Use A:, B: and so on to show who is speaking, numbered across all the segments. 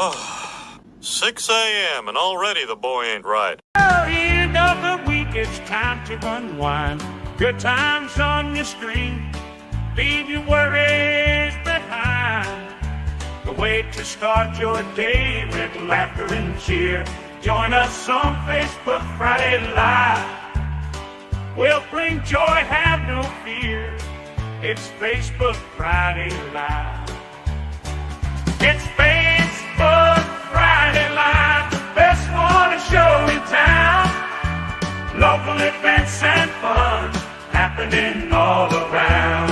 A: Oh, 6 a.m. and already the boy ain't right.
B: End of the week, it's time to unwind. Good times on your screen. Leave your worries behind. The way to start your day with laughter and cheer. Join us on Facebook Friday Live. We'll bring joy, have no fear. It's Facebook Friday Live. It's Facebook Friday Live, the best morning show in town. Local events and fun happening all around.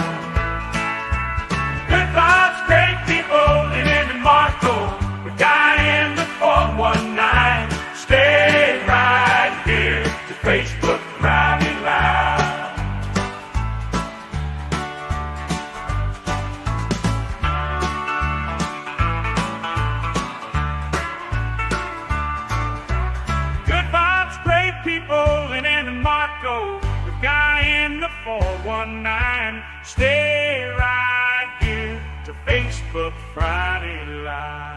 B: Good vibes, great people, living in Marco. The guy in the 419. Stay right here to Facebook Friday Live. Good vibes, great people, and in Marco, the guy in the 419. Stay right here to Facebook Friday Live.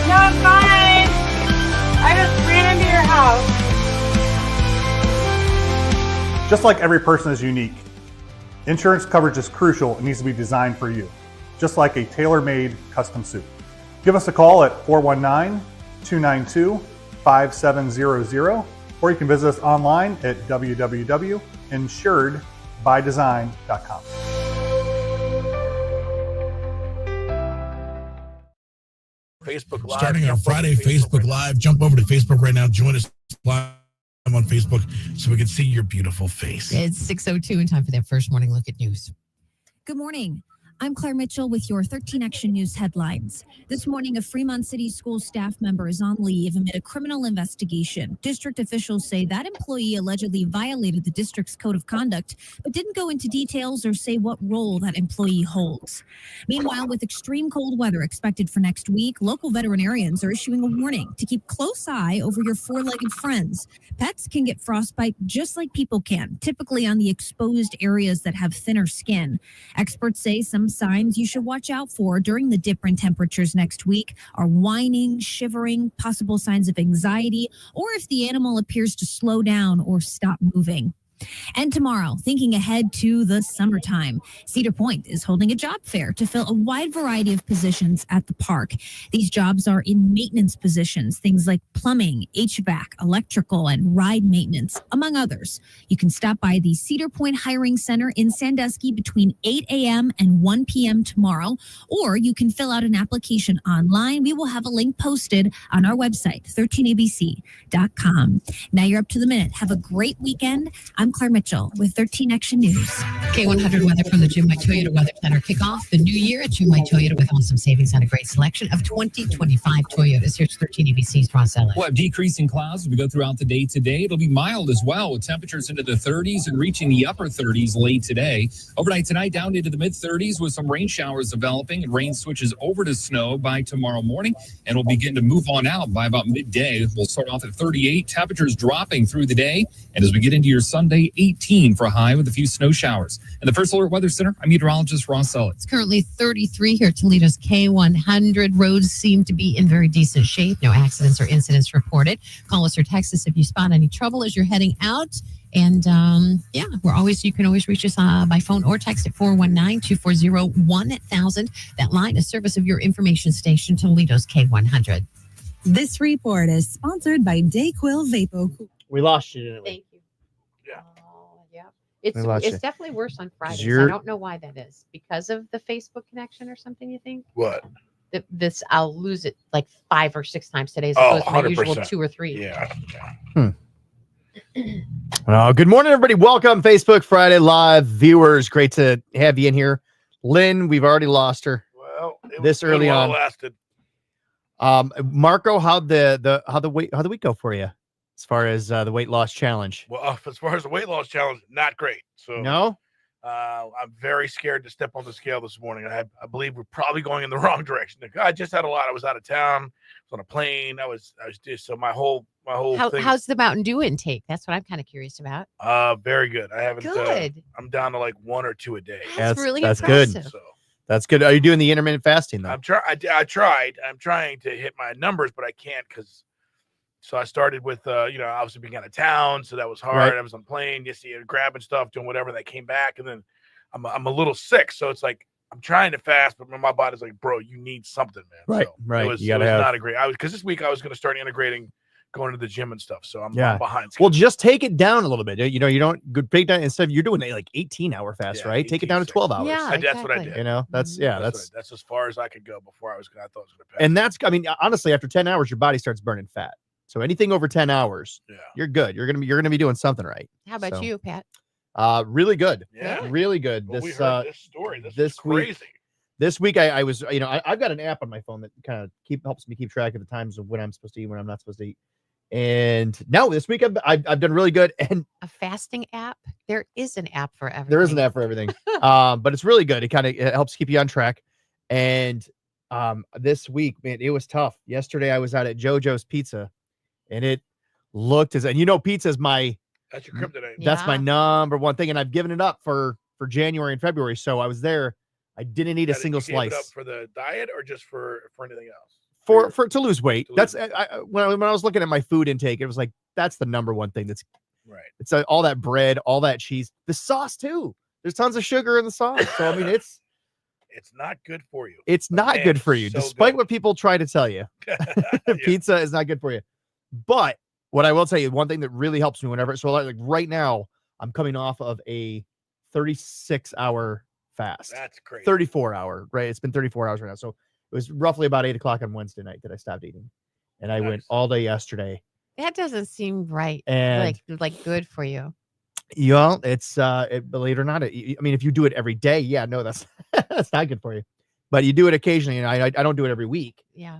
C: Not mine. I just ran into your house.
D: Just like every person is unique, insurance coverage is crucial and needs to be designed for you, just like a tailor-made custom suit. Give us a call at 419-292-5700, or you can visit us online at www.insuredbydesign.com.
E: Facebook Live.
F: Starting on Friday, Facebook Live. Jump over to Facebook right now. Join us live on Facebook so we can see your beautiful face.
G: It's 6:02 and time for that first morning look at news.
H: Good morning. I'm Claire Mitchell with your 13 Action News headlines. This morning, a Fremont City school staff member is on leave amid a criminal investigation. District officials say that employee allegedly violated the district's code of conduct, but didn't go into details or say what role that employee holds. Meanwhile, with extreme cold weather expected for next week, local veterinarians are issuing a warning to keep close eye over your four-legged friends. Pets can get frostbite just like people can, typically on the exposed areas that have thinner skin. Experts say some signs you should watch out for during the dip in temperatures next week are whining, shivering, possible signs of anxiety, or if the animal appears to slow down or stop moving. And tomorrow, thinking ahead to the summertime, Cedar Point is holding a job fair to fill a wide variety of positions at the park. These jobs are in maintenance positions, things like plumbing, HVAC, electrical, and ride maintenance, among others. You can stop by the Cedar Point Hiring Center in Sandusky between 8 a.m. and 1 p.m. tomorrow, or you can fill out an application online. We will have a link posted on our website, 13abc.com. Now you're up to the minute. Have a great weekend. I'm Claire Mitchell with 13 Action News.
G: K100 weather from the Jumai Toyota Weather Center. Kick off the new year at Jumai Toyota with awesome savings on a great selection of 2025 Toyotas. Here's 13 ABC's Ross Ellis.
I: We'll have decreasing clouds as we go throughout the day today. It'll be mild as well, with temperatures into the 30s and reaching the upper 30s late today. Overnight tonight, down into the mid-30s with some rain showers developing, and rain switches over to snow by tomorrow morning, and will begin to move on out by about midday. We'll start off at 38. Temperatures dropping through the day, and as we get into your Sunday, 18 for a high with a few snow showers. In the First Alert Weather Center, I'm meteorologist Ross Ellis.
G: It's currently 33 here at Toledo's K100. Roads seem to be in very decent shape. No accidents or incidents reported. Call us or text us if you spot any trouble as you're heading out. And you can always reach us by phone or text at 419-240-1000. That line is service of your information station, Toledo's K100.
J: This report is sponsored by Dayquil Vapo.
E: We lost you, didn't we?
K: Thank you.
E: Yeah.
K: Yeah. It's definitely worse on Fridays. I don't know why that is. Because of the Facebook connection or something, you think?
E: What?
K: I'll lose it like 5 or 6 times today as opposed to my usual 2 or 3.
E: Yeah.
L: Good morning, everybody. Welcome, Facebook Friday Live viewers. Great to have you in here. Lynn, we've already lost her.
E: Well,
L: this early on.
E: Lasted.
L: Marco, how'd the week go for you? as far as the weight loss challenge?
F: Well, as far as the weight loss challenge, not great. So
L: No.
F: I'm very scared to step on the scale this morning. I believe we're probably going in the wrong direction. I just had a lot. I was out of town. I was on a plane. I was just so my whole thing.
K: How's the Mountain Dew intake? That's what I'm kind of curious about.
F: Very good. I haven't.
K: Good.
F: I'm down to like 1 or 2 a day.
K: That's really
L: that's
K: impressive.
L: good. So, that's good. Are you doing the intermittent fasting though?
F: I tried. I'm trying to hit my numbers, but I can't because. So I started with, obviously being out of town, so that was hard.
L: Right.
F: I was on plane, grabbing stuff, doing whatever. And I came back, and then I'm a little sick, so it's like I'm trying to fast, but my body's like, bro, you need something, man.
L: Right,
F: so
L: right.
F: It was
L: You gotta
F: not a great. Because this week I was going to start integrating going to the gym and stuff, so I'm behind.
L: Well, just take it down a little bit. You don't break down instead of you're doing like 18-hour fast, right? Take it down to 12 hours.
K: Yeah,
F: That's what I did.
L: That's
F: that's as far as I could go before I thought I was going to pass.
L: and that's honestly after 10 hours your body starts burning fat. So anything over 10 hours, you're good. You're gonna be doing something right.
K: How about you, Pat?
L: Really good.
F: Yeah,
L: really good.
F: Well, we heard this story. This
L: week,
F: crazy.
L: This week I was, I've got an app on my phone that kind of helps me keep track of the times of when I'm supposed to eat, when I'm not supposed to eat. And no, this week I've done really good. And
K: a fasting app. There is an app for everything.
L: There is an app for everything. But it's really good. It helps keep you on track. And this week, man, it was tough. Yesterday I was out at JoJo's Pizza. And it looked pizza is
F: that's your kryptonite.
L: That's my number one thing. And I've given it up for January and February. So I was there. I didn't eat a single slice.
F: It up for the diet or just for anything else?
L: For to lose weight. When I was looking at my food intake, it was like, that's the number one thing. That's
F: right.
L: It's all that bread, all that cheese, the sauce too. There's tons of sugar in the sauce. So, it's
F: not good for you.
L: It's not good for you, despite what people try to tell you. Pizza is not good for you. But what I will tell you, one thing that really helps me whenever, so like right now, I'm coming off of a 36-hour fast.
F: That's crazy.
L: 34-hour, right? It's been 34 hours right now. So it was roughly about 8 o'clock on Wednesday night that I stopped eating. And I went all day yesterday.
K: That doesn't seem right.
L: And
K: like good for you.
L: It's believe it or not, if you do it every day, that's that's not good for you. But you do it occasionally, and I don't do it every week.
K: Yeah.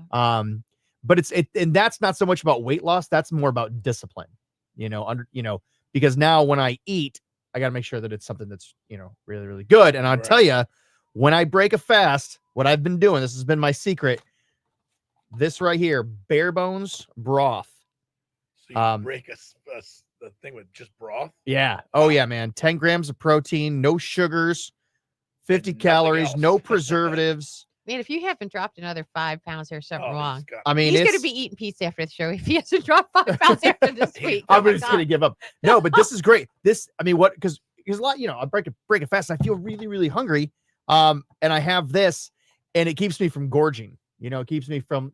L: But and that's not so much about weight loss. That's more about discipline, because now when I eat, I got to make sure that it's something that's, really, really good. And I'll tell you, when I break a fast, what I've been doing, this has been my secret. This right here, bare bones broth.
F: So you break the thing with just broth?
L: Yeah. Oh yeah, man. 10 grams of protein, no sugars, 50 calories, no preservatives.
K: Man, if you haven't dropped another 5 pounds, there's something wrong.
L: He's
K: going to be eating pizza after the show if he hasn't dropped 5 pounds after this week.
L: I'm just going to give up. No, but this is great. Because a lot, I break a fast. And I feel really, really hungry. And I have this, and it keeps me from gorging. It keeps me from,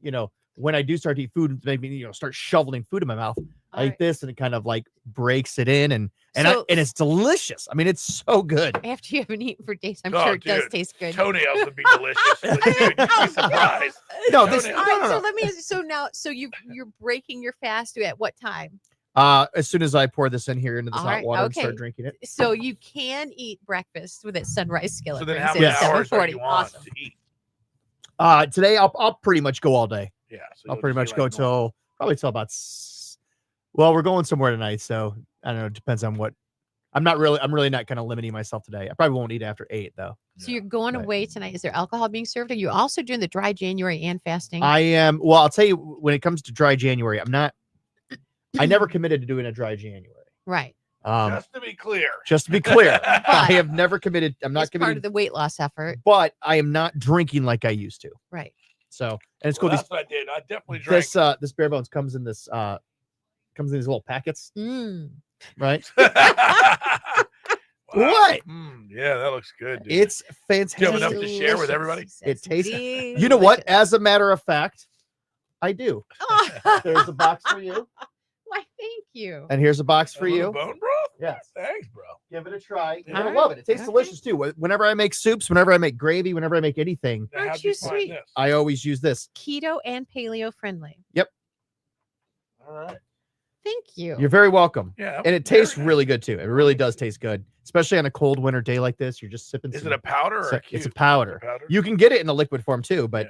L: when I do start to eat food, make me, start shoveling food in my mouth. I eat this, and it kind of like breaks it in, and it's delicious. It's so good.
K: After you haven't eaten for days, I'm sure it does taste good.
F: Toenails would be delicious. You'd be surprised.
L: No,
K: no. So let me ask you. So you're breaking your fast at what time?
L: As soon as I pour this in here into this hot water and start drinking it.
K: So you can eat breakfast with it Sunrise Skillet.
F: So then how many hours are you on to eat?
L: Today I'll pretty much go all day.
F: Yeah. So
L: I'll pretty much go till about. Well, we're going somewhere tonight, so I don't know. It depends on what. I'm really not kind of limiting myself today. I probably won't eat after 8 though.
K: So you're going away tonight. Is there alcohol being served? Are you also doing the dry January and fasting?
L: I am. Well, I'll tell you, when it comes to dry January, I'm not. I never committed to doing a dry January.
K: Right.
F: Just to be clear.
L: I have never committed. I'm not committed.
K: Part of the weight loss effort.
L: But I am not drinking like I used to.
K: Right.
L: So, and it's cool.
F: That's what I did. I definitely drank.
L: This bare bones comes in this. Comes in these little packets. Right. What?
F: Yeah, that looks good. Dude.
L: It's fantastic.
F: Do you have enough to share with everybody?
L: It tastes. You know what? As a matter of fact, I do. There's a box for you.
K: Why, thank you.
L: And here's a box for you.
F: Bone broth?
L: Yes.
F: Thanks, bro.
L: Give it a try. You're gonna love it. It tastes delicious too. Whenever I make soups, whenever I make gravy, whenever I make anything,
K: aren't you sweet?
L: I always use this.
K: Keto and paleo friendly.
L: Yep.
F: All right.
K: Thank you.
L: You're very welcome.
F: Yeah.
L: And it tastes really good too. It really does taste good, especially on a cold winter day like this. You're just sipping.
F: Is it a powder or a cube?
L: It's a powder. You can get it in a liquid form too, but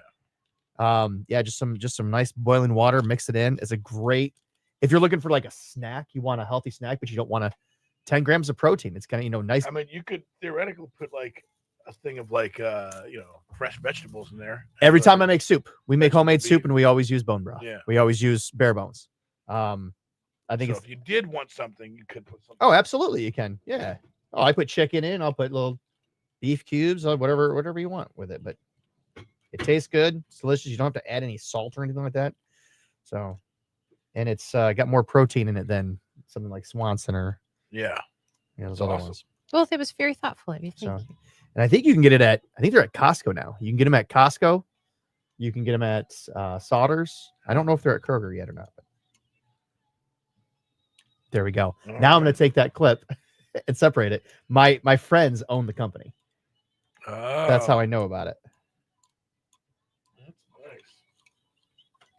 L: just some nice boiling water. Mix it in. It's a great. If you're looking for like a snack, you want a healthy snack, but you don't want 10 grams of protein. It's kind of, nice.
F: I mean, you could theoretically put like a thing of like, fresh vegetables in there.
L: Every time I make soup, we make homemade soup and we always use bone broth.
F: Yeah.
L: We always use bare bones. I think
F: so if you did want something, you could put something.
L: Oh, absolutely. You can. Yeah. Oh, I put chicken in. I'll put little beef cubes or whatever you want with it, but it tastes good. It's delicious. You don't have to add any salt or anything like that. So, and it's got more protein in it than something like Swanson or those other ones.
K: Well, it was very thoughtful of you. Thank you.
L: And I think you can get it I think they're at Costco now. You can get them at Costco. You can get them at Sodders. I don't know if they're at Kroger yet or not. But there we go. Now I'm going to take that clip and separate it. My friends own the company.
F: Oh.
L: That's how I know about it.
F: That's nice.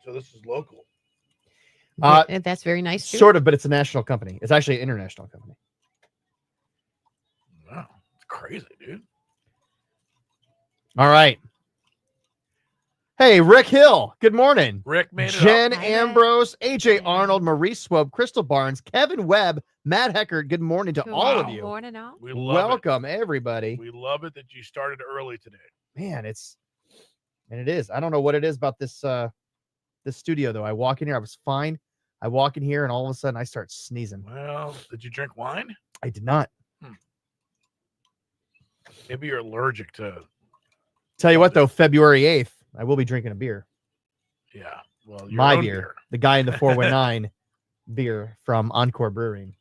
F: So this is local.
K: That's very nice too.
L: Sort of, but it's a national company. It's actually an international company.
F: Wow. It's crazy, dude.
L: All right. Hey, Rick Hill. Good morning.
F: Rick made it
L: Jen
F: up.
L: Ambrose, AJ Arnold, Maurice Swope, Crystal Barnes, Kevin Webb, Matt Heckert. Good morning to all of you.
K: Morning, all.
F: We love
L: Welcome, everybody.
F: We love it that you started early today.
L: Man, it is. I don't know what it is about this this studio though. I walk in here, I was fine. I walk in here and all of a sudden I start sneezing.
F: Well, did you drink wine?
L: I did not.
F: Maybe you're allergic to.
L: Tell you what though, February 8th, I will be drinking a beer.
F: Yeah. Well,
L: My beer. The guy in the 419 beer from Encore Brewing.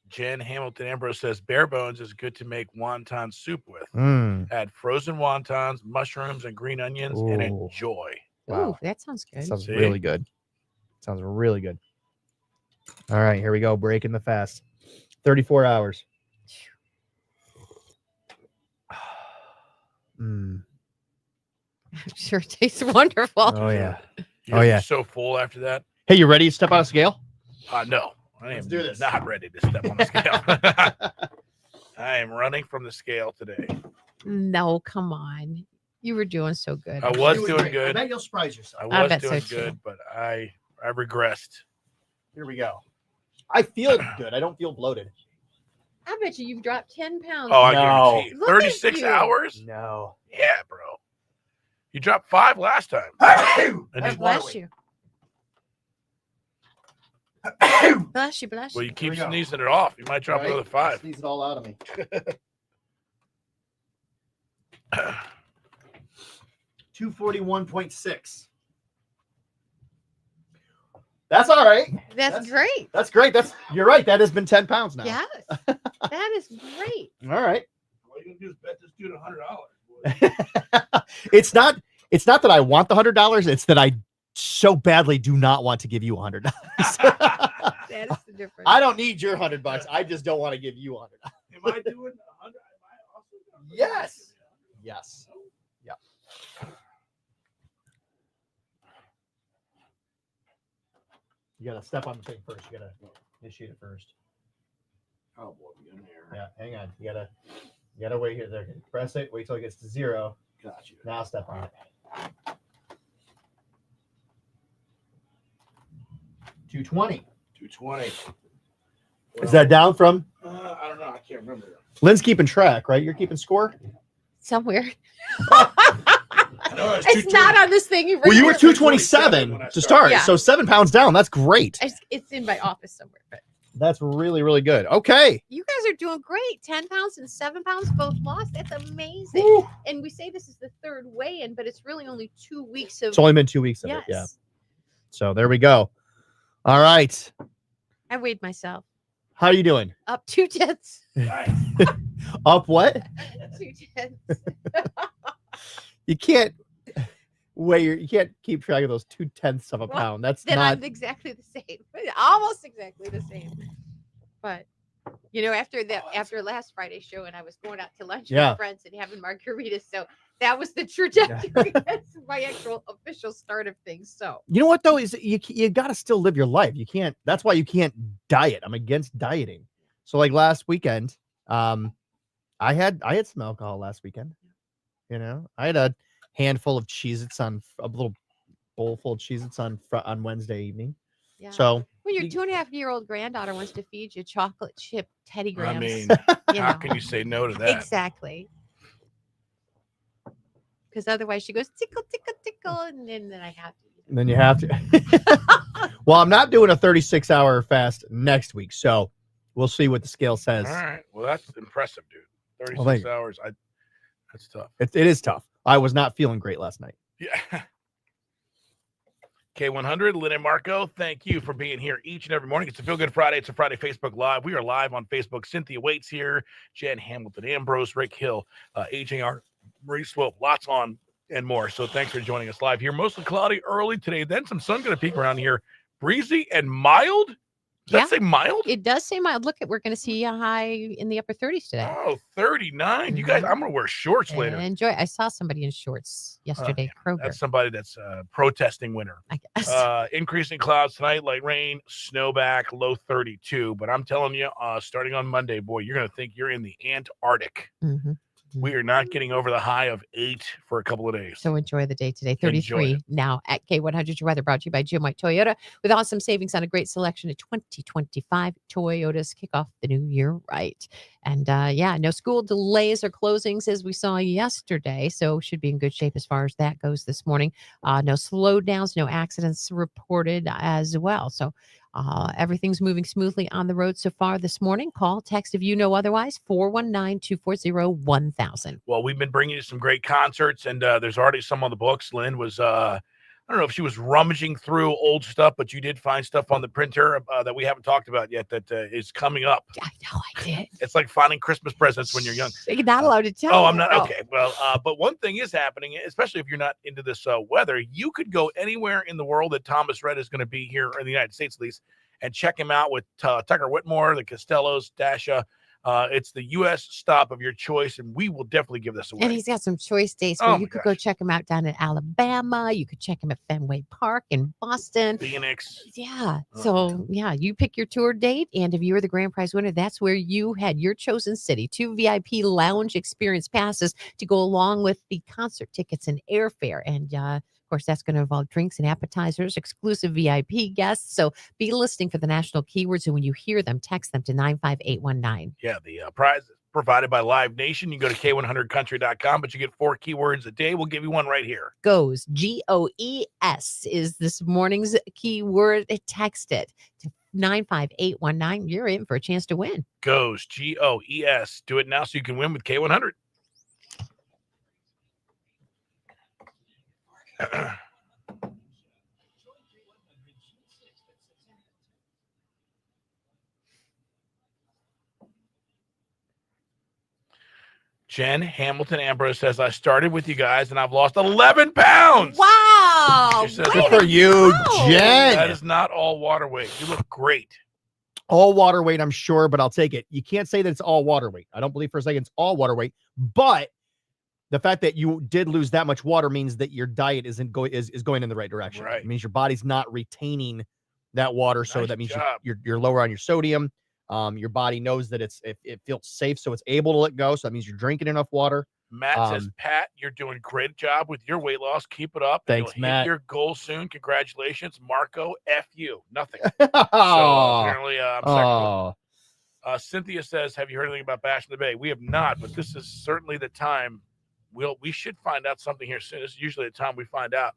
F: Jen Hamilton Ambrose says bare bones is good to make wonton soup with. Add frozen wontons, mushrooms, and green onions and enjoy.
L: Wow.
K: Ooh, that sounds good.
L: That sounds really good. Sounds really good. All right, here we go. Breaking the fast. 34 hours.
K: I'm sure it tastes wonderful.
L: Oh, yeah.
F: You're so full after that.
L: Hey, you ready to step on a scale?
F: No. I am
L: do this.
F: not ready to step on the scale. I am running from the scale today.
K: No, come on. You were doing so good.
F: I was doing good.
L: I bet you'll surprise yourself.
F: I was
K: bet so
F: doing
K: too.
F: good, but I regressed.
L: Here we go. I feel good. I don't feel bloated.
K: I bet you've dropped 10 pounds.
F: Oh, I
L: No.
F: guarantee.
K: Look at
F: 36
K: you.
F: hours?
L: No.
F: Yeah, bro. You dropped 5 last time.
K: God
F: And
K: bless you. Bless you, bless
F: well,
K: you.
F: you keep sneezing it off. You might drop another 5.
L: Sneeze it all out of me. 241.6. That's all right.
K: That's great.
L: That's great. You're right. That has been 10 pounds now.
K: Yes. That is great.
L: All right.
F: All you can do is bet this dude $100.
L: It's not that I want the $100. It's that I so badly do not want to give you $100.
K: That is the difference.
L: I don't need your $100. I just don't want to give you $100.
F: Am I doing 100? Am I also doing
L: Yes. Yes. Yep. You gotta step on the thing first. You gotta initiate it first.
F: Oh boy, we in there.
L: Yeah, hang on. You gotta wait here. There. Press it. Wait till it gets to 0.
F: Gotcha.
L: Now step on it. 220.
F: 220.
L: Is that down from?
F: I don't know. I can't remember.
L: Lynn's keeping track, right? You're keeping score.
K: Somewhere.
F: I know
K: It's not on this thing.
L: Well, you were
K: two.
L: 227 to start,
K: Yeah.
L: so 7 pounds down. That's great.
K: It's in my office somewhere. But
L: That's really, really good. Okay.
K: you guys are doing great. 10 pounds and 7 pounds both lost. That's amazing.
L: Woo.
K: And we say this is the 3rd weigh-in, but it's really only 2 weeks of.
L: It's only been 2 weeks of
K: yes.
L: it. Yeah. So there we go. All right.
K: I weighed myself.
L: How are you doing?
K: Up 2 tenths.
L: Up what?
K: 2 tenths.
L: You can't you can't keep track of those 2/10 of a pound. That's
K: Then
L: not
K: I'm exactly the same. Almost exactly the same. But after last Friday's show, and I was going out to lunch
L: Yeah.
K: with friends and having margaritas, so that was the trajectory. That's my actual official start of things. So
L: You know what though is you got to still live your life. You can't. That's why you can't diet. I'm against dieting. So like last weekend, I had some alcohol last weekend. You know, I had a handful of Cheez-Its a little bowl full of Cheez-Its on Wednesday evening.
K: Yeah.
L: So
K: When your 2.5-year-old granddaughter wants to feed you chocolate chip Teddy Grahams.
F: I mean,
K: you
F: how
K: know.
F: can you say no to that?
K: Exactly. Because otherwise she goes tickle, tickle, tickle, and then I have to.
L: And then you have to. Well, I'm not doing a 36-hour fast next week, so we'll see what the scale says.
F: All right. Well, that's impressive, dude. 36
L: thank you.
F: hours. That's tough.
L: It is tough. I was not feeling great last night.
F: Yeah. K100, Lynn and Marco, thank you for being here each and every morning. It's a Feel Good Friday. It's a Friday Facebook Live. We are live on Facebook. Cynthia Waits here, Jen Hamilton, Ambrose, Rick Hill, AJR, Marie Swope, lots on and more. So thanks for joining us live here. Mostly cloudy early today. Then some sun going to peek around here. Breezy and mild. Does that say mild?
K: It does say mild. Look, we're going to see a high in the upper 30s today.
F: Oh, 39. You guys, I'm going to wear shorts later.
K: Enjoy. I saw somebody in shorts yesterday. Kroger.
F: That's somebody that's protesting winter.
K: I guess.
F: Increasing clouds tonight, light rain, snowback, low 32. But I'm telling you, starting on Monday, boy, you're going to think you're in the Antarctic.
K: Mm-hmm.
F: We are not getting over the high of 8 for a couple of days.
K: So enjoy the day today. 33 now at K100. Your weather brought to you by Jim White Toyota with awesome savings on a great selection of 2025 Toyotas. Kick off the new year right. And no school delays or closings as we saw yesterday. So should be in good shape as far as that goes this morning. No slowdowns, no accidents reported as well. So everything's moving smoothly on the road so far this morning. Call, text if you know otherwise, 419-240-1000.
F: Well, we've been bringing you some great concerts, and there's already some on the books. Lynn was, I don't know if she was rummaging through old stuff, but you did find stuff on the printer that we haven't talked about yet that is coming up.
K: I know I did.
F: It's like finding Christmas presents when you're young.
K: You're not allowed to tell.
F: Oh, I'm not. Okay. Well, but one thing is happening, especially if you're not into this weather. You could go anywhere in the world that Thomas Rhett is going to be here in the United States, at least, and check him out with Tucker Whitmore, the Costellos, Dasha. It's the U.S. stop of your choice, and we will definitely give this away.
K: And he's got some choice dates where you could go check him out down in Alabama. You could check him at Fenway Park in Boston.
F: Phoenix.
K: Yeah. You pick your tour date, and if you were the grand prize winner, that's where you had your chosen city. 2 VIP lounge experience passes to go along with the concert tickets and airfare. And of course, that's going to involve drinks and appetizers, exclusive VIP guests. So be listening for the national keywords, and when you hear them, text them to 95819.
F: Yeah, the prize is provided by Live Nation. You go to K100country.com, but you get 4 keywords a day. We'll give you one right here.
K: Goes, GOES is this morning's keyword. Text it to 95819. You're in for a chance to win.
F: Goes, GOES. Do it now so you can win with K100. Jen Hamilton Ambrose says, I started with you guys and I've lost 11 pounds.
K: Wow.
F: She says,
L: Good for you, Jen.
F: That is not all water weight. You look great.
L: All water weight, I'm sure, but I'll take it. You can't say that it's all water weight. I don't believe for a second it's all water weight, but the fact that you did lose that much water means that your diet is going in the right direction.
F: Right.
L: It means your body's not retaining that water, so
F: Nice
L: that means
F: job.
L: you're lower on your sodium. Your body knows that it feels safe, so it's able to let go. So that means you're drinking enough water.
F: Matt says, Pat, you're doing a great job with your weight loss. Keep it up.
L: Thanks,
F: You'll
L: Matt.
F: hit your goal soon. Congratulations. Marco, F you. Nothing. So apparently, I'm second. Cynthia says, have you heard anything about Bash in the Bay? We have not, but this is certainly the time. We should find out something here soon. This is usually the time we find out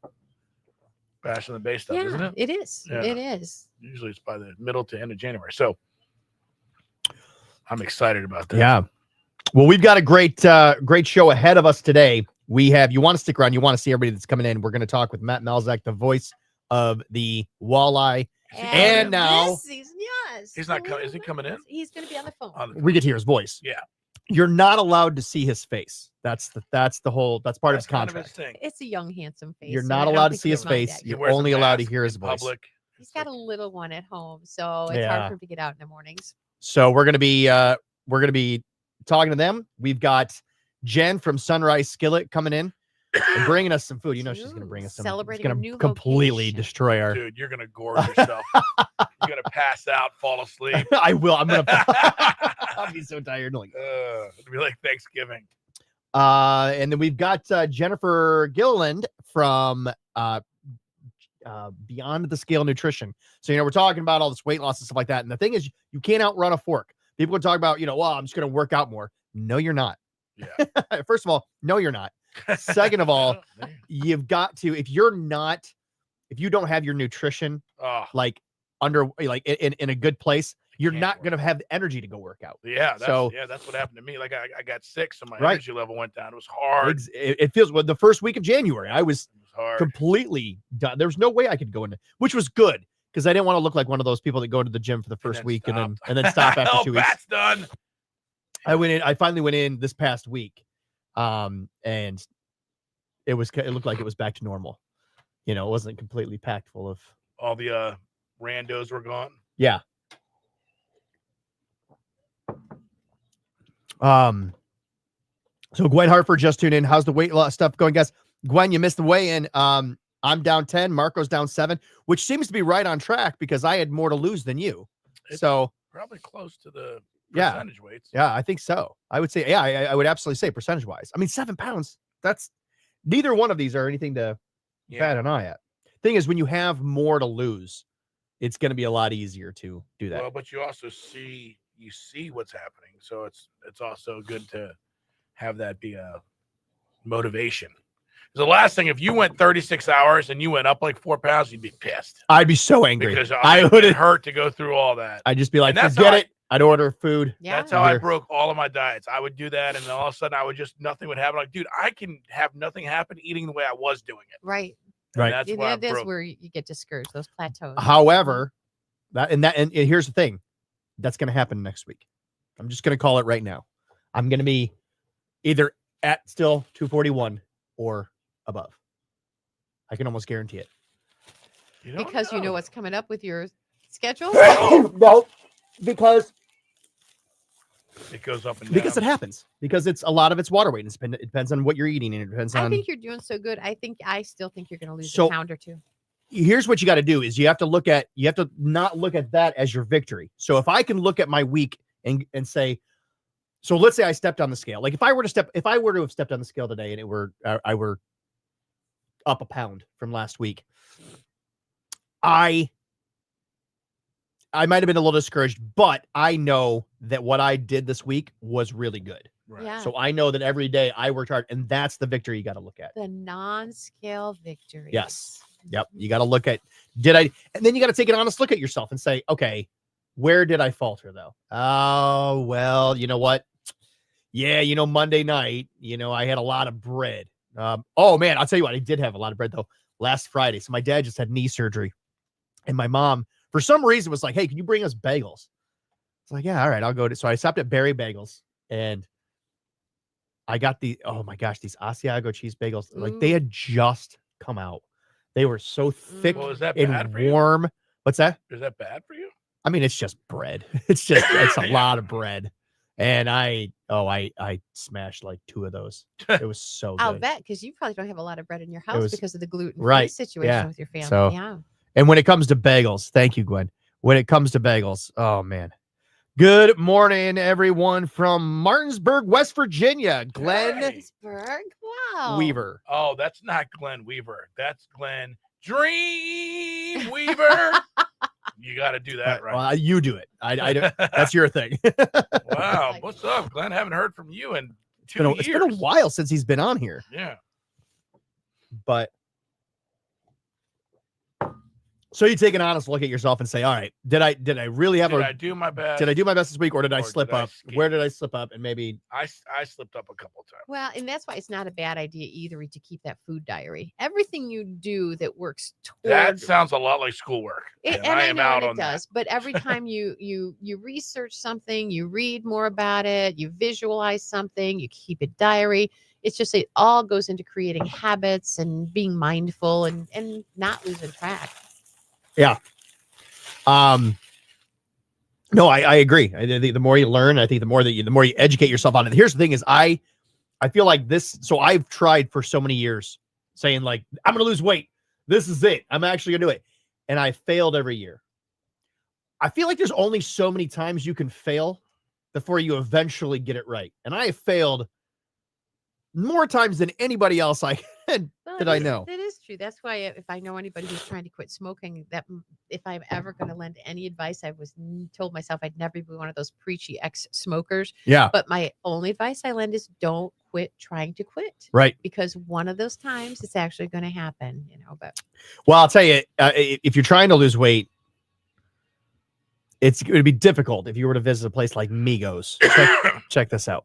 F: Bash in the Bay stuff, isn't it?
K: It is.
F: Yeah.
K: It is.
F: Usually it's by the middle to end of January. So I'm excited about that.
L: Yeah. Well, we've got a great show ahead of us today. You want to stick around. You want to see everybody that's coming in. We're going to talk with Matt Melzak, the voice of the Walleye. And now
K: this season, yes.
F: He's not coming. Is he coming in?
K: He's going to be on the phone.
L: we get to hear his voice.
F: Yeah.
L: You're not allowed to see his face. That's part of his
F: kind of
L: contract.
F: his thing.
K: It's a young, handsome face.
L: You're
K: so
L: not
K: I don't
L: allowed to
K: think
L: see
K: he'll
L: his
K: mind
L: face.
K: that.
F: He
L: You're
F: wears a
L: only allowed to
F: mask
L: hear his
F: in
L: voice.
F: public.
K: He's got a little one at home, so it's
L: Yeah.
K: hard for him to get out in the mornings.
L: So we're gonna be talking to them. We've got Jen from Sunrise Skillet coming in and bringing us some food. You know she's gonna bring us some.
K: Celebrating
L: It's
K: a
L: gonna
K: new
L: completely
K: location.
L: destroy our.
F: Dude, you're going to gorge yourself. You're going to pass out, fall asleep.
L: I will. I'm gonna. I'll be so tired. Like,
F: it'll be like Thanksgiving.
L: and then we've got Jennifer Gilliland from beyond the scale nutrition. So, we're talking about all this weight loss and stuff like that. And the thing is, you can't outrun a fork. People talk about, well, I'm just going to work out more. No, you're not.
F: Yeah.
L: First of all, no, you're not. Second of all, you've got to, if you don't have your nutrition like in a good place, you're not going to have the energy to go work out.
F: Yeah. That's what happened to me. Like I got sick, so my energy level went down. It was hard.
L: It feels the first week of January, I was completely done. There was no way I could go into, which was good because I didn't want to look like one of those people that go to the gym for the first week and then stop after 2 weeks.
F: That's done.
L: I finally went in this past week. And it looked like it was back to normal. It wasn't completely packed full of
F: all the randos were gone.
L: Yeah. So Gwen Hartford just tuned in. How's the weight loss stuff going, guys? Gwen, you missed the weigh-in. I'm down 10. Marco's down 7, which seems to be right on track because I had more to lose than you.
F: It's
L: so
F: probably close to the percentage weights.
L: Yeah, I think so. I would say, I would absolutely say percentage wise. I mean, 7 pounds. That's neither one of these are anything to bat an eye at. Thing is, when you have more to lose, it's going to be a lot easier to do that.
F: Well, but you also see what's happening, so it's also good to have that be a motivation. The last thing, if you went 36 hours and you went up like 4 pounds, you'd be pissed.
L: I'd be so angry
F: because
L: I would
F: hurt to go through all that.
L: I'd just be like, forget it. I'd order food.
K: Yeah.
F: That's how I broke all of my diets. I would do that, and then all of a sudden, nothing would happen. Like, dude, I can have nothing happen eating the way I was doing it.
K: Right.
L: Right.
F: And that's why I
K: that's
F: broke.
K: where you get discouraged. Those plateaus.
L: However, and here's the thing, that's going to happen next week. I'm just going to call it right now. I'm going to be either at still 241 or above. I can almost guarantee it.
K: Because you know what's coming up with your schedule?
L: No, because
F: it goes up and down.
L: Because it happens. Because a lot of it's water weight. It depends on what you're eating, and it depends on.
K: I think you're doing so good. I still think you're going to lose a pound or two.
L: Here's what you got to do: is you have to not look at that as your victory. So if I can look at my week and say, so let's say I stepped on the scale. Like if I were to have stepped on the scale today and I were up a pound from last week, I might have been a little discouraged, but I know that what I did this week was really good.
F: Right.
K: Yeah.
L: So I know that every day I worked hard, and that's the victory you got to look at.
K: The non-scale victory.
L: Yes. Yep. You got to look at, and then you got to take an honest look at yourself and say, okay, where did I falter though? Oh, well, you know what? Yeah. Monday night, I had a lot of bread. Oh man, I'll tell you what, I did have a lot of bread though last Friday. So my dad just had knee surgery, and my mom, for some reason, was like, hey, can you bring us bagels? It's like, yeah, all right, I'll go so I stopped at Berry Bagels, and I got these Asiago cheese bagels. Like they had just come out. They were so thick and warm. What's that?
F: Is that bad for you?
L: I mean, it's just bread. It's a lot of bread. And I smashed like 2 of those. It was so good.
K: I'll bet, because you probably don't have a lot of bread in your house because of the gluten situation with your family.
L: So,
K: yeah.
L: And when it comes to bagels, thank you, Gwen. When it comes to bagels, oh man. Good morning, everyone from Martinsburg, West Virginia. Glenn
K: Wow.
L: Weaver.
F: Oh, that's not Glenn Weaver. That's Glenn Dream Weaver. You got to do that right.
L: Well, you do it. I don't. That's your thing.
F: Wow. What's up, Glenn? Haven't heard from you in 2 years.
L: It's been a while since he's been on here.
F: Yeah.
L: But so you take an honest look at yourself and say, all right, did I really have
F: Did I do my best?
L: Did I do my best this week, or did I slip up? Where did I slip up? And maybe
F: I slipped up a couple of times.
K: Well, and that's why it's not a bad idea either to keep that food diary. Everything you do that works toward
F: That sounds a lot like schoolwork.
K: and I am out on that. But every time you research something, you read more about it, you visualize something, you keep a diary. It's just it all goes into creating habits and being mindful and not losing track.
L: Yeah. No, I agree. The more you learn, I think the more you educate yourself on it. Here's the thing is I feel like this. So I've tried for so many years saying like, I'm going to lose weight. This is it. I'm actually gonna do it. And I failed every year. I feel like there's only so many times you can fail before you eventually get it right. And I have failed more times than anybody else I know.
K: That is true. That's why if I know anybody who's trying to quit smoking, that if I'm ever going to lend any advice, I was told myself I'd never be one of those preachy ex-smokers.
L: Yeah.
K: But my only advice I lend is don't quit trying to quit.
L: Right.
K: Because one of those times it's actually going to happen, but.
L: Well, I'll tell you, if you're trying to lose weight, it would be difficult if you were to visit a place like Migos. Check this out.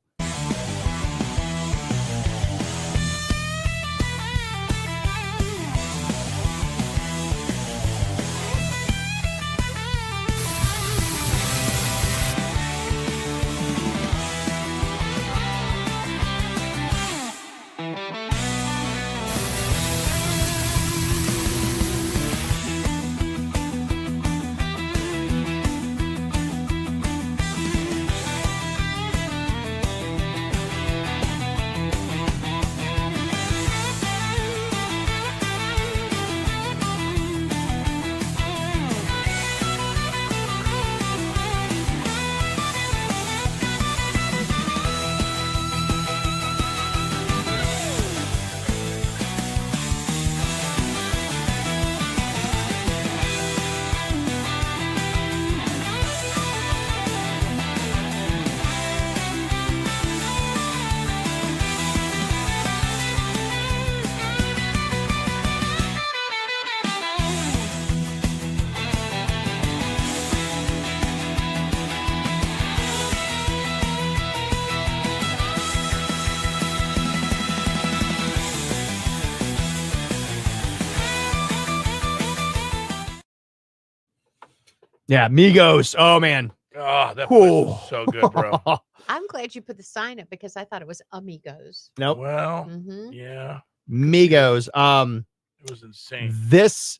L: Yeah, Migos. Oh, man.
F: Oh, that was so good, bro.
K: I'm glad you put the sign up because I thought it was Amigos.
L: Nope.
F: Well,
K: Mhm.
F: yeah.
L: Migos.
F: It was insane.
L: This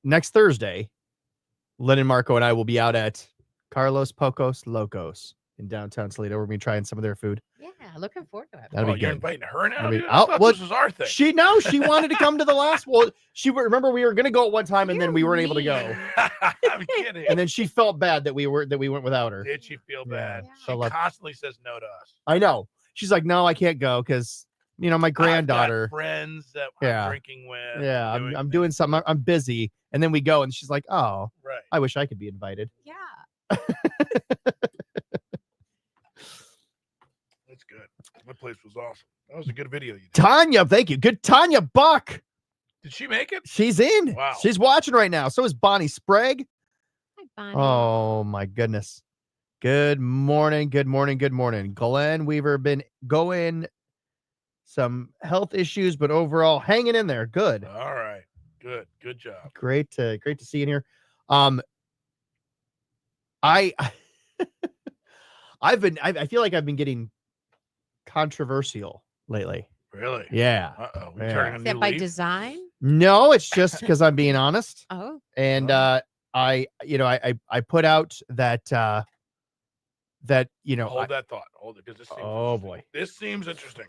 L: next Thursday, Lynn and Marco and I will be out at Carlos Pocos Locos in downtown Toledo. We're going to be trying some of their food.
K: Yeah, looking forward to it.
L: That'll be
F: You're
L: good.
F: inviting her now?
L: That'll be-
F: dude? I thought
L: well,
F: this was our thing.
L: She wanted to come to the last. Well, remember we were going to go at one time and then we weren't able to go.
F: I'm kidding.
L: And then she felt bad that we went without her.
F: Did she feel bad?
L: Yeah.
F: She
L: So,
F: constantly says no to us.
L: I know. She's like, no, I can't go because my granddaughter.
F: I've got friends that
L: Yeah.
F: I'm drinking with.
L: Yeah, I'm doing something. I'm busy. And then we go and she's like, oh,
F: Right.
L: I wish I could be invited.
K: Yeah.
F: That's good. That place was awesome. That was a good video you did.
L: Tanya, thank you. Good Tanya Buck.
F: Did she make it?
L: She's in.
F: Wow.
L: She's watching right now. So is Bonnie Sprague.
K: Hi, Bonnie.
L: Oh my goodness. Good morning. Good morning. Good morning. Glenn Weaver been going some health issues, but overall hanging in there. Good.
F: All right. Good. Good job.
L: Great to see you in here. I feel like I've been getting controversial lately.
F: Really?
L: Yeah.
F: Uh-oh. We
L: Yeah.
F: turning a
K: Is
F: new
K: that by
F: leaf?
K: design?
L: No, it's just because I'm being honest.
K: Oh.
L: And I put out that
F: Hold that thought. Hold it, because this seems
L: Oh,
F: interesting.
L: boy.
F: This seems interesting.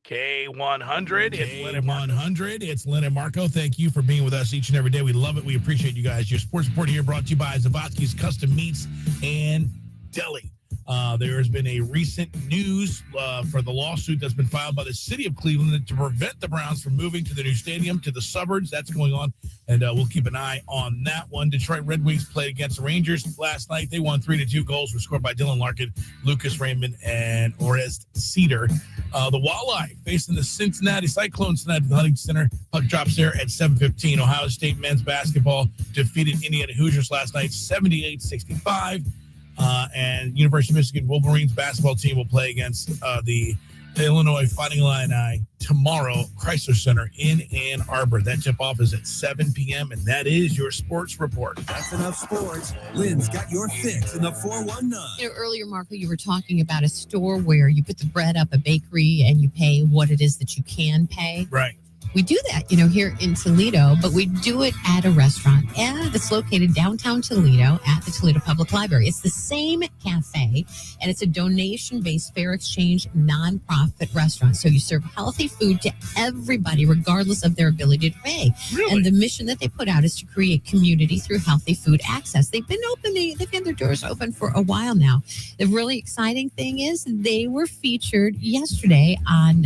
F: K100.
M: It's Lynn and Marco. Thank you for being with us each and every day. We love it. We appreciate you guys. Your sports report here brought to you by Zavotski's Custom Meats and Deli. There has been a recent news for the lawsuit that's been filed by the city of Cleveland to prevent the Browns from moving to the new stadium to the suburbs. That's going on, and we'll keep an eye on that one. Detroit Red Wings played against the Rangers last night. They won 3-2. Goals were scored by Dylan Larkin, Lucas Raymond, and Orest Cedar. The Walleye facing the Cincinnati Cyclones tonight at the Huntington Center. Puck drops there at 7:15. Ohio State men's basketball defeated Indiana Hoosiers last night 78-65. And University of Michigan Wolverines basketball team will play against the Illinois Fighting Illini tomorrow, Chrysler Center in Ann Arbor. That tip-off is at 7 p.m., and that is your sports report.
N: That's enough sports. Lynn's got your fix in the 419.
G: Earlier, Marco, you were talking about a store where you put the bread up, a bakery, and you pay what it is that you can pay.
M: Right.
G: we do that, you know, here in Toledo, but we do it at a restaurant that's located downtown Toledo at the Toledo Public Library. It's the same cafe, and it's a donation-based fair exchange nonprofit restaurant. So you serve healthy food to everybody, regardless of their ability to pay.
F: Really?
G: And the mission that they put out is to create community through healthy food access. They've had their doors open for a while now. The really exciting thing is they were featured yesterday on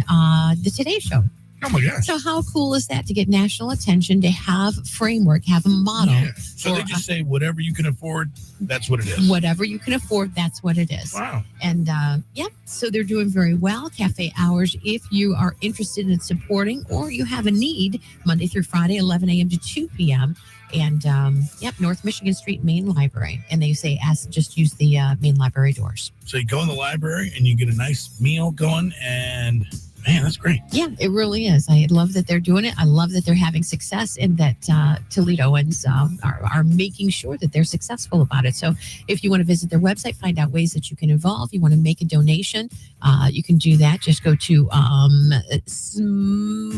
G: the Today Show.
M: Oh my gosh.
G: So how cool is that to get national attention, to have framework, have a model?
M: Yeah. So they just say whatever you can afford, that's what it is.
G: Whatever you can afford, that's what it is.
M: Wow.
G: And so they're doing very well. Cafe hours, if you are interested in supporting or you have a need, Monday through Friday, 11 a.m. to 2 p.m. And North Michigan Street, Main Library. And they say, just use the main library doors.
M: So you go in the library and you get a nice meal going, and man, that's great.
G: Yeah, it really is. I love that they're doing it. I love that they're having success, and that Toledoans are making sure that they're successful about it. So if you want to visit their website, find out ways that you can involve, you want to make a donation, you can do that. Just go to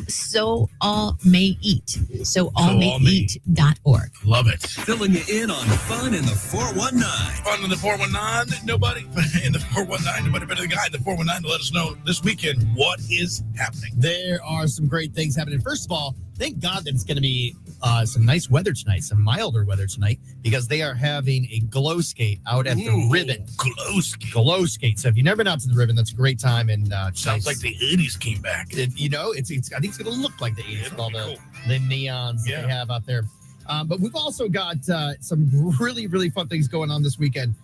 G: So All May Eat, soallmayeat.org.
M: Love it.
N: Filling you in on fun in the 419.
M: Fun in the 419. Nobody in the 419. Nobody better than the guy in the 419 to let us know this weekend what is happening.
L: There are some great things happening. First of all, thank God that it's going to be some nice weather tonight, some milder weather tonight, because they are having a glow skate out at the Ribbon. Glow skate. So if you've never been out to the Ribbon, that's a great time. And
M: sounds like the 80s came back.
L: I think it's going to look like the 80s with all the neons that they have out there. But we've also got some really, really fun things going on this weekend,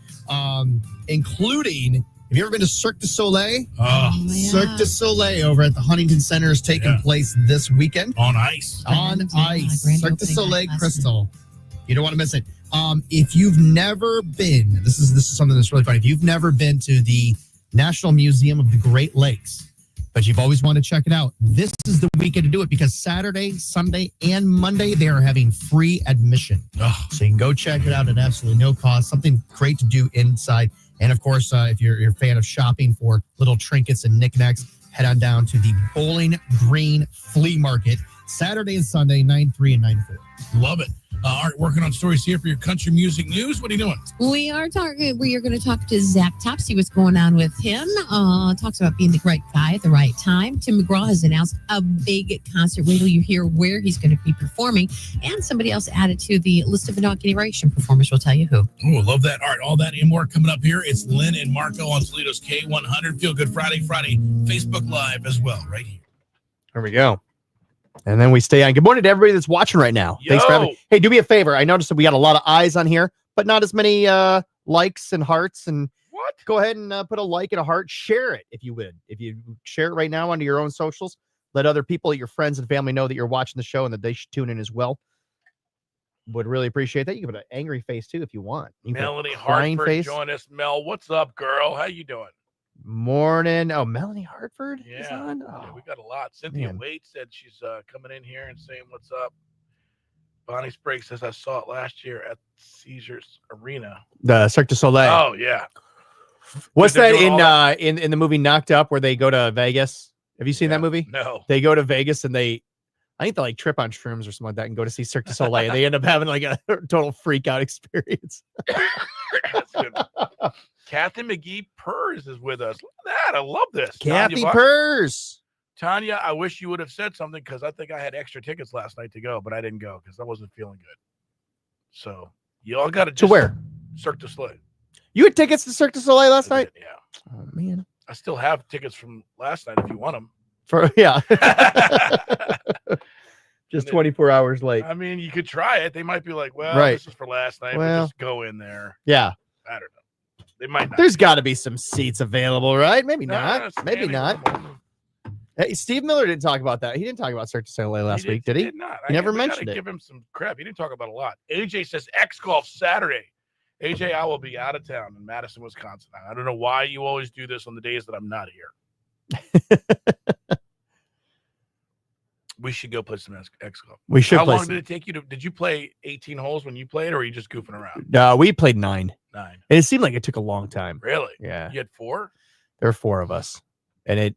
L: including, have you ever been to Cirque du Soleil? Cirque du Soleil over at the Huntington Center is taking place this weekend.
M: On ice.
L: On ice. Cirque du Soleil Crystal. You don't want to miss it. If you've never been, this is something that's really funny. If you've never been to the National Museum of the Great Lakes, but you've always wanted to check it out, this is the weekend to do it, because Saturday, Sunday, and Monday, they are having free admission. So you can go check it out at absolutely no cost. Something great to do inside. And of course, if you're a fan of shopping for little trinkets and knickknacks, head on down to the Bowling Green Flea Market, Saturday and Sunday, 9-3 and 9-4.
M: Love it. Art, working on stories here for your country music news. What are you doing?
G: We are going to talk to Zach Top, see what's going on with him. Talks about being the right guy at the right time. Tim McGraw has announced a big concert. Wait till you hear where he's going to be performing. And somebody else added to the list of inauguration performers. We'll tell you who.
M: Oh, love that, Art. All that and more coming up here. It's Lynn and Marco on Toledo's K100. Feel Good Friday, Facebook Live as well, right here.
L: There we go. And then we stay on. Good morning to everybody that's watching right now. Thanks for having me. Hey, do me a favor. I noticed that we got a lot of eyes on here, but not as many likes and hearts. And
F: what?
L: Go ahead and put a like and a heart. Share it if you would. If you share it right now onto your own socials, let other people, your friends and family, know that you're watching the show and that they should tune in as well. Would really appreciate that. You can put an angry face too if you want. You
F: Melanie Hartford join us. Mel, what's up, girl? How you doing?
L: Morning. Oh, Melanie Hartford is on.
F: Yeah, we got a lot. Cynthia Waite said she's coming in here and saying what's up. Bonnie Sprague says I saw it last year at Caesars Arena.
L: The Cirque du Soleil.
F: Oh yeah.
L: What's that in the movie Knocked Up where they go to Vegas? Have you seen that movie?
F: No.
L: They go to Vegas and I think they like trip on shrooms or something like that and go to see Cirque du Soleil. And they end up having like a total freak out experience.
F: That's good. Kathy McGee Purrs is with us. Look at that. I love this.
L: Kathy Purrs.
F: Tanya, I wish you would have said something because I think I had extra tickets last night to go, but I didn't go because I wasn't feeling good. So you all got
L: to where?
F: Cirque du Soleil.
L: You had tickets to Cirque du Soleil last night?
F: Yeah.
L: Oh, man.
F: I still have tickets from last night if you want them.
L: Just 24 hours late.
F: I mean, you could try it. They might be like, well, this is for last night. But just go in there.
L: Yeah.
F: I don't know. They might not.
L: There's got to be some seats available, right? Maybe not. Maybe not. Hey, Steve Miller didn't talk about that. He didn't talk about Cirque du Soleil last week, did he?
F: He did not.
L: He never mentioned it.
F: Give him some crap. He didn't talk about a lot. AJ says X Golf Saturday. AJ, I will be out of town in Madison, Wisconsin. I don't know why you always do this on the days that I'm not here. We should go play some X Golf.
L: We should.
F: How long did it take you to? Did you play 18 holes when you played, or were you just goofing around?
L: No, we played 9.
F: 9.
L: And it seemed like it took a long time.
F: Really?
L: Yeah.
F: You had 4?
L: There were 4 of us, and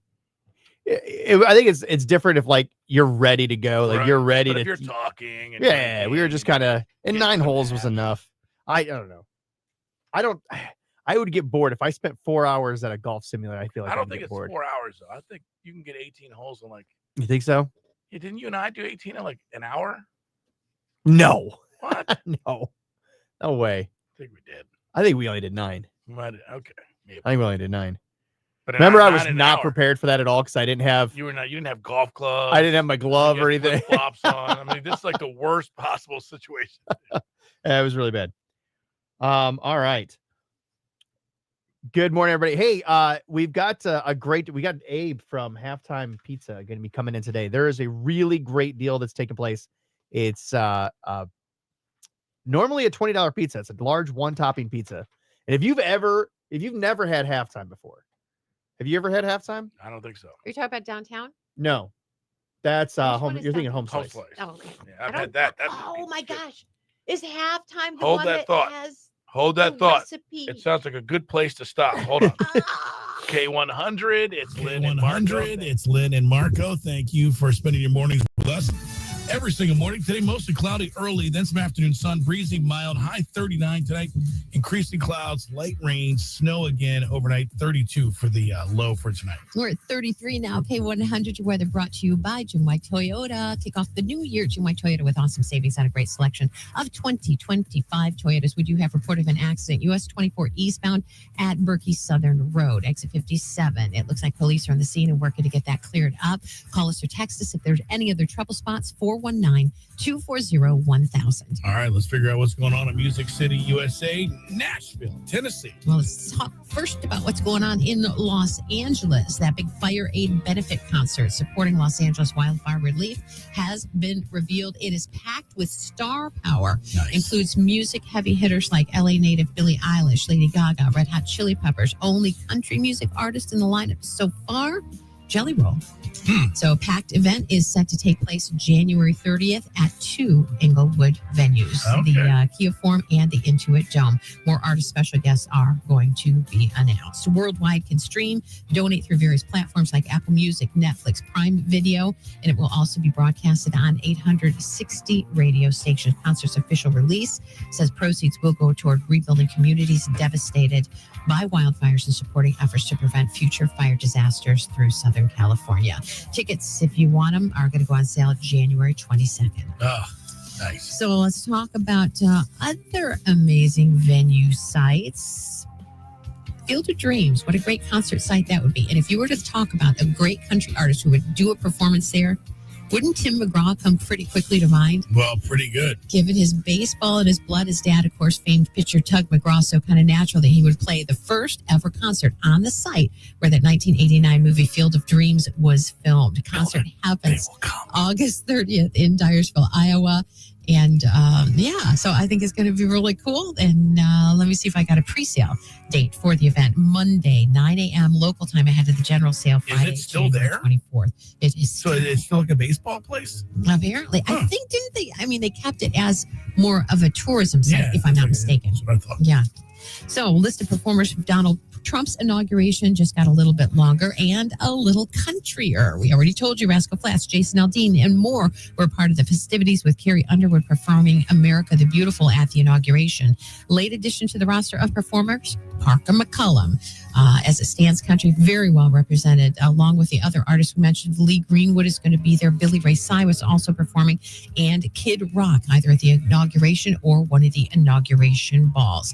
L: I think it's different if like you're ready to go, like you're ready
F: but
L: to.
F: if you're talking. And
L: Yeah, we were just kind of, and 9 holes was enough. I don't know. I would get bored if I spent 4 hours at a golf simulator. I feel like
F: I don't think it's
L: bored.
F: 4 hours though. I think you can get 18 holes in like.
L: You think so?
F: Yeah, didn't you and I do 18 in like an hour?
L: No.
F: What?
L: No way.
F: I think we did.
L: I think we only did 9.
F: Okay. Maybe.
L: I think we only did 9.
F: But
L: remember, I was not prepared for that at all because I didn't have.
F: You didn't have golf clubs.
L: I didn't have my glove or anything.
F: Flops on. I mean, this is like the worst possible situation.
L: It was really bad. All right. Good morning, everybody. Hey, we've got we got Abe from Halftime Pizza going to be coming in today. There is a really great deal that's taking place. It's normally a $20 pizza. It's a large 1-topping pizza. And if you've never had Halftime before, have you ever had Halftime?
F: I don't think so.
K: Are you talking about downtown?
L: No, that's home.
K: is
L: You're
K: that?
L: thinking Home Slice.
K: Oh, okay.
F: Yeah, I've had that.
K: Oh my gosh. Is Halftime the
F: Hold
K: one
F: that thought.
K: has
F: Hold that
K: the
F: thought.
K: recipe?
F: It sounds like a good place to stop. Hold on. K100. It's Lynn and Marco.
M: It's Lynn and Marco. Thank you for spending your mornings with us. Every single morning. Today, mostly cloudy early, then some afternoon sun, breezy, mild, high 39 tonight. Increasing clouds, light rain, snow again overnight, 32 for the low for tonight.
G: We're at 33 now. K100 your weather brought to you by Jim White Toyota. Kick off the new year, Jim White Toyota with awesome savings on a great selection of 2025 Toyotas. We do have report of an accident, US 24 eastbound at Berkey Southern Road, exit 57. It looks like police are on the scene and working to get that cleared up. Call us or text us if there's any other trouble spots, 419-240-1000.
M: All right, let's figure out what's going on in Music City, USA, Nashville, Tennessee.
G: Well, let's talk first about what's going on in Los Angeles. That big Fire Aid benefit concert supporting Los Angeles wildfire relief has been revealed. It is packed with star power.
M: Nice.
G: Includes music heavy hitters like LA native Billie Eilish, Lady Gaga, Red Hot Chili Peppers. Only country music artist in the lineup so far, Jelly Roll. So a packed event is set to take place January 30th at 2 Inglewood venues, the Kia Forum and the Intuit Dome. More artist special guests are going to be announced. Worldwide can stream, donate through various platforms like Apple Music, Netflix, Prime Video, and it will also be broadcasted on 860 radio stations. Concert's official release says proceeds will go toward rebuilding communities devastated by wildfires and supporting efforts to prevent future fire disasters through Southern California. Tickets, if you want them, are going to go on sale January 22nd.
M: Oh, nice.
G: So let's talk about other amazing venue sites. Field of Dreams, what a great concert site that would be. And if you were to talk about a great country artist who would do a performance there, wouldn't Tim McGraw come pretty quickly to mind?
M: Well, pretty good.
G: Given his baseball and his blood, his dad, of course, famed pitcher Tug McGraw, so kind of natural that he would play the first ever concert on the site where that 1989 movie Field of Dreams was filmed. The concert happens August 30th in Dyersville, Iowa. And so I think it's going to be really cool. And let me see if I got a pre-sale date for the event. Monday, 9 a.m. local time ahead of the general sale. Friday,
M: Is it still there?
G: 24th. It is.
M: So it's still like a baseball place?
G: Apparently. I think, didn't they? I mean, they kept it as more of a tourism site, if I'm not mistaken.
M: That's what I thought.
G: Yeah. So list of performers from Donald Trump's inauguration just got a little bit longer and a little countryer. We already told you Rascal Flatts, Jason Aldean, and more were part of the festivities with Carrie Underwood performing America the Beautiful at the inauguration. Late addition to the roster of performers, Parker McCullum. As it stands, country very well represented, along with the other artists we mentioned. Lee Greenwood is going to be there. Billy Ray Cyrus also performing, and Kid Rock, either at the inauguration or one of the inauguration balls.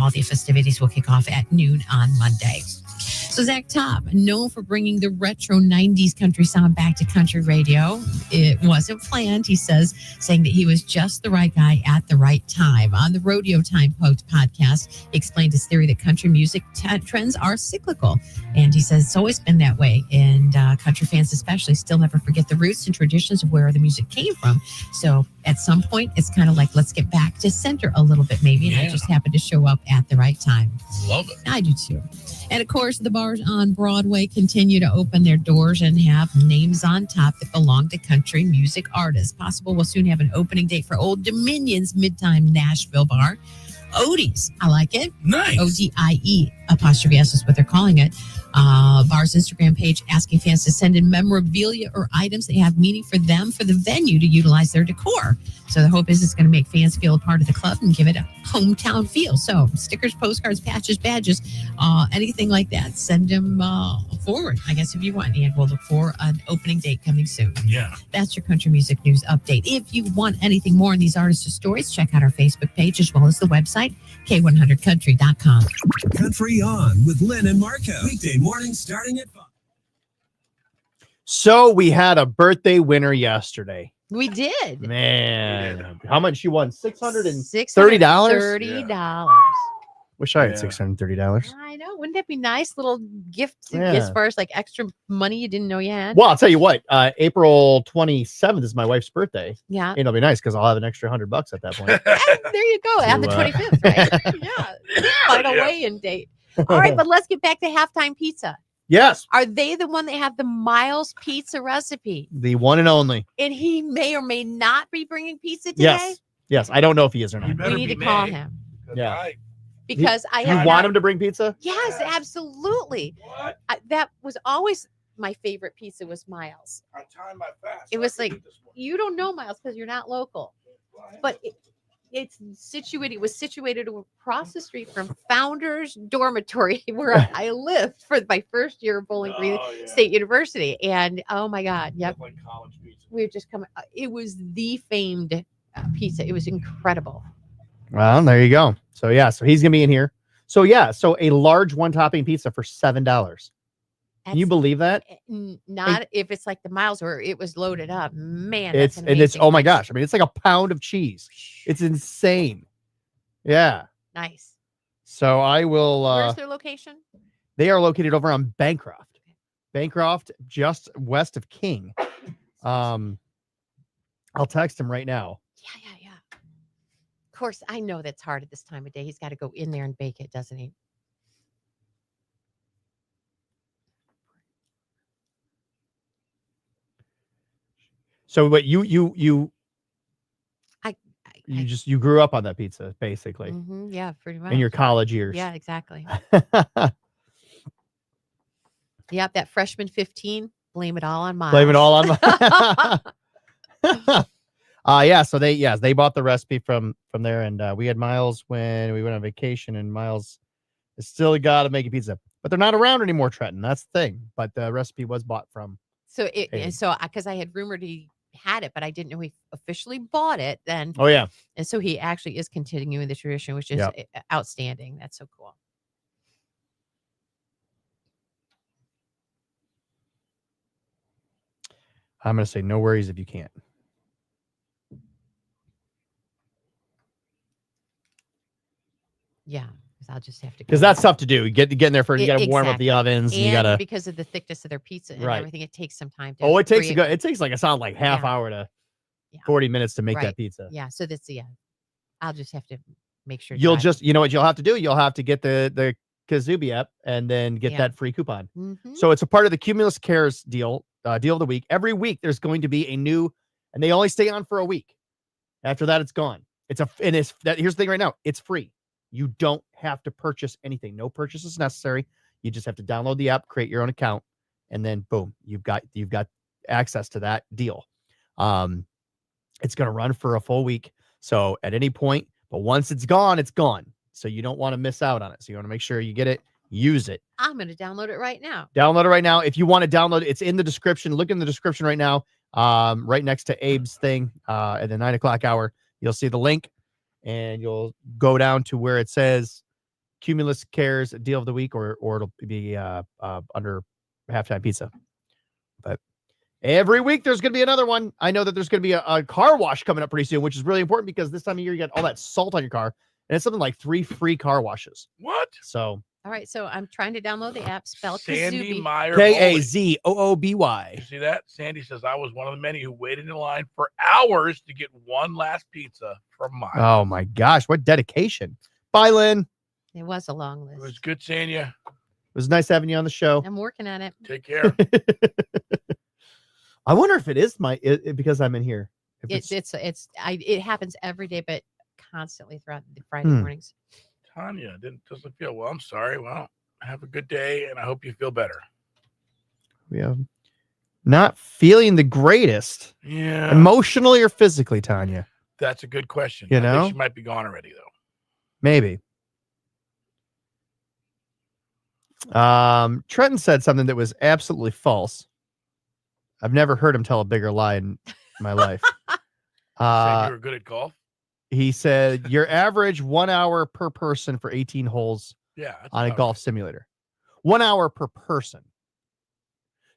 G: All the festivities will kick off at noon on Monday. So Zach Top, known for bringing the retro 90s country sound back to country radio. It wasn't planned, he says, saying that he was just the right guy at the right time. On the Rodeo Time podcast, he explained his theory that country music trends are cyclical. And he says it's always been that way. And country fans especially still never forget the roots and traditions of where the music came from. So at some point, it's kind of like, let's get back to center a little bit maybe. And I just happened to show up at the right time.
M: Love it.
G: I do too. And of course, the bars on Broadway continue to open their doors and have names on top that belong to country music artists. Possible we'll soon have an opening date for Old Dominion's Midtime Nashville bar. Odie's, I like it.
M: Nice.
G: ODIE, apostrophe S is what they're calling it. Bar's Instagram page asking fans to send in memorabilia or items that have meaning for them for the venue to utilize their decor. So the hope is it's going to make fans feel a part of the club and give it a hometown feel. So stickers, postcards, patches, badges, anything like that, send them forward, I guess, if you want. And we'll look for an opening date coming soon.
M: Yeah.
G: That's your country music news update. If you want anything more on these artists' stories, check out our Facebook page as well as the website, K100country.com.
N: Country On with Lynn and Marco. Weekday morning starting at 5.
L: So we had a birthday winner yesterday.
K: We did.
L: Man, how much she won? $630.
K: $630.
L: Wish I had $630.
K: I know. Wouldn't that be nice? Little gift
L: Yeah.
K: as far as like extra money you didn't know you had.
L: Well, I'll tell you what. April 27th is my wife's birthday.
K: Yeah.
L: It'll be nice because I'll have an extra $100 at that point.
K: There you go. On the 25th, right? Yeah. Final weigh-in date. All right, but let's get back to Halftime Pizza.
L: Yes.
K: Are they the one that have the Miles pizza recipe?
L: The one and only.
K: And he may or may not be bringing pizza today?
L: Yes. Yes. I don't know if he is or not.
K: We need to call him.
L: Yeah.
K: Because I
L: you
K: have
L: want him to bring pizza?
K: Yes, absolutely. That was always my favorite pizza was Miles.
M: I timed my fast.
K: It was like, you don't know Miles because you're not local. But it was situated across the street from Founders Dormitory where I lived for my first year of Bowling Green State University. And oh my God, yep.
M: Like college pizza.
K: We were just coming. It was the famed pizza. It was incredible.
L: Well, there you go. So yeah, so he's gonna be in here. So yeah, so a large one-topping pizza for $7. Can you believe that?
K: Not if it's like the Miles where it was loaded up. Man,
L: It's oh my gosh. I mean, it's like a pound of cheese. It's insane. Yeah.
K: Nice.
L: So I will
K: Where's their location?
L: They are located over on Bancroft. Bancroft, just west of King. I'll text him right now.
K: Yeah. Of course, I know that's hard at this time of day. He's got to go in there and bake it, doesn't he?
L: So what you grew up on that pizza, basically.
K: Yeah, pretty much.
L: In your college years.
K: Yeah, exactly. Yep, that freshman 15, blame it all on Miles.
L: Blame it all on yeah, so they bought the recipe from there, and we had Miles when we went on vacation, and Miles has still got to make a pizza. But they're not around anymore, Trenton. That's the thing. But the recipe was bought from
K: because I had rumored he had it, but I didn't know he officially bought it then.
L: Oh yeah.
K: And so he actually is continuing the tradition, which is outstanding. That's so cool.
L: I'm going to say no worries if you can't.
K: Yeah, I'll just have to.
L: Because that's tough to do. Get in there first. You got to warm up the
K: Exactly.
L: ovens, and you got to.
K: Because of the thickness of their pizza and
L: Right.
K: everything, it takes some time. To
L: It takes
K: create-
L: it takes like half hour to 40 minutes to make that pizza.
K: Yeah, so that's I'll just have to make sure.
L: You'll you know what you'll have to do? You'll have to get the Kazubi app and then get that free coupon. So it's a part of the Cumulus Cares deal of the week. Every week there's going to be a new, and they only stay on for a week. After that, it's gone. Here's the thing right now. It's free. You don't have to purchase anything. No purchase is necessary. You just have to download the app, create your own account, and then boom, you've got access to that deal. It's going to run for a full week. So at any point, but once it's gone, it's gone. So you don't want to miss out on it. So you want to make sure you get it, use it.
K: I'm going to download it right now.
L: Download it right now. If you want to download it, it's in the description. Look in the description right now. Right next to Abe's thing at the 9 o'clock hour, you'll see the link. And you'll go down to where it says Cumulus Cares Deal of the Week, or it'll be under Halftime Pizza. But every week there's going to be another one. I know that there's going to be a car wash coming up pretty soon, which is really important because this time of year you get all that salt on your car, and it's something like 3 free car washes.
M: What?
L: So.
K: All right, so I'm trying to download the app. Spelled
M: Sandy
K: Kazubi.
M: Meyer.
L: Kazooby.
M: You see that? Sandy says, I was one of the many who waited in line for hours to get one last pizza from Miles.
L: Oh my gosh, what dedication. Bye, Lynn.
K: It was a long list.
M: It was good seeing you.
L: It was nice having you on the show.
K: I'm working on it.
M: Take care.
L: I wonder if it is because I'm in here.
K: It happens every day, but constantly throughout the Friday mornings.
M: Tanya doesn't feel well. I'm sorry. Well,
F: Have a good day, and I hope you feel better.
L: We have not feeling the greatest,
F: Yeah.
L: emotionally or physically, Tanya.
F: That's a good question.
L: You
F: I
L: know?
F: think she might be gone already, though.
L: Maybe. Trenton said something that was absolutely false. I've never heard him tell a bigger lie in my life.
F: Said you were good at golf?
L: He said your average 1 hour per person for 18 holes
F: Yeah. That's
L: on a
F: about
L: golf simulator. 1 hour per person.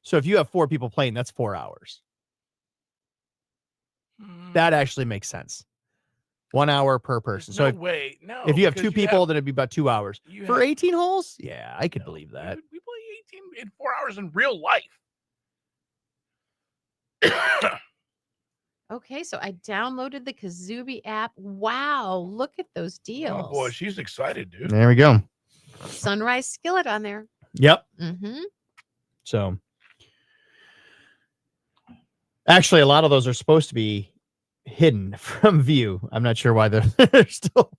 L: So if you have 4 people playing, that's 4 hours. That actually makes sense. 1 hour per person.
F: There's
L: so
F: no
L: if,
F: way. No.
L: if you have 2
F: because
L: people, then it'd be about 2 hours.
F: you
L: For
F: have-
L: 18 holes? Yeah, I could believe that.
F: We play 18 in 4 hours in real life.
K: Okay, so I downloaded the Kazubi app. Wow, look at those deals.
F: Oh, boy, she's excited, dude.
L: There we go.
K: Sunrise Skillet on there.
L: Yep.
K: Mm-hmm.
L: So actually, a lot of those are supposed to be hidden from view. I'm not sure why they're still.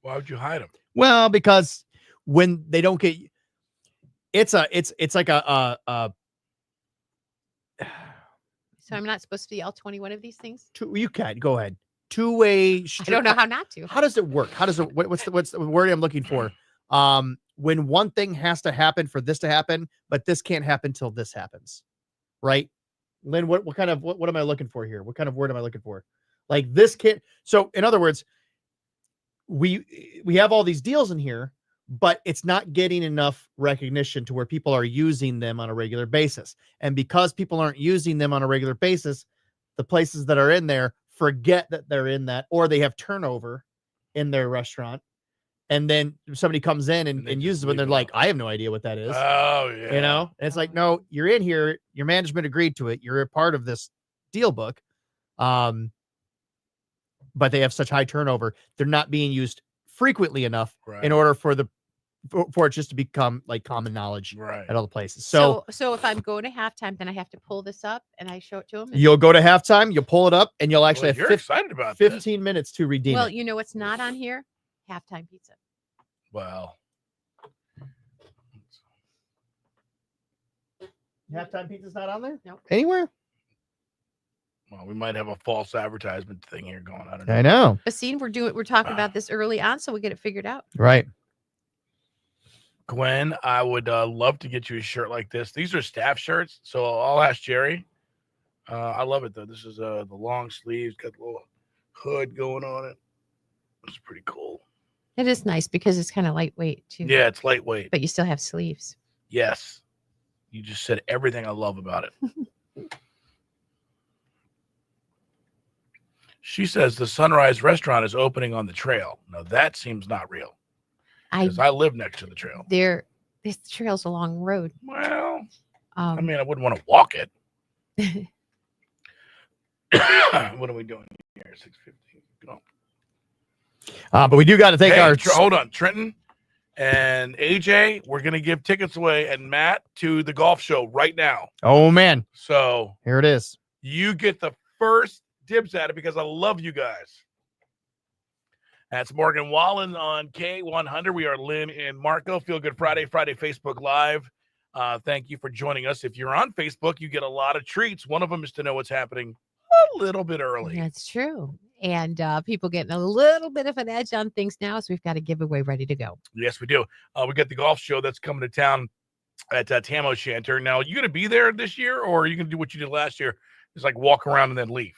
F: Why would you hide them?
L: Well, because when they don't get, it's like a
K: So I'm not supposed to be all 21 of these things?
L: you can go ahead. Two-way.
K: I don't know how not to.
L: How does it work? How does it? What's the word I'm looking for? When one thing has to happen for this to happen, but this can't happen till this happens, right? Lynn, what kind of what am I looking for here? What kind of word am I looking for? Like this can't. So in other words, we have all these deals in here, but it's not getting enough recognition to where people are using them on a regular basis. And because people aren't using them on a regular basis, the places that are in there forget that they're in that, or they have turnover in their restaurant. And then somebody comes in and uses them, and they're like, I have no idea what that is.
F: Oh, yeah.
L: You know, and it's like, no, you're in here. Your management agreed to it. You're a part of this deal book. But they have such high turnover. They're not being used frequently enough in order for it just to become like common knowledge at all the places. So
K: if I'm going to halftime, then I have to pull this up and I show it to them.
L: you'll go to halftime, you'll pull it up, and you'll actually
F: you're
L: have
F: excited about
L: 15 minutes to redeem
K: Well,
L: it.
K: you know what's not on here? Halftime pizza.
F: Well,
L: Halftime pizza's not on there?
K: No.
L: Anywhere?
F: we might have a false advertisement thing here going on. I don't know.
L: I know.
K: But see, we're talking about this early on, so we get it figured out.
L: Right.
F: Gwen, I would love to get you a shirt like this. These are staff shirts, so I'll ask Jerry. I love it, though. This is the long sleeves, got a little hood going on it. It's pretty cool.
K: It is nice because it's kind of lightweight, too.
F: Yeah, it's lightweight.
K: But you still have sleeves.
F: Yes. You just said everything I love about it. She says the Sunrise restaurant is opening on the trail. Now, that seems not real. Because I live next to the trail.
K: This trail's a long road.
F: Well, I mean, I wouldn't want to walk it. What are we doing here? 6:15. Go.
L: But we do got to take
F: hold on, Trenton and AJ. We're gonna give tickets away, and Matt to the golf show right now.
L: Oh man!
F: So
L: here it is.
F: You get the first dibs at it because I love you guys. That's Morgan Wallen on K100. We are Lynn and Marco. Feel Good Friday Facebook Live. Thank you for joining us. If you're on Facebook, you get a lot of treats. One of them is to know what's happening a little bit early.
K: That's true. And people getting a little bit of an edge on things now, so we've got a giveaway ready to go.
F: Yes, we do. We got the golf show that's coming to town at Tam O'Shanter. Now, you going to be there this year, or are you going to do what you did last year? Just like walk around and then leave?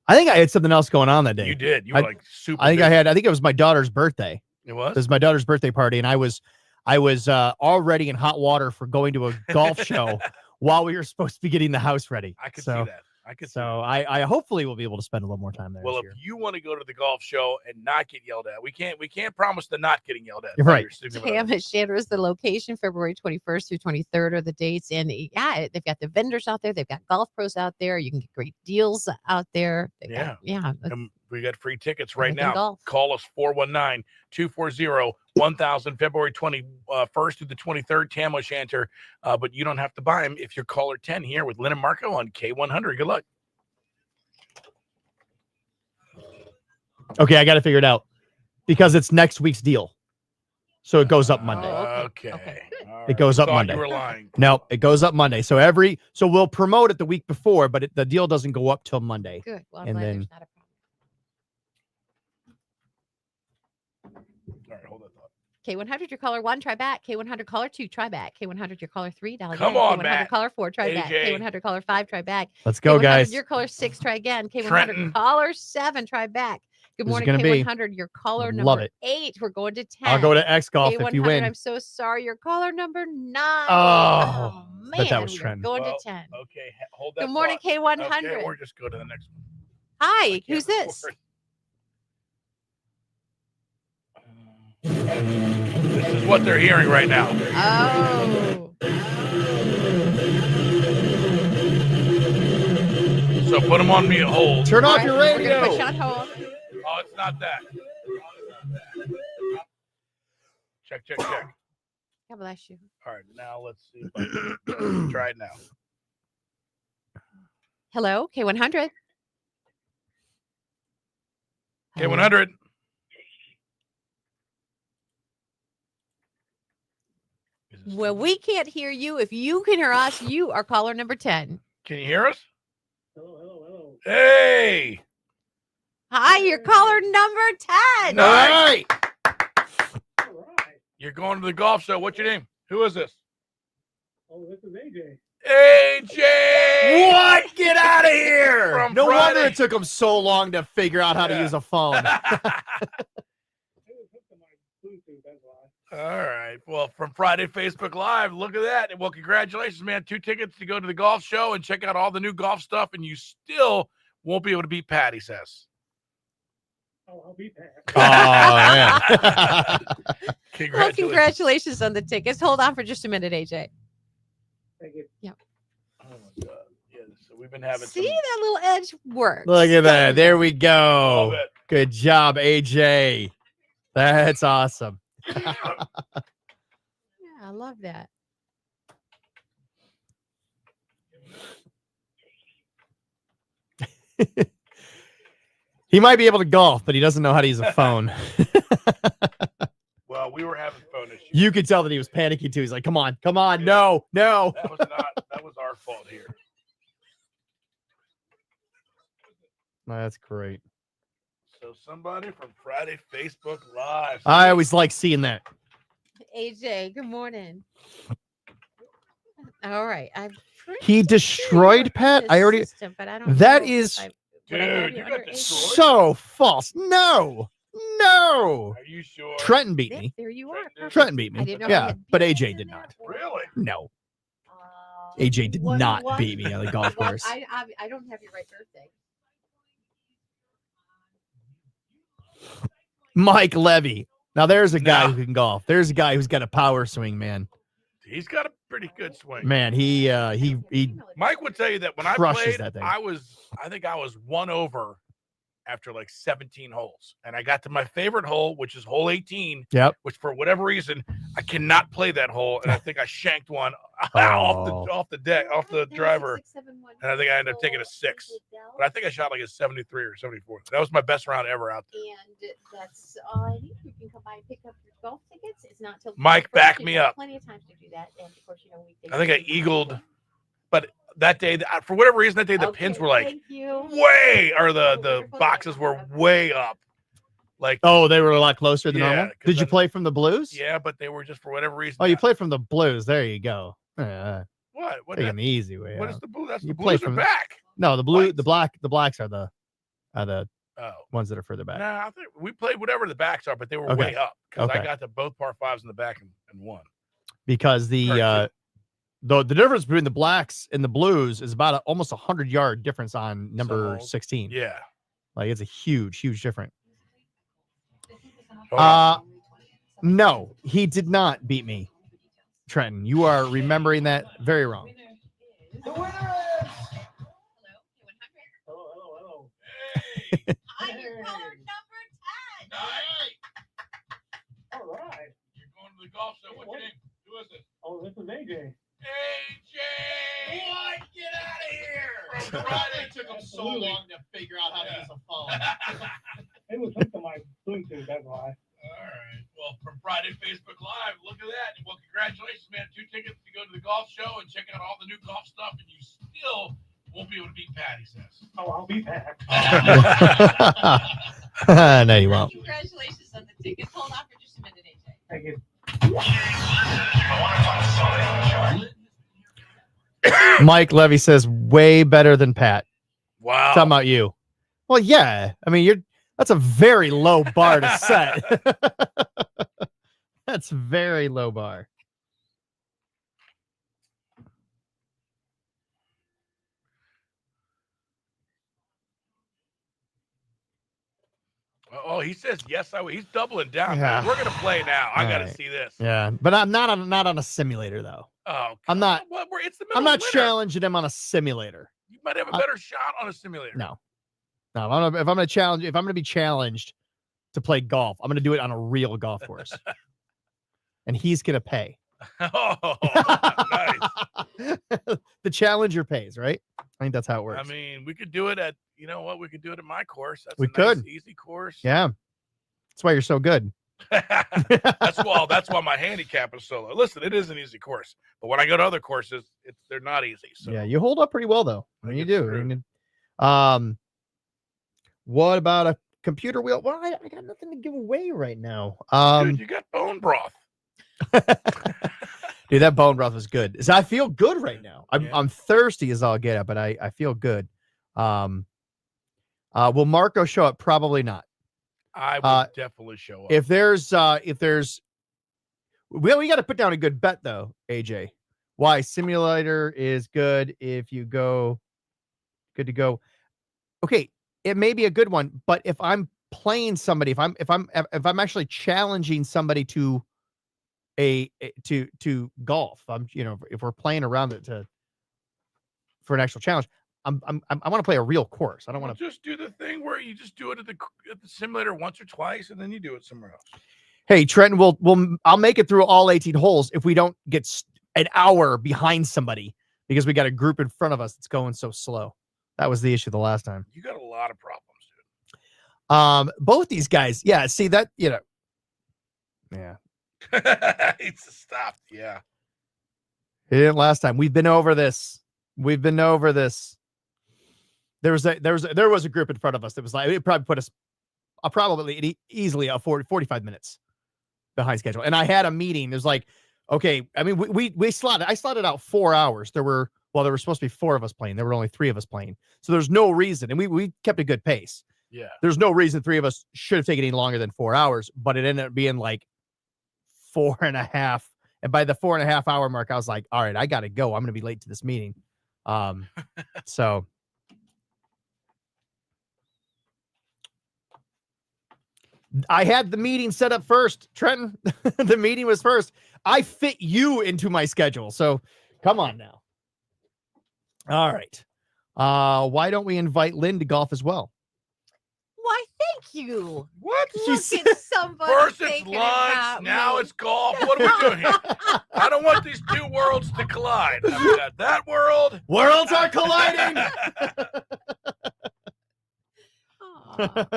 L: I think I had something else going on that day.
F: You did. You were like super.
L: I think it was my daughter's birthday.
F: It was?
L: It was my daughter's birthday party, and I was already in hot water for going to a golf show while we were supposed to be getting the house ready.
F: I could see that.
L: I hopefully will be able to spend a little more time there.
F: Well, if you want to go to the golf show and not get yelled at, we can't promise the not getting yelled at.
L: You're right.
K: Tam O'Shanter is the location. February 21st through 23rd are the dates, and yeah, they've got the vendors out there. They've got golf pros out there. You can get great deals out there.
F: Yeah.
K: Yeah.
F: And we got free tickets right
K: Anything
F: now.
K: golf.
F: Call us 419-240-1000 February 21st through the 23rd, Tam O'Shanter. But you don't have to buy them if you're caller 10 here with Lynn and Marco on K100. Good luck.
L: Okay, I got to figure it out because it's next week's deal. So it goes up Monday.
F: Okay. All
L: It goes up
F: Thought
L: Monday.
F: You were lying.
L: No, it goes up Monday. So we'll promote it the week before, but the deal doesn't go up till Monday.
K: Good. Well, I'm
L: And
K: glad
L: then
K: there's not a problem.
F: All right, hold that thought.
K: K100, your caller 1, try back. K100, caller 2, try back. K100, your caller 3, dial
F: Come
K: again.
F: on,
K: K100,
F: Matt.
K: caller 4, try back.
F: AJ.
K: K100, caller 5, try back.
L: Let's go,
K: K100,
L: guys.
K: your caller 6, try again. K100,
F: Trenton.
K: caller 7, try back. Good
L: Who's it
K: morning,
L: gonna be?
K: K100, your caller
L: Love
K: number
L: it.
K: 8. We're going to 10.
L: I'll go to X Golf
K: K100,
L: if you win.
K: I'm so sorry. Your caller number 9.
L: Oh,
K: man.
L: bet that was
K: We're
L: Trenton.
K: going
F: Well,
K: to 10.
F: Okay, hold that.
K: Good morning,
F: thought.
K: K100.
F: Okay, or just go to the next one.
K: Hi, who's this?
F: This is what they're hearing right now.
K: Oh.
F: So put them on mute. Hold.
L: Turn off
K: All
L: your
K: right, we're gonna
L: radio.
K: put you on hold.
F: Oh, it's not that. Check.
K: God bless you.
F: All right, now let's see. If I can try it now.
K: Hello, K100.
F: K100.
K: Well, we can't hear you. If you can hear us, you are caller number 10.
F: Can you hear us? Hello. Hey.
K: Hi, you're caller number 10.
F: All right. You're going to the golf show. What's your name? Who is this?
O: Oh, this is AJ.
F: AJ!
L: What? Get out of here!
F: From
L: No
F: Friday.
L: wonder it took him so long to figure out how to use a phone.
F: All right. Well, from Friday Facebook Live, look at that. Well, congratulations, man. 2 tickets to go to the golf show and check out all the new golf stuff, and you still won't be able to beat Pat, he says.
O: Oh, I'll beat that.
L: Oh,
K: Well,
F: Congratulations.
K: congratulations on the tickets. Hold on for just a minute, AJ.
O: Thank you.
K: Yep.
F: Oh, my God. Yeah, so we've been having
K: See that little edge works.
L: Look at that. There we
F: Love
L: go.
F: it.
L: Good job, AJ. That's awesome.
K: Yeah, I love that.
L: He might be able to golf, but he doesn't know how to use a phone.
F: Well, we were having phone issues.
L: You could tell that he was panicking too. He's like, come on, no.
F: That was our fault here.
L: That's great.
F: So somebody from Friday Facebook Live.
L: I always like seeing that.
K: AJ, good morning. All right.
L: He destroyed Pat. I already.
K: But I don't
L: That
K: know
L: is
K: if would I have
F: Dude, you
K: under
F: got
K: AJ?
F: destroyed.
L: so false. No.
F: Are you sure?
L: Trenton beat me.
K: There you are. Perfect.
L: Trenton beat
K: I
L: me.
K: didn't know
L: Yeah,
K: he had
L: but
K: beat
L: AJ
K: you
L: did
K: in
L: not.
F: Really?
L: No. AJ did not
K: 1-1.
L: beat me on the golf
K: Well,
L: course.
K: I don't have your right birthday.
L: Mike Levy. Now there's a guy
F: No.
L: who can golf. There's a guy who's got a power swing, man.
F: He's got a pretty good swing.
L: Man, he
F: Mike would tell you that when I
L: crushes
F: played,
L: that thing.
F: I think I was 1 over after like 17 holes. And I got to my favorite hole, which is hole 18,
L: Yep.
F: which for whatever reason, I cannot play that hole. And I think I shanked one
L: Oh.
F: off the deck, off the driver. And I think I ended up taking a 6. But I think I shot like a 73 or 74. That was my best round ever out there.
K: And that's all I need. You can come by and pick up your golf tickets. It's not till
F: Mike,
K: December 1st.
F: back
K: You
F: me
K: have
F: up.
K: Plenty of times to do that. And of course, weekdays.
F: I think I eagled, but that day, for whatever reason, that day the pins were like
K: thank you.
F: way, or the boxes were way up. Like,
L: Oh, they were a lot closer than
F: Yeah,
L: normal.
F: 'cause
L: Did you
F: then-
L: play from the blues?
F: yeah, but they were just for whatever reason.
L: Oh, you played from the blues. There you go.
F: What?
L: Taking the easy way
F: What
L: out.
F: is the blue? That's
L: You
F: the
L: play
F: blues are
L: from-
F: back.
L: No, the blue,
F: Whites.
L: the blacks are the
F: Oh,
L: ones that are further back.
F: no, I think we played whatever the backs are, but they were
L: Okay.
F: way up because I
L: Okay.
F: got to both par 5s in the back and won.
L: Because the difference between the blacks and the blues is about almost 100-yard difference on number
F: So,
L: 16.
F: Yeah.
L: Like it's a huge difference.
F: Hold on.
L: No, he did not beat me. Trenton, you are remembering that very wrong.
O: Hello.
K: Hi, you're caller number 10.
O: All right.
F: You're going to the golf show. What's your name? Who is it?
O: Oh, this is AJ.
F: AJ! What? Get out of here! Friday took him so long to figure out how to use a phone.
O: It was hooked to my Bluetooth, that's why.
F: All right. Well, from Friday Facebook Live, look at that. Well, congratulations, man. 2 tickets to go to the golf show and check out all the new golf stuff, and you still won't be able to beat Pat, he says.
O: Oh, I'll be back.
L: No, you won't.
K: Congratulations on the tickets. Hold on for just a minute, AJ.
O: Thank you.
L: Mike Levy says way better than Pat.
F: Wow.
L: Talking about you. Well, yeah. I mean, that's a very low bar to set. That's a very low bar.
F: Oh, he says yes. He's doubling down.
L: Yeah.
F: We're gonna play now. I
L: All
F: gotta
L: right.
F: see this.
L: Yeah, but I'm not on a simulator though.
F: Oh,
L: I'm not.
F: Well, it's the middle
L: I'm not
F: of winter.
L: challenging him on a simulator.
F: You might have a better shot on a simulator.
L: No. If I'm gonna be challenged to play golf, I'm gonna do it on a real golf course, and he's gonna pay.
F: Oh, nice.
L: The challenger pays, right? I think that's how it works.
F: I mean, we could do it at. You know what? We could do it at my course. That's
L: We
F: a nice,
L: could.
F: easy course.
L: Yeah, that's why you're so good.
F: That's why my handicap is so low. Listen, it is an easy course, but when I go to other courses, they're not easy. So
L: Yeah, you hold up pretty well though. I mean, you do.
F: screwed.
L: What about a computer wheel? Well, I got nothing to give away right now.
F: Dude, you got bone broth.
L: Dude, that bone broth was good. I feel good right now. I'm thirsty as all get up, but I feel good. Will Marco show up? Probably not.
F: I would definitely show up.
L: If there's we got to put down a good bet though, AJ. Why simulator is good if you go good to go. Okay, it may be a good one, but if I'm playing somebody, if I'm actually challenging somebody to golf, if we're playing around it for an actual challenge, I want to play a real course. I don't want to
F: just do the thing where you just do it at the simulator once or twice, and then you do it somewhere else.
L: Hey, Trenton, I'll make it through all 18 holes if we don't get an hour behind somebody because we got a group in front of us that's going so slow. That was the issue the last time.
F: You got a lot of problems, dude.
L: Both these guys, yeah. See that, yeah.
F: It's stopped. Yeah.
L: It didn't last time. We've been over this. There was a group in front of us that was like, it probably put us probably easily 45 minutes behind schedule. And I had a meeting. It was like, okay, I mean, I slotted out 4 hours. There were supposed to be 4 of us playing. There were only 3 of us playing. So there's no reason. And we kept a good pace.
F: Yeah.
L: There's no reason 3 of us should have taken any longer than 4 hours, but it ended up being like 4.5. And by the 4.5 hour mark, I was like, all right, I got to go. I'm going to be late to this meeting. So I had the meeting set up first, Trenton. The meeting was first. I fit you into my schedule. So come on now. All right. Why don't we invite Lynn to golf as well?
K: Why, thank you.
F: What?
K: Look at somebody.
F: First it's
K: thinking
F: lunch,
K: about
F: now
K: me.
F: it's golf. What are we doing here? I don't want these 2 worlds to collide. I've got that world.
L: Worlds are colliding.
K: Aw.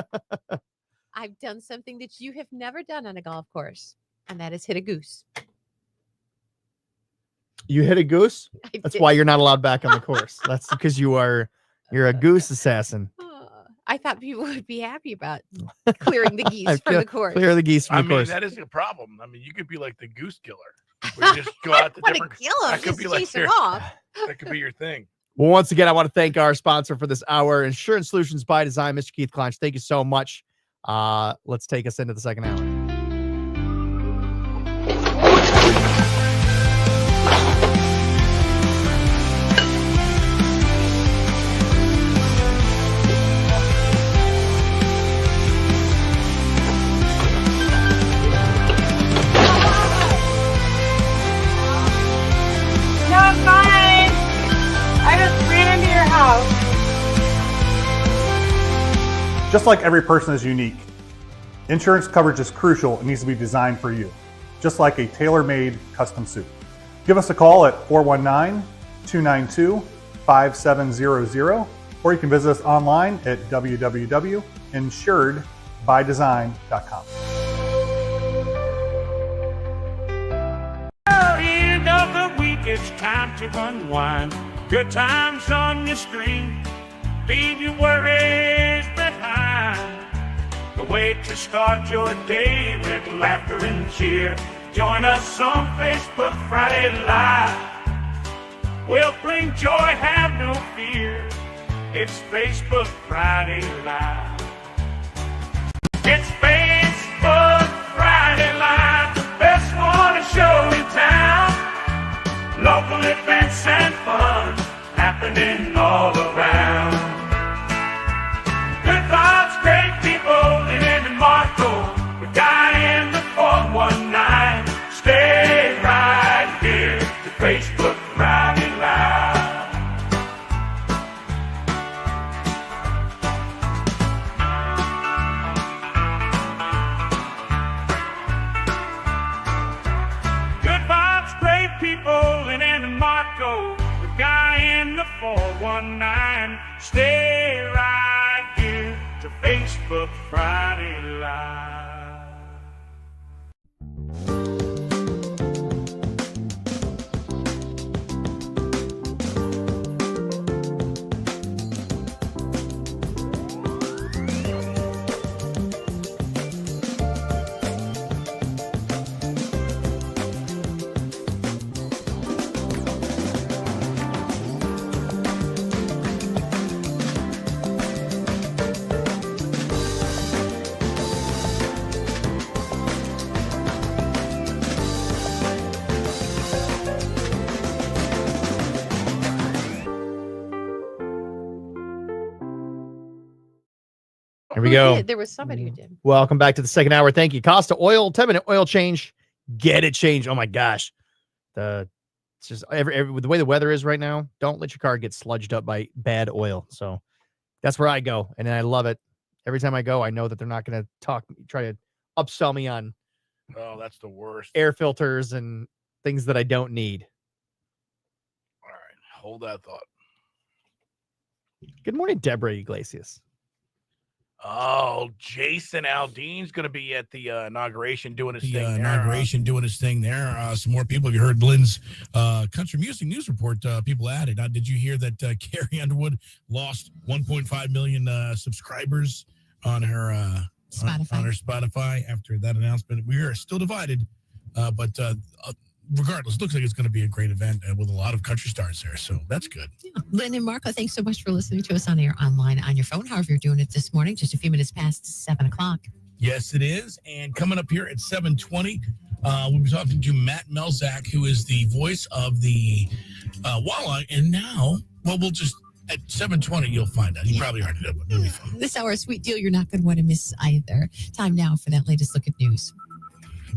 K: I've done something that you have never done on a golf course, and that is hit a goose.
L: You hit a goose?
K: I
L: That's
K: did.
L: why you're not allowed back on the course. That's because you're a goose assassin.
K: I thought people would be happy about clearing the geese from the course.
L: Clear the geese from
F: I
L: the
F: mean,
L: course.
F: that is a problem. I mean, you could be like the goose killer. Where you just go out to
K: Want to
F: different.
K: kill him?
F: That could
K: Just
F: be like
K: chase him
F: your.
K: off.
F: That could be your thing.
L: Well, once again, I want to thank our sponsor for this hour, Insurance Solutions by Design, Mr. Keith Clonch. Thank you so much. Let's take us into the second hour.
C: No, I'm fine. I just ran into your house.
D: Just like every person is unique, insurance coverage is crucial and needs to be designed for you, just like a tailor-made custom suit. Give us a call at 419-292-5700, or you can visit us online at www.insuredbydesign.com.
B: it's time to unwind. Good times on your screen. Leave your worries behind. The way to start your day with laughter and cheer. Join us on Facebook Friday Live. We'll bring joy, have no fear. It's Facebook Friday Live. It's Facebook Friday Live, the best morning show in town. Local events and fun happening all around. Good vibes, great people, living in Marco. With Guy in the 419. Stay right here to Facebook Friday Live. People in Marco, the Guy in the 419. Stay right here to Facebook Friday Live.
L: Here we go.
K: There was somebody who did.
L: Welcome back to the second hour. Thank you. Costa Oil, 10-minute oil change. Get it changed. Oh my gosh. It's just with the way the weather is right now, don't let your car get sludged up by bad oil. So that's where I go. And I love it. Every time I go, I know that they're not going to try to upsell me on
F: that's the worst.
L: Air filters and things that I don't need.
F: All right. Hold that thought.
L: Good morning, Deborah Iglesias.
F: Oh, Jason Aldean's going to be at the inauguration doing his thing
M: there. Some more people. Have you heard Lynn's country music news report? People added. Did you hear that Carrie Underwood lost 1.5 million subscribers on her Spotify after that announcement? We are still divided, but regardless, looks like it's going to be a great event with a lot of country stars there. So that's good.
G: Yeah. Lynn and Marco, thanks so much for listening to us on air, online, on your phone, however you're doing it this morning, just a few minutes past 7 o'clock.
M: Yes, it is. And coming up here at 7:20, we'll be talking to Matt Melzak, who is the voice of the Walleye. And now, we'll just at 7:20, you'll find out. You probably already know, but it'll be fun.
G: This hour, a sweet deal you're not going to want to miss either. Time now for that latest look at news.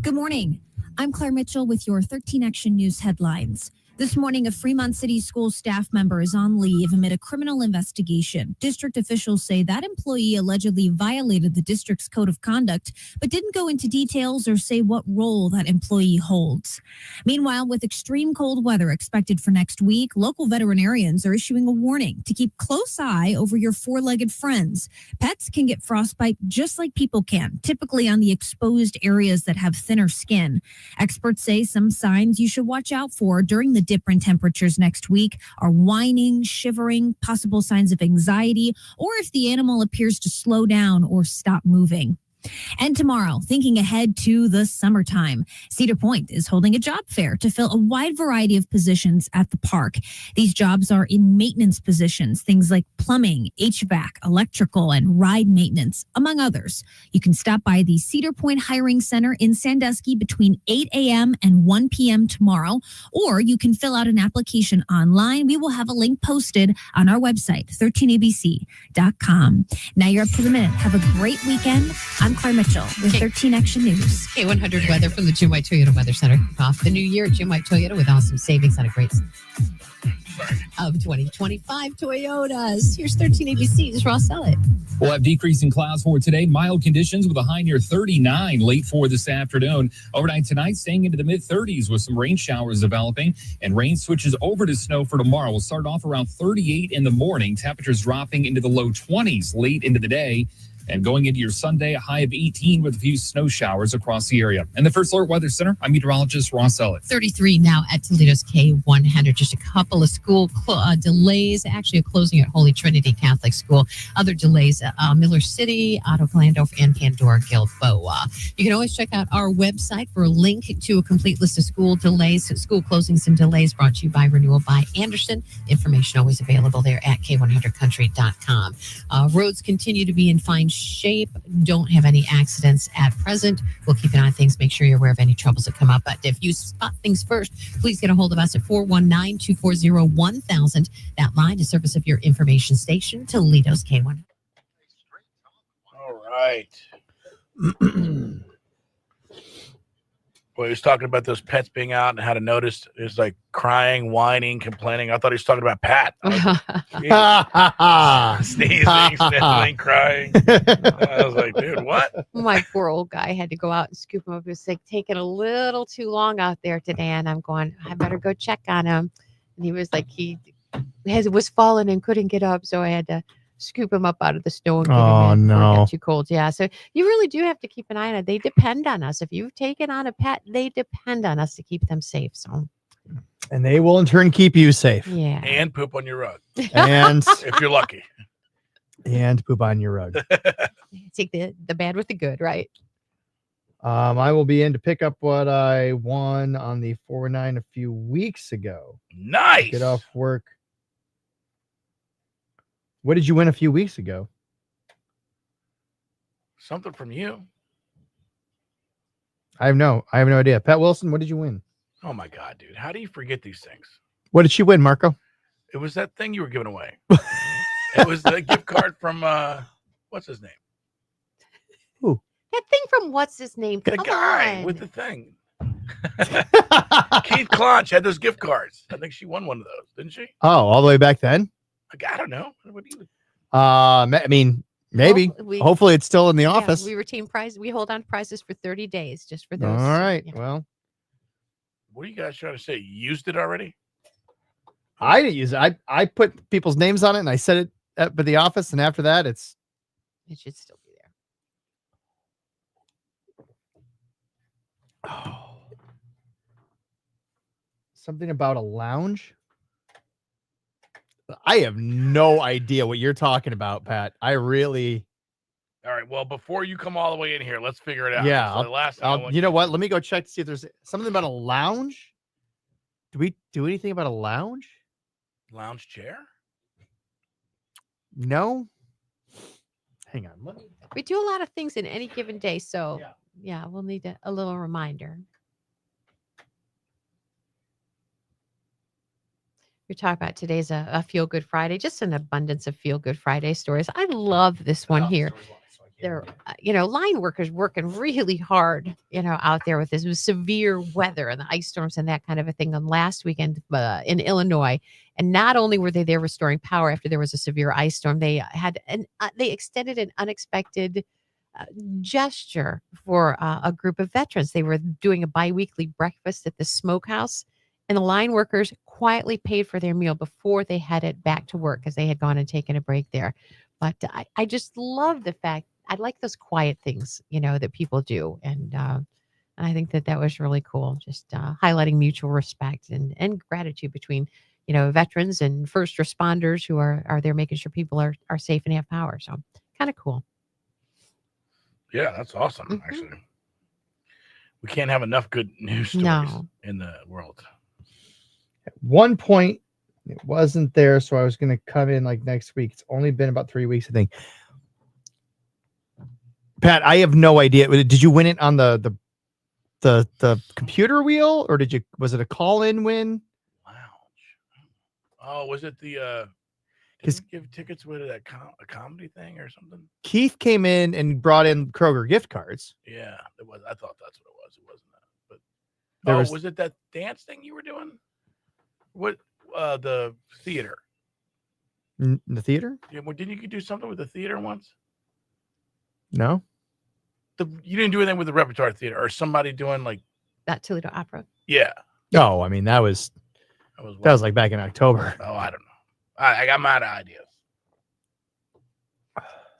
H: Good morning. I'm Claire Mitchell with your 13 Action News headlines. This morning, a Fremont City School staff member is on leave amid a criminal investigation. District officials say that employee allegedly violated the district's code of conduct, but didn't go into details or say what role that employee holds. Meanwhile, with extreme cold weather expected for next week, local veterinarians are issuing a warning to keep close eye over your four-legged friends. Pets can get frostbite just like people can, typically on the exposed areas that have thinner skin. Experts say some signs you should watch out for during the dip in temperatures next week are whining, shivering, possible signs of anxiety, or if the animal appears to slow down or stop moving. And tomorrow, thinking ahead to the summertime, Cedar Point is holding a job fair to fill a wide variety of positions at the park. These jobs are in maintenance positions, things like plumbing, HVAC, electrical, and ride maintenance, among others. You can stop by the Cedar Point Hiring Center in Sandusky between 8 a.m. and 1 p.m. tomorrow, or you can fill out an application online. We will have a link posted on our website, 13abc.com. Now you're up to the minute. Have a great weekend. I'm Claire Mitchell with 13 Action News.
G: K100 weather from the Jim White Toyota Weather Center. Off the new year at Jim White Toyota with awesome savings on a great of 2025 Toyotas. Here's 13 ABC's Ross Sellett.
I: We'll have decreasing clouds for today. Mild conditions with a high near 39 late for this afternoon. Overnight tonight, staying into the mid-30s with some rain showers developing, and rain switches over to snow for tomorrow. We'll start off around 38 in the morning. Temperatures dropping into the low 20s late into the day. And going into your Sunday, a high of 18 with a few snow showers across the area. And the First Alert Weather Center, I'm meteorologist Ross Elliott.
G: 33 now at Toledo's K100. Just a couple of school delays. Actually, a closing at Holy Trinity Catholic School. Other delays at Miller City, Otto Glandorf, and Pandora Gilboa. You can always check out our website for a link to a complete list of school delays, school closings and delays brought to you by Renewal by Anderson. Information always available there at K100country.com. Roads continue to be in fine shape. Don't have any accidents at present. We'll keep an eye on things. Make sure you're aware of any troubles that come up. But if you spot things first, please get a hold of us at 419-240-1000. That line is service of your information station, Toledo's K100.
F: All right. Well, he was talking about those pets being out and how to notice is like crying, whining, complaining. I thought he was talking about Pat. Sneezing, sniffling, crying. I was like, dude, what?
K: My poor old guy had to go out and scoop him up. It was like taking a little too long out there today. And I'm going, I better go check on him. And he was like, was falling and couldn't get up. So I had to scoop him up out of the snow and get him in before it got too cold. Yeah. So you really do have to keep an eye on it. They depend on us. If you've taken on a pet, they depend on us to keep them safe. So,
L: and they will in turn keep you safe.
K: Yeah.
F: And poop on your rug.
L: And
F: if you're lucky.
L: And poop on your rug.
K: Take the bad with the good, right?
L: I will be in to pick up what I won on the 4-9 a few weeks ago.
F: Nice.
L: Get off work. What did you win a few weeks ago?
F: Something from you.
L: I have no idea. Pat Wilson, what did you win?
F: Oh my God, dude. How do you forget these things?
L: What did she win, Marco?
F: It was that thing you were giving away. It was the gift card from what's his name?
L: Who?
K: That thing from what's his name?
F: The
K: Come
F: guy
K: on.
F: with the thing. Keith Clonch had those gift cards. I think she won one of those, didn't she?
L: Oh, all the way back then?
F: I don't know. What do you...
L: I mean, maybe. Hopefully it's still in the office.
K: We retain prize. We hold on to prizes for 30 days just for those.
L: All right.
K: Yeah.
L: Well,
F: what are you guys trying to say? You used it already?
L: I didn't use it. I put people's names on it and I set it at the office, and after that, it
K: should still be there.
L: Oh. Something about a lounge. I have no idea what you're talking about, Pat. I really.
F: All right. Well, before you come all the way in here, let's figure it out.
L: Yeah.
F: So the last thing
L: you know what? Let me go check to see if there's something about a lounge. Do we do anything about a lounge?
F: Lounge chair?
L: No. Hang on.
K: We do a lot of things in any given day. So, yeah we'll need a little reminder. We're talking about today's a Feel Good Friday, just an abundance of Feel Good Friday stories. I love this one here. They're, line workers working really hard, out there with this severe weather and the ice storms and that kind of a thing on last weekend in Illinois. And not only were they there restoring power after there was a severe ice storm, they extended an unexpected gesture for a group of veterans. They were doing a biweekly breakfast at the smokehouse, and the line workers quietly paid for their meal before they headed back to work because they had gone and taken a break there. But I just love the fact, I like those quiet things, that people do. And I think that was really cool. Just highlighting mutual respect and gratitude between, veterans and first responders who are there making sure people are safe and have power. So kind of cool.
F: Yeah, that's awesome, actually. We can't have enough good news stories in the world.
L: At one point, it wasn't there, so I was going to come in like next week. It's only been about 3 weeks, I think. Pat, I have no idea. Did you win it on the computer wheel, or was it a call-in win?
F: Oh, was it the did we give tickets with a comedy thing or something?
L: Keith came in and brought in Kroger gift cards.
F: Yeah, it was. I thought that's what it was. It wasn't that. But was it that dance thing you were doing? What the theater?
L: The theater?
F: Yeah, well, didn't you do something with the theater once?
L: No.
F: You didn't do anything with the repertoire theater, or somebody doing like
K: that Toledo Opera?
F: Yeah.
L: No, I mean that was like back in October.
F: Oh, I don't know. I'm out of ideas.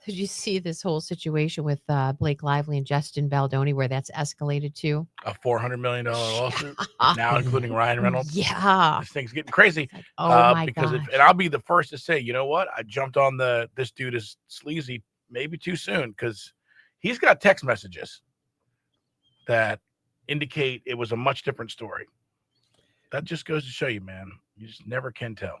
K: Did you see this whole situation with Blake Lively and Justin Baldoni, where that's escalated to
F: a $400 million lawsuit, now including Ryan Reynolds?
K: Yeah,
F: this thing's getting crazy.
K: Like, oh my
F: because
K: gosh.
F: and I'll be the first to say, you know what? I jumped on this dude is sleazy maybe too soon because he's got text messages that indicate it was a much different story. That just goes to show you, man. You just never can tell.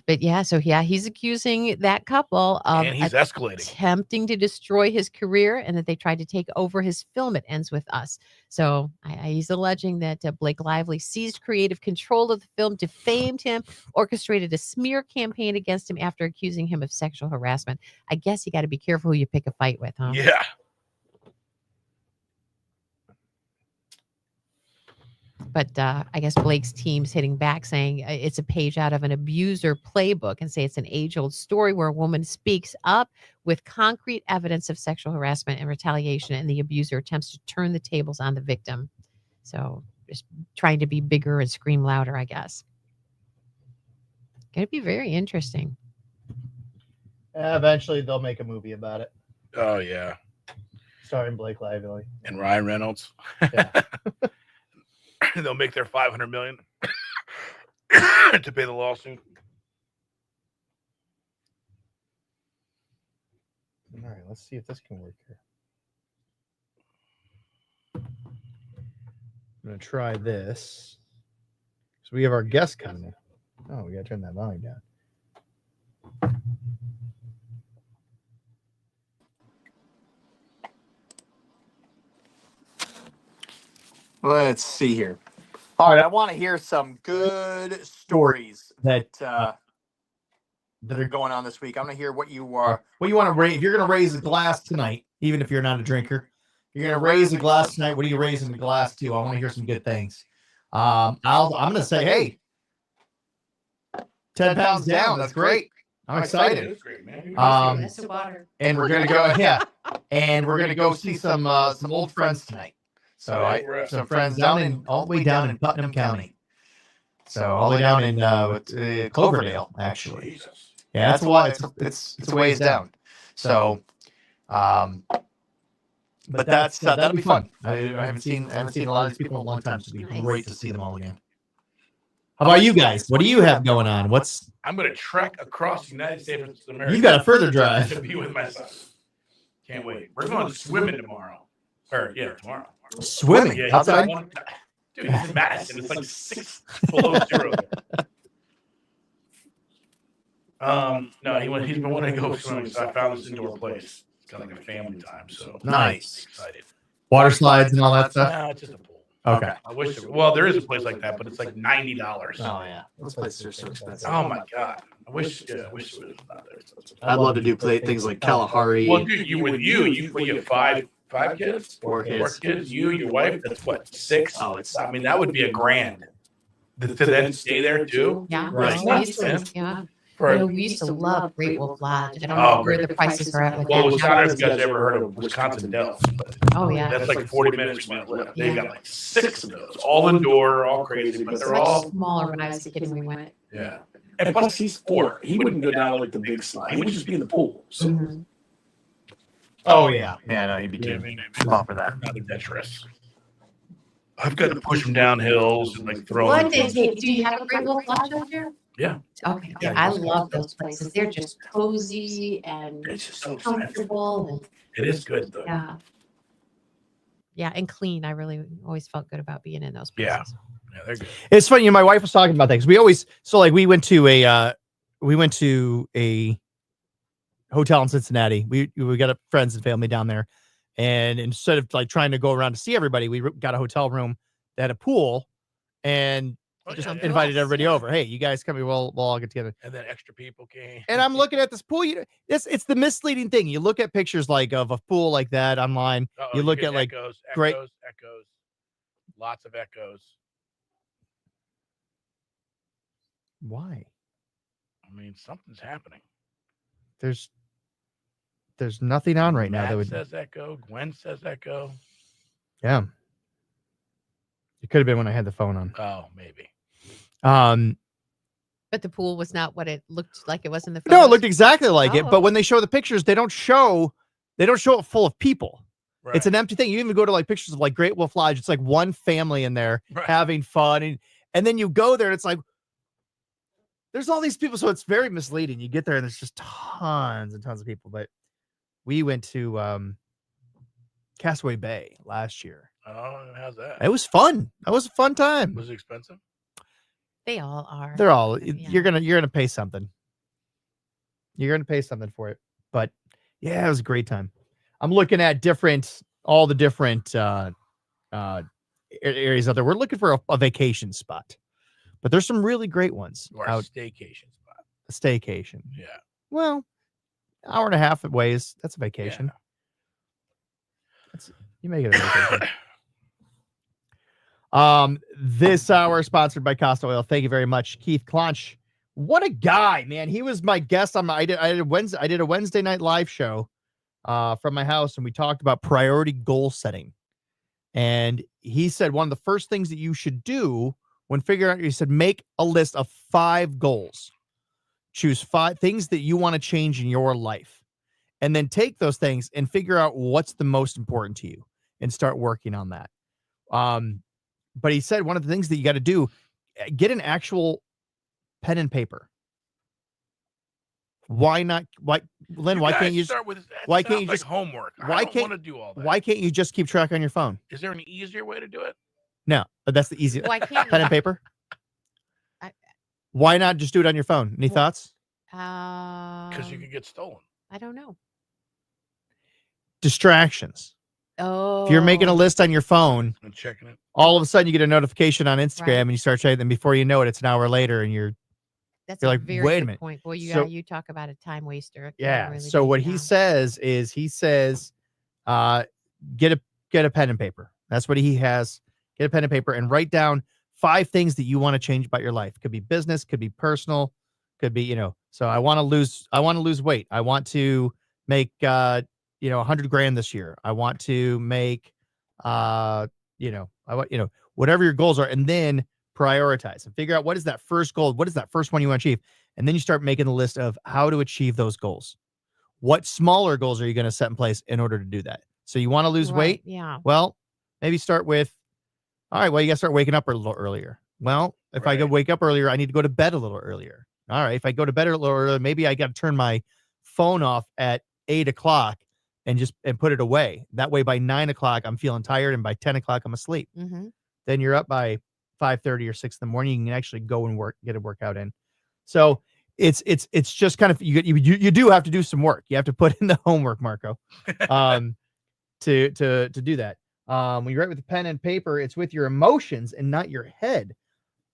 K: But he's accusing that couple of
F: And he's escalating.
K: attempting to destroy his career and that they tried to take over his film. It Ends With Us. So he's alleging that Blake Lively seized creative control of the film, defamed him, orchestrated a smear campaign against him after accusing him of sexual harassment. I guess you got to be careful who you pick a fight with, huh?
F: Yeah.
K: But I guess Blake's team's hitting back, saying it's a page out of an abuser playbook, and say it's an age-old story where a woman speaks up with concrete evidence of sexual harassment and retaliation, and the abuser attempts to turn the tables on the victim. So just trying to be bigger and scream louder, I guess. Going to be very interesting.
L: Eventually, they'll make a movie about it.
F: Oh, yeah.
L: Starring Blake Lively.
F: And Ryan Reynolds.
L: Yeah.
F: They'll make their $500 million to pay the lawsuit.
L: All right, let's see if this can work here. I'm going to try this. So we have our guest coming. Oh, we got to turn that volume down.
P: Let's see here. All right, I want to hear some good stories that are going on this week. I'm going to hear what you want to raise. If you're going to raise a glass tonight, even if you're not a drinker, you're going to raise a glass tonight. What are you raising the glass to? I want to hear some good things. I'm going to say, hey, 10 pounds down. That's great. I'm excited. And we're going to go, and we're going to go see some old friends tonight. So some friends all the way down in Putnam County. So all the way down in Cloverdale, actually. Yeah, that's why it's a ways down. So, but that'll be fun. I haven't seen a lot of these people in a long time, so it'll be great to see them all again. How about you guys? What do you have going on?
F: I'm going to trek across the United States of America.
L: You got a further drive
F: to be with my son. Can't wait. We're going swimming tomorrow. Tomorrow.
L: Swimming?
F: Yeah,
L: Outside?
F: Dude, it's in Madison. It's like 6 below zero there. No, he's been wanting to go swimming, so I found this indoor place. It's got like a family time, so
L: nice.
F: Excited.
L: Water slides and all that stuff?
F: No, it's just a pool.
L: Okay.
F: I wish there is a place like that, but it's like $90.
P: Oh yeah, those places are so expensive.
F: Oh my god, I wish it was not there.
P: I'd love to do things like Kalahari.
F: Well, dude, you have five kids, four kids, you, your wife. That's what, 6?
P: Oh,
F: I mean, that would be $1,000 to then stay there too.
K: Yeah,
F: Right.
K: We used to love Great Wolf Lodge. I don't know where the prices are at with
F: Well,
K: that.
F: Wisconsin, you guys ever heard of Wisconsin Dells?
K: Oh yeah,
F: That's like 40 minutes from where I live. They've got like 6 of those, all indoor, all crazy, but they're all
K: smaller when I was a kid and we went.
F: yeah. And plus, he's 4. He wouldn't go down to like the big slide. He would just be in the pool. So.
L: Oh yeah.
P: Yeah, no, he'd be too
F: small for that. Not adventurous. I've got to push him down hills and like throw him.
K: Do you have a Great Wolf Lodge out there?
F: Yeah.
K: Okay. Yeah, I love those places. They're just cozy and
F: It's just so
K: comfortable. And,
F: It is good though.
K: yeah. Yeah, and clean. I really always felt good about being in those places.
F: Yeah, they're good.
L: It's funny, my wife was talking about that because we went to a hotel in Cincinnati. We got friends and family down there, and instead of like trying to go around to see everybody, we got a hotel room that had a pool, and just invited everybody over. Hey, you guys come here. We'll all get together.
F: And then extra people came.
L: And I'm looking at this pool. It's the misleading thing. You look at pictures like of a pool like that online. You look at like
F: echoes,
L: great.
F: Lots of echoes.
L: Why?
F: I mean, something's happening.
L: There's nothing on right now
F: Matt
L: that would.
F: says echo. Gwen says echo.
L: Yeah. It could have been when I had the phone on.
F: Oh, maybe.
K: But the pool was not what it looked like it was in the
L: No, it
K: photos?
L: looked exactly like it.
K: Oh.
L: But when they show the pictures, they don't show it full of people.
F: Right.
L: It's an empty thing. You even go to like pictures of like Great Wolf Lodge. It's like one family in there having fun. And then you go there and it's like, there's all these people. So it's very misleading. You get there and there's just tons and tons of people. But we went to Castaway Bay last year.
F: Oh, how's that?
L: It was fun. That was a fun time.
F: Was it expensive?
K: They all are.
L: They're all you're gonna pay something. You're gonna pay something for it. But yeah, it was a great time. I'm looking at all the different areas out there. We're looking for a vacation spot, but there's some really great ones.
F: Or a staycation spot.
L: A staycation.
F: Yeah.
L: Well, hour and a half ways. That's a vacation. You make it a vacation. This hour sponsored by Costa Oil. Thank you very much, Keith Clonch. What a guy, man! He was my guest on I did a Wednesday night live show from my house, and we talked about priority goal setting. And he said one of the first things that you should do when figuring out, he said, make a list of 5 goals. Choose 5 things that you want to change in your life, and then take those things and figure out what's the most important to you and start working on that. But he said one of the things that you got to do, get an actual pen and paper. Why not? Lynn, why can't you
F: start with?
L: Why can't you
F: like
L: just
F: homework?
L: Why
F: I don't
L: can't
F: want to do all that?
L: Why can't you just keep track on your phone?
F: Is there an easier way to do it?
L: No, that's the easiest.
K: Why can't
L: pen
K: you?
L: and paper? Why not just do it on your phone? Any thoughts?
F: Because you could get stolen.
K: I don't know.
L: Distractions.
K: Oh.
L: If you're making a list on your phone
F: and checking it,
L: all of a sudden you get a notification on Instagram and you start checking, and before you know it, it's an hour later, and you're like,
K: very
L: wait a
K: good
L: minute.
K: point. Boy, you talk about a time waster.
L: Yeah.
K: Really
L: So
K: break
L: what
K: it
L: he
K: down.
L: says is, get a pen and paper. That's what he has. Get a pen and paper and write down 5 things that you want to change about your life. Could be business, could be personal, could be, so I want to lose weight. I want to make, 100 grand this year. I want to make, whatever your goals are, and then prioritize and figure out what is that first goal. What is that first one you want to achieve? And then you start making a list of how to achieve those goals. What smaller goals are you going to set in place in order to do that? So you want to lose weight?
K: Yeah.
L: Well, maybe start with, all right, well, you got to start waking up a little earlier. Well, if I go wake up earlier, I need to go to bed a little earlier. All right. If I go to bed a little earlier, maybe I got to turn my phone off at 8:00 and put it away. That way by 9:00, I'm feeling tired. And by 10:00, I'm asleep.
K: Mm-hmm.
L: Then you're up by 5:30 or 6 in the morning. You can actually go and get a workout in. So it's just kind of, you do have to do some work. You have to put in the homework, Marco, to do that. When you write with a pen and paper, it's with your emotions and not your head.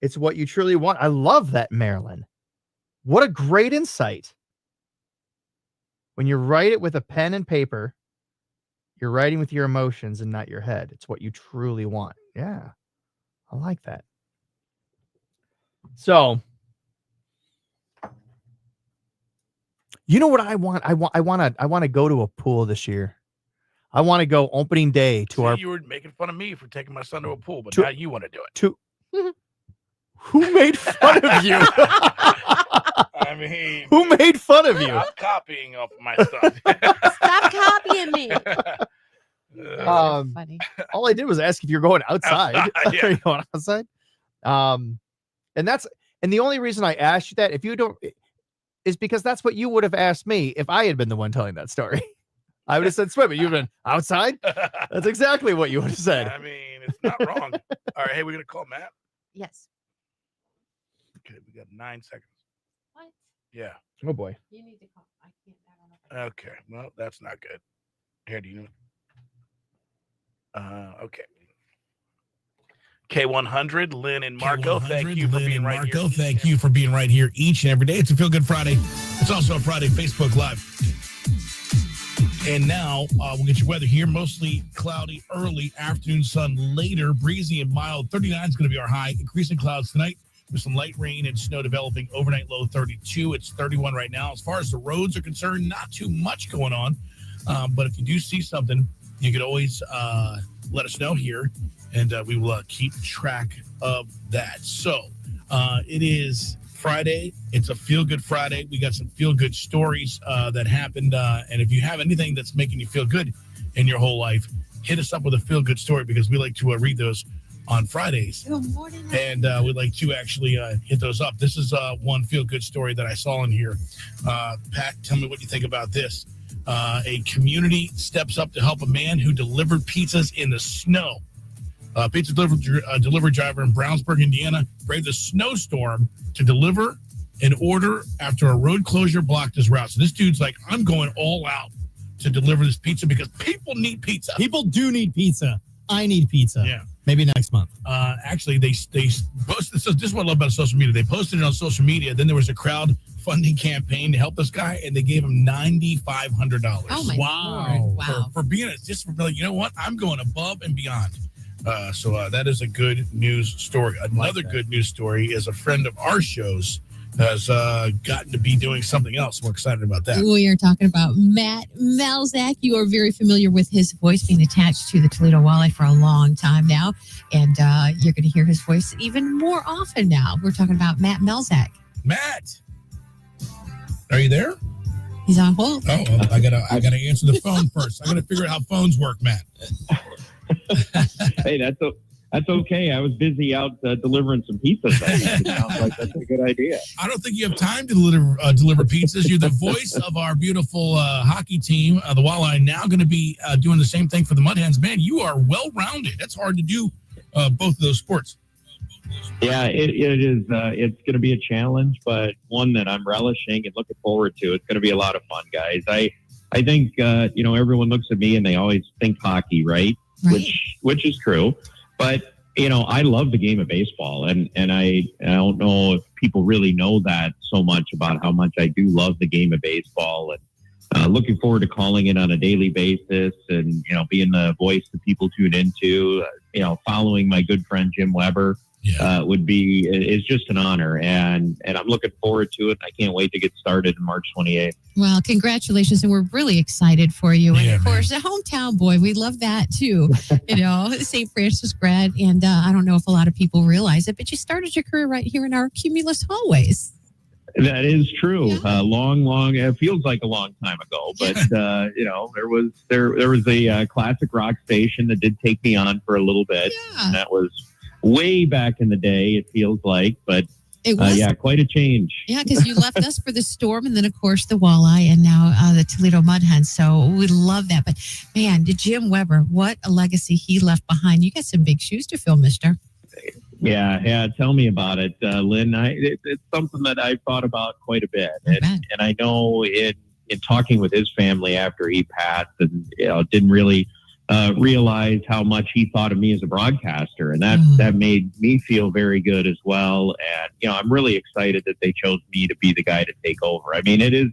L: It's what you truly want. I love that, Marilyn. What a great insight. When you write it with a pen and paper, you're writing with your emotions and not your head. It's what you truly want. Yeah. I like that. So, you know what I want? I want to go to a pool this year. I want to go opening day to our.
F: You were making fun of me for taking my son to a pool, but now you want to do it.
L: Who made fun of you?
F: I mean,
L: who made fun of you?
F: I'm copying off my stuff.
K: Stop copying me.
L: Funny. All I did was ask if you're going outside.
F: Yeah.
L: Are you going outside? And the only reason I asked you that, if you don't, is because that's what you would have asked me if I had been the one telling that story. I would have said swimming. You've been outside. That's exactly what you would have said.
F: I mean, it's not wrong. All right, hey, we're gonna call Matt.
K: Yes.
F: Okay, we got 9 seconds.
K: What?
F: Yeah.
L: Oh boy.
K: You need to call. I can't. I don't know.
F: Okay. Well, that's not good. Here, do you know? Okay. K100, Lynn and Marco. Thank you for being right here.
M: Marco, thank you for being right here each and every day. It's a Feel Good Friday. It's also a Friday Facebook Live. And now we'll get your weather here. Mostly cloudy early, afternoon sun later, breezy and mild. 39 is going to be our high. Increasing clouds tonight with some light rain and snow developing. Overnight low 32. It's 31 right now. As far as the roads are concerned, not too much going on. But if you do see something, you could always let us know here, and we will keep track of that. So it is Friday. It's a feel-good Friday. We got some feel-good stories that happened. And if you have anything that's making you feel good in your whole life, hit us up with a feel-good story because we like to read those on Fridays.
K: Good morning.
M: And we'd like to actually hit those up. This is one feel-good story that I saw in here. Pat, tell me what you think about this. A community steps up to help a man who delivered pizzas in the snow. Pizza delivery driver in Brownsburg, Indiana, braved the snowstorm to deliver an order after a road closure blocked his route. So this dude's like, I'm going all out to deliver this pizza because people need pizza.
L: People do need pizza. I need pizza.
M: Yeah.
L: Maybe next month.
M: Actually, they posted. So this is what I love about social media. They posted it on social media. Then there was a crowdfunding campaign to help this guy, and they gave him $9,500.
K: Oh my
L: Wow.
K: Lord. Wow.
M: For being just for like, you know what? I'm going above and beyond. So that is a good news story. Another good news story is a friend of our shows has gotten to be doing something else. We're excited about that.
G: We are talking about Matt Melzak. You are very familiar with his voice being attached to the Toledo Walleye for a long time now. And you're going to hear his voice even more often now. We're talking about Matt Melzak.
M: Matt, are you there?
G: He's on hold.
M: Oh, well, I gotta answer the phone first. I gotta figure out how phones work, Matt.
Q: Hey, that's okay. I was busy out delivering some pizzas. It sounds like that's a good idea.
M: I don't think you have time to deliver pizzas. You're the voice of our beautiful hockey team, the Walleye. Now going to be doing the same thing for the Mudhens. Man, you are well-rounded. That's hard to do both of those sports.
Q: Yeah, it is. It's going to be a challenge, but one that I'm relishing and looking forward to. It's going to be a lot of fun, guys. I think everyone looks at me and they always think hockey, right? Which is true. But, I love the game of baseball, and I don't know if people really know that so much about how much I do love the game of baseball, and looking forward to calling it on a daily basis and, being the voice that people tune into, following my good friend Jim Weber. Is just an honor, and I'm looking forward to it. I can't wait to get started on March 28th.
G: Well, congratulations, and we're really excited for you. And of course, a hometown boy, we love that too. St. Francis grad, and I don't know if a lot of people realize it, but you started your career right here in our Cumulus hallways.
Q: That is true. Long. It feels like a long time ago, but there was a classic rock station that did take me on for a little bit, and that was way back in the day, it feels like, but it was, quite a change.
G: Yeah, because you left us for the Storm and then, of course, the Walleye and now the Toledo Mudhens. So we love that. But, man, Jim Weber, what a legacy he left behind. You got some big shoes to fill, mister.
Q: Yeah. Tell me about it, Lynn. It's something that I've thought about quite a bit. And I know in talking with his family after he passed and didn't really realized how much he thought of me as a broadcaster, and that made me feel very good as well. And I'm really excited that they chose me to be the guy to take over. I mean, it is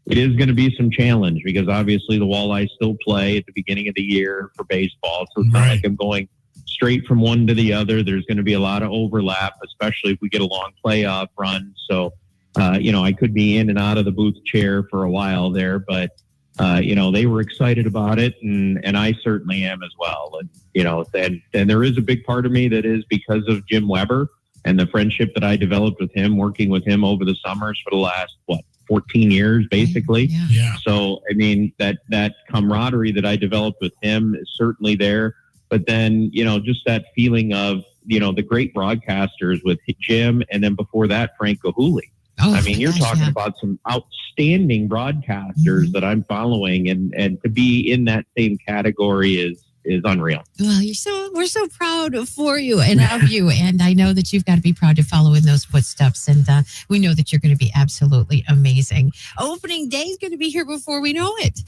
Q: going to be some challenge because obviously the Walleyes still play at the beginning of the year for baseball, so it's not like I'm going straight from one to the other. There's going to be a lot of overlap, especially if we get a long playoff run. So I could be in and out of the booth chair for a while there, but they were excited about it, and I certainly am as well. And there is a big part of me that is because of Jim Weber and the friendship that I developed with him, working with him over the summers for the last, 14 years, basically.
M: Yeah.
Q: So, I mean, that camaraderie that I developed with him is certainly there. But then, just that feeling of, the great broadcasters with Jim, and then before that, Frank Gahuli.
G: Oh,
Q: I mean, you're talking about some outstanding broadcasters that I'm following, and to be in that same category is unreal.
G: Well, we're so proud for you and of you, and I know that you've got to be proud to follow in those footsteps, and we know that you're going to be absolutely amazing. Opening day is going to be here before we know it.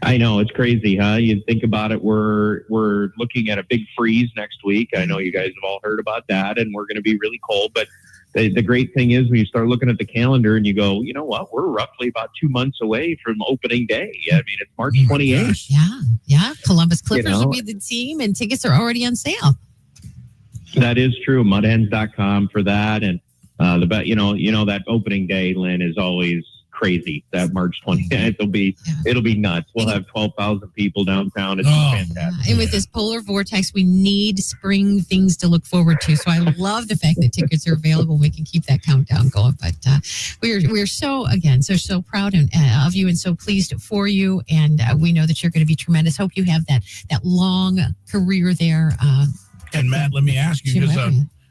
Q: I know, it's crazy, huh? You think about it, we're looking at a big freeze next week. I know you guys have all heard about that, and we're going to be really cold, but the great thing is when you start looking at the calendar and you go, you know what, we're roughly about 2 months away from opening day. I mean, it's March 28th.
G: Yeah. Columbus Clippers will be the team, and tickets are already on sale.
Q: That is true. Mudhens.com for that. And that opening day, Lynn, is always crazy. That March 29th it'll be nuts. We'll have 12,000 people downtown. It's fantastic.
G: And with this polar vortex, we need spring things to look forward to. So I love the fact that tickets are available. We can keep that countdown going. But we're so proud of you and so pleased for you. And we know that you're going to be tremendous. Hope you have that long career there.
M: And Matt, let me ask you, because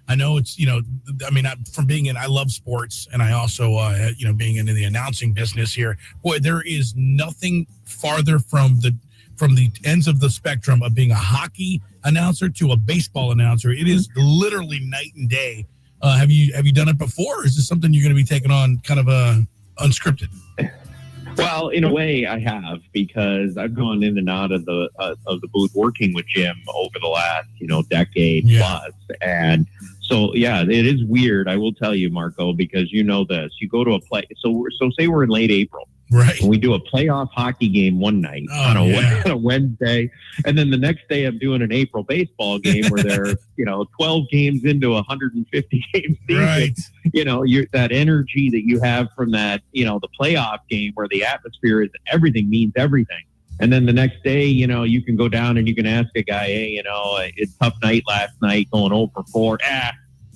M: I know it's, from being I love sports, and I also, being into the announcing business here, boy, there is nothing farther from the ends of the spectrum of being a hockey announcer to a baseball announcer. It is literally night and day. Have you done it before, or is this something you're going to be taking on kind of unscripted?
Q: Well, in a way, I have, because I've gone in and out of the booth working with Jim over the last decade plus, and so it is weird. I will tell you, Marco, because you know this. You go to a play. So say we're in late April, right? And we do a playoff hockey game one night on a Wednesday, and then the next day I'm doing an April baseball game where they're 12 games into a 150 game season. Right. That energy that you have from that, the playoff game where the atmosphere is everything means everything. And then the next day, you can go down and you can ask a guy, hey, it's a tough night last night, going 0 for 4.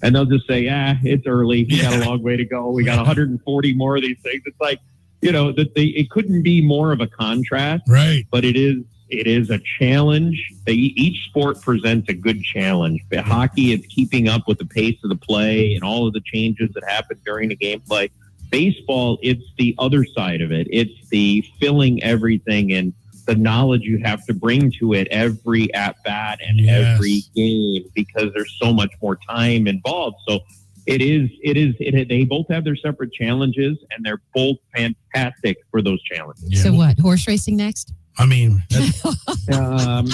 Q: And they'll just say, it's early. We got a long way to go. We got 140 more of these things. It's like, it couldn't be more of a contrast. Right. But it is a challenge. Each sport presents a good challenge. But hockey, it's keeping up with the pace of the play and all of the changes that happen during the gameplay. Baseball, it's the other side of it. It's the filling everything and the knowledge you have to bring to it every at bat and every game, because there's so much more time involved. So they both have their separate challenges, and they're both fantastic for those challenges.
G: So what, horse racing next?
M: I mean,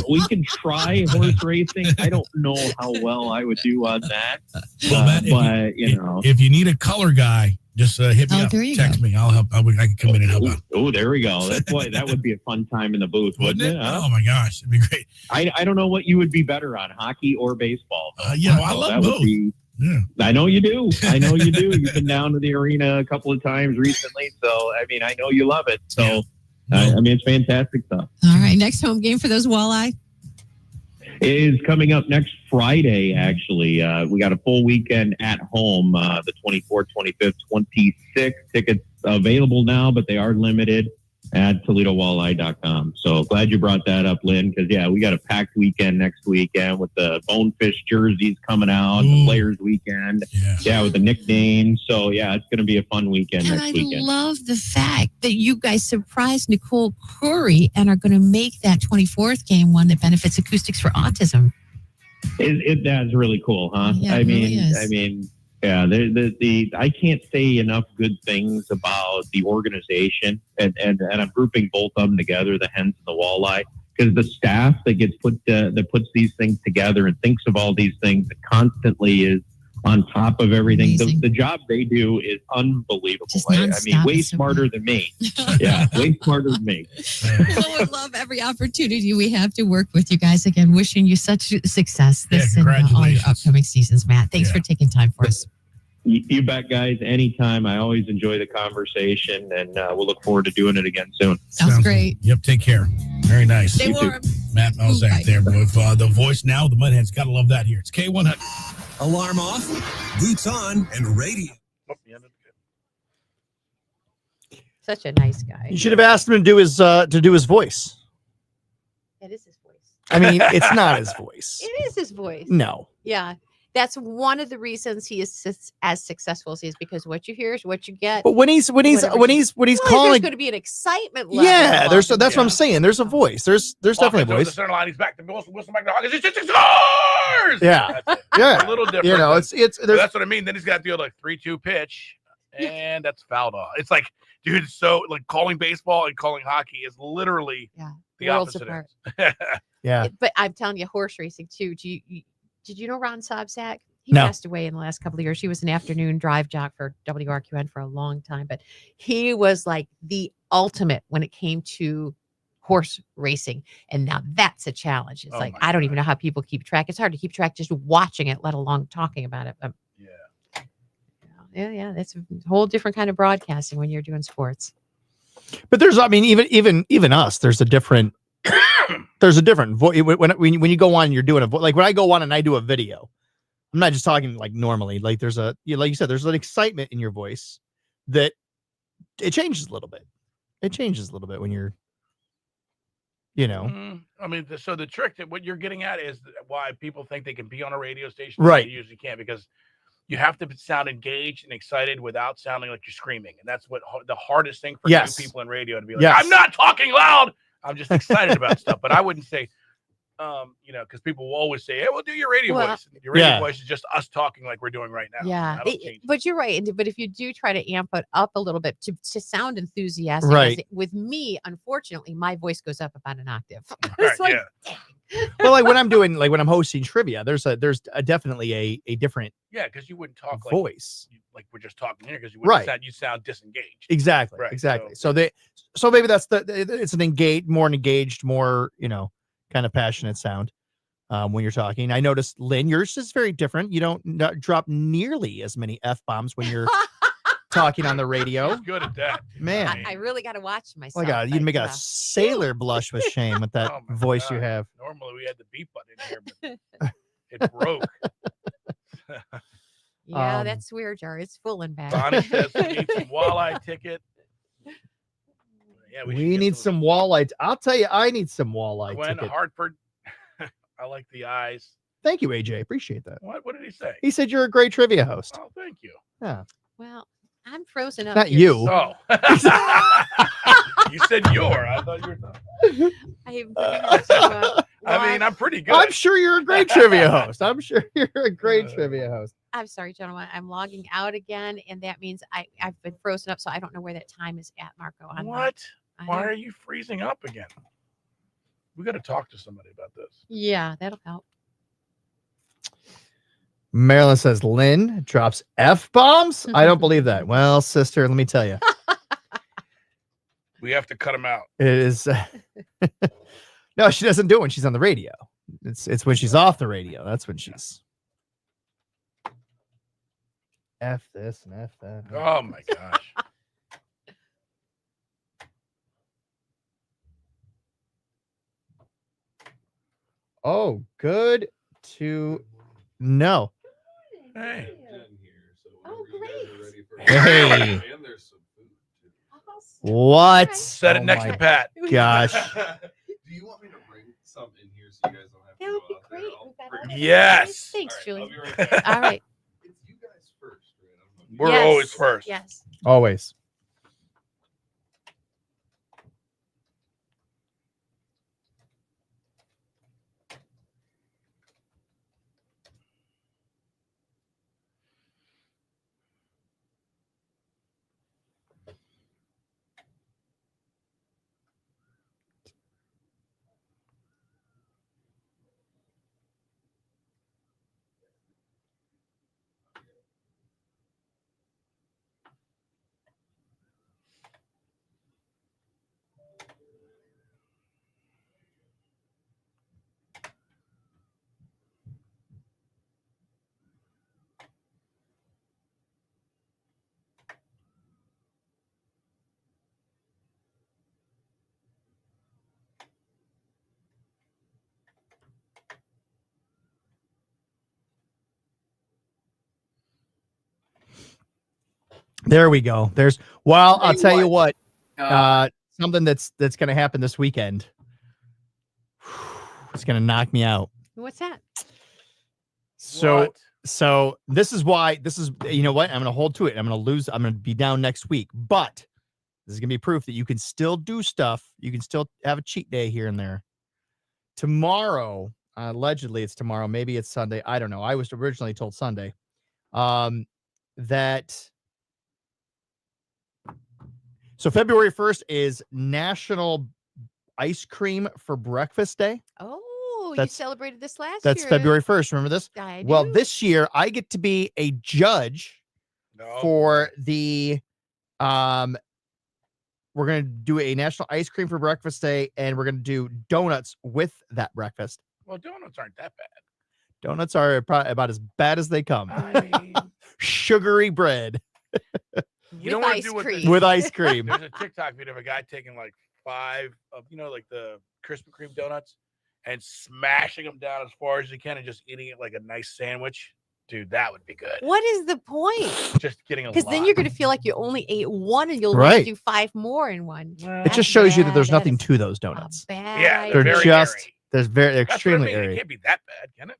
Q: we can try horse racing. I don't know how well I would do on that.
M: Well, Matt, if you need a color guy, just hit me up. Text me. I'll help. I can come in and help out.
Q: Oh, there we go. That would be a fun time in the booth, wouldn't it?
M: Oh my gosh, it'd be great.
Q: I don't know what you would be better on, hockey or baseball.
M: I love both.
Q: I know you do. You've been down to the arena a couple of times recently, so I know you love it. So it's fantastic stuff.
G: All right, next home game for those walleye
Q: is coming up next Friday, actually. We got a full weekend at home, the 24th, 25th, 26th. Tickets available now, but they are limited at ToledoWalleye.com. So glad you brought that up, Lynn, because, we got a packed weekend next weekend with the Bonefish jerseys coming out, the Players Weekend, with the nicknames. So, it's going to be a fun weekend next weekend.
G: I love the fact that you guys surprised Nicole Curry and are going to make that 24th game one that benefits Acoustics for Autism.
Q: That's really cool, huh?
G: Yeah,
Q: I mean, I can't say enough good things about the organization, and I'm grouping both of them together, the Hens and the Walleye, because the staff that gets that puts these things together and thinks of all these things and constantly is on top of everything. The job they do is unbelievable. Way smarter than me. Way smarter than me.
G: Well, we love every opportunity we have to work with you guys. Again, wishing you such success this and all your upcoming seasons, Matt. Thanks for taking time for us.
Q: You bet, guys. Anytime. I always enjoy the conversation, and we'll look forward to doing it again soon.
G: Sounds great.
M: Yep. Take care. Very nice.
G: Stay warm.
M: Matt Melzak there with the voice now. The Mudhens. Gotta love that here. It's K100.
N: Alarm off, boots on, and radio.
K: Such a nice guy.
L: You should have asked him to do his voice.
K: It is his voice.
L: I mean, it's not his voice.
K: It is his voice.
L: No.
K: Yeah. That's one of the reasons he is as successful as he is, because what you hear is what you get.
L: But when he's calling,
K: there's going to be an excitement level.
L: Yeah, that's what I'm saying. There's a voice. There's definitely a voice.
F: The center line, he's back to whistle back to Hawkins. He scores.
L: Yeah,
F: yeah. A little different.
L: That's
F: what I mean. Then he's got to do 3-2 pitch, and that's fouled off. It's like, dude, so calling baseball and calling hockey is literally the
K: worlds
F: opposite.
K: apart.
L: Yeah,
K: but I'm telling you, horse racing too. Did you know Ron Sobczak? He
L: No.
K: passed away in the last couple of years. He was an afternoon drive jock for WRQN for a long time, but he was like the ultimate when it came to horse racing. And now that's a challenge. It's I don't even know how people keep track. It's hard to keep track just watching it, let alone talking about it. Yeah. That's a whole different kind of broadcasting when you're doing sports.
L: But there's, I mean, even us, there's a different voice when you go on, you're doing like when I go on and I do a video, I'm not just talking like normally, like there's like you said, there's an excitement in your voice that it changes a little bit. It changes a little bit when you're,
F: I mean, so the trick that what you're getting at is why people think they can be on a radio station.
L: Right.
F: They usually can't, because you have to sound engaged and excited without sounding like you're screaming. And that's what the hardest thing for new people in radio to be like, I'm not talking loud. I'm just excited about stuff. But I wouldn't say, because people will always say, hey, well, do your radio voice. Your radio voice is just us talking like we're doing right now.
K: Yeah. But you're right. But if you do try to amp it up a little bit to sound enthusiastic,
L: right.
K: With me, unfortunately, my voice goes up about an octave.
F: It's like,
L: well, like when I'm hosting trivia, there's definitely a different
F: because you wouldn't talk
L: voice
F: like we're just talking here, because you sound disengaged.
L: Exactly.
F: Right.
L: Exactly. So maybe that's it's an more engaged, more kind of passionate sound when you're talking. I noticed, Lynn, yours is very different. You don't drop nearly as many F-bombs when you're talking on the radio.
F: She's good at that.
L: Man.
K: I really got to watch myself.
L: Oh my God, you'd make a sailor blush with shame with that voice you have.
F: Normally we had the beep button in here, but it broke.
K: Yeah, that swear jar is full and bad.
F: Bonnie says we need some walleye ticket. Yeah,
L: we need some walleye. I'll tell you, I need some walleye
F: Gwen
L: ticket.
F: Hartford. I like the eyes.
L: Thank you, AJ. Appreciate that.
F: What did he say?
L: He said you're a great trivia host.
F: Oh, thank you.
L: Yeah.
K: Well, I'm frozen up.
L: Not
K: here.
L: you.
F: Oh. You said your. I thought you were. I mean, I'm pretty good.
L: I'm sure you're a great trivia host. I'm sure you're a great trivia host.
K: I'm sorry, gentlemen. I'm logging out again, and that means I've been frozen up, so I don't know where that time is at, Marco.
F: What? Why are you freezing up again? We got to talk to somebody about this.
K: Yeah, that'll help.
L: Marilyn says Lynn drops F-bombs. I don't believe that. Well, sister, let me tell you.
F: We have to cut them out.
L: It is. No, she doesn't do it when she's on the radio. It's when she's off the radio. That's when she's F this and F that.
F: Oh my gosh.
L: Oh, good to know.
F: Hey.
K: Oh, great.
L: Hey. What?
F: Set it next to Pat.
L: Gosh.
R: Do you want me to bring some in here so you guys don't have to
K: That would
R: go
K: be
R: out there?
K: great.
F: Yes.
K: Thanks,
R: All
K: Julie.
R: I'll be right back.
K: All right.
R: It's you guys first, right?
F: We're
K: Yes.
F: always first.
K: Yes.
L: Always. There we go. I'll tell you what. Something that's going to happen this weekend. It's going to knock me out.
K: What's that?
L: So this is why you know what? I'm going to hold to it. I'm going to lose. I'm going to be down next week, but this is going to be proof that you can still do stuff. You can still have a cheat day here and there. Tomorrow, allegedly it's tomorrow. Maybe it's Sunday. I don't know. I was originally told Sunday. So February 1st is National Ice Cream for Breakfast Day.
K: Oh, you celebrated this last year.
L: That's February 1st. Remember this?
K: I
L: Well,
K: do.
L: this year I get to be a judge for the we're going to do a National Ice Cream for Breakfast Day, and we're going to do donuts with that breakfast.
F: Well, donuts aren't that bad.
L: Donuts are probably about as bad as they come.
F: I mean,
L: sugary bread
F: You know what to do with this?
L: with ice cream.
F: There's a TikTok video of a guy taking like 5 of, like the Krispy Kreme donuts and smashing them down as far as he can and just eating it like a nice sandwich. Dude, that would be good.
K: What is the point?
F: Just getting a lot.
K: Because then you're going to feel like you only ate one and you'll
L: Right.
K: do 5 more in one.
L: It just shows you that there's nothing to those donuts.
F: Yeah,
L: They're
F: very
L: just
F: airy.
L: they're
F: That's what I
L: extremely
F: mean. It
L: airy.
F: can't be that bad, can it?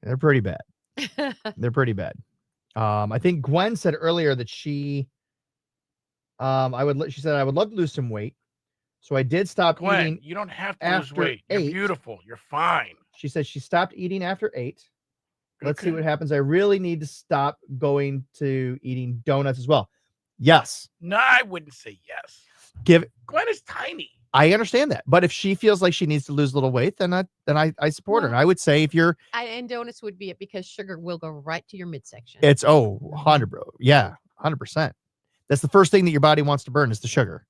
L: They're pretty bad. They're pretty bad. I think Gwen said earlier that she said I would love to lose some weight. So I did stop
F: Gwen,
L: eating.
F: you don't have to lose
L: after
F: weight. You're
L: 8.
F: beautiful. You're fine.
L: She said she stopped eating after 8. Let's see
F: Okay.
L: what happens. I really need to stop going to eating donuts as well. Yes.
F: No, I wouldn't say yes.
L: Gwen
F: is tiny.
L: I understand that. But if she feels like she needs to lose a little weight, then I support her. And I would say if you're
K: And donuts would be it because sugar will go right to your midsection.
L: it's 100, bro. Yeah, 100%. That's the first thing that your body wants to burn is the sugar.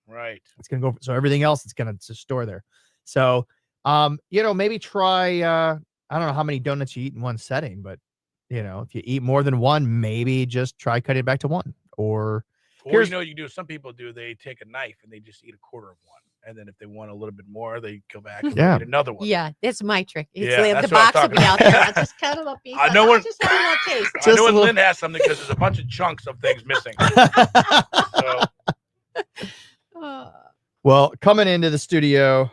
F: Right.
L: It's gonna go. So everything else it's gonna just store there. So maybe try I don't know how many donuts you eat in one setting, but if you eat more than one, maybe just try cutting it back to one. Or
F: You do. Some people do. They take a knife and they just eat a quarter of one, and then if they want a little bit more, they go back and
L: Yeah.
F: eat another one.
K: Yeah, that's my trick. It's
F: Yeah,
K: like
F: that's
K: the
F: what I'm
K: box will be
F: talking
K: out
F: about.
K: there. I just cut it up.
F: I know when
K: just have a little taste.
F: I know when Lynn has something because there's a bunch of chunks of things missing. So
L: Well, coming into the studio.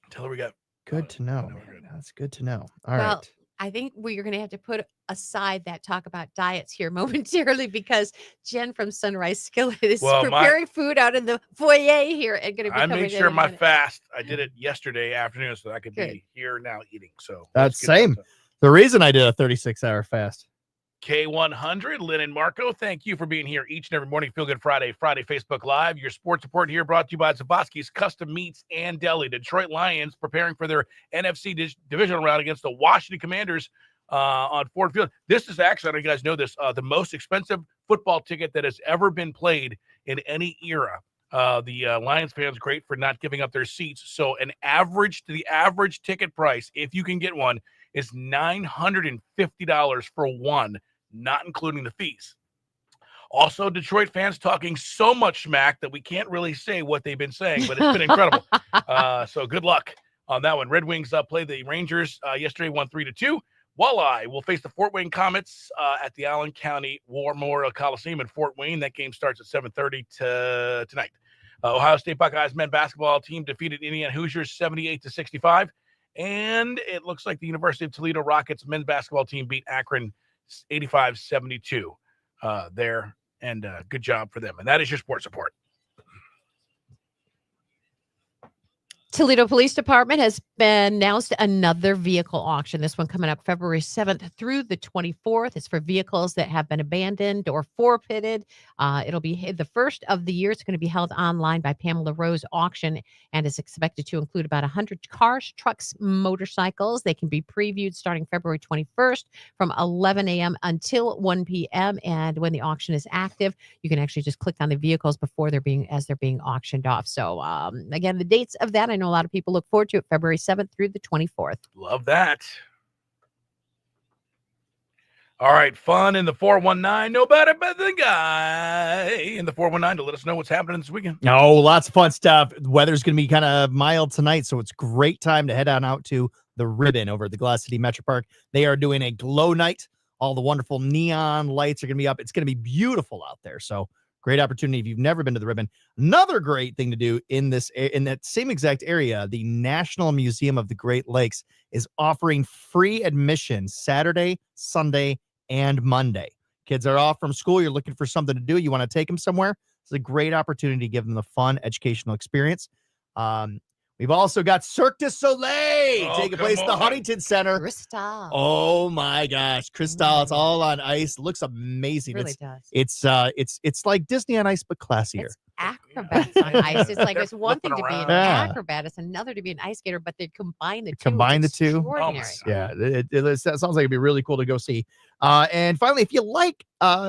F: tell her we got.
L: Good to know. That's good to know. All right.
K: Well, I think we're going to have to put aside that talk about diets here momentarily because Jen from Sunrise Skillet is preparing food out in the foyer here and going to be
F: I
K: coming
F: made
K: in
F: sure
K: in a
F: my
K: minute.
F: fast. I did it yesterday afternoon so that I could
K: Good.
F: be here now eating. So
L: That's same. The reason I did a 36-hour fast.
F: K100, Lynn and Marco, thank you for being here each and every morning. Feel Good Friday Facebook Live. Your sports report here brought to you by Zavosky's Custom Meats and Deli. Detroit Lions preparing for their NFC divisional round against the Washington Commanders on Ford Field. This is actually, I don't know if you guys know this, the most expensive football ticket that has ever been played in any era. The Lions fans great for not giving up their seats. So the average ticket price, if you can get one, is $950 for one, not including the fees. Also, Detroit fans talking so much smack that we can't really say what they've been saying, but it's been incredible. So good luck on that one. Red Wings played the Rangers yesterday, won 3-2. Walleye will face the Fort Wayne Comets at the Allen County War Memorial Coliseum in Fort Wayne. That game starts at 7:30 tonight. Ohio State Buckeyes men basketball team defeated Indiana Hoosiers 78-65. And it looks like the University of Toledo Rockets men's basketball team beat Akron 85-72 there. And good job for them. And that is your sports report.
K: Toledo Police Department has been announced another vehicle auction. This one coming up February 7th through the 24th. It's for vehicles that have been abandoned or forfeited. It'll be the first of the year. It's going to be held online by Pamela Rose Auction and is expected to include about 100 cars, trucks, motorcycles. They can be previewed starting February 21st from 11 a.m. until 1 p.m. And when the auction is active, you can actually just click on the vehicles before they're being auctioned off. So again, the dates of that, I know a lot of people look forward to it, February 7th through the 24th.
F: Love that. All right, fun in the 419. No better than the guy in the 419 to let us know what's happening this weekend.
L: Oh, lots of fun stuff. The weather's going to be kind of mild tonight, so it's great time to head on out to the Ribbon over at the Glass City Metro Park. They are doing a glow night. All the wonderful neon lights are going to be up. It's going to be beautiful out there. So great opportunity if you've never been to the Ribbon. Another great thing to do in that same exact area, the National Museum of the Great Lakes is offering free admission Saturday, Sunday, and Monday. Kids are off from school. You're looking for something to do. You want to take them somewhere. It's a great opportunity to give them the fun educational experience. We've also got Cirque du Soleil taking place at the Huntington Center.
K: Crystal.
L: Oh my gosh, Crystal! It's all on ice. It looks amazing.
K: It really does.
L: It's like Disney on ice, but classier.
K: It's acrobats on ice. It's like it's one thing to be an
L: Yeah.
K: acrobat, it's another to be an ice skater, but they combine the two.
L: Combine the
K: It's
L: two.
K: extraordinary.
L: Yeah, that sounds like it'd be really cool to go see. And finally, if you like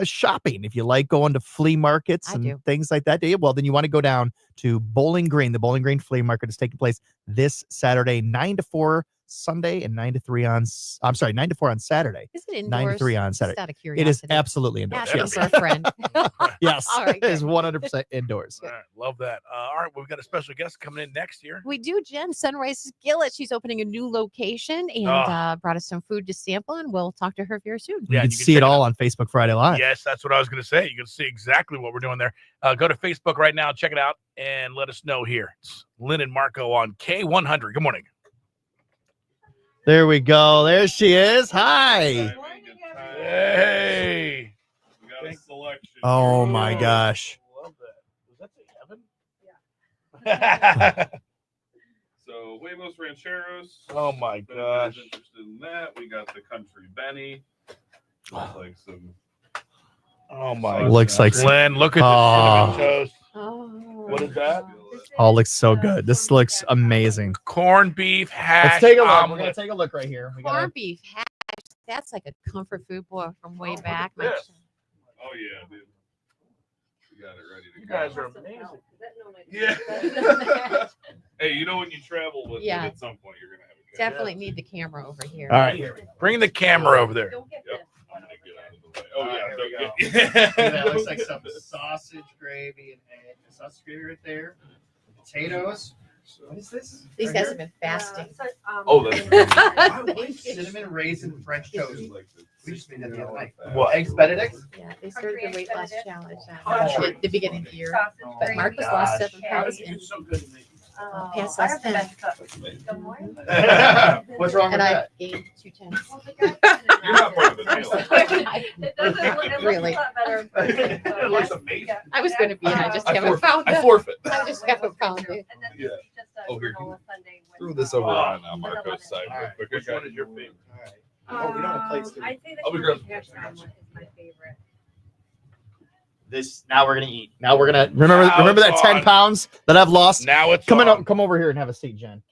L: shopping, if you like going to flea markets and things like that, well, then you want to go down to Bowling Green. The Bowling Green Flea Market is taking place this Saturday, 9 to 4, Sunday and 9 to 3 on. I'm sorry, 9 to 4 on Saturday.
K: Is it indoors?
L: 9 to 3 on Saturday.
K: Just out of
L: It is
K: curiosity.
L: absolutely indoors.
K: Ask
L: Yes.
K: our friend.
L: Yes,
K: All right,
L: it is
K: good.
L: 100% indoors.
F: All right, love that. All right, we've got a special guest coming in next year.
K: We do, Jen. Sunrise Skillet. She's opening a new location and brought us some food to sample, and we'll talk to her very soon.
L: You can see it all on Facebook Friday Live.
F: Yes, that's what I was going to say. You can see exactly what we're doing there. Go to Facebook right now, check it out, and let us know here. It's Lynn and Marco on K100. Good morning.
L: There we go. There she is. Hi.
F: Hey.
R: We got a selection.
L: Oh my gosh.
F: Love that. Was that heaven?
R: So Huevos Rancheros.
F: Oh my
R: If anybody's
F: gosh.
R: interested in that, we got the Country Benny. Looks like some.
F: Oh my.
L: Looks like
F: Lynn, look at the cinnamon toast. What is that?
L: Oh, looks so good. This looks amazing.
F: Corned beef hash.
L: Let's take a look. We're
F: omelet.
L: gonna take a look right here. We
K: Corned beef hash. That's like a comfort food boy from way back.
R: Oh yeah, dude. We got it ready to
F: You
R: go.
F: guys are amazing.
R: Yeah. Hey, you know when you travel with
K: Yeah.
R: it, at some point you're gonna have a
K: Definitely need the camera over here.
F: All right. Bring the camera over there.
R: Yep. I'm gonna get out of the way. Oh yeah,
P: There we go.
R: don't
P: Look
R: get-
P: at that. Looks like some sausage gravy and egg. The sausage gravy right there. Potatoes. What is this?
K: These
P: Right
K: guys
P: here?
K: have been fasting.
R: Oh, that's
K: Thank you.
P: Cinnamon raisin French toast. We just made that the other night.
F: What?
P: Eggs Benedict?
K: Yeah, they started the weight loss challenge
P: Oh,
K: at the beginning of the year. But Marcus lost 7 pounds and Pants lost 10.
P: What's wrong with
K: And I
P: that?
K: gained 2 tenths.
R: You're not part of the deal.
K: Really.
R: It looks amazing.
K: I was going to be, and I just
R: I
K: haven't
R: forfeit.
K: found
R: I
K: it.
R: forfeit.
K: I just haven't found it.
R: Yeah. Oh, here. Throw this over on Marco's side real quick.
F: Which one is your favorite?
P: Oh, we don't have plates. do we?
C: I'd say the
R: I'll be grabbing
C: hash
R: some.
C: omelet is my favorite.
L: This now we're gonna eat. Now we're gonna remember
F: Now
L: remember that
F: it's
L: 10
F: on.
L: pounds that I've lost.
F: Now it's
L: Come
F: on.
L: on, come over here and have a seat, Jen.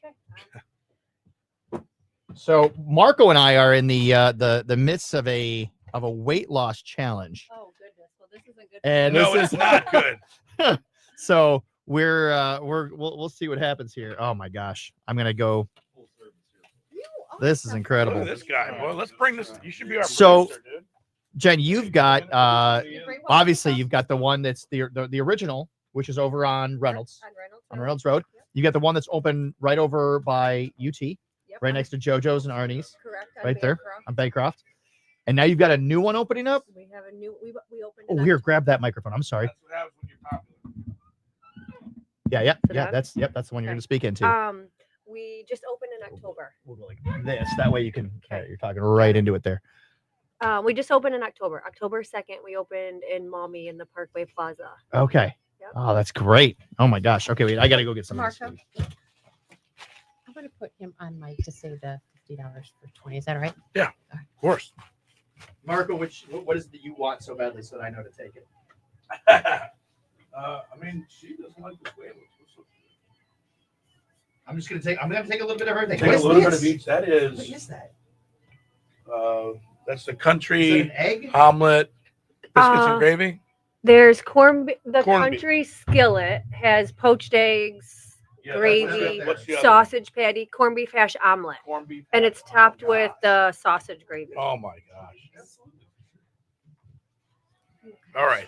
L: So Marco and I are in the midst of a weight loss challenge,
C: Oh goodness. Well, this isn't good.
L: and
F: No,
L: this
F: it's
L: is
F: not good.
L: so we'll see what happens here. Oh my gosh, I'm gonna go. This is
F: Look
L: incredible.
F: at this guy, boy. Let's bring this. You should be our
L: So-
F: producer, dude.
L: Jen, you've got obviously you've got the one that's the original, which is over on Reynolds on Reynolds Road. You got the one that's open right over by UT, right next to JoJo's and Arnie's,
C: Correct.
L: right there on Bancroft. And now you've got a new one opening up.
C: We have a new. We opened.
L: Oh,
C: it
L: here,
C: up.
L: grab that microphone. I'm sorry.
F: That's what happens when you're popular.
L: Yeah,
C: So
L: yeah.
C: that?
L: That's the one you're going to speak into.
C: We just opened in October.
L: We'll go like this. That way you can. You're talking right into it there.
C: We just opened in October. October 2nd, we opened in Maumee in the Parkway Plaza.
L: Okay.
C: Yep.
L: Oh, that's great. Oh my gosh. Okay, wait. I got to go get some. of this
K: Marco,
L: food.
K: I'm going to put him on mic to say the $50 for 20. Is that all right?
F: Yeah, of course.
L: Marco, what is it that you want so badly so that I know to take it?
F: I mean, she doesn't like the way it looks.
L: I'm just gonna take. I'm gonna take a little bit of everything.
F: Take a little bit of each. That is.
L: What is that?
F: That's the
L: Is
F: country
L: that an egg?
F: omelet, biscuits and gravy.
C: There's the
F: Corned beef.
C: country skillet has poached eggs,
F: Yeah, that's
C: gravy,
F: it. What's the other
C: sausage patty, corned beef hash omelet,
F: one? Corned beef.
C: and it's topped with the sausage gravy.
F: Oh my gosh. All right.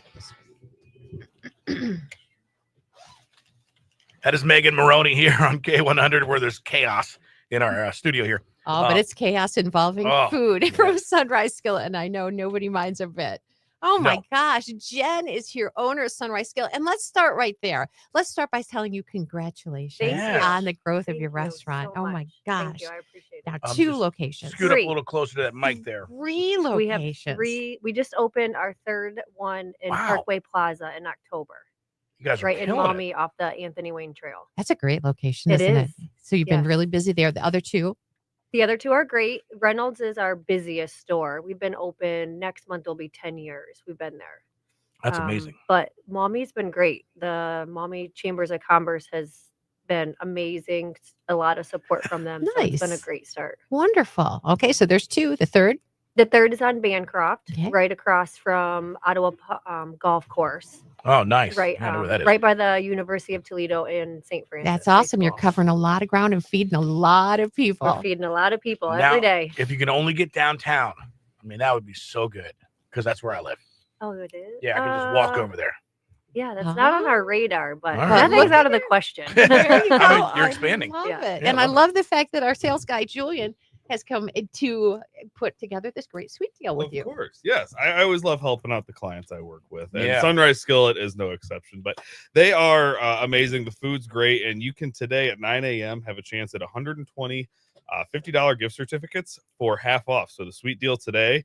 F: That is Megan Maroney here on K100, where there's chaos in our studio here.
K: Oh, but it's chaos involving
F: oh,
K: food from Sunrise Skillet, and I know nobody minds a bit. Oh my
F: No.
K: gosh, Jen is here, owner of Sunrise Skillet, and let's start right there. Let's start by telling you congratulations
C: Thank you.
K: on the growth of
C: Thank
K: your
C: you
K: restaurant.
C: so
K: Oh my
C: much.
K: gosh!
C: Thank you. I appreciate it.
K: Now
F: I'm
K: 2
F: just
K: locations,
F: Scoot up
C: Three.
F: a little closer to that mic there.
K: 3
C: We
K: locations.
C: have 3. We just opened our 3rd one in
F: Wow.
C: Parkway Plaza in October,
F: You guys are
C: right in
F: killing it.
C: Maumee off the Anthony Wayne Trail.
K: That's a great location,
C: It
K: isn't
C: is.
K: it? So you've been
C: Yes.
K: really busy there. The other 2,
C: The other 2 are great. Reynolds is our busiest store. We've been open. Next month will be 10 years. We've been there.
F: That's amazing.
C: But Maumee's been great. The Maumee Chambers of Commerce has been amazing. A lot of support from them. So it's been a
K: Nice.
C: great start.
K: wonderful. Okay, so there's 2. The third,
C: The third is on Bancroft,
K: Okay.
C: right across from Ottawa Golf Course.
F: Oh, nice.
C: Right,
F: I know where that is.
C: right by the University of Toledo in St. Francis.
K: That's
C: High
K: awesome. You're
C: School.
K: covering a lot of ground and feeding a lot of people.
C: We're feeding a lot of people
F: Now,
C: every day.
F: if you can only get downtown, I mean, that would be so good because that's where I live.
C: Oh, it is?
F: Yeah, I can just walk over there.
C: Yeah, that's not on our radar, but
F: All right.
C: nothing's out of the question.
K: There you go.
F: I mean, you're
K: I
F: expanding.
K: love
C: Yeah.
K: it.
F: Yeah,
K: And I love the fact that our sales guy, Julian, has come to put together this great sweet deal with you.
R: Of course, yes. I always love helping out the clients I work with, and
F: Yeah.
R: Sunrise Skillet is no exception. But they are amazing. The food's great, and you can today at 9 a.m. have a chance at 120 $50 gift certificates for half off. So the sweet deal today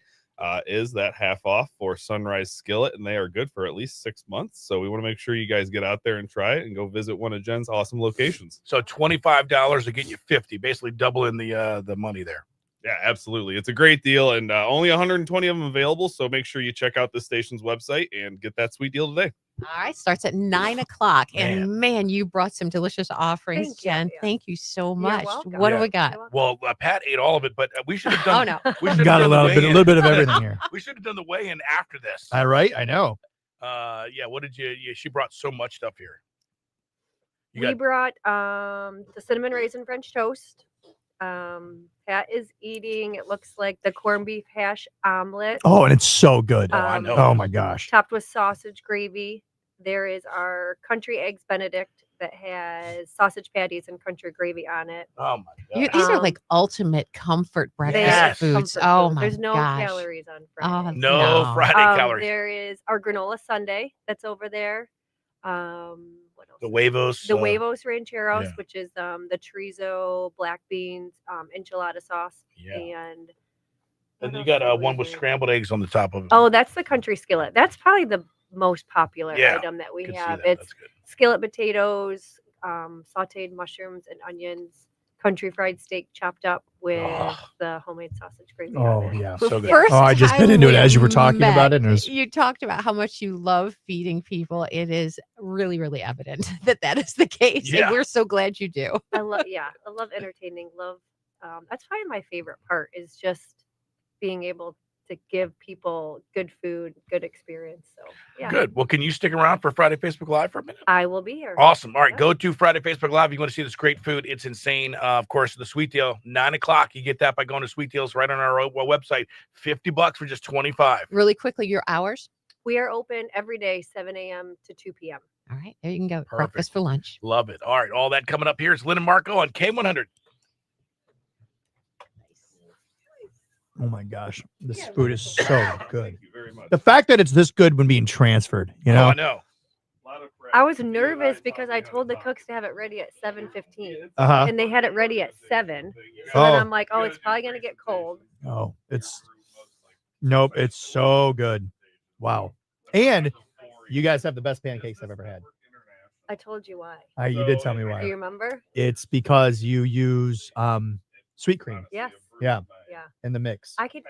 R: is that half off for Sunrise Skillet, and they are good for at least 6 months. So we want to make sure you guys get out there and try it and go visit one of Jen's awesome locations.
F: So $25 to get you 50, basically doubling the money there.
R: Yeah, absolutely. It's a great deal, and only 120 of them available. So make sure you check out the station's website and get that sweet deal today.
K: All right, starts at 9 o'clock. And man, you brought some delicious offerings,
C: Thank you.
K: Jen. Thank you so much.
C: welcome.
K: What do
F: Yeah.
K: we got?
F: Well, Pat ate all of it, but we should have done.
K: Oh, no.
F: We should
L: Got
F: have
L: a
F: done the
L: little bit of
F: weigh-in.
L: everything here.
F: We should have done the weigh-in after this.
L: All right, I know.
F: Yeah. What did you? She brought so much stuff here. You
C: We
F: got
C: brought the cinnamon raisin French toast. Pat is eating, it looks like the corned beef hash omelet.
L: Oh, and it's so good.
F: I know.
L: Oh my gosh.
C: Topped with sausage gravy. There is our country eggs Benedict that has sausage patties and country gravy on it.
F: Oh my god.
K: These are like ultimate comfort breakfast
F: Yes.
K: foods.
C: Comfort
K: Oh
C: food.
K: my
C: There's no
K: gosh.
C: calories on
K: Oh,
C: Friday.
F: No Friday calories.
C: There is our granola sundae that's over there. What else?
F: The huevos.
C: The huevos rancheros,
F: yeah.
C: which is the chorizo, black beans, enchilada sauce,
F: Yeah.
C: and
F: And
C: what
F: you
C: else
F: got
C: did we
F: one with
C: do?
F: scrambled eggs on the top of it.
C: Oh, that's the country skillet. That's probably the most popular
F: Yeah,
C: item that we
F: could see
C: have.
F: that.
C: It's
F: That's good.
C: skillet potatoes, sauteed mushrooms and onions, country fried steak chopped up with
F: Oh.
C: the homemade sausage gravy.
L: Oh
C: on it.
L: yeah.
F: So good.
K: First
L: Oh, I just bit
K: time
L: into it
K: we
L: as you were talking
K: met,
L: about it, and it was
K: you talked about how much you love feeding people. It is really, really evident that that is the case.
F: Yeah.
K: And we're so glad you do.
C: I love entertaining. That's probably my favorite part is just being able to give people good food, good experience. So yeah,
F: Good. Well, can you stick around for Friday Facebook Live for a minute?
C: I will be here.
F: Awesome. All right,
C: Yeah.
F: go to Friday Facebook Live. If you want to see this great food, it's insane. Of course, the sweet deal, 9 o'clock. You get that by going to Sweet Deals right on our website. $50 for just 25.
K: Really quickly, your hours.
C: We are open every day, 7 a.m. to 2 p.m.
K: All right, there you can go.
F: Perfect.
K: Breakfast for lunch.
F: Love it. All right, all that coming up here is Lynn and Marco on K100.
L: oh my gosh. This food is so good. The fact that it's this good when being transferred, you
F: Oh,
L: know.
F: I know.
C: I was nervous because I told the cooks to have it ready at 7:15,
L: Uh-huh.
C: and they had it ready at 7. So then
L: Oh.
C: I'm like, oh, it's probably gonna get cold.
L: Oh, nope, it's so good. Wow. And you guys have the best pancakes I've ever had.
C: I told you why.
L: You did tell me
C: Do
L: why.
C: you remember?
L: It's because you use sweet cream.
C: Yes.
L: Yeah,
C: Yeah.
L: in the mix.
C: I could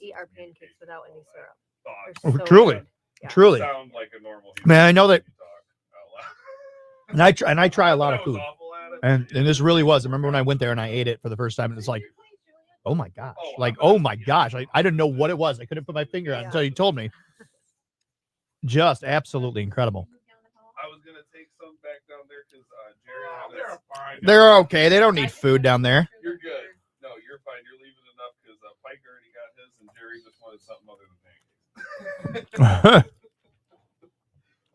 C: eat our pancakes without any syrup.
L: Oh,
C: They're so
L: truly.
C: good. Yeah.
L: Truly.
R: Sound like a normal
L: Man, I know that. And I try a lot of food. And this really was. I remember when I went there and I ate it for the first time, and it's like, oh my gosh. Like, oh my gosh. I didn't know what it was. I couldn't put my finger on it until you told me. Just absolutely incredible.
R: I was gonna take some back down there because Jerry. They're fine.
L: They're okay. They don't need food down there.
R: You're good. No, you're fine. You're leaving enough because Pike already got his, and Jerry just wanted something other than pancakes.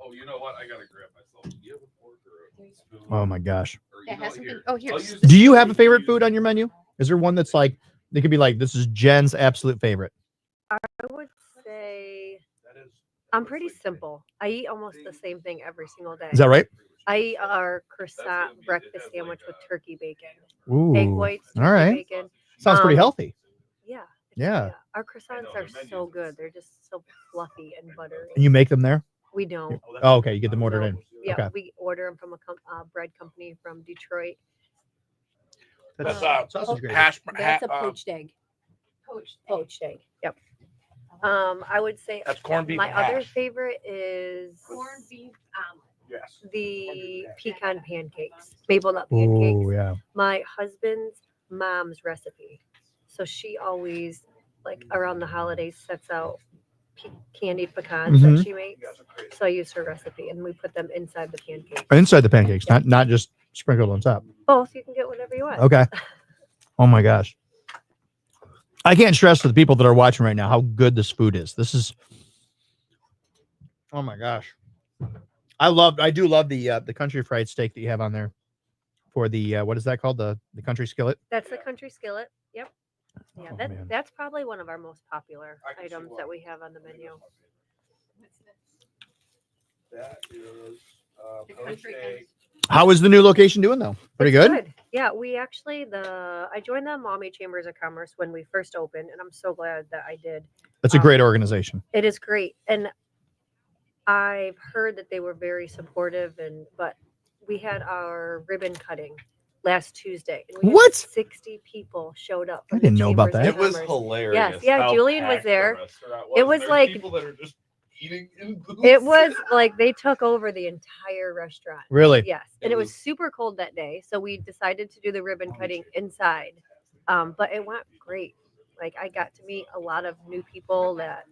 R: Oh, you know what? I gotta grab myself. Do you have a fork or a spoon?
L: Oh my gosh.
R: Or,
K: Yeah,
R: you know,
K: has something.
R: here.
K: Oh,
R: I'll
K: here.
R: use
L: Do you have a favorite food on your menu? Is there one that's like, it could be like, this is Jen's absolute favorite?
C: I would say I'm pretty simple. I eat almost the same thing every single day.
L: Is that right?
C: I eat our croissant breakfast sandwich with turkey bacon.
L: Ooh.
C: Egg whites,
L: All
C: turkey
L: right.
C: bacon.
L: Sounds pretty healthy.
C: Yeah.
L: Yeah.
C: Our croissants are so good. They're just so fluffy and buttery.
L: And you make them there?
C: We don't.
L: Oh, okay. You get them ordered in.
C: Yeah,
L: Okay.
C: we order them from a bread company from Detroit.
F: That's
L: sausage gravy.
C: That's a poached egg. Poached egg. Yep. I would say
F: That's corned beef
C: my
F: and
C: other
F: hash.
C: favorite is
K: Corned beef omelet.
F: Yes.
C: the pecan pancakes, maple nut pancakes.
L: Oh, yeah.
C: My husband's mom's recipe. So she always like around the holidays, sets out candied pecans
L: Mhm.
C: that she makes. So I used her recipe, and we put them inside the pancakes.
L: Inside the pancakes, not just sprinkled on top.
C: Both, you can get whatever you want.
L: Okay. Oh my gosh. I can't stress to the people that are watching right now how good this food is. This is, oh my gosh. I do love the country fried steak that you have on there for the, what is that called? The country skillet?
C: That's the country skillet. Yep. Yeah,
L: Oh,
C: that
L: man.
C: that's probably one of our most popular items that we have on the menu.
F: That is
L: How is the new location doing though? Pretty
C: It's
L: good?
C: Yeah, we actually I joined the Maumee Chambers of Commerce when we first opened, and I'm so glad that I did.
L: That's a great organization.
C: It is great, and I've heard that they were very supportive. But we had our ribbon cutting last Tuesday. And we had
L: What?
C: 60 people showed up.
L: I
C: from the
L: didn't know about
C: Chambers of
L: that. It was
C: Commerce.
R: hilarious
C: Yes, yeah,
R: how
C: Julian was
R: packed the
C: there.
R: restaurant
C: It
R: was.
C: was
R: There's
C: like
R: people that are just eating in booths.
C: it was like they took over the entire restaurant.
L: Really?
C: Yes, and it was super cold that day, so we decided to do the ribbon cutting inside. But it went great. Like I got to meet a lot of new people that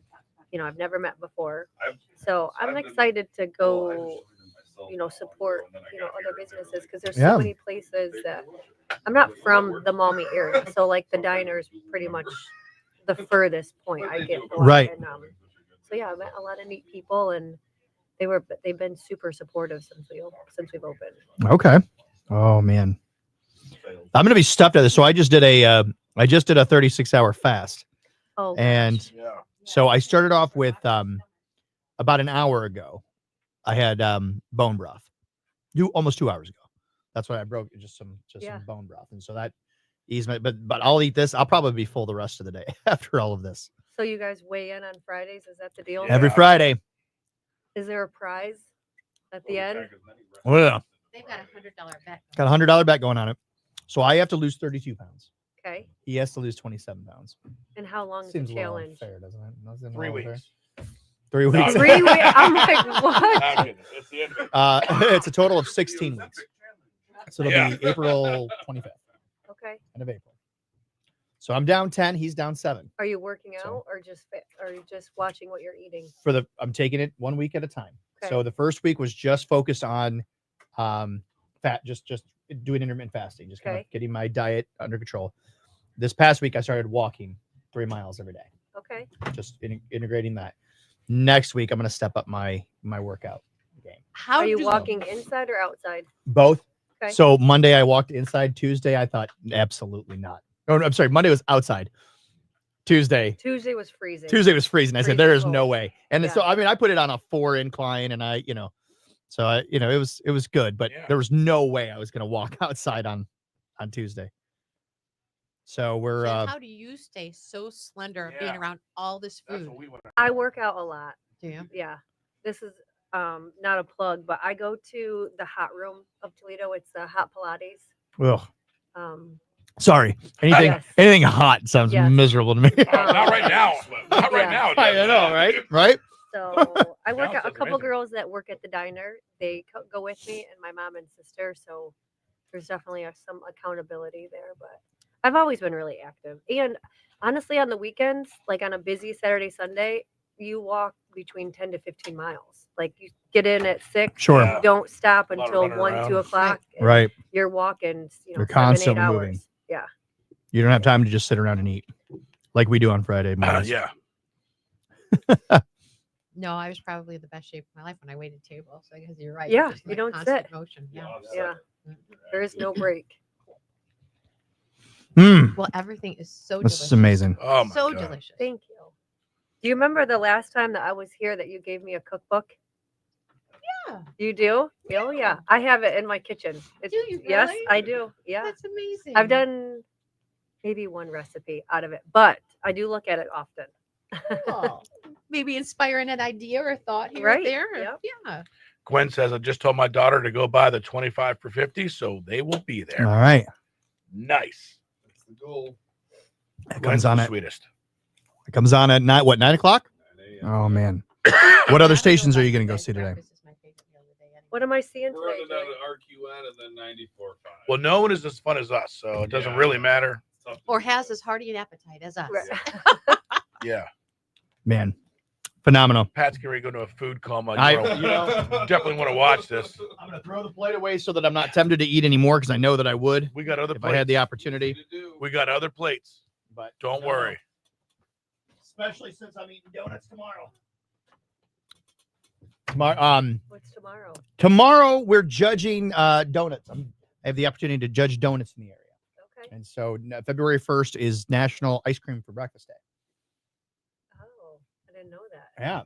C: I've never met before. So I'm excited to go, support other businesses because there's
L: Yeah.
C: so many places that I'm not from the Maumee area, so like the diner's pretty much the furthest point I get. to.
L: Right.
C: And, so yeah, I met a lot of neat people, and they've been super supportive since we've opened.
L: Okay. Oh man. I'm gonna be stuffed at this. So I just did a 36-hour fast.
C: Oh,
L: and so I started off with about an hour ago. I had bone broth. Almost 2 hours ago. That's what I broke. Just some bone broth, and so that eased my. But I'll eat this. I'll probably be full the rest of the day after all of this.
C: So you guys weigh in on Fridays? Is that the deal?
L: Every Friday.
C: Is there a prize at the end?
L: Well, yeah.
K: They've got $100 bet.
L: Got a $100 bet going on it. So I have to lose 32 pounds.
C: Okay.
L: He has to lose 27 pounds.
C: And how long is
L: Seems
C: the
L: a little
C: challenge?
L: unfair, doesn't it? Nothing
F: 3
L: wrong with
F: weeks.
L: her. 3 weeks.
C: 3 weeks. I'm like, what?
F: It's the end of it.
L: It's a total of 16 weeks. So it'll be April 25th,
C: Okay.
L: end of April. So I'm down 10. He's down 7.
C: Are you working out or are you just watching what you're eating?
L: I'm taking it 1 week at a time.
C: Okay.
L: So the first week was just focused on fat, just doing intermittent fasting, just kind of
C: Okay.
L: getting my diet under control. This past week, I started walking 3 miles every day,
C: Okay.
L: just integrating that. Next week, I'm going to step up my workout game.
C: Are you walking inside or outside?
L: Both.
C: Okay.
L: So Monday I walked inside. Tuesday I thought absolutely not. Oh, I'm sorry. Monday was outside. Tuesday
C: was freezing.
L: Tuesday was freezing. I said there is no
C: cold.
L: way. And then,
C: Yeah.
L: so I mean I put it on a 4 incline, and so I it was good, but there was no way I was going to walk outside on Tuesday. So we're
K: Jen, how do you stay so slender being around all this food?
C: I work out a lot.
K: Do you?
C: Yeah. This is not a plug, but I go to the hot room of Toledo. It's the hot Pilates.
L: ugh.
C: Um,
L: Sorry. Anything hot sounds
C: Yes.
L: miserable to me.
F: Not right now. Not right now.
L: I know, right? Right?
C: So I work out a
F: sounds
C: couple
F: amazing.
C: girls that work at the diner. They go with me, and my mom and sister. So there's definitely some accountability there. But I've always been really active. And honestly, on the weekends, like on a busy Saturday, Sunday, you walk between 10 to 15 miles. Like you get in at 6.
L: Sure.
C: You don't stop
F: lot of
C: until
F: running
C: 1,
F: around.
C: 2 o'clock. and
L: Right.
C: You're walking,
L: You're
C: 7,
L: constantly
C: 8 hours.
L: moving.
C: Yeah.
L: You don't have time to just sit around and eat like we do on Friday mornings.
F: Yeah.
K: No, I was probably in the best shape of my life when I waited tables. So I guess you're right.
C: Yeah,
K: Just
C: you
K: like
C: don't
K: constant
C: sit.
K: motion. Yeah.
C: Yeah. There is no break.
K: Well, everything is so
L: This
K: delicious.
L: is amazing.
F: Oh my
K: So
F: God.
K: delicious.
C: Thank you. Do you remember the last time that I was here that you gave me a cookbook?
K: Yeah.
C: You do? Oh yeah. I have it in my kitchen.
K: Do you
C: Yes,
K: really?
C: I do. Yeah.
K: That's amazing.
C: I've done maybe one recipe out of it, but I do look at it often.
K: Oh, maybe inspiring an idea or a thought here
C: Right,
K: or there.
C: yep.
K: Yeah.
F: Gwen says, I just told my daughter to go buy the 25 for 50, so they will be there.
L: All right.
F: Nice.
R: That's the goal.
L: It
F: Gwen's
L: comes on
F: the
L: at
F: sweetest.
L: It comes on at 9 o'clock? Oh man. What other stations are you going to go see today?
C: What am I seeing
R: We're
C: today?
R: running down
C: Jay?
R: to RQN and then 94.5.
F: Well, no one is as fun as us, so it doesn't
R: Yeah.
F: really matter.
K: Or has as hearty an appetite as us.
C: Right.
F: Yeah.
L: Man, phenomenal.
F: Pat's getting ready to go to a food coma.
L: I
F: Definitely want to watch this.
L: I'm gonna throw the plate away so that I'm not tempted to eat anymore because I know that I would.
F: We got other
L: if
F: plates.
L: I had the opportunity.
F: We got other plates,
L: but
F: don't worry.
L: Especially since I'm eating donuts tomorrow. Tomorrow,
C: What's tomorrow?
L: tomorrow we're judging donuts. I have the opportunity to judge donuts in the area.
C: Okay.
L: And so February 1st is National Ice Cream for Breakfast Day.
C: Oh, I didn't know that.
L: Yeah.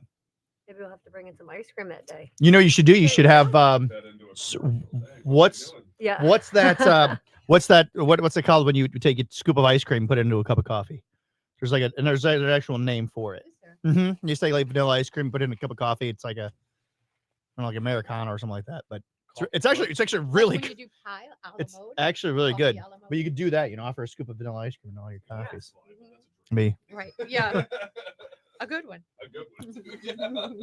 C: Maybe we'll have to bring in some ice cream that day.
L: You know, you should do. You should have what's
C: Yeah.
L: what's that? What's it called when you take a scoop of ice cream, put it into a cup of coffee? There's like there's an actual name for it. Mm-hmm. You say like vanilla ice cream, put it in a cup of coffee. It's like I don't know, like Americano or something like that. But it's actually really
K: When
L: good.
K: you do pie a la
L: It's
K: mode,
L: actually really
K: coffee
L: good.
K: a la mode.
L: But you could do that. Offer a scoop of vanilla ice cream in all your coffees.
K: Mhm.
L: Me.
K: Right. Yeah. A good one.
R: A good one.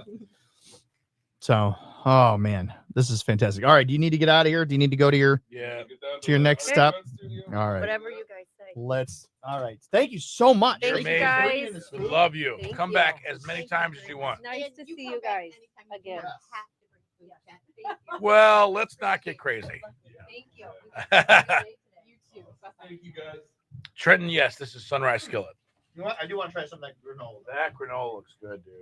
L: So, oh man, this is fantastic. All right, do you need to get out of here? Do you need to go to your next stop? All right.
C: Whatever you guys say.
L: All right. Thank you so much.
C: Thank you, guys.
F: We love you.
C: Thank
F: Come
C: you.
F: back as many times as you want.
C: Nice to see you guys again.
F: Well, let's not get crazy.
C: Thank you.
R: Thank you guys.
F: Trenton, yes, this is Sunrise Skillet.
L: You know what? I do want to try some of that granola.
F: That granola looks good, dude.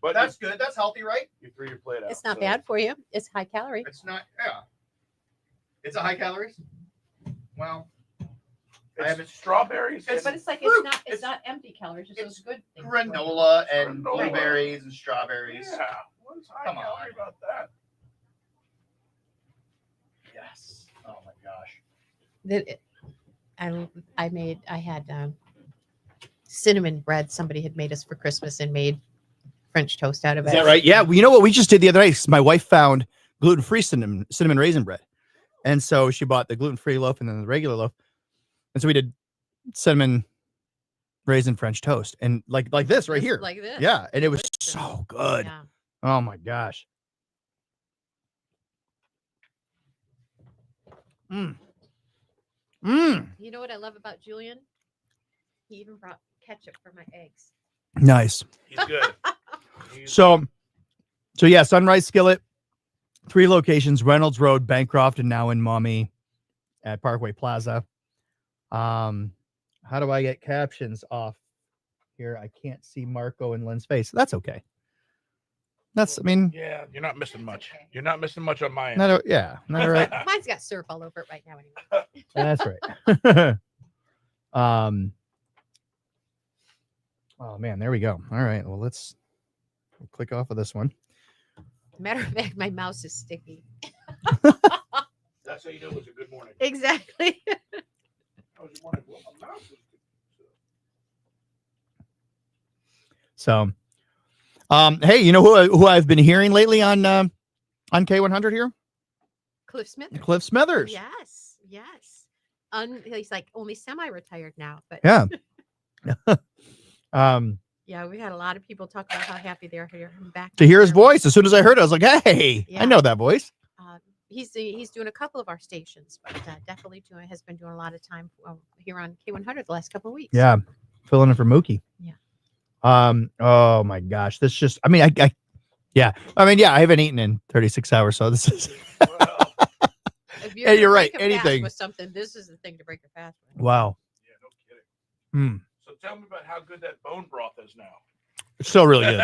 F: But
L: That's good. That's healthy, right?
F: you threw your plate out.
K: It's not
F: so-
K: bad for you. It's high calorie.
L: It's not. Yeah. It's a high calories. Well,
F: It's strawberries.
K: But it's like
L: fruit.
K: it's not empty calories. It's those good things.
L: granola and
F: Granola.
L: blueberries and strawberries.
F: Yeah. What's high
L: Come on.
F: calorie about that?
L: Yes. Oh my gosh.
K: I had cinnamon bread somebody had made us for Christmas and made French toast out of it.
L: Is that right? Yeah. Well, you know what we just did the other day? My wife found gluten-free cinnamon raisin bread, and so she bought the gluten-free loaf and then the regular loaf, and so we did cinnamon raisin French toast, and like this right here.
K: Like this.
L: Yeah, and it was so good.
K: Yeah.
L: Oh my gosh. Mm.
K: You know what I love about Julian? He even brought ketchup for my eggs.
L: Nice.
F: He's good.
L: So yeah, Sunrise Skillet, 3 locations: Reynolds Road, Bancroft, and now in Maumee at Parkway Plaza. How do I get captions off here? I can't see Marco and Lynn's face. That's okay.
F: Yeah, you're not missing much. You're not missing much on my end.
L: Not right.
K: Mine's got syrup all over it right now anyway.
L: That's right. Oh man, there we go. All right, well, we'll click off of this one.
K: Matter of fact, my mouse is sticky.
F: That's how you know it was a good morning.
K: Exactly.
F: How was your morning? Well, my mouse was good.
L: So, hey, you know who I've been hearing lately on K100 here?
K: Cliff Smith.
L: Cliff Smithers.
K: Yes. He's like only semi-retired now, but
L: Yeah.
K: yeah, we had a lot of people talk about how happy they're here back.
L: To hear his voice, as soon as I heard it, I was like, "Hey, I know that voice."
K: He's doing a couple of our stations, but definitely has been doing a lot of time here on K100 the last couple of weeks.
L: Yeah, filling in for Mookie.
K: Yeah.
L: Oh my gosh, this just. I haven't eaten in 36 hours, so this is.
K: If
L: Hey, you're right.
K: break a fast
L: Anything.
K: with something, this is the thing to break a fast with.
L: Wow.
F: Yeah, no kidding.
L: Mm.
F: So tell me about how good that bone broth is now.
L: It's still really good.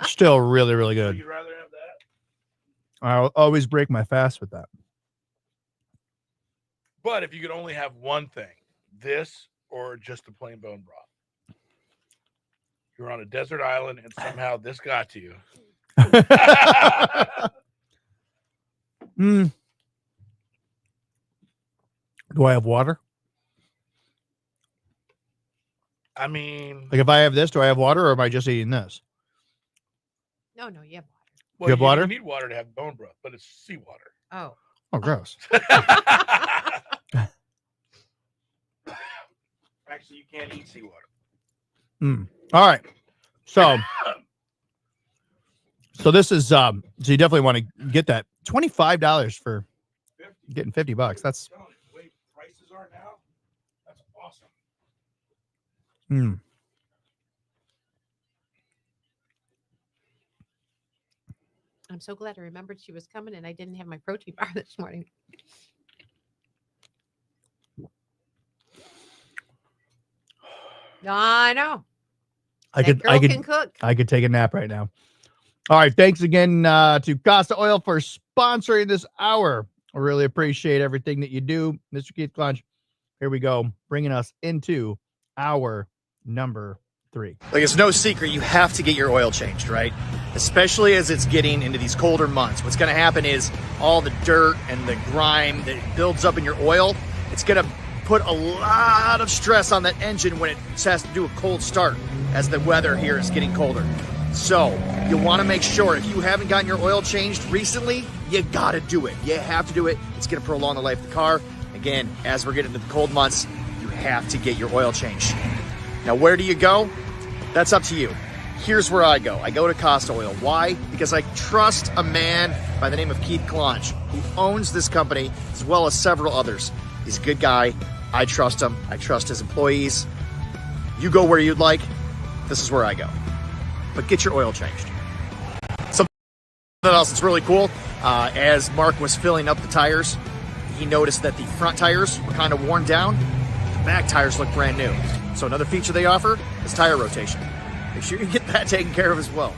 L: Still really, really
F: So
L: good.
F: you'd rather have that?
L: I'll always break my fast with that.
F: But if you could only have one thing, this or just a plain bone broth. You're on a desert island and somehow this got to you.
L: Mm. Do I have water?
F: I mean,
L: Like if I have this, do I have water, or am I just eating this?
K: No, you have water.
F: well,
L: You have water?
F: You need water to have bone broth, but it's seawater.
K: Oh.
L: Oh, gross.
F: Actually, you can't eat seawater.
L: All right. So this is so you definitely want to get that $25 for getting $50. That's
F: The way prices are now, that's awesome.
K: I'm so glad I remembered she was coming and I didn't have my protein bar this morning. I know.
L: I
K: That girl can cook.
L: I could take a nap right now. All right. Thanks again to Costa Oil for sponsoring this hour. I really appreciate everything that you do, Mr. Keith Clunch. Here we go, bringing us into hour number 3.
S: Like, it's no secret you have to get your oil changed, right? Especially as it's getting into these colder months. What's going to happen is all the dirt and the grime that builds up in your oil, it's going to put a lot of stress on that engine when it has to do a cold start as the weather here is getting colder. So you want to make sure if you haven't gotten your oil changed recently, you got to do it. You have to do it. It's going to prolong the life of the car. Again, as we're getting into the cold months, you have to get your oil changed. Now, where do you go? That's up to you. Here's where I go. I go to Costa Oil. Why? Because I trust a man by the name of Keith Clunch, who owns this company, as well as several others. He's a good guy. I trust him. I trust his employees. You go where you'd like. This is where I go. But get your oil changed. Something else that's really cool, as Mark was filling up the tires, he noticed that the front tires were kind of worn down. The back tires look brand new. So another feature they offer is tire rotation. Make sure you get that taken care of as well.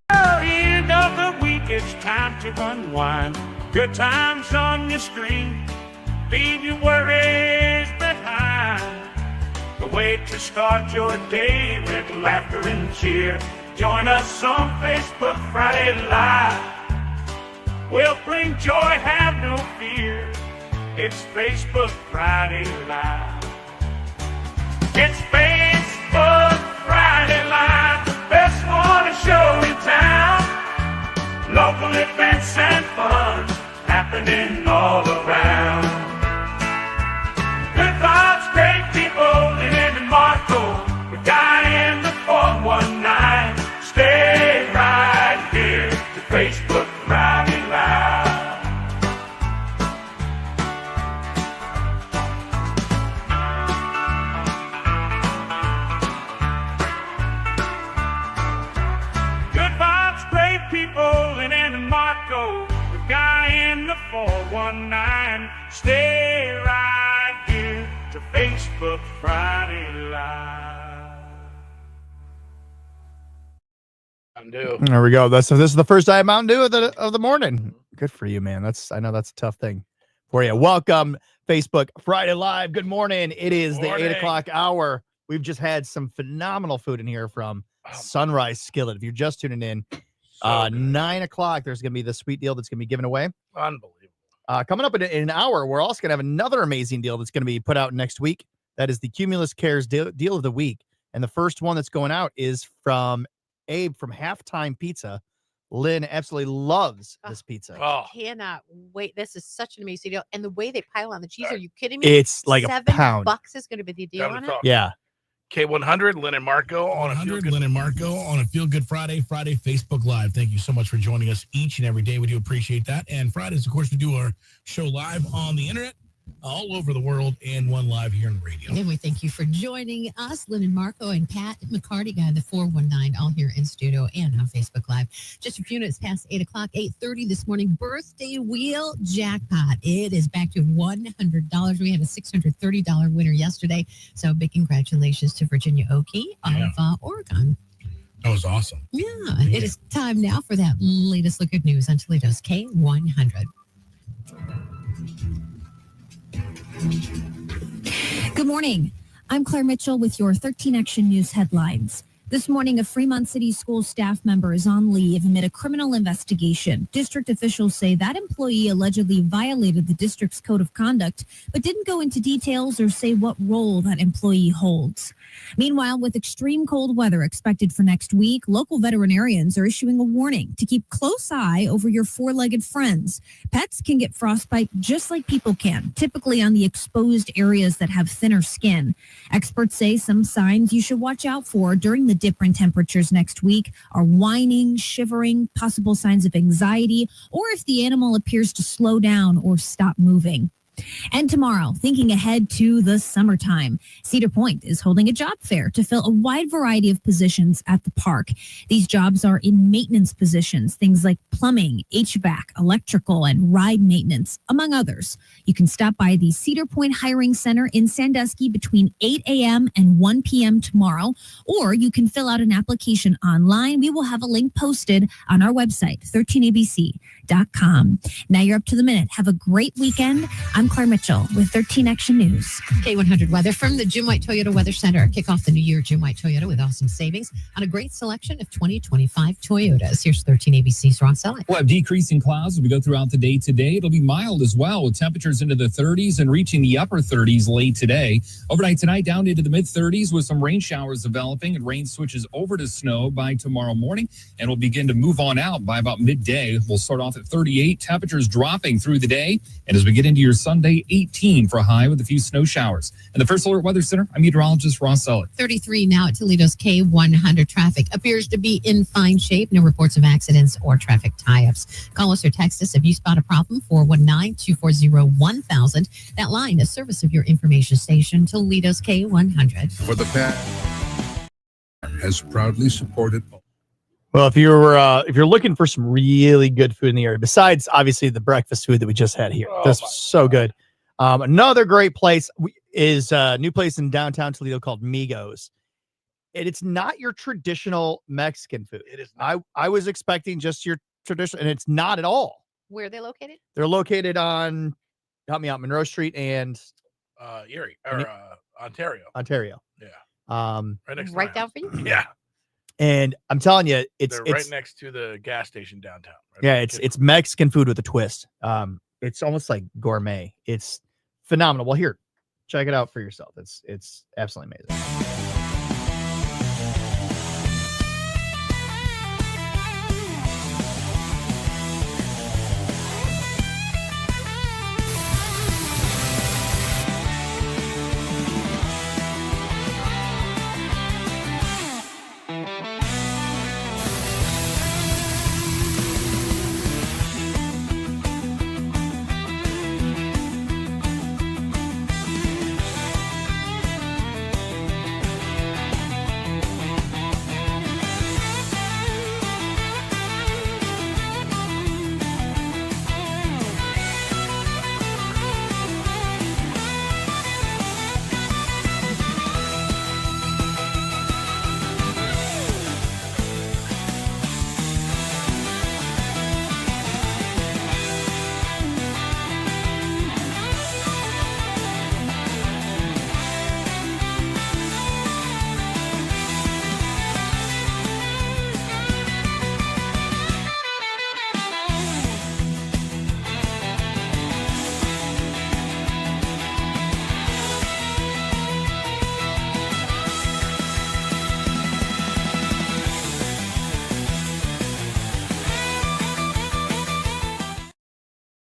B: End of the week, it's time to unwind. Good times on your screen. Leave your worries behind. The way to start your day with laughter and cheer. Join us on Facebook Friday Live. We'll bring joy, have no fear. It's Facebook Friday Live. It's Facebook Friday Live, the best morning show in town. Local events and fun happening all around. Good vibes, great people, Lynn and Marco. We're down in the 419. Stay right here to Facebook Friday Live. Good vibes, great people, Lynn and Marco. The guy in the 419. Stay right here to Facebook Friday Live.
L: There we go. This is the first time Mountain Dew of the morning. Good for you, man. I know that's a tough thing for you. Welcome, Facebook Friday Live. Good morning. It is the 8 o'clock hour. We've just had some phenomenal food in here from Sunrise Skillet. If you're just tuning in, 9 o'clock, there's going to be the sweet deal that's going to be given away.
F: Unbelievable.
L: Coming up in an hour, we're also going to have another amazing deal that's going to be put out next week. That is the Cumulus Cares Deal of the Week. And the first one that's going out is from Abe from Halftime Pizza. Lynn absolutely loves this pizza.
K: I cannot wait. This is such an amazing deal. And the way they pile on the cheese, are you kidding me?
L: It's like
K: $7
L: a pound.
K: is going to be the deal on it?
L: Yeah.
F: K100, Lynn and Marco on a Feel Good.
M: Lynn and Marco on a Feel Good Friday Facebook Live. Thank you so much for joining us each and every day. We do appreciate that. And Fridays, of course, we do our show live on the internet all over the world and one live here on the radio.
G: And we thank you for joining us, Lynn and Marco and Pat McCarty, guy, the 419, all here in studio and on Facebook Live. Just a few minutes past 8 o'clock, 8:30 this morning, birthday wheel jackpot. It is back to $100. We had a $630 winner yesterday. So big congratulations to Virginia Oakey of Oregon.
M: That was awesome.
G: Yeah, it is time now for that latest look at news on Toledo's K100.
H: Good morning. I'm Claire Mitchell with your 13 Action News headlines. This morning, a Fremont City School staff member is on leave amid a criminal investigation. District officials say that employee allegedly violated the district's code of conduct, but didn't go into details or say what role that employee holds. Meanwhile, with extreme cold weather expected for next week, local veterinarians are issuing a warning to keep close eye over your four-legged friends. Pets can get frostbite just like people can, typically on the exposed areas that have thinner skin. Experts say some signs you should watch out for during the dip in temperatures next week are whining, shivering, possible signs of anxiety, or if the animal appears to slow down or stop moving. And tomorrow, thinking ahead to the summertime, Cedar Point is holding a job fair to fill a wide variety of positions at the park. These jobs are in maintenance positions, things like plumbing, HVAC, electrical, and ride maintenance, among others. You can stop by the Cedar Point Hiring Center in Sandusky between 8 a.m. and 1 p.m. tomorrow, or you can fill out an application online. We will have a link posted on our website, 13abc.com. Now you're up to the minute. Have a great weekend. I'm Claire Mitchell with 13 Action News.
G: K100 weather from the Jim White Toyota Weather Center. Kick off the new year, Jim White Toyota, with awesome savings on a great selection of 2025 Toyotas. Here's 13 ABC's Ron Selleck.
I: We'll have decreasing clouds as we go throughout the day today. It'll be mild as well, with temperatures into the 30s and reaching the upper 30s late today. Overnight tonight, down into the mid 30s with some rain showers developing, and rain switches over to snow by tomorrow morning and will begin to move on out by about midday. We'll start off at 38, temperatures dropping through the day, and as we get into your Sunday, 18 for a high with a few snow showers. In the First Alert Weather Center, I'm meteorologist Ross Selleck.
G: 33 now at Toledo's K100. Traffic appears to be in fine shape. No reports of accidents or traffic tie-ups. Call us or text us if you spot a problem, 419-240-1000. That line, a service of your information station, Toledo's K100.
T: For the past has proudly supported.
L: Well, if you're looking for some really good food in the area, besides obviously the breakfast food that we just had here, that's so good. Another great place is a new place in downtown Toledo called Migos. And it's not your traditional Mexican food.
F: It is
L: not. I was expecting just your traditional, and it's not at all.
K: Where are they located?
L: They're located on, help me out, Monroe Street and
F: Erie or Ontario.
L: Ontario.
F: Yeah.
L: Right
F: next to
K: Right
F: my
K: down
F: house.
K: for you?
F: Yeah.
L: And I'm telling you,
F: They're right next to the gas station downtown. Right?
L: Yeah, it's Mexican food with a twist. It's almost like gourmet. It's phenomenal. Well, here, check it out for yourself. It's absolutely amazing.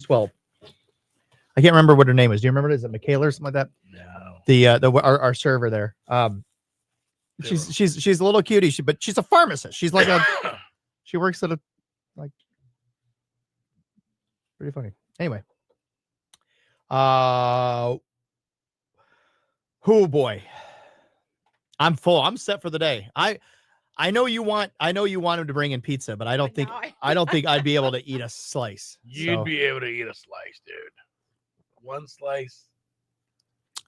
L: 12. I can't remember what her name is. Do you remember it? Is it Michaela or something like that? No. Our server there. She's a little cutie, but she's a pharmacist. She's like she works at a pretty funny. Anyway. Oh boy. I'm full. I'm set for the day. I know you want him to bring in pizza, but I don't think I'd be able to eat a slice.
F: You'd be able to eat a slice, dude. One slice.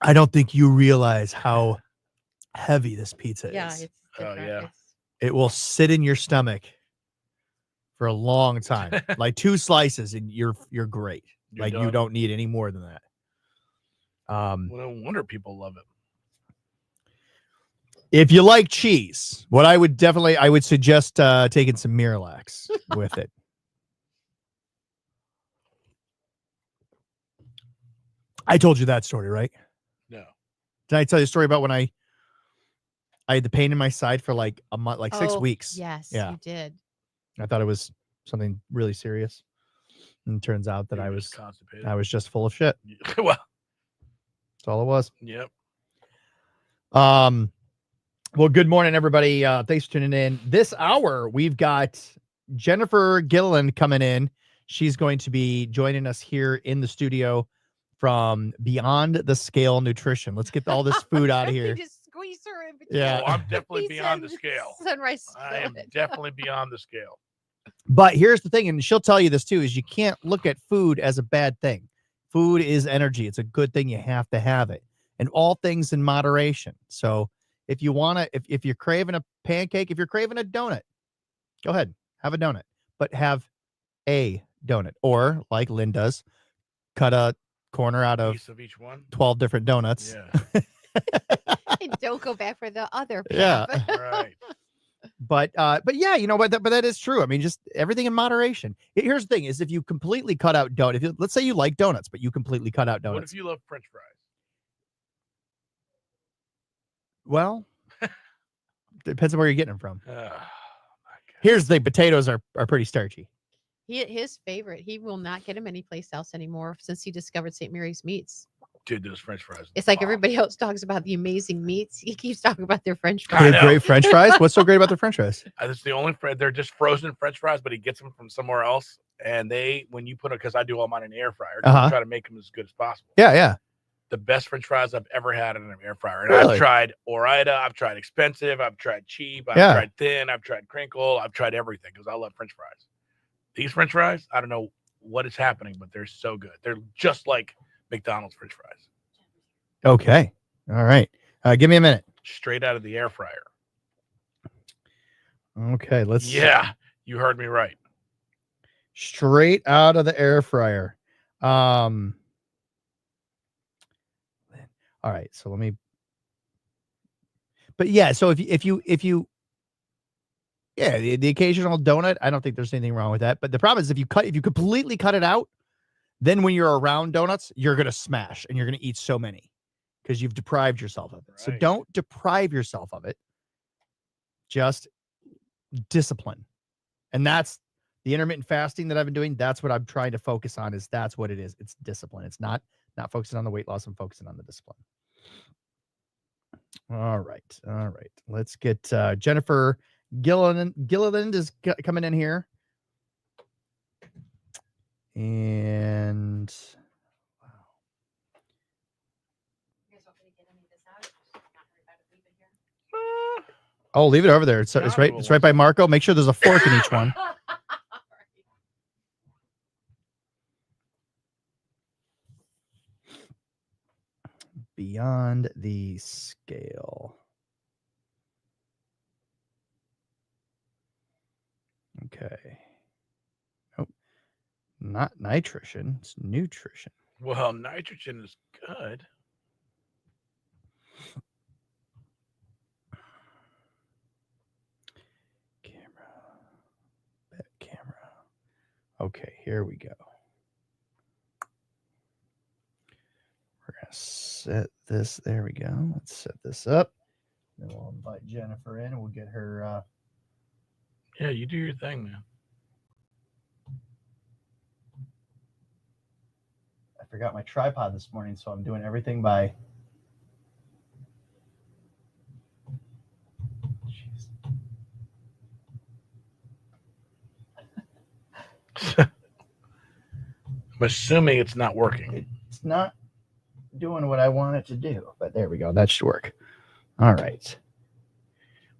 L: I don't think you realize how heavy this pizza is.
K: Yeah, it's different.
L: It will sit in your stomach for a long time. Like 2 slices and you're great.
F: You're
L: you
F: done.
L: don't need any more than that.
F: Well, no wonder people love it.
L: If you like cheese, what I would suggest taking some Miralax with it. I told you that story, right?
F: No.
L: Did I tell you a story about when I had the pain in my side for like a month, like 6 weeks?
K: Yes,
L: Yeah.
K: you did.
L: I thought it was something really serious. And it turns out that I was
F: constipated.
L: I was just full of shit.
F: Well,
L: that's all it was.
F: Yep.
L: Well, good morning, everybody. Thanks for tuning in. This hour, we've got Jennifer Gilliland coming in. She's going to be joining us here in the studio from Beyond the Scale Nutrition. Let's get all this food out of here.
K: Just squeeze her in between.
L: Yeah.
F: Oh, I'm definitely
K: He
F: beyond the
K: said
F: scale.
K: Sunrise
F: I am
K: Skillet.
F: definitely beyond the scale.
L: But here's the thing, and she'll tell you this too, is you can't look at food as a bad thing. Food is energy. It's a good thing. You have to have it. And all things in moderation. So if you want to, if you're craving a pancake, if you're craving a donut, go ahead, have a donut. But have a donut. Or, like Lynn does, cut a corner out of
F: Piece of each one.
L: 12 different donuts.
F: Yeah.
K: And don't go back for the other.
L: Yeah.
F: Right.
L: But yeah, you know, but that is true. I mean, just everything in moderation. Here's the thing: is if you completely cut out donuts, let's say you like donuts, but you completely cut out
F: What
L: donuts.
F: if you love French fries?
L: Well, depends on where you're getting them from.
F: Oh,
L: Here's the thing: potatoes are pretty starchy.
K: His favorite. He will not get him anyplace else anymore since he discovered St. Mary's Meats.
F: Dude, those French fries.
K: It's like everybody else talks about the amazing meats. He keeps talking about their French
F: I
K: fries.
L: They're
F: know.
L: great French fries. What's so great about their French fries?
F: That's the only they're just frozen French fries, but he gets them from somewhere else. And when you put them, because I do all mine in the air fryer,
L: Uh-huh.
F: try to make them as good as possible.
L: Yeah.
F: The best French fries I've ever had in an air fryer. And
L: Really?
F: I've tried Ore-Ida, I've tried expensive, I've tried cheap, I've
L: Yeah.
F: tried thin, I've tried crinkle, I've tried everything because I love French fries. These French fries, I don't know what is happening, but they're so good. They're just like McDonald's French fries,
L: Okay. All right. Give me a minute.
F: straight out of the air fryer.
L: Okay. Let's.
F: Yeah, you heard me right.
L: Straight out of the air fryer. All right. So let me. But yeah. So if you. Yeah, the occasional donut, I don't think there's anything wrong with that. But the problem is if you completely cut it out, then when you're around donuts, you're gonna smash and you're gonna eat so many because you've deprived yourself of it. So
F: Right.
L: don't deprive yourself of it. Just discipline. And that's the intermittent fasting that I've been doing. That's what I'm trying to focus on. That's what it is. It's discipline. It's not focusing on the weight loss. I'm focusing on the discipline. All right. Let's get Jennifer Gilliland is coming in here. And oh, leave it over there. It's right by Marco. Make sure there's a fork in each one. Beyond the scale. Okay. Oh, not nitrogen. It's nutrition.
F: Well, nitrogen is good.
L: Camera. Okay, here we go. We're going to set this. There we go. Let's set this up. Then we'll invite Jennifer in and we'll get her.
F: Yeah, you do your thing, man.
L: I forgot my tripod this morning, so I'm doing everything by.
F: I'm assuming it's not working.
L: It's not doing what I want it to do, but there we go. That should work. All right.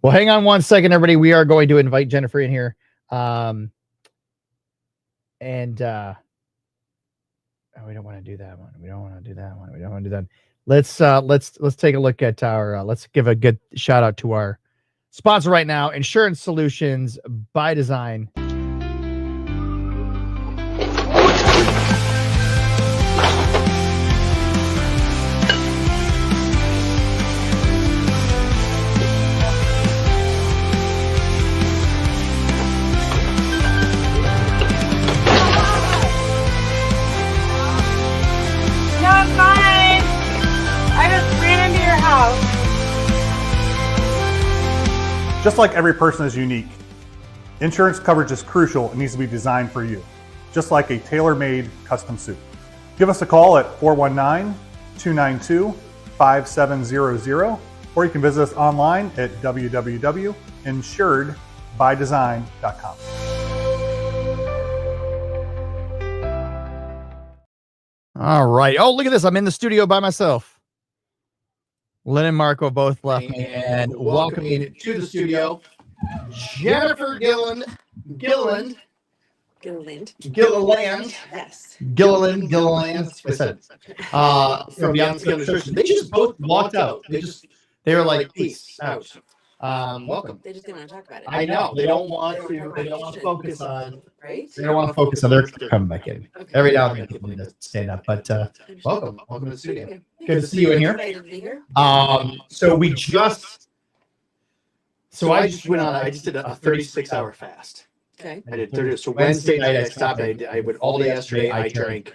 L: Well, hang on one second, everybody. We are going to invite Jennifer in here. We don't want to do that one. We don't want to do that one. We don't want to do that. Let's take a look at our let's give a good shout out to our sponsor right now, Insurance Solutions by Design.
C: Not mine. I just ran into your house.
D: Just like every person is unique, insurance coverage is crucial and needs to be designed for you, just like a tailor-made custom suit. Give us a call at 419-292-5700, or you can visit us online at www.insuredbydesign.com.
L: All right. Oh, look at this. I'm in the studio by myself. Lynn and Marco both left me, and welcoming to the studio, Jennifer Gilliland.
U: Gilliland. Yes.
L: Gilliland. That's what I said. From Beyond Skill Nutrition. They just both walked out. They were like, peace out. Welcome.
U: They just didn't want to talk about it.
L: I know. They don't want to focus on.
U: Right?
L: They don't want to focus on. They're coming back in. Every now and then people need to stand up. But welcome to the studio. Good to see you in here.
U: Excited to be here.
L: So we just.
S: So I just went on. I just did a 36-hour fast.
U: Okay.
S: I did 30. So Wednesday night I stopped. I went all day yesterday. I drank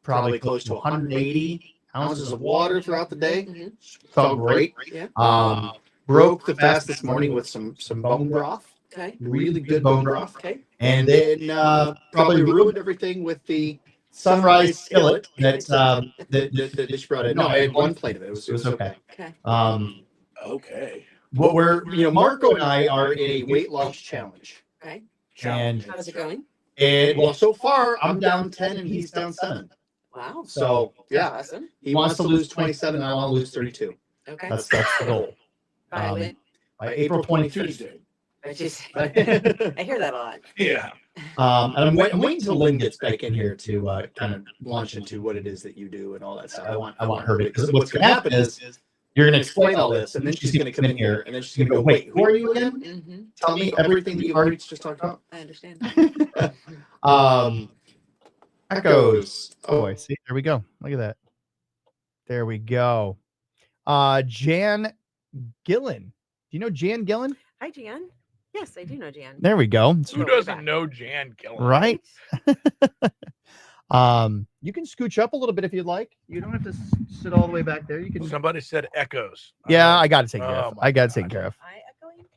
S: probably close to 180 ounces of water throughout the day. Felt great.
U: Yeah.
S: Broke the fast this morning with some bone broth.
U: Okay.
S: Really good bone broth.
U: Okay.
S: And then probably ruined everything with the
L: Sunrise Skillet
S: that she brought in. No, I had one plate of it. It was okay.
U: Okay.
S: Okay. What Marco and I are in a weight loss challenge.
U: Okay.
L: And
U: How's it going?
S: Well, so far I'm down 10 and he's down 7.
U: Wow.
S: So yeah,
U: Awesome.
S: he wants to lose 27 and I want to lose 32.
U: Okay.
L: That's the goal.
U: By when?
S: By April 22nd.
U: I hear that a lot.
S: Yeah. And I'm waiting until Lynn gets back in here to kind of launch into what it is that you do and all that stuff. I want her to, because what's going to happen is you're going to explain all this, and then she's going to come in here, and then she's going to go, "Wait, who are you again?
U: Mm-hmm.
S: Tell me everything that you've already just talked about."
U: I understand.
L: Echoes. Oh, I see. There we go. Look at that. There we go. Jan Gillen. Do you know Jan Gillen?
U: Hi, Jan. Yes, I do know Jan.
L: There we go.
F: Who doesn't know Jan Gilliland?
L: Right. You can scooch up a little bit if you'd like. You don't have to sit all the way back there. You can.
F: Somebody said echoes.
L: Yeah, I got to take care of. I got to take care of.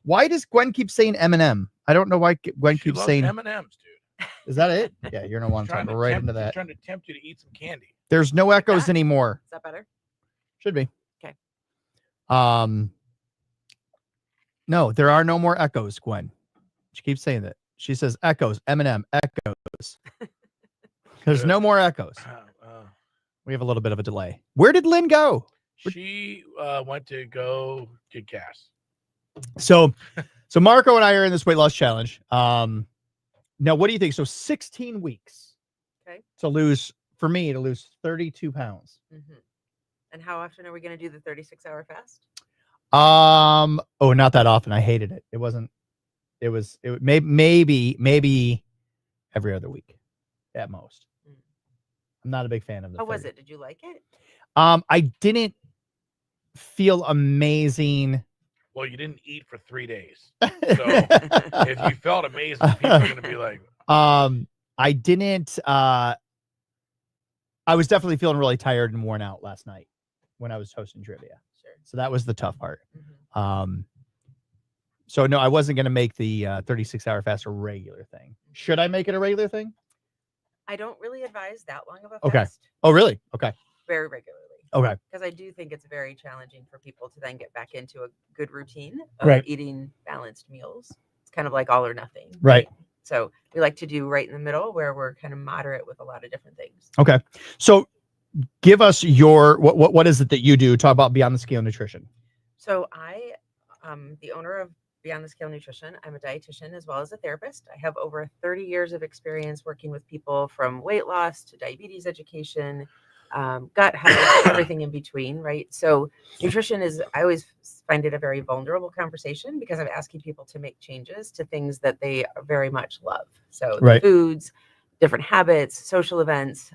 L: Why does Gwen keep saying M&M? I don't know why Gwen keeps saying
F: M&M's, dude.
L: Is that it? Yeah, you're gonna want to talk right into that.
F: Trying to tempt you to eat some candy.
L: There's no echoes anymore.
U: Is that better?
L: Should be.
U: Okay.
L: No, there are no more echoes, Gwen. She keeps saying that. She says echoes, M&M, echoes. There's no more echoes. We have a little bit of a delay. Where did Lynn go?
F: She went to go get gas.
L: So Marco and I are in this weight loss challenge. Now, what do you think? So 16 weeks.
U: Okay.
L: To lose 32 pounds.
U: Mm-hmm. And how often are we going to do the 36-hour fast?
L: Oh, not that often. I hated it. It maybe every other week at most. I'm not a big fan of the
U: How was it? Did you like it?
L: I didn't feel amazing.
F: Well, you didn't eat for 3 days. So if you felt amazing, people are going to be like,
L: I didn't, I was definitely feeling really tired and worn out last night when I was hosting trivia.
U: Sure.
L: So that was the tough part.
U: Mm-hmm.
L: So no, I wasn't going to make the 36-hour fast a regular thing. Should I make it a regular thing?
U: I don't really advise that long of a
L: Okay.
U: fast.
L: Oh, really? Okay.
U: Very regularly.
L: Okay.
U: Because I do think it's very challenging for people to then get back into a good routine of
L: Right.
U: eating balanced meals. It's kind of like all or nothing.
L: Right.
U: So we like to do right in the middle where we're kind of moderate with a lot of different things.
L: Okay. So give us your, what is it that you do? Talk about Beyond the Scale Nutrition.
U: So I am the owner of Beyond the Scale Nutrition. I'm a dietitian as well as a therapist. I have over 30 years of experience working with people from weight loss to diabetes education, gut health, everything in between, right? So nutrition is, I always find it a very vulnerable conversation because I'm asking people to make changes to things that they very much love. So
L: Right.
U: foods, different habits, social events,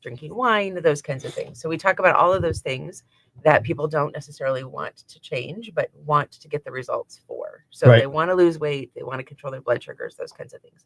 U: drinking wine, those kinds of things. So we talk about all of those things that people don't necessarily want to change, but want to get the results for. So
L: Right.
U: they want to lose weight, they want to control their blood sugars, those kinds of things.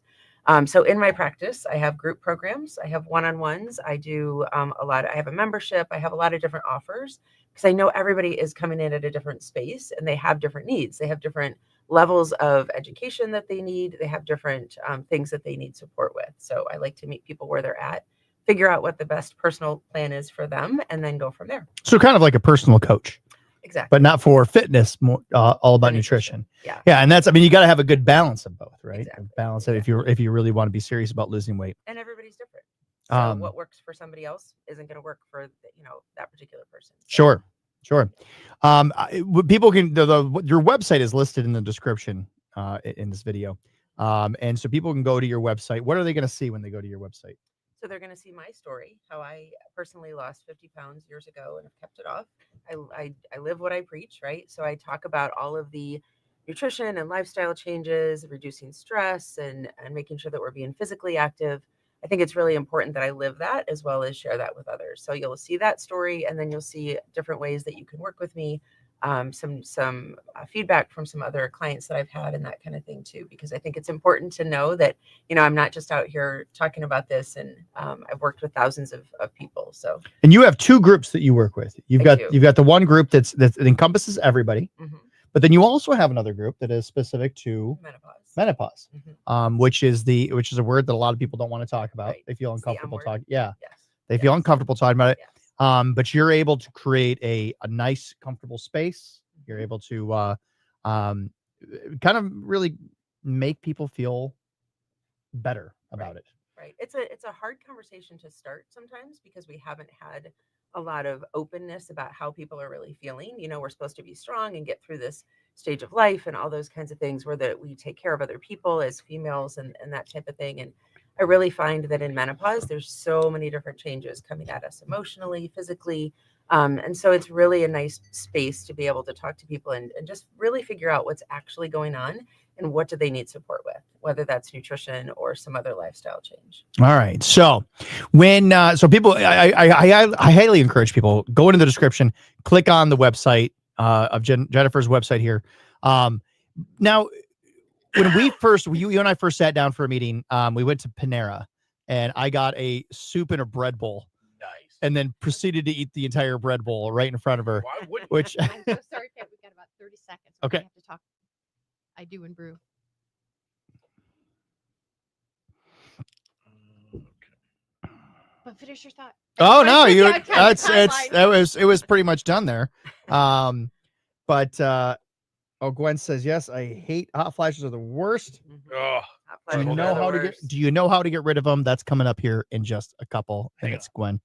U: So in my practice, I have group programs, I have one-on-ones, I do I have a membership, I have a lot of different offers because I know everybody is coming in at a different space and they have different needs. They have different levels of education that they need. They have different things that they need support with. So I like to meet people where they're at, figure out what the best personal plan is for them, and then go from there.
L: So kind of like a personal coach.
U: Exactly.
L: But not for fitness, more all about nutrition.
U: Yeah.
L: Yeah. And that's, I mean, you got to have a good balance of both, right?
U: Exactly.
L: Balance it if you really want to be serious about losing weight.
U: And everybody's different. So what works for somebody else isn't going to work for that particular person.
L: Sure. People can your website is listed in the description in this video, and so people can go to your website. What are they going to see when they go to your website?
U: So they're going to see my story, how I personally lost 50 pounds years ago and have kept it off. I live what I preach, right? So I talk about all of the nutrition and lifestyle changes, reducing stress, and making sure that we're being physically active. I think it's really important that I live that as well as share that with others. So you'll see that story, and then you'll see different ways that you can work with me. Some feedback from some other clients that I've had and that kind of thing too, because I think it's important to know that, I'm not just out here talking about this, and I've worked with thousands of people. So,
L: and you have two groups that you work with. You've got the one group that encompasses everybody, but then you also have another group that is specific to menopause, which is a word that a lot of people don't want to talk about. Right. They feel uncomfortable talking. Yeah. Yes. They feel uncomfortable talking about it. Yes. But you're able to create a nice, comfortable space. You're able to kind of really make people feel better about it.
U: Right. It's a hard conversation to start sometimes because we haven't had a lot of openness about how people are really feeling. We're supposed to be strong and get through this stage of life and all those kinds of things where we take care of other people as females and that type of thing. And I really find that in menopause, there's so many different changes coming at us emotionally, physically. And so it's really a nice space to be able to talk to people and just really figure out what's actually going on and what do they need support with, whether that's nutrition or some other lifestyle change.
L: All right. So when people, I highly encourage people, go into the description, click on the website of Jennifer's website here. Now, when you and I first sat down for a meeting, we went to Panera and I got a soup and a bread bowl. Nice. And then proceeded to eat the entire bread bowl right in front of her.
K: Why wouldn't
L: which
K: I'm so sorry, Kat. We got about 30 seconds.
L: Okay.
K: We have to talk. I do and brew. But finish your thought.
L: Oh no, it was pretty much done there. But Gwen says yes. I hate hot flashes are the worst.
F: Oh,
L: do you know how to get rid of them? That's coming up here in just a couple minutes, Gwen.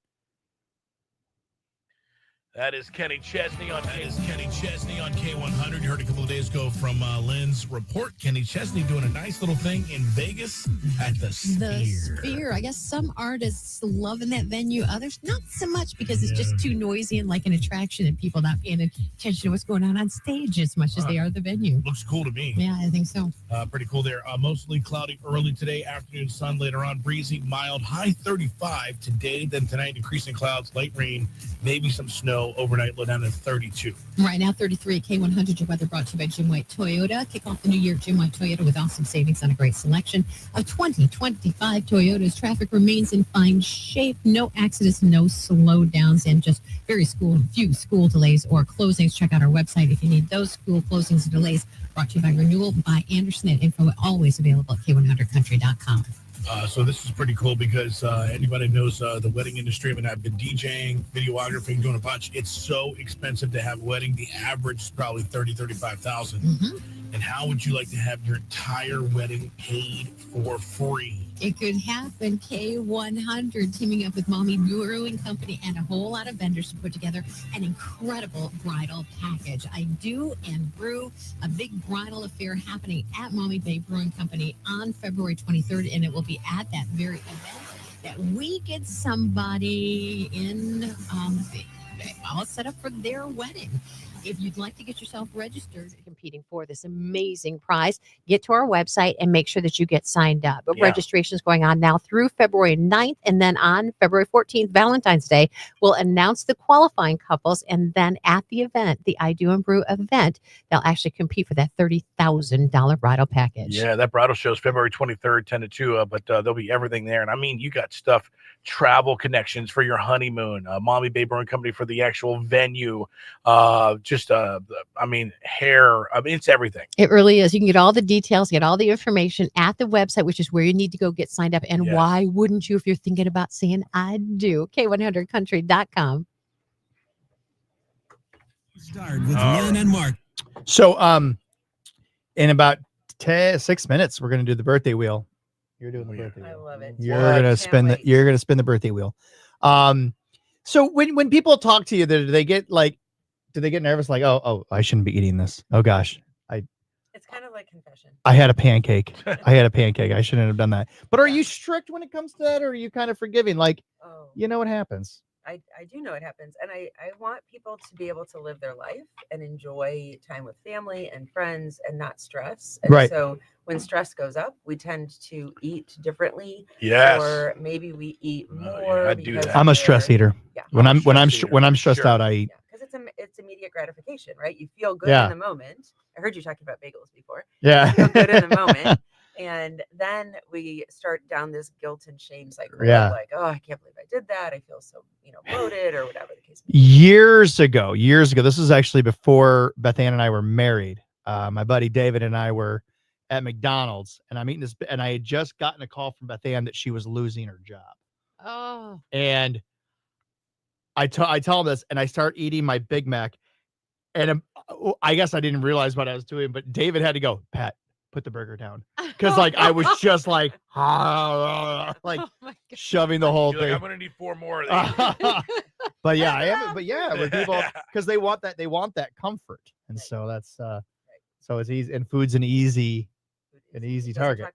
M: That is Kenny Chesney on K100. You heard a couple of days ago from Lynn's report. Kenny Chesney doing a nice little thing in Vegas at the Sphere.
G: The Sphere. I guess some artists loving that venue. Others not so much because it's just too noisy and like an attraction and people not paying attention to what's going on stage as much as they are the venue.
M: Looks cool to me.
G: Yeah, I think so.
M: Pretty cool there. Mostly cloudy early today. Afternoon sun later on. Breezy, mild. High 35 today. Then tonight, increasing clouds, light rain, maybe some snow. Overnight low down to 32.
G: Right now, 33 at K100. Your weather brought to you by Jim White Toyota. Kick off the new year at Jim White Toyota with awesome savings on a great selection of 2025 Toyotas. Traffic remains in fine shape. No accidents, no slowdowns, and just few school delays or closings. Check out our website if you need those school closings and delays. Brought to you by Renewal by Anderson. Info always available at K100country.com.
M: So this is pretty cool because anybody knows the wedding industry. I mean, I've been DJing, videography, doing a bunch. It's so expensive to have a wedding. The average is probably $35,000. Mm-hmm. And how would you like to have your entire wedding paid for free?
G: It could happen. K100 teaming up with Mommy Brewing Company and a whole lot of vendors to put together an incredible bridal package. I do and brew a big bridal affair happening at Mommy Bay Brewing Company on February 23rd, and it will be at that very event that we get somebody in all set up for their wedding. If you'd like to get yourself registered,
K: competing for this amazing prize, get to our website and make sure that you get signed up. But registration is going on now through February 9th. And then on February 14th, Valentine's Day, we'll announce the qualifying couples. And then at the event, the I Do and Brew event, they'll actually compete for that $30,000 bridal package.
F: Yeah, that bridal show is February 23rd, 10 to 2. But there'll be everything there. And I mean, you got stuff, travel connections for your honeymoon, Mommy Bay Brewing Company for the actual venue, hair. I mean, it's everything.
K: It really is. You can get all the details, get all the information at the website, which is where you need to go get signed up. And why wouldn't you if you're thinking about saying I do? K100country.com.
N: Start with Lynn and Mark.
L: So, in about 6 minutes, we're going to do the birthday wheel. You're doing the birthday
U: I
L: wheel.
U: love it.
L: You're
U: What?
L: gonna
U: Can't
L: spin
U: wait.
L: you're gonna spin the birthday wheel. So when people talk to you, do they get nervous? Like, oh, I shouldn't be eating this. Oh gosh,
U: It's kind of like confession.
L: I had a pancake. I shouldn't have done that. But are you strict when it comes to that, or are you kind of forgiving? Like, you know what happens.
U: I do know it happens. And I want people to be able to live their life and enjoy time with family and friends and not stress. And
L: Right.
U: so when stress goes up, we tend to eat differently.
F: Yes.
U: Or maybe we eat more.
F: I do
U: because
F: that.
L: I'm a
U: we're-
L: stress eater.
U: Yeah.
L: When I'm stressed out, I eat.
U: Because it's immediate gratification, right? You feel good
L: Yeah.
U: in the moment. I heard you talking about bagels before.
L: Yeah.
U: You feel good in the moment. And then we start down this guilt and shame cycle.
L: Yeah.
U: Of like, oh, I can't believe I did that. I feel so, bloated or whatever the case.
L: Years ago, this was actually before Beth Ann and I were married. My buddy David and I were at McDonald's, and I'm eating this, and I had just gotten a call from Beth Ann that she was losing her job.
K: Oh.
L: And I tell him this, and I start eating my Big Mac, and I guess I didn't realize what I was doing, but David had to go, Pat, put the burger down, because like I was just like, shoving the whole
F: You're like,
L: thing.
F: I'm gonna need 4 more of these.
L: But yeah, I am. But yeah, with people, because they want that comfort, and so that's so it's easy, and food's an easy target.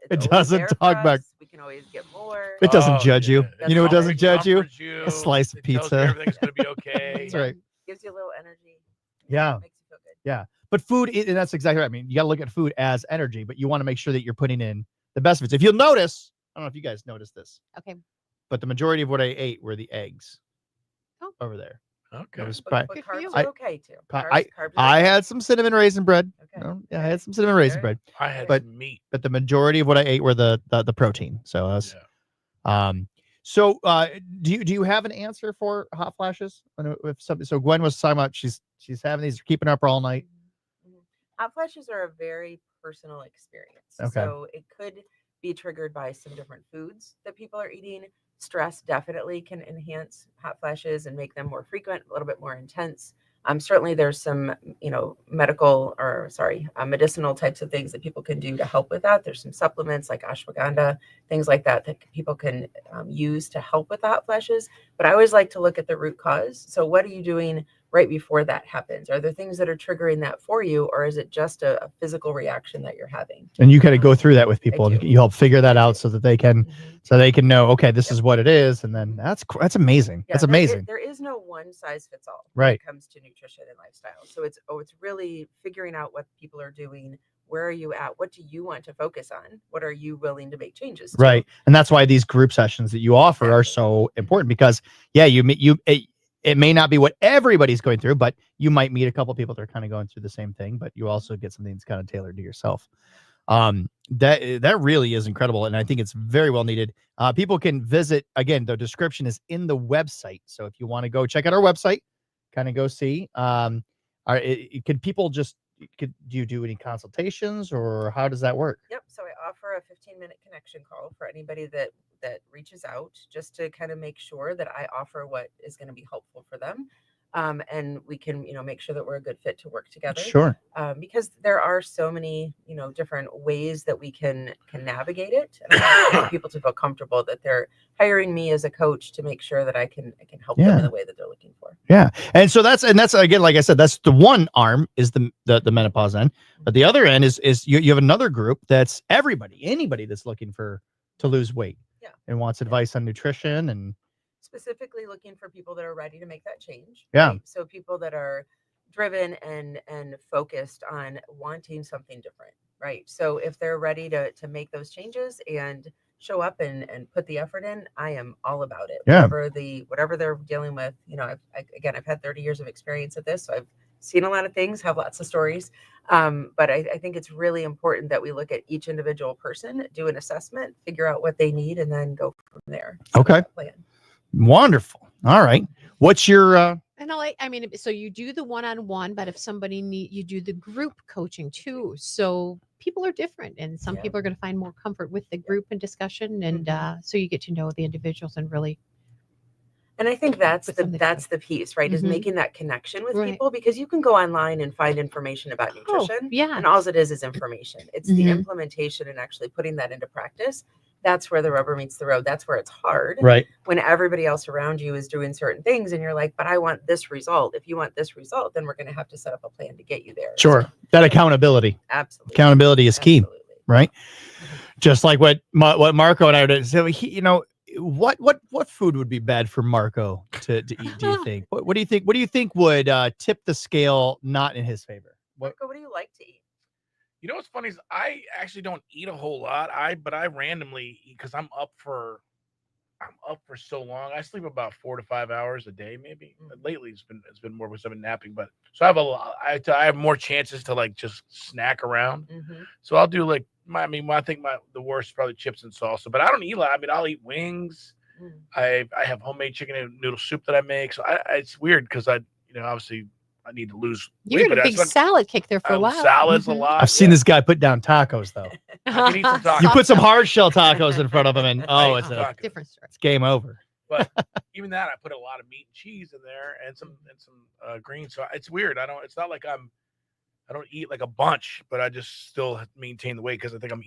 L: It doesn't talk back.
U: We can always get more.
L: It doesn't judge you.
U: That's
L: You know what
U: all.
L: doesn't judge you?
F: Comforts you.
L: A slice of
F: It tells you
L: pizza.
F: everything's gonna be okay.
L: That's right.
U: Gives you a little energy.
L: Yeah. Yeah. But food, and that's exactly right. I mean, you got to look at food as energy, but you want to make sure that you're putting in the best of it. If you'll notice, I don't know if you guys noticed this,
K: Okay.
L: but the majority of what I ate were the eggs over there.
F: Okay.
L: It was
U: But
L: pri-
U: carbs
L: I-
U: are okay too.
L: I
U: Carbs are
L: I
U: okay.
L: had some cinnamon raisin bread.
U: Okay.
L: Yeah, I had some cinnamon raisin bread.
F: I had
L: but
F: some meat.
L: But the majority of what I ate were the protein. So that's do you have an answer for hot flashes? So Gwen was talking about she's having these, keeping up all night.
U: Hot flashes are a very personal experience.
L: Okay.
U: So it could be triggered by some different foods that people are eating. Stress definitely can enhance hot flashes and make them more frequent, a little bit more intense. Certainly there's some, medicinal types of things that people can do to help with that. There's some supplements like ashwagandha, things like that people can use to help with the hot flashes. But I always like to look at the root cause. So what are you doing right before that happens? Are there things that are triggering that for you, or is it just a physical reaction that you're having?
L: And you kind of go through that with people. You help figure that out so that they can know, okay, this is what it is. And then that's amazing.
U: Yeah,
L: That's amazing.
U: There is no one size fits all when
L: Right.
U: it comes to nutrition and lifestyle. So it's really figuring out what people are doing. Where are you at? What do you want to focus on? What are you willing to make changes to?
L: Right. And that's why these group sessions that you offer are so important, because it may not be what everybody's going through, but you might meet a couple people that are kind of going through the same thing, but you also get something that's kind of tailored to yourself. That really is incredible. And I think it's very well needed. People can visit, again, the description is in the website. So if you want to go check out our website, kind of go see, could you do any consultations, or how does that work?
U: Yep. So I offer a 15-minute connection call for anybody that reaches out, just to kind of make sure that I offer what is going to be helpful for them. And we can, make sure that we're a good fit to work together.
L: Sure.
U: Because there are so many, different ways that we can navigate it. And I want people to feel comfortable that they're hiring me as a coach to make sure that I can help them in the way that they're looking for.
L: Yeah. And so that's again, like I said, that's the one arm is the menopause end, but the other end is you have another group that's anybody that's looking to lose weight and wants advice on nutrition, and
U: Specifically looking for people that are ready to make that change.
L: Yeah.
U: Right? So people that are driven and focused on wanting something different. Right. So if they're ready to make those changes and show up and put the effort in, I am all about it.
L: Yeah.
U: Whatever they're dealing with, I've had 30 years of experience at this, so I've seen a lot of things, have lots of stories. But I think it's really important that we look at each individual person, do an assessment, figure out what they need, and then go from there.
L: Okay.
U: Plan.
L: Wonderful. All right. What's your
K: And so you do the one-on-one, but if somebody you do the group coaching too. So people are different, and some people are going to find more comfort with the group and discussion. And so you get to know the individuals and really.
U: And I think that's the piece, right? Is
K: Mhm.
U: making that connection with
K: Right.
U: people, because you can go online and find information about nutrition.
K: yeah.
U: And all it is information. It's the
K: Mhm.
U: implementation and actually putting that into practice. That's where the rubber meets the road. That's where it's hard.
L: Right.
U: When everybody else around you is doing certain things and you're like, but I want this result. If you want this result, then we're going to have to set up a plan to get you there.
L: Sure. That accountability.
U: Absolutely.
L: Accountability is key, right? Just like what Marco and I are doing. So what food would be bad for Marco to eat, do you think? What do you think? What do you think would tip the scale not in his favor?
U: Marco, what do you like to eat?
F: You know what's funny is I actually don't eat a whole lot. But I randomly eat because I'm up for so long. I sleep about 4 to 5 hours a day, maybe. Lately it's been more because I've been napping, but so I have a lot. I have more chances to like just snack around. So I'll do like I think the worst is probably chips and salsa, but I don't eat a lot. I mean, I'll eat wings. I have homemade chicken and noodle soup that I make. So it's weird because obviously I need to lose
K: You
F: weight.
K: had a big salad kick there for a while.
F: Salads a lot.
L: I've seen this guy put down tacos though.
F: I can eat some tacos.
L: You put some hard shell tacos in front of him, and it's
K: different story.
L: It's game over.
F: But even that, I put a lot of meat and cheese in there and some greens. So it's weird. It's not like I don't eat like a bunch, but I just still maintain the weight because I think I'm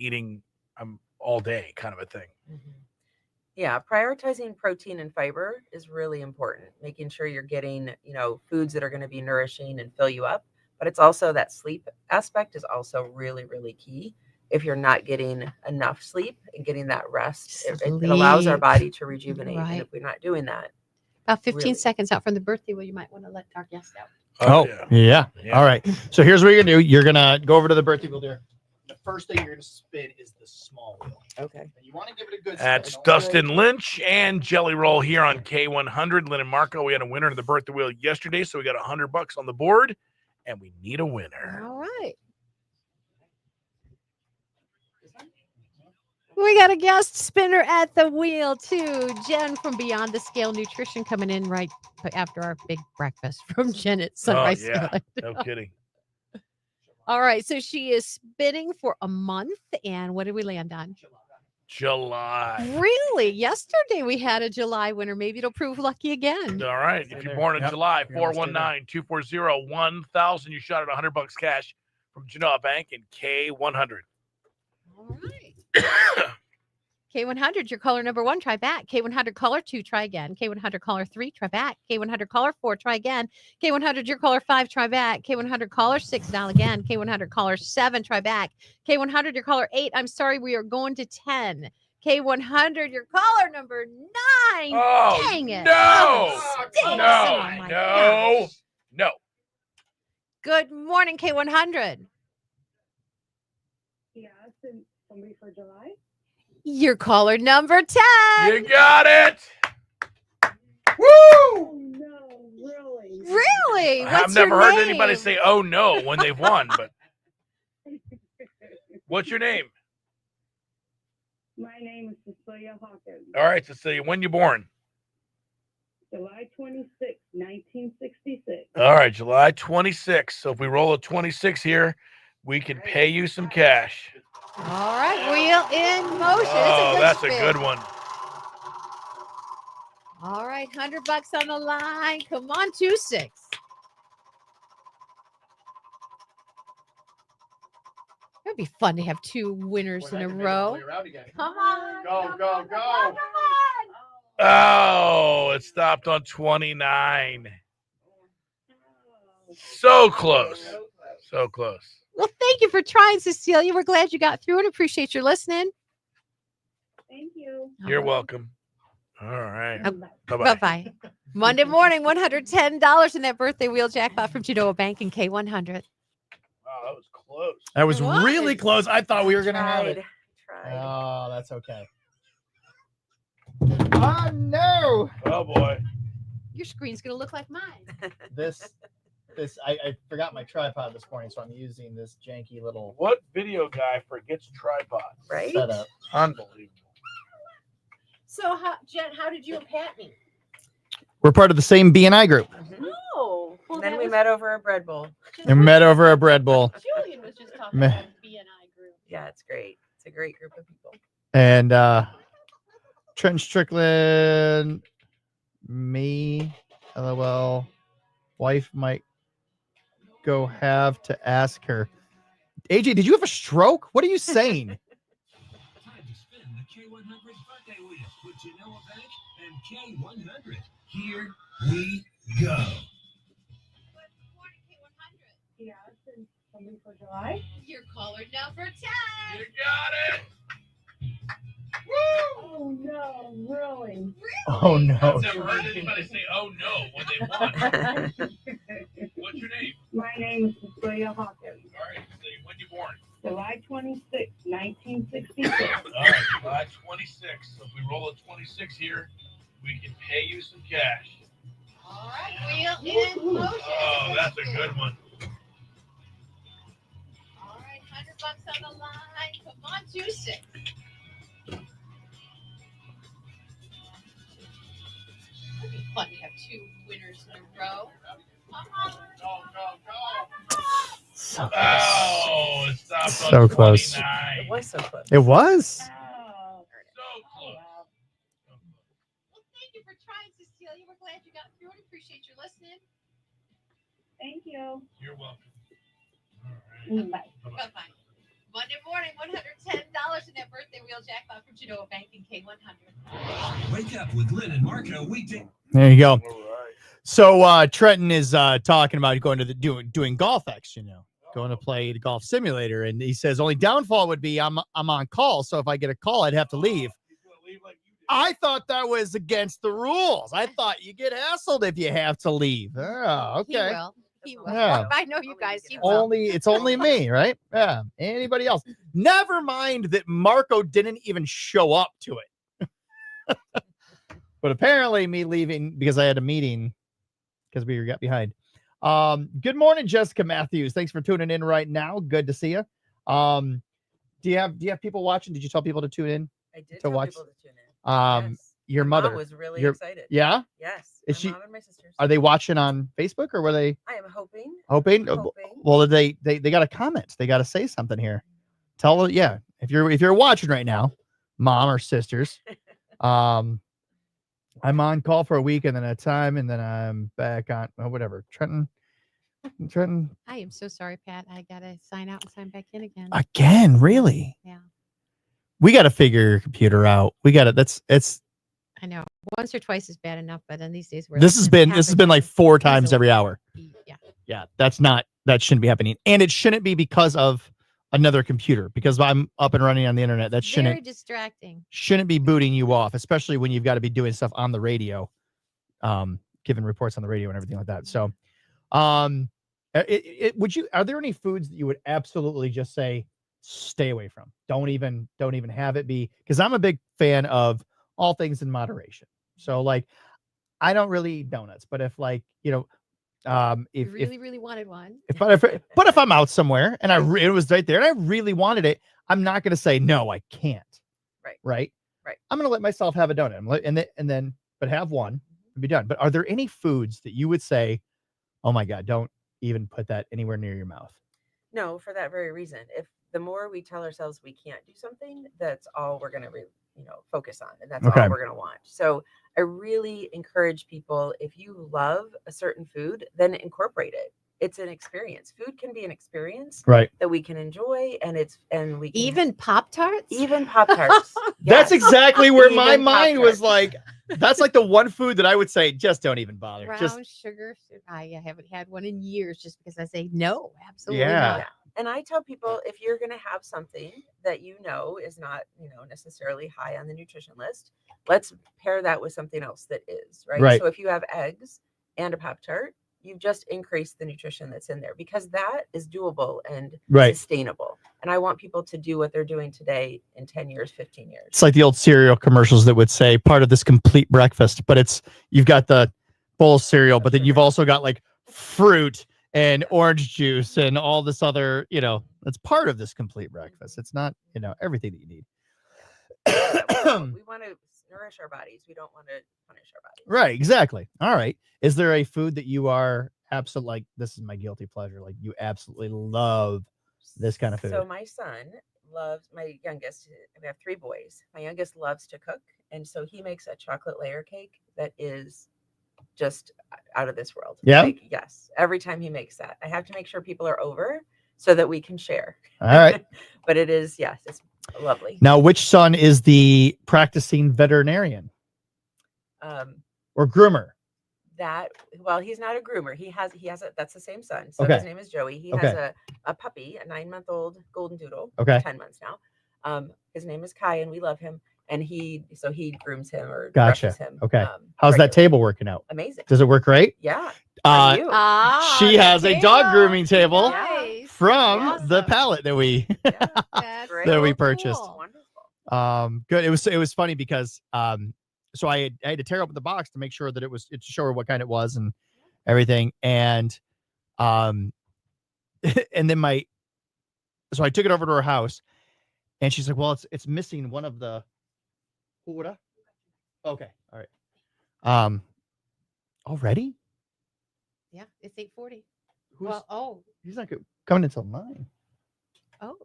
F: all day kind of a thing.
U: Yeah, prioritizing protein and fiber is really important. Making sure you're getting, foods that are going to be nourishing and fill you up. But it's also that sleep aspect is also really, really key. If you're not getting enough sleep and getting that rest, it allows our body to rejuvenate. And if we're not doing that,
K: about 15 seconds out from the birthday wheel, you might want to let our guest out.
L: Oh, yeah. All right. So here's what you're going to do. You're going to go over to the birthday wheel there. The first thing you're going to spin is the small wheel.
U: Okay.
L: And you want to give it a good
F: That's
L: spin.
F: Dustin Lynch and Jelly Roll here on K100. Lynn and Marco, we had a winner of the birthday wheel yesterday, so we got $100 on the board, and we need a winner.
K: All right. We got a guest spinner at the wheel, too. Jen from Beyond the Scale Nutrition coming in right after our big breakfast from Jen at Sunrise Skillet.
F: No kidding.
K: All right. So she is spinning for a month. And what did we land on?
F: July.
K: Really? Yesterday we had a July winner. Maybe it'll prove lucky again.
F: All right. If you're born in July, 419-240-1000. You shot at $100 cash from Genoa Bank in K100.
K: All right. K100, your caller number 1, try back. K100 caller 2, try again. K100 caller 3, try back. K100 caller 4, try again. K100, your caller 5, try back. K100 caller 6, dial again. K100 caller 7, try back. K100, your caller 8, I'm sorry, we are going to 10. K100, your caller number 9.
F: Oh,
K: dang it.
F: No.
K: No. Good morning, K100.
O: Yeah, somebody for July.
K: Your caller number 10.
F: You got it.
O: Woo! Oh, no, really?
K: Really?
F: I've never heard anybody say, oh, no, when they've won. But what's your name?
O: My name is Cecilia Hawkins.
F: All right, Cecilia, when you born?
O: July 26, 1966.
F: All right, July 26th. So if we roll a 26 here, we can pay you some cash.
K: All right, wheel in motion.
F: Oh, that's
K: spin.
F: a good one.
K: All right, $100 on the line. Come on, 2-6. It'd be fun to have 2 winners in a row. Come on.
L: Go.
K: Come on.
F: Oh, it stopped on 29. So close. So close.
K: Well, thank you for trying, Cecilia. We're glad you got through and appreciate your listening.
O: Thank you.
F: You're welcome. All right. Bye-bye.
K: Bye-bye. Monday morning, $110 in that birthday wheel jackpot from Genoa Bank and K100.
F: Wow, that was close.
L: That was really close. I thought we were going to have it.
U: Tried.
L: Oh, that's okay. Oh, no.
F: Oh, boy.
K: Your screen's going to look like mine.
L: I forgot my tripod this morning, so I'm using this janky little.
F: What video guy forgets tripod?
U: Right?
L: Setup.
F: Unbelievable.
K: So, Jen, how did you and Pat meet?
L: We're part of the same BNI group.
K: Oh. Well,
U: Then we met over a bread bowl.
L: And we met over a bread bowl.
K: Julian was just talking about BNI group.
U: Yeah, it's great. It's a great group of people.
L: And Trenton Strickland, Me, LOL. Wife might go have to ask her. AJ, did you have a stroke? What are you saying?
N: Time to spin the K100 birthday wheel with Genoa Bank and K100. Here we go.
O: Yeah, it's something for July.
G: Your caller number 10.
F: You got it.
O: Oh no, really?
L: Oh no.
F: I've never heard anybody say "oh no" when they won. What's your name?
O: My name is Cecilia Hawkins.
F: All right, so when you born?
O: July 26, 1966.
F: All right, July 26. So if we roll a 26 here, we can pay you some cash.
G: All right, wheel in motion.
F: Oh, that's a good one.
G: All right, $100 on the line. Come on, 26. It'd be fun to have two winners in a row.
L: So close.
F: Oh, it stopped
L: So
F: on
L: close.
F: 29.
U: It was so close.
L: It was?
F: So close.
G: Well, thank you for trying, Cecilia. We're glad you got through it. Appreciate you listening.
O: Thank you.
F: You're welcome.
O: Bye.
G: Bye-bye. Monday morning, $110 in that birthday wheel jackpot for Genoa Bank and K100.
N: Wake up with Lynn and Marco weekday.
L: There you go. So Trenton is talking about going to the doing golf X, going to play the golf simulator, and he says only downfall would be I'm on call, so if I get a call, I'd have to leave. I thought that was against the rules. I thought you get hassled if you have to leave. Oh, okay.
K: He will. He will.
L: Yeah.
K: I know you guys. He will.
L: It's only me, right? Yeah. Anybody else? Never mind that Marco didn't even show up to it. But apparently me leaving because I had a meeting because we got behind. Good morning, Jessica Matthews. Thanks for tuning in right now. Good to see you. Do you have people watching? Did you tell people to tune in?
U: I did
L: to
U: tell
L: watch?
U: people to tune in. Yes.
L: Your
U: My
L: mother
U: mom was really
L: your-
U: excited.
L: Yeah.
U: Yes.
L: Is
U: My
L: she?
U: mom and my sisters.
L: Are they watching on Facebook or were they
U: I am hoping.
L: hoping?
U: Hoping.
L: Well, they got to comment. They got to say something here. Tell yeah. If you're watching right now, mom or sisters, I'm on call for a week and then a time and then I'm back on whatever. Trenton.
K: I am so sorry, Pat. I gotta sign out and sign back in again.
L: Again, really?
K: Yeah.
L: We got to figure your computer out. We got to. It's.
K: I know. Once or twice is bad enough, but in these days,
L: This has been like 4 times every hour.
K: Yeah.
L: Yeah, that shouldn't be happening, and it shouldn't be because of another computer. Because I'm up and running on the internet, that
K: Very distracting.
L: shouldn't be booting you off, especially when you've got to be doing stuff on the radio, giving reports on the radio and everything like that. So, are there any foods that you would absolutely just say stay away from? Don't even have it be, because I'm a big fan of all things in moderation. So like, I don't really eat donuts, but if like, if
K: Really wanted one.
L: but if I'm out somewhere and it was right there and I really wanted it, I'm not going to say no, I can't. Right. I'm going to let myself have a donut and then but have one and be done. But are there any foods that you would say, oh my God, don't even put that anywhere near your mouth?
U: No, for that very reason. If the more we tell ourselves we can't do something, that's all we're going to focus on, and that's
L: Okay.
U: all we're going to want. So I really encourage people, if you love a certain food, then incorporate it. It's an experience. Food can be an experience,
L: Right.
U: that we can enjoy, and we can,
K: Even Pop-Tarts?
U: even Pop-Tarts.
L: That's exactly where my
U: Even
L: mind was
U: Pop-Tarts.
L: like, that's like the one food that I would say, just don't even bother.
K: Brown
L: Just
K: sugar. I haven't had one in years just because I say no, absolutely
L: Yeah.
K: not.
U: And I tell people, if you're going to have something that is not, necessarily high on the nutrition list, let's pair that with something else that is, right?
L: Right.
U: So if you have eggs and a Pop-Tart, you've just increased the nutrition that's in there, because that is doable and
L: Right.
U: sustainable. And I want people to do what they're doing today in 10 years, 15 years.
L: It's like the old cereal commercials that would say part of this complete breakfast, but you've got the bowl of cereal, but then you've also got like fruit and orange juice and all this other, it's part of this complete breakfast. It's not, everything that you need.
U: We want to nourish our bodies. We don't want to punish our bodies.
L: Right. Exactly. All right. Is there a food that you are absolutely like, this is my guilty pleasure, like you absolutely love this kind of food?
U: So my son loves, my youngest, we have 3 boys. My youngest loves to cook. And so he makes a chocolate layer cake that is just out of this world.
L: Yeah?
U: Like, yes. Every time he makes that, I have to make sure people are over so that we can share.
L: All right.
U: But it is, yes, it's lovely.
L: Now, which son is the practicing veterinarian or groomer?
U: Well, he's not a groomer. He has that's the same son. So
L: Okay.
U: his name is Joey. He
L: Okay.
U: has a puppy, a 9-month-old golden doodle.
L: Okay.
U: 10 months now. His name is Kai, and we love him. And he grooms him or
L: Gotcha.
U: brushes him.
L: Okay. How's that table working out?
U: Amazing.
L: Does it work great?
U: Yeah.
L: She has a dog grooming table
U: Nice.
L: from the pallet that we that we
U: So
L: purchased.
U: cool.
L: Good. It was funny because so I had to tear open the box to make sure that to show her what kind it was and everything. And and then so I took it over to her house and she's like, well, it's missing one of the okay. All right. Already?
K: Yeah, it's 8:40.
L: Who's- He's not coming until 9.
K: Oh,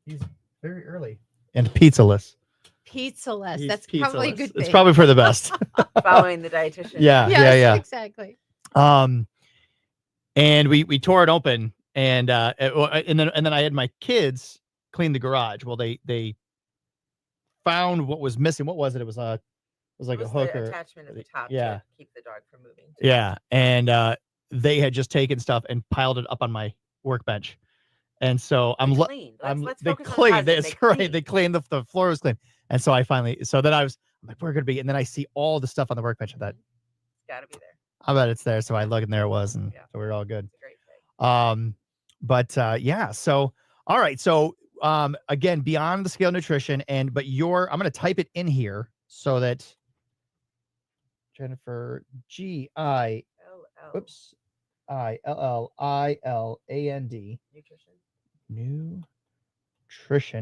L: He's very early. And pizzaless.
K: pizzaless.
L: He's
K: That's probably a
L: pizzaless.
K: good thing.
L: It's probably for the best.
U: Following the dietitian.
L: Yeah,
K: Yes,
L: yeah.
K: exactly.
L: And we tore it open and then I had my kids clean the garage. Well, they found what was missing. What was it? It was like a hook
U: the
L: or
U: attachment at the top
L: yeah.
U: to keep the dog from moving.
L: Yeah. And they had just taken stuff and piled it up on my workbench. And so
U: cleaned. Let's
L: they
U: focus on the
L: cleaned.
U: positive.
L: That's
U: They
L: right.
U: cleaned.
L: They cleaned the floor was clean. And so I finally then I'm like, we're gonna be, and then I see all the stuff on the workbench. I thought,
U: It's gotta be there.
L: I bet it's there. So I look and there it was, and so we were all good.
U: It's a great thing.
L: Yeah. So all right. So again, beyond the scale nutrition, I'm gonna type it in here so that Jennifer GILLILLILLAND nutrition.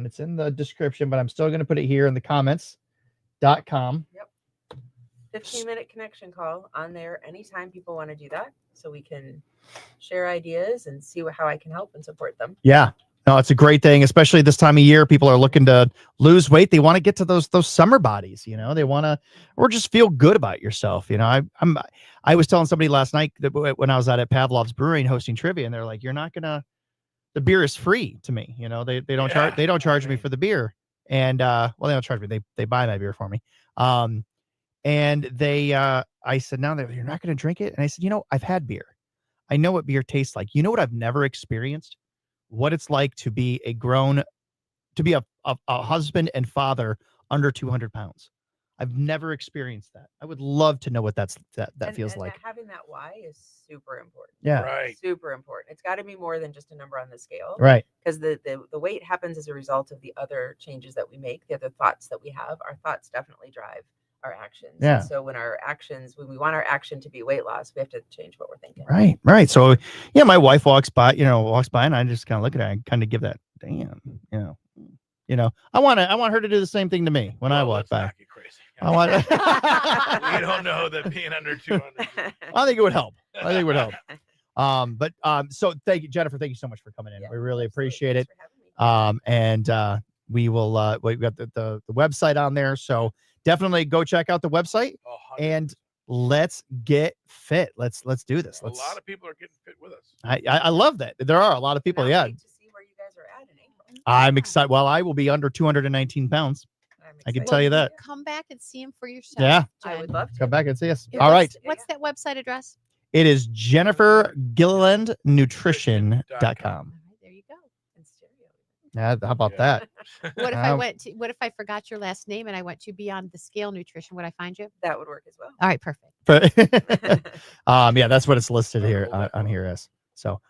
L: It's in the description, but I'm still gonna put it here in the comments.com.
U: Yep. 15-minute connection call on there anytime people want to do that, so we can share ideas and see how I can help and support them.
L: Yeah. No, it's a great thing, especially this time of year. People are looking to lose weight. They want to get to those summer bodies, they want to, or just feel good about yourself. I was telling somebody last night that when I was out at Pavlov's Brewery and hosting trivia, and they're like, you're not gonna, the beer is free to me. They don't charge me for the beer. And well, they don't charge me. They buy my beer for me. And I said, no, you're not going to drink it. And I said, I've had beer. I know what beer tastes like. You know what I've never experienced? What it's like to be a husband and father under 200 pounds. I've never experienced that. I would love to know what that feels like.
U: Having that why is super important.
L: Yeah.
F: Right.
U: Super important. It's got to be more than just a number on the scale.
L: Right.
U: Because the weight happens as a result of the other changes that we make, the other thoughts that we have. Our thoughts definitely drive our actions.
L: Yeah.
U: And so when we want our action to be weight loss, we have to change what we're thinking.
L: Right. So yeah, my wife walks by, and I just kind of look at her and kind of give that, damn, I want her to do the same thing to me when I walk by. I want.
F: We don't know that being under 200.
L: I think it would help. So thank you, Jennifer. Thank you so much for coming in. We really appreciate it. And we will. We've got the website on there, so definitely go check out the website and let's get fit. Let's do this.
F: A lot of people are getting fit with us.
L: I love that. There are a lot of people. Yeah.
U: To see where you guys are at in April.
L: I'm excited. Well, I will be under 219 pounds. I can tell you that.
K: Come back and see him for yourself.
L: Yeah.
U: I would love to.
L: Come back and see us. All right.
K: What's that website address?
L: It is JenniferGillilandNutrition.com.
K: There you go.
L: Yeah, how about that?
K: What if what if I forgot your last name and I went to Beyond the Scale Nutrition? Would I find you?
U: That would work as well.
K: All right, perfect.
L: Yeah, that's what it's listed here on here as. So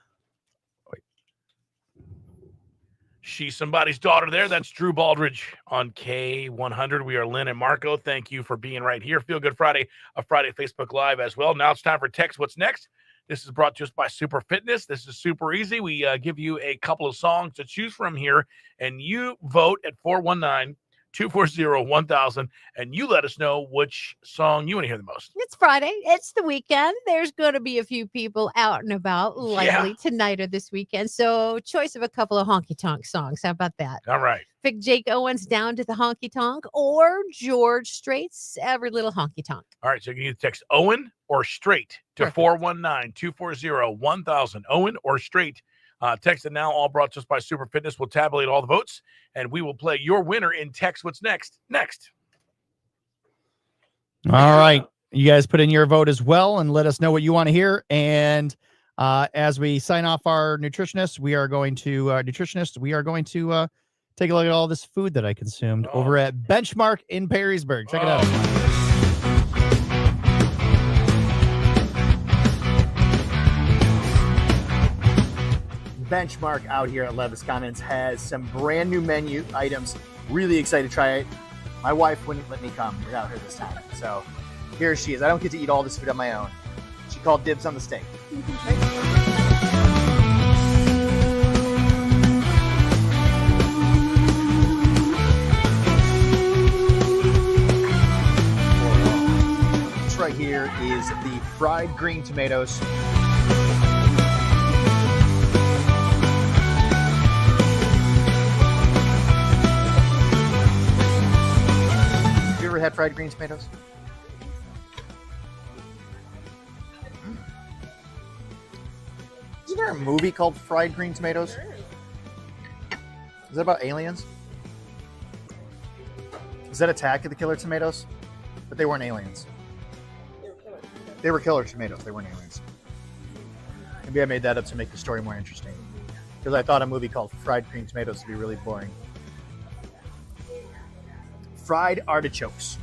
F: She's somebody's daughter there. That's Drew Baldridge on K100. We are Lynn and Marco. Thank you for being right here. Feel Good Friday, a Friday Facebook Live as well. Now it's time for Text What's Next. This is brought to us by Super Fitness. This is super easy. We give you a couple of songs to choose from here, and you vote at 240-1000, and you let us know which song you want to hear the most.
K: It's Friday. It's the weekend. There's going to be a few people out and about likely tonight or this weekend. So choice of a couple of honky-tonk songs. How about that?
F: All right.
K: Pick Jake Owens Down to the Honky Tonk or George Strait's Every Little Honky Tonk.
F: All right, so you can either text Owen or Straight to 419-240-1000. Owen or Straight. Text it now, all brought to us by Super Fitness. We'll tabulate all the votes, and we will play your winner in Text What's Next.
L: All right. You guys put in your vote as well and let us know what you want to hear. And as we sign off our nutritionist, we are going to take a look at all this food that I consumed over at Benchmark in Perrysburg. Check it out. Benchmark out here at Levis Commons has some brand new menu items. Really excited to try it. My wife wouldn't let me come without her this time. So here she is. I don't get to eat all this food on my own. She called dibs on the steak. This right here is the fried green tomatoes. Had fried green tomatoes? Isn't there a movie called Fried Green Tomatoes? Is that about aliens? Is that Attack of the Killer Tomatoes? But they weren't aliens. They were killer tomatoes. They weren't aliens. Maybe I made that up to make the story more interesting. Because I thought a movie called Fried Green Tomatoes would be really boring. Fried artichokes.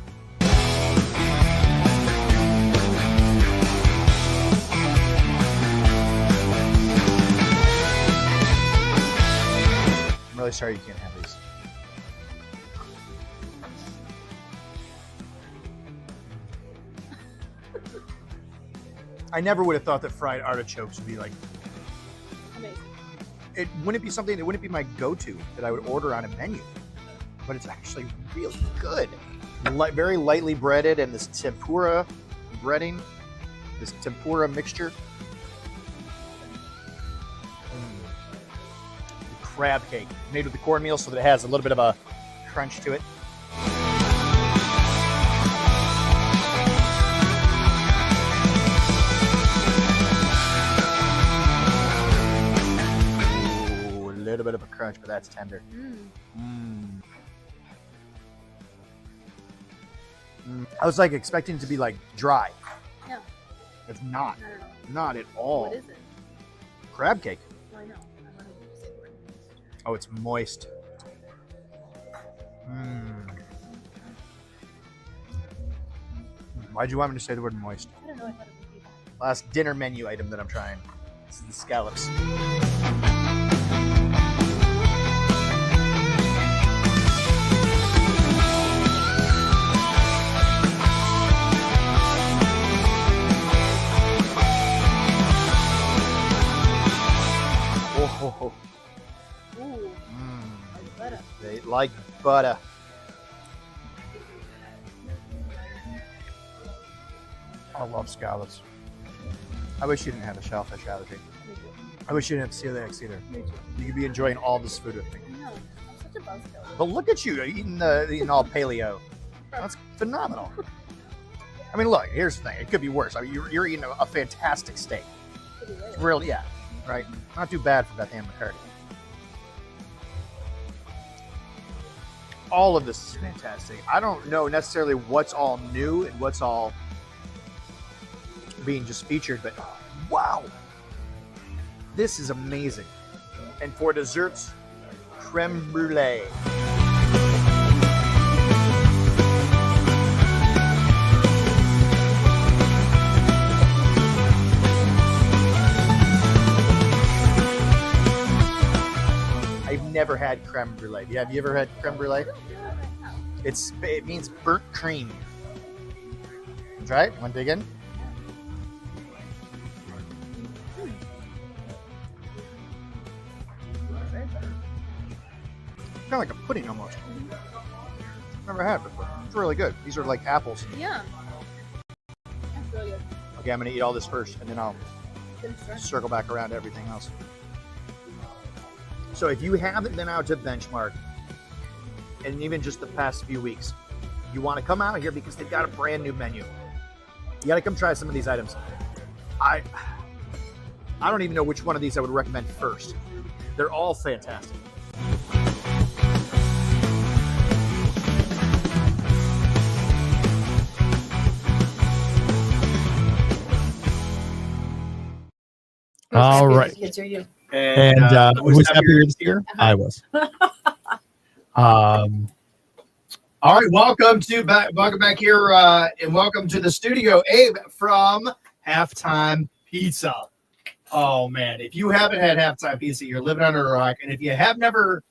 L: I'm really sorry you can't have these. I never would have thought that fried artichokes would be like amazing. It wouldn't be something that wouldn't be my go-to that I would order on a menu. But it's actually really good. Very lightly breaded, and this tempura breading, this tempura mixture. Crab cake made with the cornmeal so that it has a little bit of a crunch to it. Ooh, a little bit of a crunch, but that's tender. I was like expecting it to be like dry.
C: No.
L: It's not. Not at
C: What
L: all.
C: is it?
L: Crab cake.
C: I know.
L: Oh, it's moist. Why'd you want me to say the word moist?
C: I don't know. I thought it would be that.
L: Last dinner menu item that I'm trying. This is the scallops. Oh.
C: Ooh. Like butter.
L: They like butter. I love scallops. I wish you didn't have a shellfish allergy. I wish you didn't have celiac either. You could be enjoying all this food with me.
C: No, I'm such a buzzkill.
L: But look at you eating all paleo. That's phenomenal. I mean, look, here's the thing. It could be worse. I mean, you're eating a fantastic steak. It's really, yeah, right? Not too bad for Beth Ann McCarty. All of this is fantastic. I don't know necessarily what's all new and what's all being just featured, but wow, this is amazing. And for desserts, creme brulee. I've never had creme brulee. Have you ever had creme brulee? It means burnt cream. Try it. Want to dig in? Kind of like a pudding almost. Never had before. It's really good. These are like apples.
A: Yeah. That's really good.
L: Okay, I'm gonna eat all this first, and then I'll circle back around to everything else. So if you haven't been out to Benchmark, and even just the past few weeks, you want to come out here because they've got a brand new menu. You got to come try some of these items. I don't even know which one of these I would recommend first. They're all fantastic. All right.
A: Kids are you.
L: And who's happier this year? I was.
P: All right, welcome back here, and welcome to the studio, Abe from Halftime Pizza. Oh man, if you haven't had Halftime Pizza, you're living under a rock, and if you have never,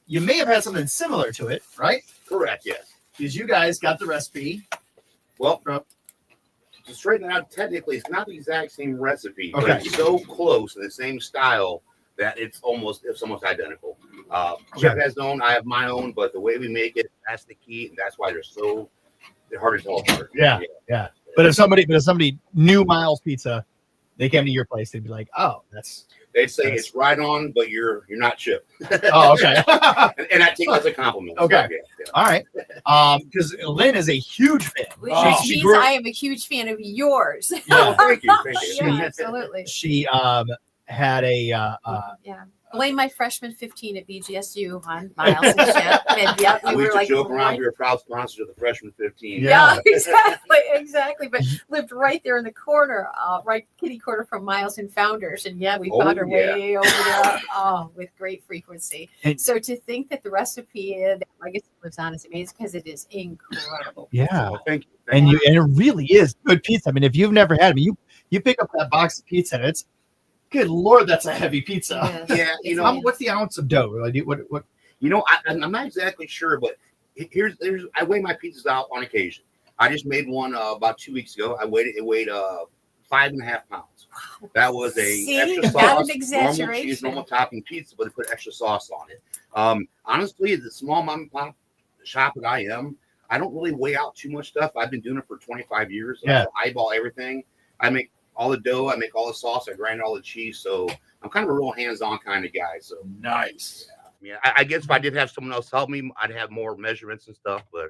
P: you may have had something similar to it, right?
V: Correct, yes.
P: Because you guys got the recipe.
V: Well, to straighten it out, technically, it's not the exact same recipe,
P: Okay.
V: but it's so close to the same style that it's almost identical. Chef has his own, I have my own, but the way we make it, that's the key, and that's why they're hard to tell apart.
P: Yeah. But if somebody knew Miles Pizza, they came to your place, they'd be like, "Oh,
V: They'd say it's right on, but you're not Chip."
P: Oh, okay.
V: and I take that as a compliment.
P: Okay.
V: Yeah.
P: All right. Because Lynn is a huge fan.
A: Which
P: She
A: means
P: grew up-
A: I am a huge fan of yours.
P: Yeah.
V: Thank you.
A: Yeah, absolutely.
P: She had a
A: Yeah. Blame my freshman 15 at BGSU on Miles and Chip. And yeah,
V: We
A: we were
V: used to
A: like,
V: joke around. We were proud sponsors of the freshman 15.
A: yeah, exactly. But lived right there in the corner, right kitty corner from Miles and Founders. And yeah, we found our way over there with great frequency. So to think that the recipe, I guess, lives on is amazing because it is incredible.
P: Yeah.
V: Thank you.
P: And it really is good pizza. I mean, if you've never had it, you pick up that box of pizza and it's good Lord, that's a heavy pizza.
V: Yeah,
P: what's the ounce of dough? Like, what?
V: I'm not exactly sure, but here's I weigh my pizzas out on occasion. I just made one about 2 weeks ago. It weighed 5.5 pounds. That was extra sauce, normal cheese, normal topping pizza, but they put extra sauce on it. Honestly, the small mom and pop shop that I am, I don't really weigh out too much stuff. I've been doing it for 25 years.
P: Yeah.
V: I eyeball everything. I make all the dough, I make all the sauce, I grind all the cheese. So I'm kind of a real hands-on kind of guy. So
P: nice.
V: Yeah. I mean, I guess if I did have someone else help me, I'd have more measurements and stuff. But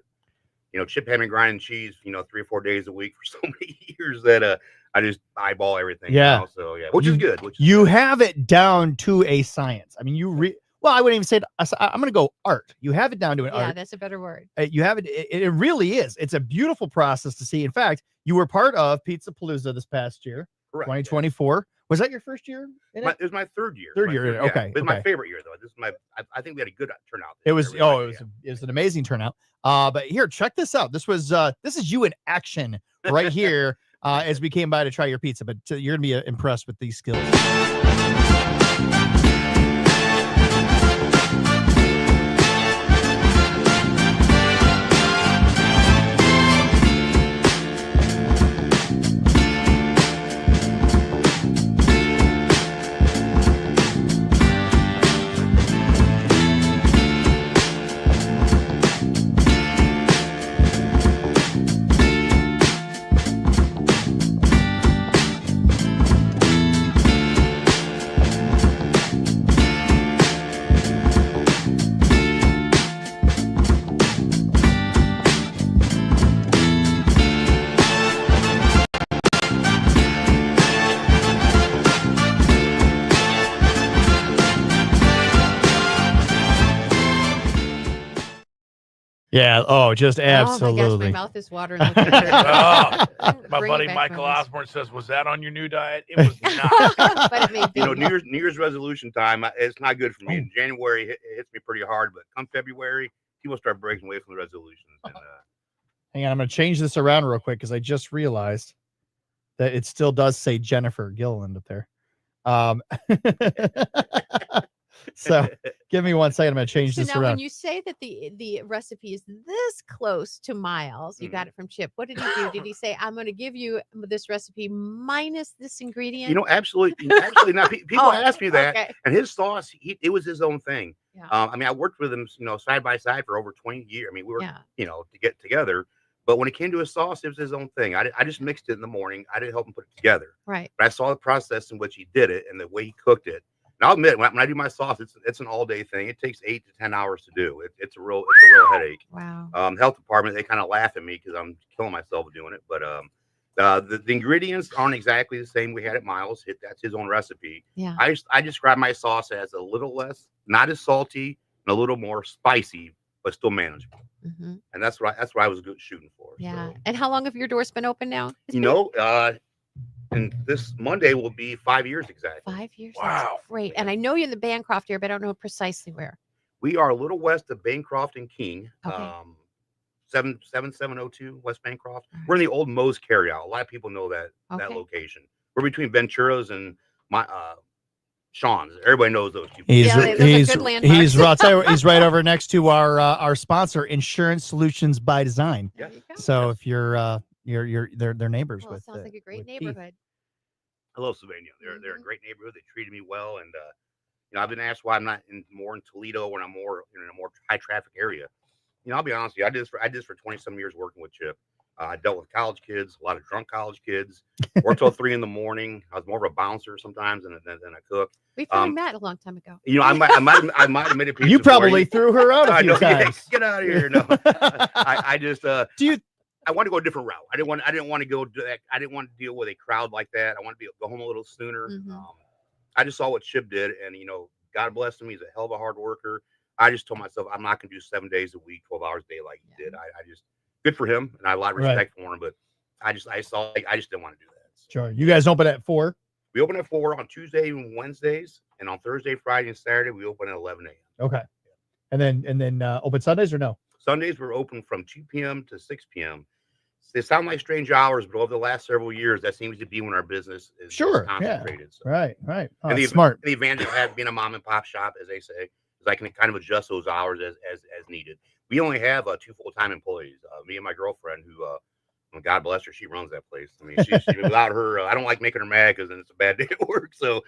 V: Chip had me grinding cheese, 3 or 4 days a week for so many years that I just eyeball everything.
P: Yeah.
V: So which is good.
L: You have it down to a science. I mean, well, I wouldn't even say it. I'm going to go art. You have it down to an art.
K: Yeah, that's a better word.
L: You have it. It really is. It's a beautiful process to see. In fact, you were part of Pizza Palooza this past year,
V: Correct,
L: 2024. Was that your first year?
V: It was my third year.
L: Third year.
V: Yeah,
L: Okay.
V: It's my favorite year though. This is I think we had a good turnout.
L: It was it was an amazing turnout. But here, check this out. This is you in action right here as we came by to try your pizza. But you're gonna be impressed with these skills. Yeah. Oh, just absolutely.
K: Oh my gosh, my mouth is watering.
F: My
K: Bring
F: buddy
K: it back,
F: Michael
K: Maurice.
F: Osborne says, "Was that on your new diet?" It was not.
K: But it may be.
V: New Year's resolution time. It's not good for me. In January, it hits me pretty hard, but come February, people start breaking away from the resolutions. And,
L: Hang on, I'm going to change this around real quick because I just realized that it still does say Jennifer Gilliland up there. So give me 1 second. I'm going to change
K: So
L: this
K: now,
L: around.
K: when you say that the recipe is this close to Miles, you got it from Chip. What did he do? Did he say, "I'm going to give you this recipe minus this ingredient"?
V: absolutely not. People ask me that,
K: okay.
V: and his sauce, it was his own thing.
K: Yeah.
V: I mean, I worked with him, side by side for over 20 years. I mean, we were,
K: Yeah.
V: To get together. But when it came to his sauce, it was his own thing. I just mixed it in the morning. I didn't help him put it together.
K: Right.
V: But I saw the process in which he did it and the way he cooked it. And I'll admit, when I do my sauce, it's an all day thing. It takes 8 to 10 hours to do. It's a real headache.
K: Wow.
V: Health department, they kind of laugh at me because I'm killing myself doing it. But the ingredients aren't exactly the same we had at Miles. That's his own recipe.
K: Yeah.
V: I describe my sauce as a little less, not as salty, and a little more spicy, but still manageable.
K: Mm-hmm.
V: And that's what I was shooting for.
K: Yeah.
V: So,
K: And how long have your doors been open now?
V: and this Monday will be 5 years exactly.
K: 5 years.
V: Wow.
K: That's great. And I know you're in the Bancroft area, but I don't know precisely where.
V: We are a little west of Bancroft and King.
K: Okay.
V: 77702 West Bancroft. We're in the old Moe's carryout. A lot of people know that location. We're between Ventura's and my Sean's. Everybody knows those two.
L: He's right over next to our sponsor, Insurance Solutions by Design.
V: Yeah.
L: So if you're they're neighbors
K: Well, it
L: with.
K: sounds like a great
L: with Keith.
K: neighborhood.
V: I love Sylvania. They're a great neighborhood. They treated me well, and I've been asked why I'm not more in Toledo when I'm more in a more high traffic area. I'll be honest with you. I did this for 20-some years working with Chip. I dealt with college kids, a lot of drunk college kids. Worked till 3 a.m. I was more of a bouncer sometimes than a cook.
K: We finally met a long time ago.
V: I might have made a pizza.
L: You probably
V: for
L: threw her out a few
V: know, yeah,
L: times.
V: get out of here! No, I just I want to go a different route. I didn't want to go do that. I didn't want to deal with a crowd like that. I want to go home a little sooner.
K: Mm-hmm.
V: I just saw what Chip did, and God bless him. He's a hell of a hard worker. I just told myself I'm not going to do 7 days a week, 12 hours a day like he did. I just good for him, and I have a lot of respect for him. But I just didn't want to do that.
L: Sure. You guys open at 4?
V: We open at 4 on Tuesday and Wednesdays, and on Thursday, Friday, and Saturday we open at 11 a.m.
L: Okay. And then open Sundays or no?
V: Sundays we're open from 2 p.m. to 6 p.m. They sound like strange hours, but over the last several years, that seems to be when our business is concentrated. So.
L: Right. Oh,
V: and
L: smart.
V: The advantage of having being a mom and pop shop, as they say, is I can kind of adjust those hours as needed. We only have 2 full-time employees. Me and my girlfriend, who, God bless her, she runs that place. I mean, she without her, I don't like making her mad because then it's a bad day at work. So,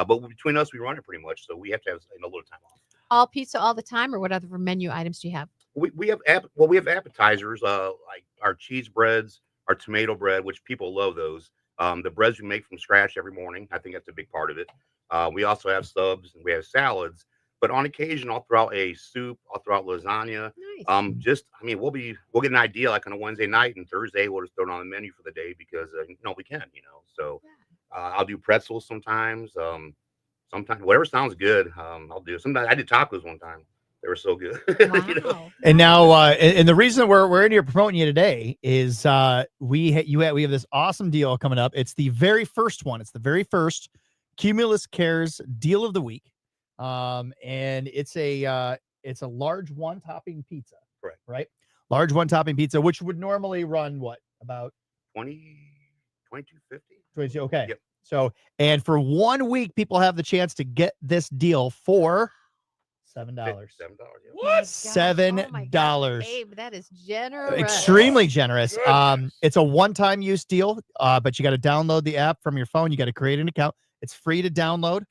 V: but between us, we run it pretty much. So we have to have a little time off.
K: All pizza all the time, or what other menu items do you have?
V: We have appetizers like our cheese breads, our tomato bread, which people love those. The breads we make from scratch every morning. I think that's a big part of it. We also have subs and we have salads. But on occasion, I'll throw out a soup. I'll throw out lasagna. Nice. We'll get an idea like on a Wednesday night, and Thursday we'll just throw it on the menu for the day because we can. So I'll do pretzels sometimes. Sometimes whatever sounds good, I'll do. Sometimes I did tacos one time. They were so good.
K: Wow.
L: And now, and the reason we're in here promoting you today is we have this awesome deal coming up. It's the very first one. It's the very first Cumulus Cares Deal of the Week. And it's a large one topping pizza.
V: Correct.
L: Right. Large one topping pizza, which would normally run what, about
V: 22.50.
L: 22. Okay.
V: Yep.
L: So, and for 1 week, people have the chance to get this deal for $7.
V: $7.
K: What?
L: $7.
K: Babe, that is generous.
L: Extremely generous. It's a one-time use deal, but you got to download the app from your phone. You got to create an account. It's free to download.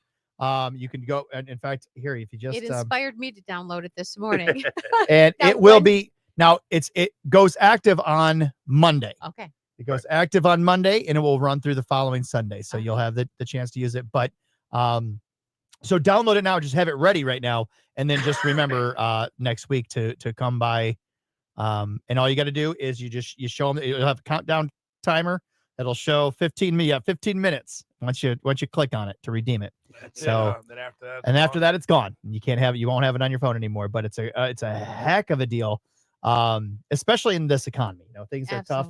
L: You can go, and in fact, here, if you just
K: it inspired me to download it this morning.
L: and it will be now. It goes active on Monday.
K: Okay.
L: It goes active on Monday, and it will run through the following Sunday. So you'll have the chance to use it. But so download it now. Just have it ready right now, and then just remember next week to come by. And all you got to do is you show them. You'll have a countdown timer. It'll show 15 minutes once you click on it to redeem it. Then after that, it's gone. You can't have it. You won't have it on your phone anymore. But it's a heck of a deal, especially in this economy. Things are tough.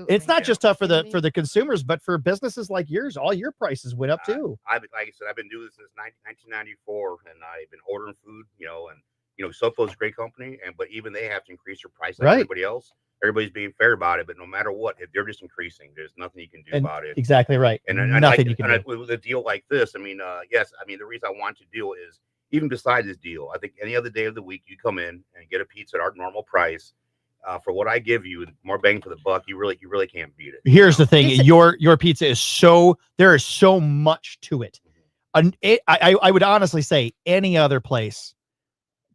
L: It's not just tough for the consumers, but for businesses like yours. All your prices went up too.
V: Like I said, I've been doing this since 1994, and I've been ordering food. And Sofo's a great company, but even they have to increase their price like everybody else. Everybody's being fair about it, but no matter what, if they're just increasing, there's nothing you can do about it.
L: Exactly right.
V: And
L: nothing you can do.
V: With a deal like this, the reason I want to deal is even besides this deal, I think any other day of the week you come in and get a pizza at our normal price for what I give you, more bang for the buck. You really can't beat it.
L: Here's the thing: your pizza is there is so much to it. I would honestly say any other place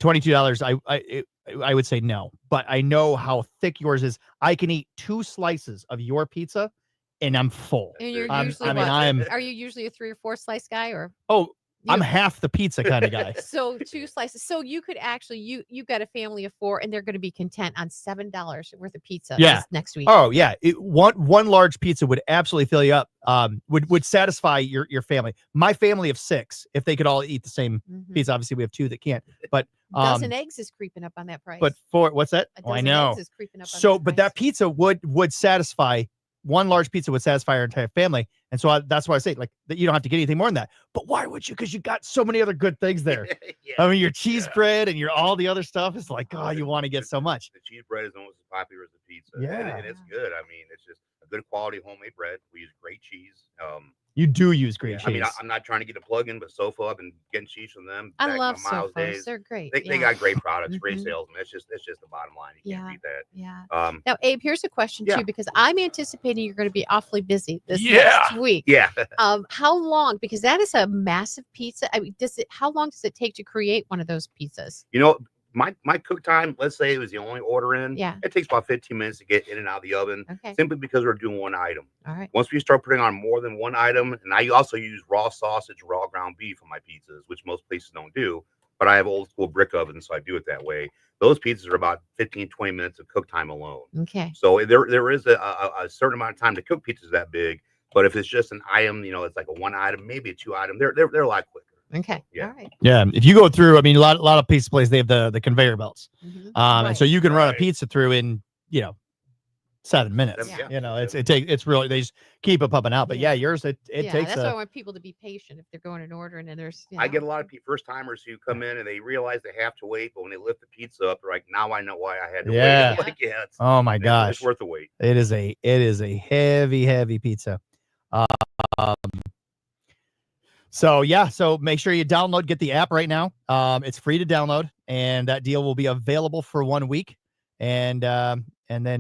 L: $22. I would say no, but I know how thick yours is. I can eat 2 slices of your pizza, and I'm full.
K: And you're
L: I'm-
K: usually
L: I mean,
K: what?
L: I'm-
K: Are you usually a 3 or 4 slice guy, or?
L: I'm half the pizza kind of guy.
K: So 2 slices. So you could actually you got a family of 4, and they're going to be content on $7 worth of pizza.
L: Yeah.
K: Next week.
L: Oh yeah, one large pizza would absolutely fill you up. Would satisfy your family. My family of 6, if they could all eat the same pizza. Obviously, we have 2 that can't. But
K: A dozen eggs is creeping up on that price.
L: but for what's that?
K: A
L: Oh, I
K: dozen
L: know.
K: eggs is creeping up on
L: So,
K: that
L: but that pizza would satisfy. One large pizza would satisfy our entire family, and so that's why I say like that you don't have to get anything more than that. But why would you? Because you got so many other good things there. I mean, your cheese bread and your all the other stuff is like, oh, you want to get so much.
V: The cheese bread is almost as popular as the pizza.
L: Yeah.
V: And it's good. I mean, it's just a good quality homemade bread. We use great cheese.
L: You do use great cheese.
V: I mean, I'm not trying to get a plug-in, but Sofa, I've been getting cheese from them.
K: I
V: back in
K: love
V: my Miles
K: Sofas.
V: days.
K: They're great.
V: They
K: Yeah.
V: got great products, great
K: Mhm.
V: salesmen. It's just the bottom line. You can't beat that.
K: Yeah. Now, Abe, here's a question
V: Yeah.
K: too, because I'm anticipating you're going to be awfully busy this
V: Yeah.
K: next week.
V: Yeah.
K: How long? Because that is a massive pizza. I mean, how long does it take to create one of those pizzas?
V: You know, my cook time, let's say it was the only order in.
K: Yeah.
V: It takes about 15 minutes to get in and out of the oven.
K: Okay.
V: Simply because we're doing one item.
K: All right.
V: Once we start putting on more than one item, and I also use raw sausage, raw ground beef on my pizzas, which most places don't do, but I have old school brick ovens, so I do it that way. Those pizzas are about 15, 20 minutes of cook time alone.
K: Okay.
V: So there is a certain amount of time to cook pizzas that big, but if it's just an item, you know, it's like a one item, maybe a 2 item, they're a lot quicker.
K: Okay.
V: Yeah.
K: All right.
L: Yeah, if you go through, I mean, a lot of pizza places they have the conveyor belts, and so you can run a pizza through in 7 minutes.
K: Yeah.
L: You know, it's really they just keep it pumping out. But yeah, yours it
K: Yeah,
L: takes.
K: that's why I want people to be patient if they're going and ordering, and there's.
V: I get a lot of first timers who come in and they realize they have to wait, but when they lift the pizza up, they're like, now I know why I had to
L: Yeah.
V: wait. Like, yeah, it's,
L: Oh my gosh,
V: it's worth the wait.
L: It is a heavy pizza. So make sure you get the app right now. It's free to download, and that deal will be available for 1 week. And then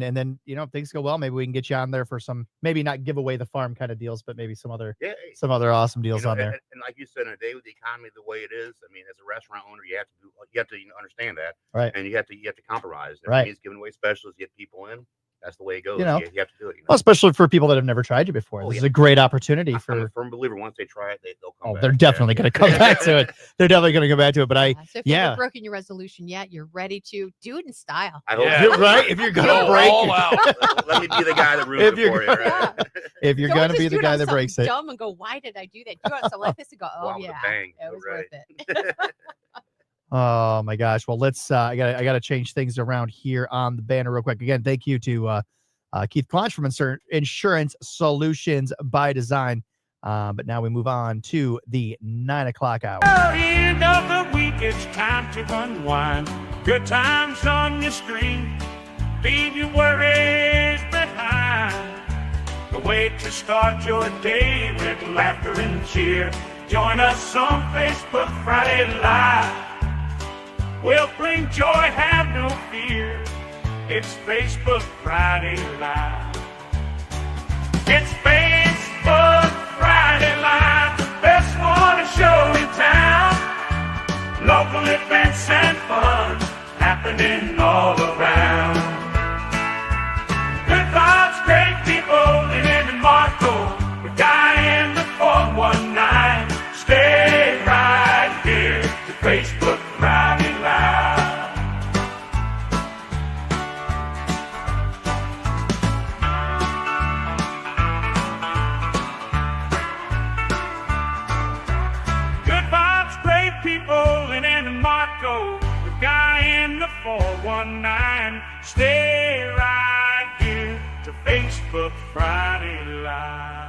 L: if things go well, maybe we can get you on there for some, maybe not give away the farm kind of deals, but maybe some other awesome deals on there.
V: And like you said, in a day with the economy the way it is, I mean, as a restaurant owner, you have to understand that,
L: Right.
V: And you have to compromise. If
L: Right.
V: it means giving away specials, get people in. That's the way it goes.
L: You know,
V: you have to do it.
L: Well, especially for people that have never tried you before. This is a great opportunity
V: I'm
L: for.
V: a firm believer. Once they try it, they'll come back.
L: They're definitely going to come back to it. They're definitely going to come back to it. But
K: So if you haven't broken your resolution yet, you're ready to do it in style.
V: I hope
L: You're right. If you're gonna break it.
V: let me be the guy that ruins
L: If
V: it
L: you're
V: for you. Right?
L: If you're
K: Don't
L: going to
K: just
L: be
K: do
L: the
K: it
L: guy
K: on
L: that breaks
K: something
L: it.
K: dumb and go, why did I do that? Do it on something like this and go, oh
V: Wow, with a
K: yeah,
V: bang.
K: it was
V: Right.
K: worth it.
L: Oh my gosh. Well, let's. I gotta change things around here on the banner real quick. Again, thank you to Keith Klonch from Insurance Solutions by Design. But now we move on to the 9 o'clock hour.
B: End of the week, it's time to unwind. Good times on your screen. Leave your worries behind. The way to start your day with laughter and cheer. Join us on Facebook Friday Live. We'll bring joy, have no fear. It's Facebook Friday Live. It's Facebook Friday Live, the best morning show in town. Local events and fun happening all around. Good vibes, great people, living in Marco. With Guy in the 419. Stay right here to Facebook Friday Live. Good vibes, great people in Marco. The Guy in the 419. Stay right here to Facebook Friday Live.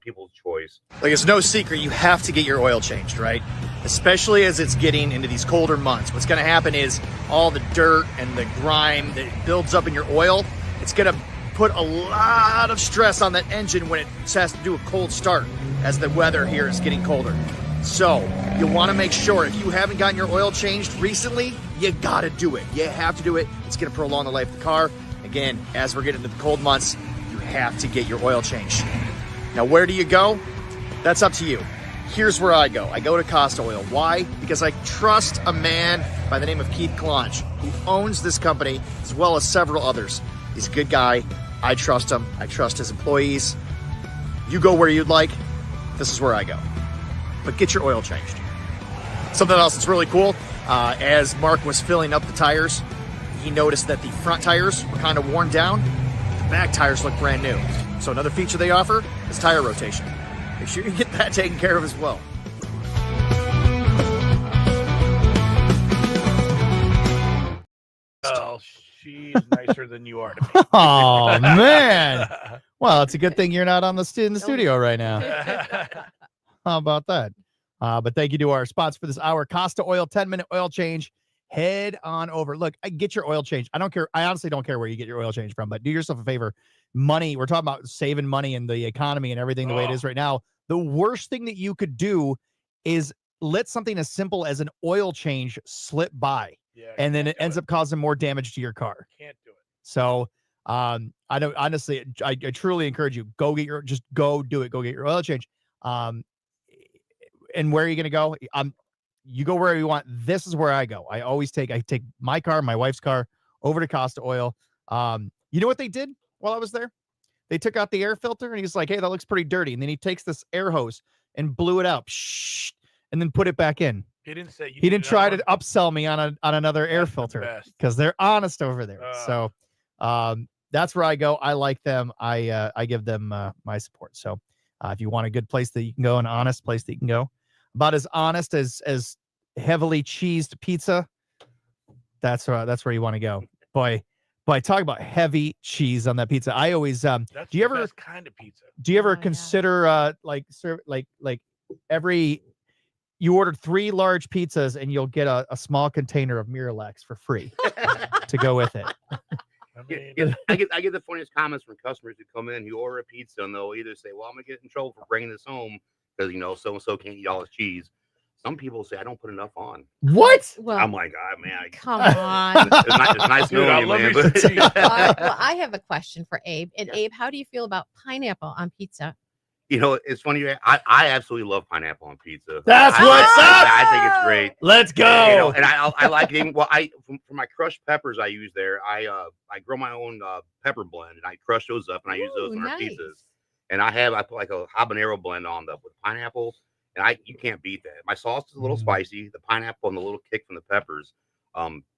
V: People's choice.
S: Like, it's no secret you have to get your oil changed, right? Especially as it's getting into these colder months. What's going to happen is all the dirt and the grime that builds up in your oil, it's going to put a lot of stress on that engine when it has to do a cold start as the weather here is getting colder. So you want to make sure if you haven't gotten your oil changed recently, you got to do it. You have to do it. It's going to prolong the life of the car. Again, as we're getting into the cold months, you have to get your oil changed. Now, where do you go? That's up to you. Here's where I go. I go to Costa Oil. Why? Because I trust a man by the name of Keith Klonch, who owns this company as well as several others. He's a good guy. I trust him. I trust his employees. You go where you'd like. This is where I go. But get your oil changed. Something else that's really cool, as Mark was filling up the tires, he noticed that the front tires were kind of worn down. The back tires look brand new. So another feature they offer is tire rotation. Make sure you get that taken care of as well.
F: Oh, she's nicer than you are to me.
L: Oh, man. Well, it's a good thing you're not in the studio right now. How about that? But thank you to our spots for this hour. Costa Oil, 10-minute oil change. Head on over. Look, get your oil change. I don't care. I honestly don't care where you get your oil change from, but do yourself a favor. Money, we're talking about saving money in the economy and everything the way it is right now. The worst thing that you could do is let something as simple as an oil change slip by.
F: Yeah,
L: and then it ends up causing more damage to your car.
F: Can't do it.
L: So I don't honestly, I truly encourage you, go do it. Go get your oil change. And where are you going to go? You go wherever you want. This is where I go. I take my car, my wife's car over to Costa Oil. You know what they did while I was there? They took out the air filter and he's like, hey, that looks pretty dirty. And then he takes this air hose and blew it out and then put it back in.
F: He didn't say
L: He didn't try to upsell me on another air filter because they're honest over there. So that's where I go. I like them. I give them my support. So if you want a good place that you can go, an honest place that you can go, about as honest as heavily cheesed pizza, that's where you want to go. Boy, talk about heavy cheese on that pizza. I always do you ever
F: best kind of pizza?
L: Do you ever consider you ordered 3 large pizzas and you'll get a small container of Miralax for free to go with it.
V: I get the funniest comments from customers who come in who order a pizza and they'll either say, well, I'm gonna get in trouble for bringing this home because so and so can't eat all his cheese. Some people say I don't put enough on.
L: What?
K: Well,
V: I'm like, man,
K: come on.
V: It's nice knowing you, man.
K: Well, I have a question for Abe. And Abe, how do you feel about pineapple on pizza?
V: It's funny. I absolutely love pineapple on pizza.
L: That's what's up.
V: I think it's great.
L: Let's go.
V: And I like it. Well, for my crushed peppers I use there, I grow my own pepper blend and I crush those up and I use those on our pizzas. And I put like a habanero blend on with pineapple, and you can't beat that. My sauce is a little spicy. The pineapple and the little kick from the peppers.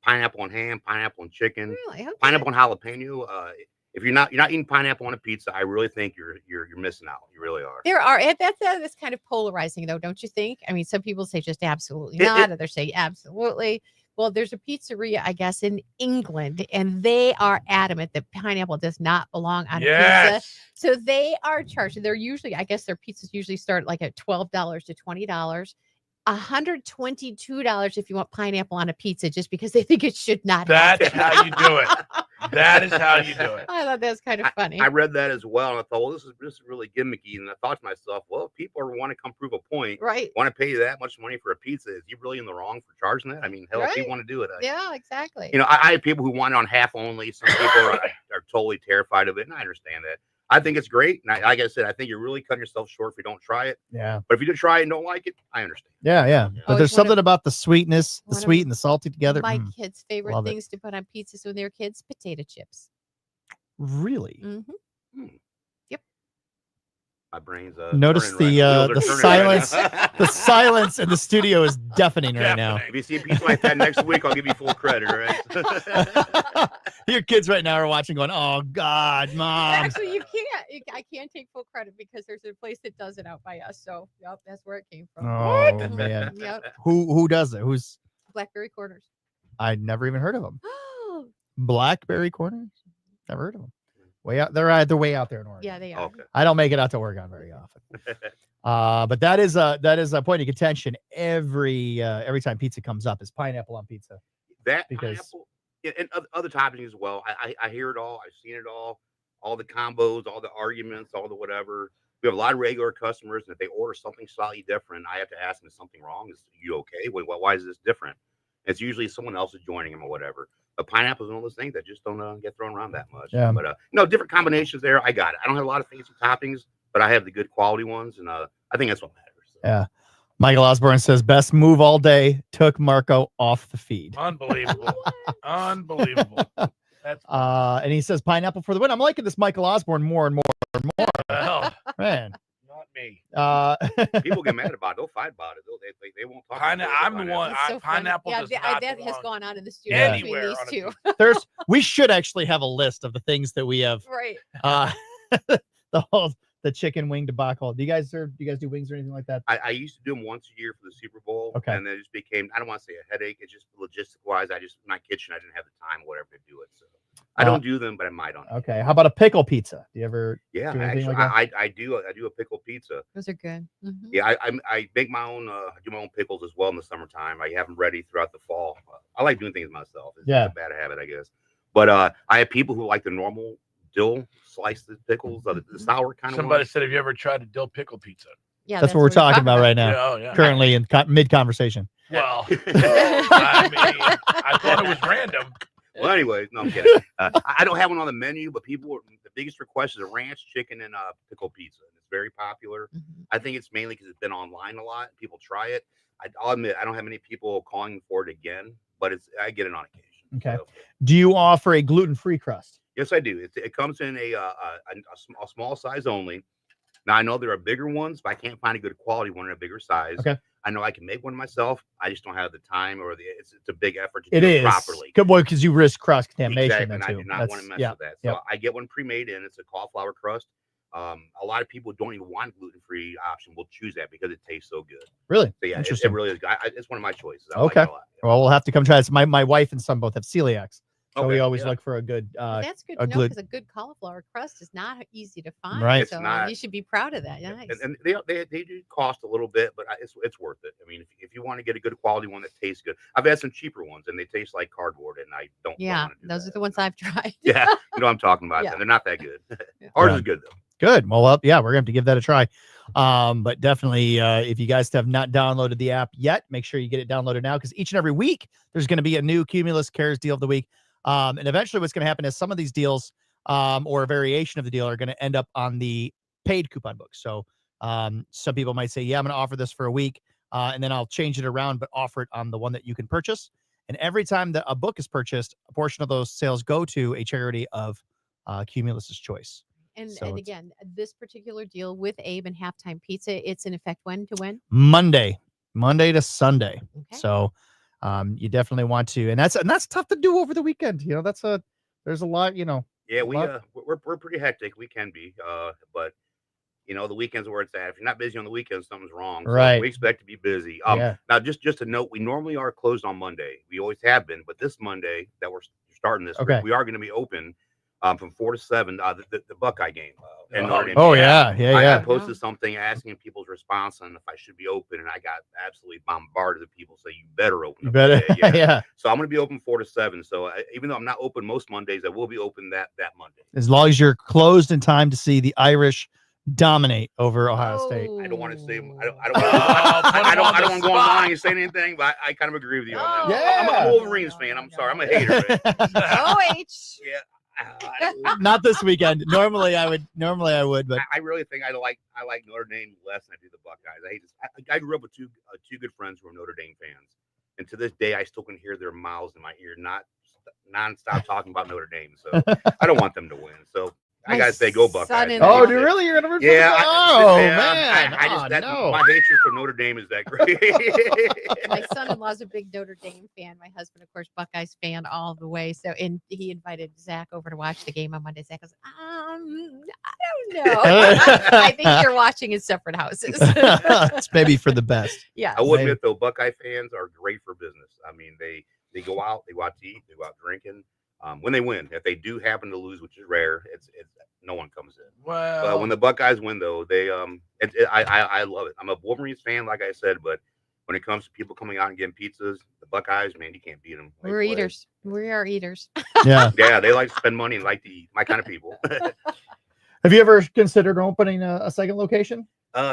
V: Pineapple on ham, pineapple on chicken,
K: really? Okay.
V: Pineapple on jalapeno. If you're not eating pineapple on a pizza, I really think you're missing out. You really are.
K: There are that's kind of polarizing though, don't you think? I mean, some people say just absolutely not, others say absolutely. Well, there's a pizzeria, I guess, in England, and they are adamant that pineapple does not belong on a pizza. So they are charged. They're usually, I guess, their pizzas usually start like at $12 to $20. $122 if you want pineapple on a pizza, just because they think it should not.
F: That's how you do it. That is how you do it.
K: I thought that was kind of funny.
V: I read that as well, and I thought, well, this is really gimmicky. And I thought to myself, well, if people want to come prove a point,
K: right?
V: Want to pay you that much money for a pizza? Is you really in the wrong for charging that? I mean, hell, if you want to do it,
K: yeah, exactly.
V: I have people who want it on half only. Some people are totally terrified of it, and I understand that. I think it's great. And like I said, I think you're really cutting yourself short if you don't try it.
L: Yeah.
V: But if you do try it and don't like it, I understand.
L: Yeah. But there's something about the sweetness, the sweet and the salty together.
K: My kids' favorite things to put on pizzas when they're kids, potato chips.
L: Really?
K: Mm-hmm.
V: Yep. My brain's
L: notice the silence. The silence in the studio is deafening right now.
V: If you see a piece like that next week, I'll give you full credit. All right.
L: Your kids right now are watching, going, "Oh God, Mom!"
K: Actually, you can't. I can't take full credit because there's a place that does it out by us. So, yep, that's where it came from.
L: Oh man.
K: Yep.
L: Who does it? Who's
K: Blackberry Corners?
L: I'd never even heard of them. Blackberry Corners. Never heard of them. Way out, they're way out there in Oregon.
K: Yeah, they are.
V: Okay.
L: I don't make it out to Oregon very often. But that is a point of contention every time pizza comes up is pineapple on pizza.
V: Pineapple, and other toppings as well. I hear it all. I've seen it all the combos, all the arguments, all the whatever. We have a lot of regular customers, and if they order something slightly different, I have to ask them, is something wrong? Is you okay? Why is this different? It's usually someone else is joining them or whatever. But pineapple is one of those things that just don't get thrown around that much.
L: Yeah.
V: But different combinations there. I got it. I don't have a lot of fancy toppings, but I have the good quality ones, and I think that's what matters.
L: Yeah. Michael Osborne says best move all day. Took Marco off the feed.
F: Unbelievable. Unbelievable. That's
L: and he says pineapple for the win. I'm liking this Michael Osborne more and more and more.
F: well,
L: Man.
F: not me.
V: People get mad about it. They'll fight about it. They won't talk about it.
F: I'm the one.
K: It's so funny.
F: Pineapple
K: Yeah,
F: does not
K: that has
F: belong
K: gone on in the studio
F: anywhere
K: between
F: on
K: these
F: a
K: two.
L: We should actually have a list of the things that we have.
K: Right.
L: The chicken wing debacle. Do you guys do wings or anything like that?
V: I used to do them once a year for the Super Bowl.
L: Okay.
V: And then it just became, I don't want to say a headache. It's just logistic wise. My kitchen, I didn't have the time or whatever to do it. So I don't do them, but I might on it.
L: Okay. How about a pickle pizza? Do you ever?
V: Yeah,
L: do anything
V: actually,
L: like that?
V: I do a pickle pizza.
K: Those are good. Mhm.
V: Yeah, I make my own. I do my own pickles as well in the summertime. I have them ready throughout the fall. I like doing things myself. It's a bad habit, I guess. But I have people who like the normal dill sliced pickles, the sour kind of.
F: Somebody said, "Have you ever tried a dill pickle pizza?"
K: Yeah,
L: that's what we're talking about right now.
F: Yeah, oh, yeah.
L: Currently in mid conversation.
F: Well, I mean, I thought it was random.
V: Well, anyways, no, I'm kidding. I don't have one on the menu, but the biggest request is a ranch chicken and pickle pizza. It's very popular. I think it's mainly because it's been online a lot. People try it. I'll admit I don't have many people calling for it again, but I get it on occasion.
L: Okay.
V: So.
L: Do you offer a gluten-free crust?
V: Yes, I do. It comes in a small size only. Now I know there are bigger ones, but I can't find a good quality one in a bigger size.
L: Okay.
V: I know I can make one myself. I just don't have the time or it's a big effort to
L: It
V: do
L: is
V: it properly.
L: good boy because you risk cross contamination.
V: Exactly, and I do not want to mess with that. So I get one pre-made in. It's a cauliflower crust. A lot of people don't even want gluten-free option. Will choose that because it tastes so good.
L: Really?
V: So yeah,
L: Interesting.
V: it really is. It's one of my choices. I
L: Okay.
V: like it a lot.
L: Well, we'll have to come try this. My wife and son both have celiacs, so we
V: Okay,
L: always
V: yeah.
L: look for a good.
K: That's good to know because a good cauliflower crust is not easy to find.
L: Right.
K: So
V: It's not.
K: you should be proud of that. Nice.
V: And they do cost a little bit, but it's worth it. I mean, if you want to get a good quality one that tastes good, I've had some cheaper ones and they taste like cardboard, and I don't.
K: Yeah,
V: want to do
K: those
V: that.
K: are the ones I've tried.
V: Yeah, you know what I'm talking about.
K: Yeah.
V: They're not that good. Ours is good though.
L: Good. Well, yeah, we're going to have to give that a try. But definitely, if you guys have not downloaded the app yet, make sure you get it downloaded now because each and every week there's going to be a new Cumulus Cares Deal of the week. And eventually what's going to happen is some of these deals or a variation of the deal are going to end up on the paid coupon book. So some people might say, yeah, I'm going to offer this for a week and then I'll change it around, but offer it on the one that you can purchase. And every time that a book is purchased, a portion of those sales go to a charity of Cumulus's choice.
K: And,
L: So
K: and
L: it's-
K: again, this particular deal with Abe and Halftime Pizza, it's in effect when to when?
L: Monday to Sunday.
K: Okay.
L: So you definitely want to, and that's tough to do over the weekend. You know, there's a lot, you know.
V: Yeah,
L: lot-
V: we're pretty hectic. We can be, but you know, the weekends are where it's at. If you're not busy on the weekends, something's wrong. So
L: Right.
V: we expect to be busy.
L: Yeah.
V: Now just to note, we normally are closed on Monday. We always have been, but this Monday that we're starting this,
L: Okay.
V: we are going to be open from 4 to 7. The Buckeye game. And
F: Oh,
V: Notre Dame.
L: Oh, yeah.
V: I posted something asking people's response on if I should be open, and I got absolutely bombarded of people say you better open.
L: You
V: up
L: better.
V: today."
L: Yeah.
V: So I'm going to be open 4 to 7. So even though I'm not open most Mondays, I will be open that Monday.
L: As long as you're closed in time to see the Irish dominate over Ohio State.
V: I don't want to say I don't want to go online and say anything, but I kind of agree with you on that. I'm a Wolverines fan. I'm sorry, I'm a hater.
K: OH.
V: Yeah.
L: Not this weekend. Normally I would, but
V: I really think I like Notre Dame less than I do the Buckeyes. I hate this. I grew up with two good friends who are Notre Dame fans, and to this day I still can hear their mouths in my ear, not nonstop talking about Notre Dame. So I don't want them to win. So I gotta say, go Buckeyes.
L: Oh, do you really? You're gonna root for
V: Yeah.
L: man.
V: I just
L: no.
V: my hatred for Notre Dame is that great.
K: My son-in-law's a big Notre Dame fan. My husband, of course, Buckeyes fan all the way. So, and he invited Zach over to watch the game on Monday. Zach goes, I don't know. I think you're watching in separate houses.
L: It's maybe for the best.
K: Yeah.
V: I will admit though, Buckeye fans are great for business. I mean, they go out to eat, they go out drinking. When they win, if they do happen to lose, which is rare, it's no one comes in.
F: Well,
V: When the Buckeyes win, though, they I love it. I'm a Wolverines fan, like I said, but when it comes to people coming out and getting pizzas, the Buckeyes, man, you can't beat them.
K: We're eaters. We are eaters.
L: Yeah.
V: Yeah, they like to spend money and like to eat. My kind of people.
L: Have you ever considered opening a second location?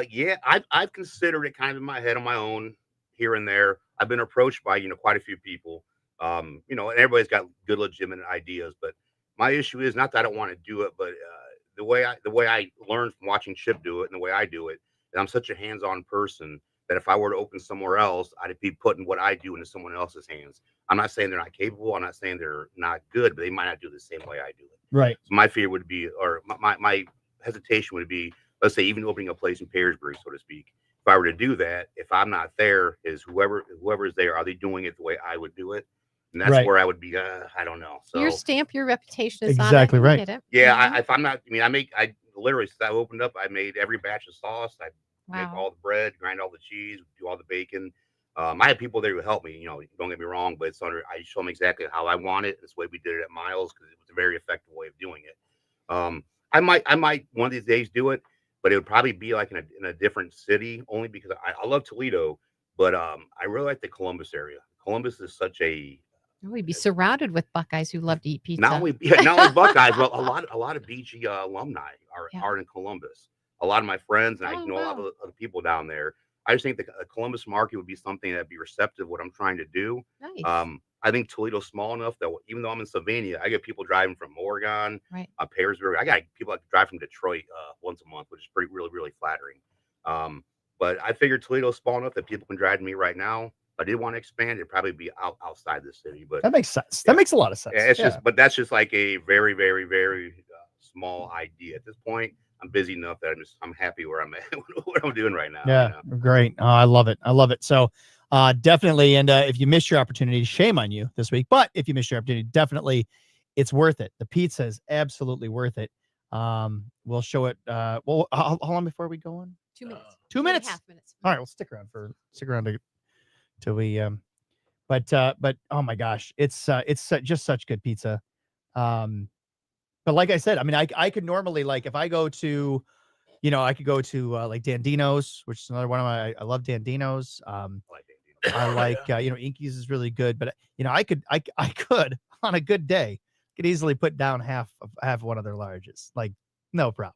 V: Yeah, I've considered it kind of in my head on my own here and there. I've been approached by quite a few people. And everybody's got good legitimate ideas, but my issue is not that I don't want to do it, but the way I learned from watching Chip do it and the way I do it, and I'm such a hands-on person that if I were to open somewhere else, I'd be putting what I do into someone else's hands. I'm not saying they're not capable. I'm not saying they're not good, but they might not do it the same way I do it.
L: Right.
V: So my fear would be, or my hesitation would be, let's say, even opening a place in Perrysburg, so to speak. If I were to do that, if I'm not there, is whoever is there, are they doing it the way I would do it? And that's
L: Right.
V: where I would be. I don't know. So
K: Your stamp, your reputation is
L: Exactly
K: on it.
L: right.
K: You get it.
V: yeah, if I'm not, I mean, I literally, since I opened up, I made every batch of sauce. I make
K: Wow.
V: all the bread, grind all the cheese, do all the bacon. I had people there who helped me. Don't get me wrong, but I show them exactly how I want it. That's the way we did it at Miles, because it was a very effective way of doing it. I might one of these days do it, but it would probably be like in a different city, only because I love Toledo, but I really like the Columbus area. Columbus is such a
K: We'd be surrounded with Buckeyes who love to eat pizza.
V: not only Buckeyes, but a lot of BG alumni are in Columbus. A lot of my friends, and I know a lot of other people down there. I just think the Columbus market would be something that'd be receptive to what I'm trying to do.
K: Nice.
V: I think Toledo's small enough that even though I'm in Sylvania, I get people driving from Oregon,
K: right,
V: Perrysburg. I got people that drive from Detroit once a month, which is really flattering. But I figured Toledo's small enough that people can drive to me right now. If I did want to expand, it'd probably be outside the city. But
L: That makes sense. That makes a lot of sense.
V: yeah, but that's just like a very small idea at this point. I'm busy enough that I'm happy where I'm at, what I'm doing right now.
L: Yeah, great. Oh, I love it. I love it. So definitely. And if you missed your opportunity, shame on you this week. But if you missed your opportunity, definitely it's worth it. The pizza is absolutely worth it. We'll show it. Well, how long before we go on?
K: 2 minutes.
L: 2 minutes.
K: 2.5 minutes.
L: All right, we'll stick around till we but oh my gosh, it's just such good pizza. But like I said, I mean, I could normally, like, if I go to, I could go to like Dandino's, which is another one of my, I love Dandino's. I like Inky's is really good, but I could on a good day could easily put down half one of their larges, like no problem.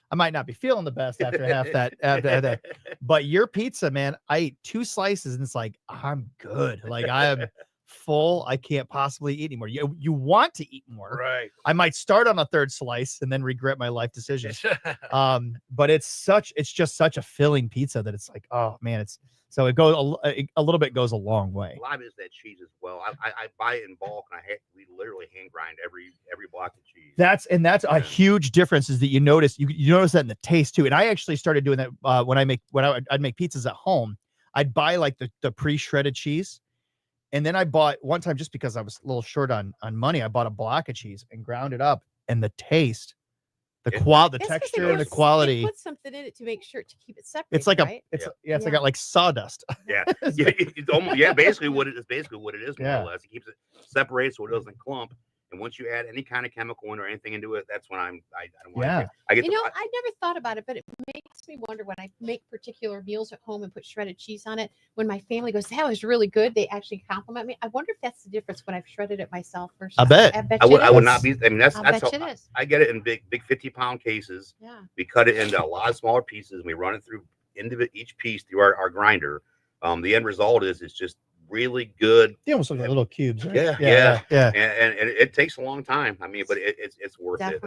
L: I might not be feeling the best after half that, but your pizza, man, I ate 2 slices and it's like, I'm good. Like I am full. I can't possibly eat anymore. You want to eat more.
F: Right.
L: I might start on a 3rd slice and then regret my life decisions. But it's just such a filling pizza that it's like, oh man, so it goes a little bit goes a long way.
V: A lot of it is that cheese as well. I buy it in bulk, and we literally hand grind every block of cheese.
L: That's a huge difference, is that you notice that in the taste too. And I actually started doing that when I'd make pizzas at home. I'd buy like the pre-shredded cheese, and then I bought one time, just because I was a little short on money, I bought a block of cheese and ground it up, and the taste, the texture and the quality.
K: Put something in it to make sure to keep it separate.
L: It's like
K: right?
L: it's like sawdust.
V: Yeah, it's almost basically what it is. More or less, it keeps it separated so it doesn't clump. And once you add any kind of chemical or anything into it, that's when I don't want to.
K: I never thought about it, but it makes me wonder when I make particular meals at home and put shredded cheese on it. When my family goes, "That was really good," they actually compliment me. I wonder if that's the difference when I've shredded it myself versus.
L: I bet.
V: I would not be. I mean, that's how
K: it is.
V: I get it in big 50-pound cases.
K: Yeah.
V: We cut it into a lot of smaller pieces, and we run it through each piece through our grinder. The end result is it's just really good.
L: They almost look like little cubes, right?
V: Yeah. And it takes a long time. I mean, but it's worth it.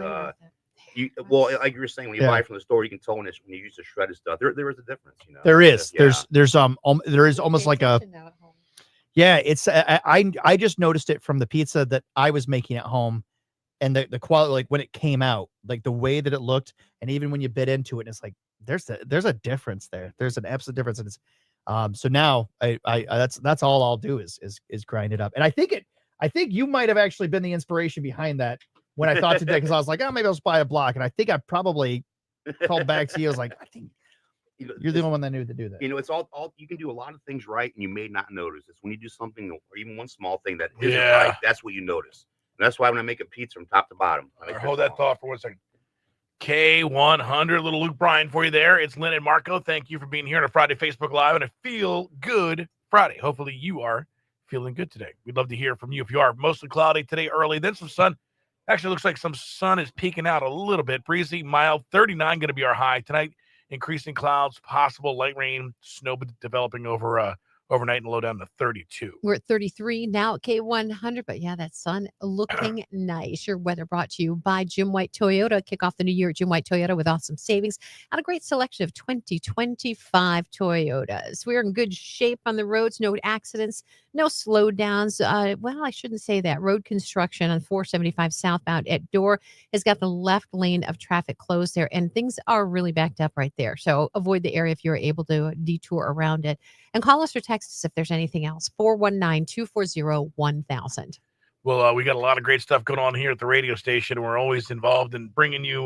V: Like you were saying, when you buy from the store, you can tell when you use the shredded stuff. There is a difference,
L: There is. There is almost like a. Yeah, it's. I just noticed it from the pizza that I was making at home, and the quality, like when it came out, like the way that it looked, and even when you bit into it, it's like there's a difference there. There's an absolute difference, and it's. So now that's all I'll do is grind it up. And I think you might have actually been the inspiration behind that when I thought today, because I was like, oh, maybe I'll just buy a block. And I think I probably called back to you. I was like, I think you're the only one that knew to do that.
V: It's all you can do a lot of things right, and you may not notice. It's when you do something or even one small thing that isn't right, that's what you notice. And that's why when I make a pizza from top to bottom,
F: hold that thought for 1 second. K100, little Luke Bryan for you there. It's Lynn and Marco. Thank you for being here on a Friday Facebook Live and a Feel Good Friday. Hopefully you are feeling good today. We'd love to hear from you. If you are, mostly cloudy today early, then some sun. Actually, looks like some sun is peeking out a little bit. Breezy, mild, 39 going to be our high tonight. Increasing clouds, possible light rain, snow developing over overnight and low down to 32.
K: We're at 33 now at K100, but yeah, that sun looking nice. Your weather brought to you by Jim White Toyota. Kick off the new year at Jim White Toyota with awesome savings and a great selection of 2025 Toyotas. We're in good shape on the roads, no accidents, no slowdowns. Well, I shouldn't say that. Road construction on 475 southbound at Door has got the left lane of traffic closed there, and things are really backed up right there. So avoid the area if you're able to detour around it. And call us or text us if there's anything else. 419-240-1000.
F: Well, we got a lot of great stuff going on here at the radio station. We're always involved in bringing you,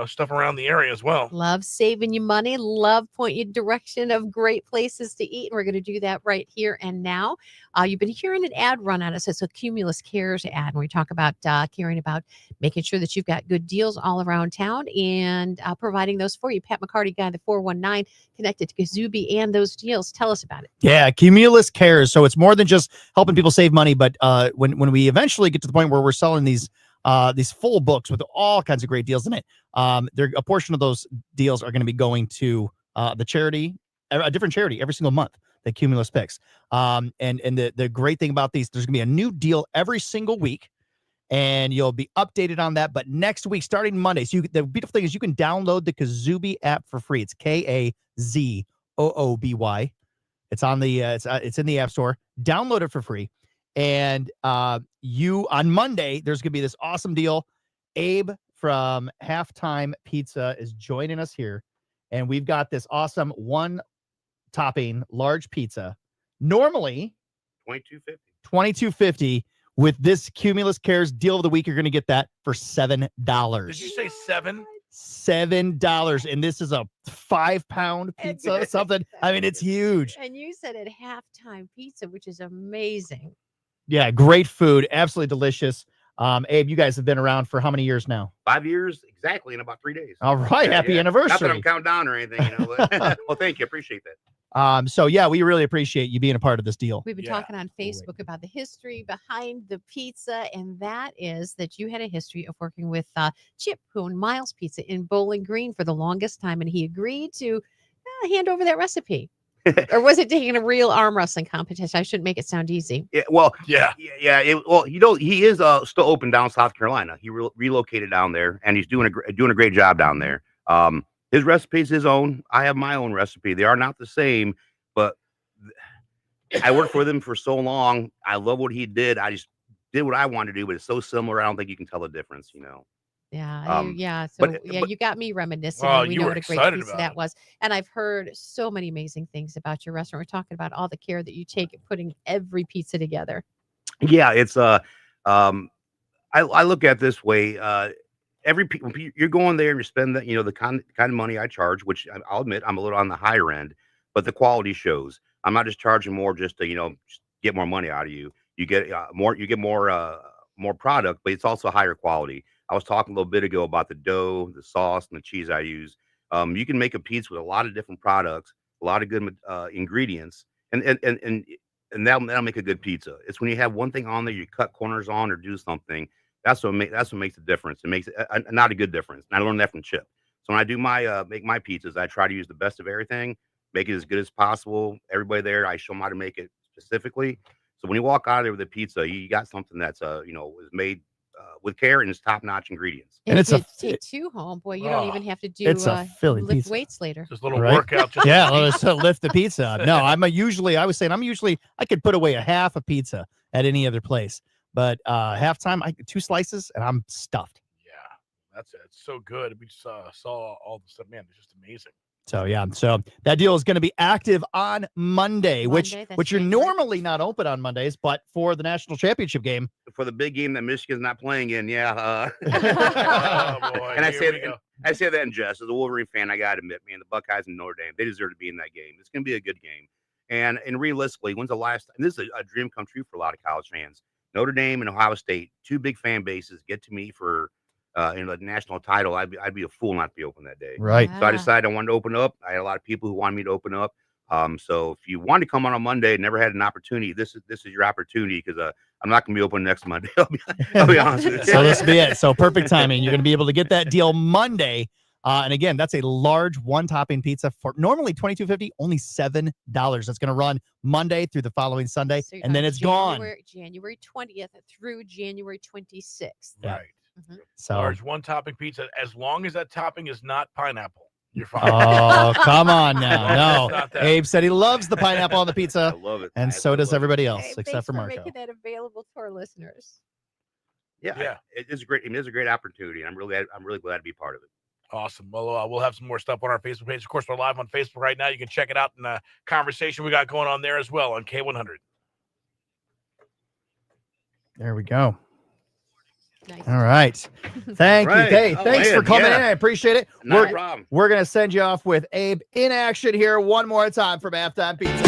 F: stuff around the area as well.
K: Love saving you money. Love pointing you direction of great places to eat. And we're going to do that right here and now. You've been hearing an ad run on us. It's a Cumulus Cares ad. And we talk about caring about making sure that you've got good deals all around town and providing those for you. Pat McCarty, guy, the 419, connected to Kazubi and those deals. Tell us about it.
L: Yeah, Cumulus Cares. So it's more than just helping people save money, but when we eventually get to the point where we're selling these full books with all kinds of great deals in it, a portion of those deals are going to be going to the charity, a different charity every single month that Cumulus picks. And the great thing about these, there's going to be a new deal every single week, and you'll be updated on that. But next week, starting Monday, so the beautiful thing is you can download the Kazubi app for free. It's Kazooby. It's on the it's in the App Store. Download it for free. And you on Monday, there's gonna be this awesome deal. Abe from Halftime Pizza is joining us here, and we've got this awesome one topping large pizza. Normally $22.50. With this Cumulus Cares deal of the week, you're gonna get that for $7.
F: Did you say 7?
L: $7, and this is a 5-pound pizza, something. I mean, it's huge.
K: And you said at Halftime Pizza, which is amazing.
L: Yeah, great food, absolutely delicious. Abe, you guys have been around for how many years now?
V: 5 years exactly in about 3 days.
L: All right, happy anniversary.
V: Not that I'm counting down or anything, but well, thank you, appreciate that.
L: So yeah, we really appreciate you being a part of this deal.
K: We've been talking on Facebook about the history behind the pizza, and that is that you had a history of working with Chip, who owned Miles Pizza in Bowling Green for the longest time, and he agreed to hand over that recipe. Or was it taking a real arm wrestling competition? I shouldn't make it sound easy.
V: Yeah, well, he is still open down South Carolina. He relocated down there, and he's doing a great job down there. His recipe is his own. I have my own recipe. They are not the same, but I worked for them for so long. I love what he did. I just did what I wanted to do, but it's so similar. I don't think you can tell the difference,
K: Yeah, you got me reminiscing.
V: Oh,
K: And we
V: you
K: know
V: were
K: what a great
V: excited
K: pizza
V: about
K: that
V: it.
K: was. And I've heard so many amazing things about your restaurant. We're talking about all the care that you take in putting every pizza together.
V: Yeah, it's I look at it this way. When you're going there and you spend the kind of money I charge, which I'll admit I'm a little on the higher end, but the quality shows. I'm not just charging more just to just get more money out of you. You get more product, but it's also higher quality. I was talking a little bit ago about the dough, the sauce, and the cheese I use. You can make a pizza with a lot of different products, a lot of good ingredients, and that'll make a good pizza. It's when you have one thing on there, you cut corners on or do something. That's what makes the difference. It makes it not a good difference. And I learned that from Chip. So when I do make my pizzas, I try to use the best of everything, make it as good as possible. Everybody there, I show them how to make it specifically. So when you walk out of there with a pizza, you got something that's is made with care and it's top-notch ingredients.
K: And it's take two home, boy. You don't even have to do
L: it's a Philly
K: lift
L: pizza.
K: weights later.
F: Just a little
L: Right?
F: workout. Just
L: Let's lift the pizza up. No, I could put away a half a pizza at any other place, but halftime, I get 2 slices and I'm stuffed.
F: That's it. It's so good. We just saw all the stuff. Man, it's just amazing.
L: So yeah, so that deal is going to be active on Monday, which
V: that's
L: you're normally not open on Mondays, but for the national championship game,
V: For the big game that Michigan's not playing in, yeah.
F: Oh, boy,
V: and I
F: here we
V: say that in jest. As a Wolverine fan, I got to admit, man, the Buckeyes and Notre Dame, they deserve to be in that game. It's going to be a good game. And realistically, when's the last time? This is a dream come true for a lot of college fans. Notre Dame and Ohio State, 2 big fan bases, get to me for the national title. I'd be a fool not to be open that day.
L: Right.
V: So I decided I wanted to open up. I had a lot of people who wanted me to open up. So if you want to come on a Monday, never had an opportunity, this is your opportunity, because I'm not going to be open next Monday. I'll be honest with you.
L: So this will be it. So perfect timing. You're going to be able to get that deal Monday And again, that's a large one-topping pizza for normally $22.50, only $7. That's going to run Monday through the following Sunday,
K: So you
L: and then
K: got
L: it's gone.
K: January 20th through January 26th.
F: Right.
L: So
F: Large one topping pizza, as long as that topping is not pineapple, you're fine.
L: Oh, come on now.
F: It's
L: No.
F: not that.
L: Abe said he loves the pineapple on the pizza.
V: I love it.
L: And so does everybody else,
K: Hey,
L: except
K: thanks
L: for
K: for
L: Marco.
K: making that available to our listeners.
V: Yeah, it is great. It is a great opportunity. I'm really glad to be part of it.
F: Awesome. Well, we'll have some more stuff on our Facebook page. Of course, we're live on Facebook right now. You can check it out in the conversation we got going on there as well on K100.
L: There we go.
K: Nice.
L: All right. Thank you.
V: Right.
L: Hey,
V: Oh,
L: thanks
V: man,
L: for coming
V: yeah.
L: in. I appreciate it.
V: Not a problem.
L: We're going to send you off with Abe in action here one more time from Halftime Pizza.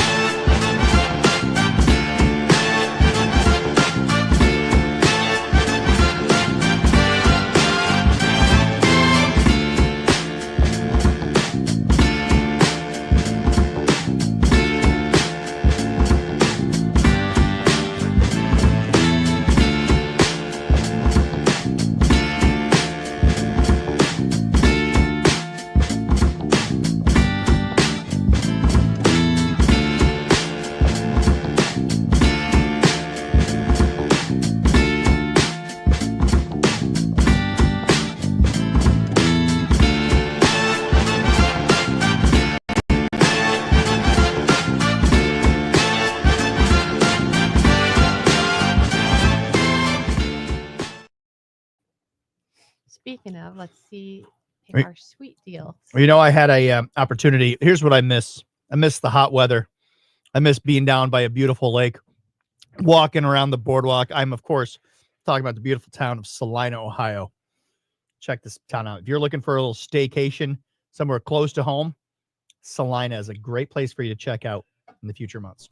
K: Speaking of, let's see
L: Wait.
K: our sweet deal.
L: Well, you know, I had a opportunity. Here's what I miss. I miss the hot weather. I miss being down by a beautiful lake, walking around the boardwalk. I'm, of course, talking about the beautiful town of Salina, Ohio. Check this town out. If you're looking for a little staycation somewhere close to home, Salina is a great place for you to check out in the future months.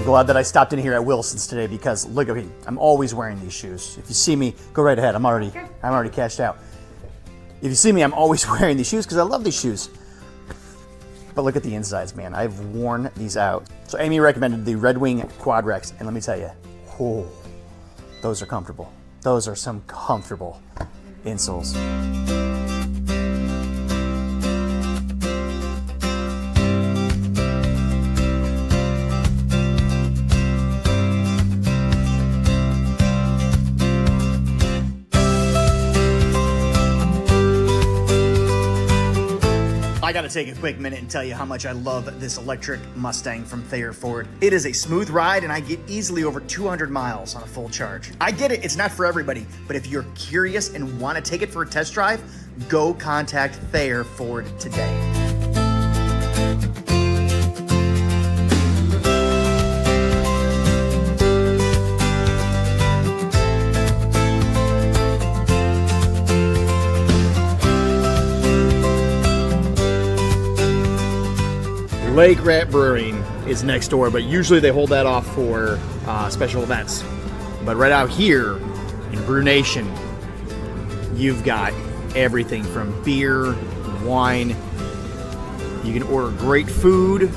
S: Glad that I stopped in here at Wilson's today because look at me. I'm always wearing these shoes. If you see me, go right ahead. I'm already cashed out. If you see me, I'm always wearing these shoes because I love these shoes. But look at the insides, man. I've worn these out. So Amy recommended the Red Wing Quad Rex, and let me tell you, oh, those are comfortable. Those are some comfortable insoles. I gotta take a quick minute and tell you how much I love this electric Mustang from Thayer Ford. It is a smooth ride and I get easily over 200 miles on a full charge. I get it, it's not for everybody, but if you're curious and want to take it for a test drive, go contact Thayer Ford today. Lake Rat Brewing is next door, but usually they hold that off for special events. But right out here in Brew Nation, you've got everything from beer, wine. You can order great food.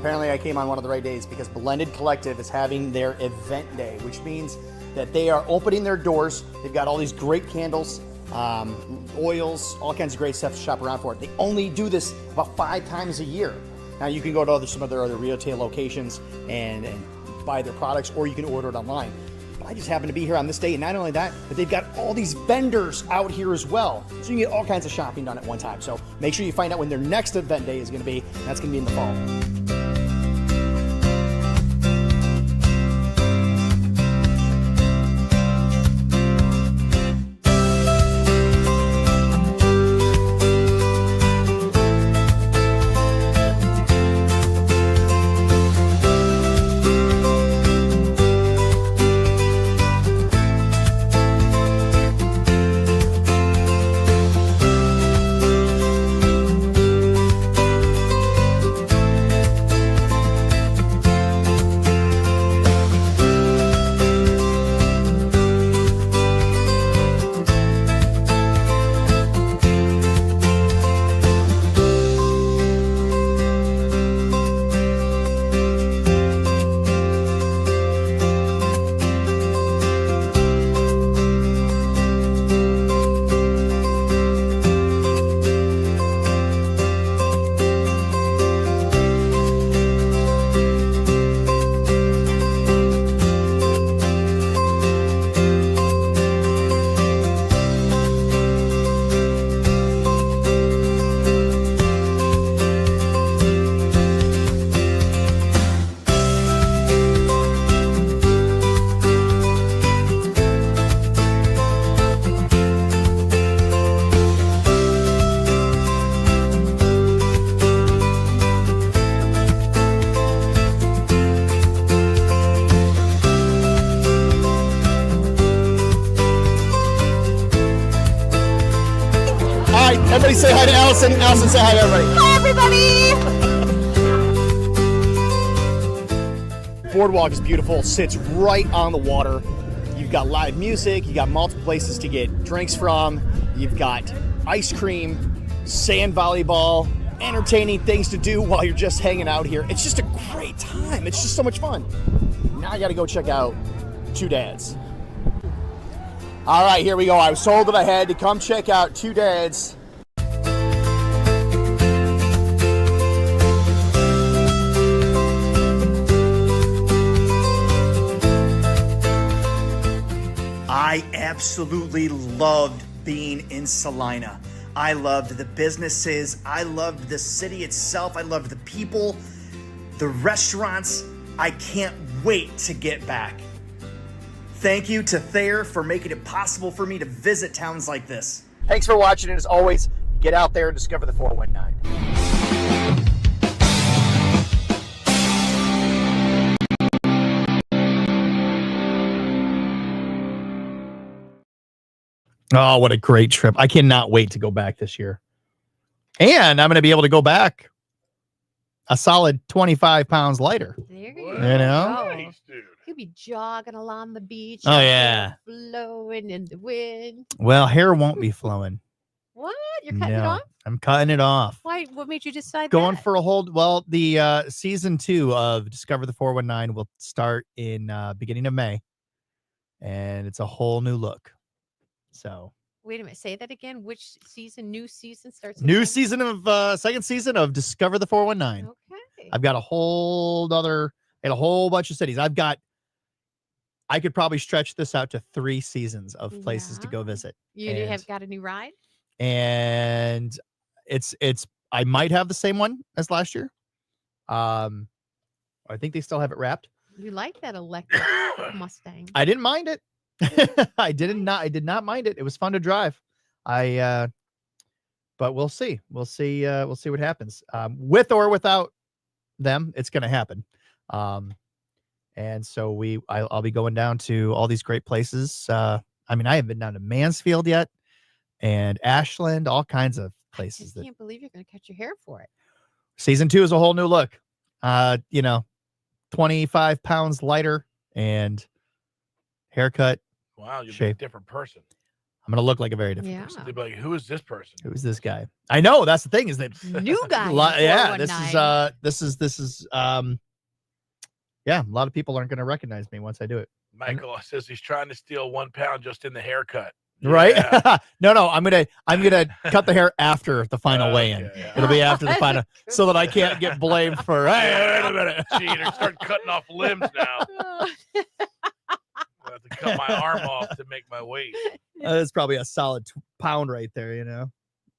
L: apparently I came on one of the right days because Blended Collective is having their event day, which means that they are opening their doors. They've got all these great candles, oils, all kinds of great stuff to shop around for. They only do this about 5 times a year. Now you can go to some of their other retail locations and buy their products, or you can order it online. But I just happen to be here on this day, and not only that, but they've got all these vendors out here as well. So you can get all kinds of shopping done at one time. So make sure you find out when their next event day is going to be, and that's going to be in the fall. Everybody say hi to Allison. Allison, say hi to everybody.
E: Hi, everybody.
L: Boardwalk is beautiful. Sits right on the water. You've got live music. You got multiple places to get drinks from. You've got ice cream, sand volleyball, entertaining things to do while you're just hanging out here. It's just a great time. It's just so much fun. Now I got to go check out Two Dads. All right, here we go. I was told that I had to come check out Two Dads.
J: I absolutely loved being in Salina. I loved the businesses. I loved the city itself. I loved the people, the restaurants. I can't wait to get back. Thank you to Thayer for making it possible for me to visit towns like this.
L: Thanks for watching, and as always, get out there and discover the 419. Oh, what a great trip. I cannot wait to go back this year. And I'm going to be able to go back a solid 25 pounds lighter.
K: There you
L: You know?
K: go. You'll be jogging along the beach.
L: Oh,
K: your
L: yeah.
K: hair flowing in the wind.
L: Well, hair won't be flowing.
K: What? You're cutting it
L: No,
K: off?
L: I'm cutting it off.
K: Why? What made you decide
L: Going
K: that?
L: for a whole, well, the season 2 of Discover the 419 will start in beginning of May. And it's a whole new look. So
K: Wait a minute. Say that again. Which season? New season starts. in
L: new
K: May?
L: season of second season of Discover the 419.
K: Okay.
L: I've got a whole bunch of cities. I could probably stretch this out to 3 seasons of places to go visit.
K: You
L: And-
K: have got a new ride?
L: and it's I might have the same one as last year. I think they still have it wrapped.
K: You like that electric Mustang?
L: I didn't mind it. I did not mind it. It was fun to drive. But we'll see. We'll see what happens. With or without them, it's going to happen. And so I'll be going down to all these great places. I haven't been down to Mansfield yet, and Ashland, all kinds of places.
K: I can't believe you're going to cut your hair for it.
L: Season 2 is a whole new look. 25 pounds lighter and haircut.
F: Wow, you're a
L: shape.
F: different person.
L: I'm gonna look like a very different
K: Yeah.
L: person.
F: They'd be like, who is this person?
L: Who's this guy? I know that's the thing is that
K: New guy.
L: yeah, this is yeah, a lot of people aren't gonna recognize me once I do it.
F: Michael says he's trying to steal 1 pound just in the haircut.
L: Right?
F: Yeah.
L: no, I'm gonna cut the hair after the final weigh-in.
F: yeah.
L: It'll be after the final, so that I can't get blamed for. Hey, wait a minute.
F: Cheater, start cutting off limbs now. I have to cut my arm off to make my weight.
L: That's probably a solid pound right there. You know,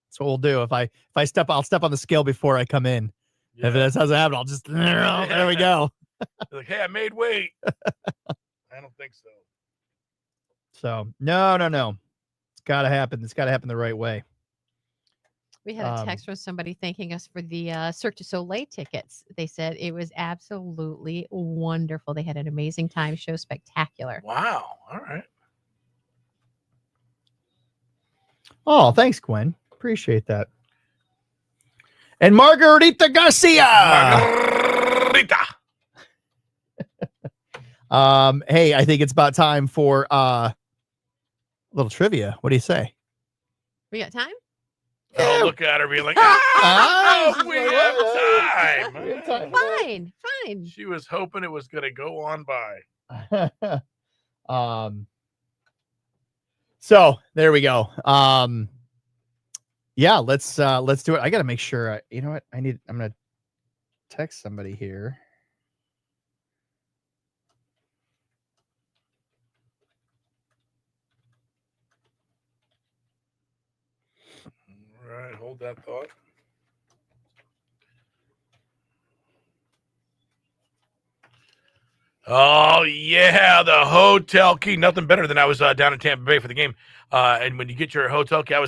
L: that's what we'll do. If I I'll step on the scale before I come in.
F: Yeah.
L: If that doesn't happen, I'll just there we go.
F: Like, hey, I made weight. I don't think so.
L: So no. It's gotta happen. It's gotta happen the right way.
K: We had a text from somebody thanking us for the Cirque du Soleil tickets. They said it was absolutely wonderful. They had an amazing time. Show spectacular.
F: Wow. All right.
L: Oh, thanks, Gwen. Appreciate that. And Margarita Garcia.
F: Margarita.
L: Hey, I think it's about time for a little trivia. What do you say?
K: We got time?
F: I'll look at her being like, we have time.
K: Fine.
F: She was hoping it was going to go on by.
L: So there we go. Yeah, let's do it. I got to make sure. You know what? I'm going to text somebody here.
F: All right, hold that thought. Oh, yeah, the hotel key. Nothing better than I was down in Tampa Bay for the game. And when you get your hotel key, I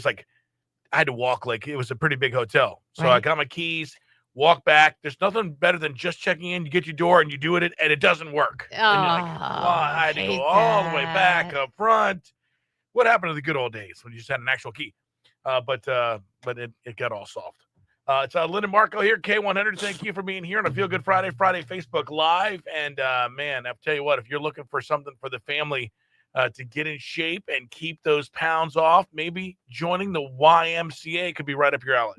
F: had to walk like it was a pretty big hotel. So
K: Right.
F: I got my keys, walk back. There's nothing better than just checking in. You get your door and you do it, and it doesn't work. And you're like, I had to go all the way back up front. What happened to the good old days when you just had an actual key? But it got all solved. It's Lynn and Marco here, K100. Thank you for being here on a Feel Good Friday Facebook Live. And man, I'll tell you what, if you're looking for something for the family to get in shape and keep those pounds off, maybe joining the YMCA could be right up your alley.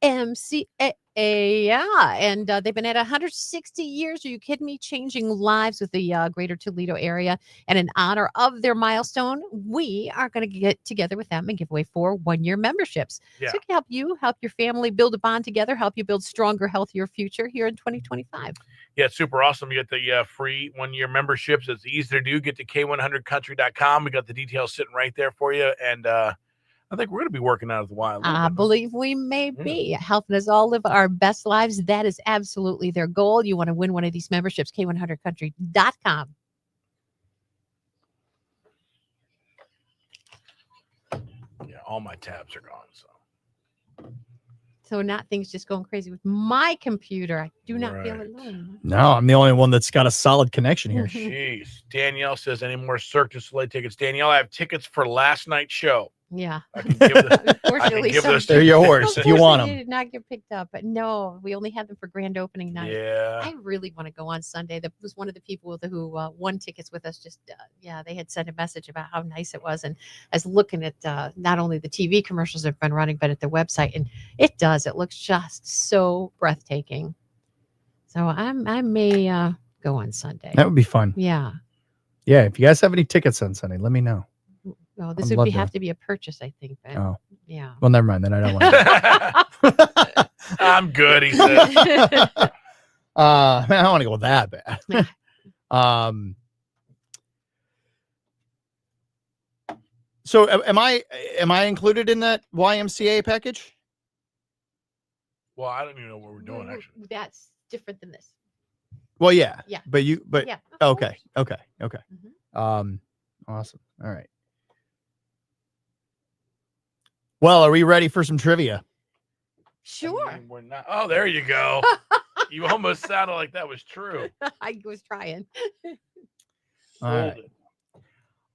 K: YMCA. Yeah. And they've been at 160 years. Are you kidding me? Changing lives with the greater Toledo area. And in honor of their milestone, we are going to get together with them and give away 4 one-year memberships.
F: Yeah.
K: So it can help you, help your family build a bond together, help you build stronger, healthier future here in 2025.
F: Yeah, it's super awesome. You get the free 1-year memberships. It's easy to do. Get to K100country.com. We got the details sitting right there for you. And I think we're going to be working out of the wild.
K: I believe we may be helping us all live our best lives. That is absolutely their goal. You want to win one of these memberships, K100country.com.
F: Yeah, all my tabs are gone.
K: So not things just going crazy with my computer. I do not feel
F: Right.
K: alone.
L: No, I'm the only one that's got a solid connection here.
F: Jeez. Danielle says, any more Cirque du Soleil tickets? Danielle, I have tickets for last night's show.
K: Yeah.
F: I can give,
K: Unfortunately,
F: those.
L: They're yours if you want
K: They
L: them.
K: did not get picked up, but no, we only had them for grand opening night.
F: Yeah.
K: I really want to go on Sunday. That was one of the people who won tickets with us. Just they had sent a message about how nice it was, and I was looking at not only the TV commercials that have been running, but at the website, and it looks just so breathtaking. So I may go on Sunday.
L: That would be fun.
K: Yeah.
L: Yeah, if you guys have any tickets on Sunday, let me know.
K: Well, this
L: I'd
K: would
L: love
K: have
L: to.
K: to be a purchase, I think. But
L: Oh.
K: yeah.
L: Well, never mind. Then I don't want to.
F: I'm good, he said.
L: Man, I don't want to go that bad. So am I included in that YMCA package?
F: Well, I don't even know what we're doing, actually.
K: That's different than this.
L: Well, yeah.
K: Yeah.
L: But
K: Yeah,
L: okay.
K: Mm-hmm.
L: Awesome. All right. Well, are we ready for some trivia?
K: Sure.
F: We're not. Oh, there you go. You almost sounded like that was true.
K: I was trying.
L: All right.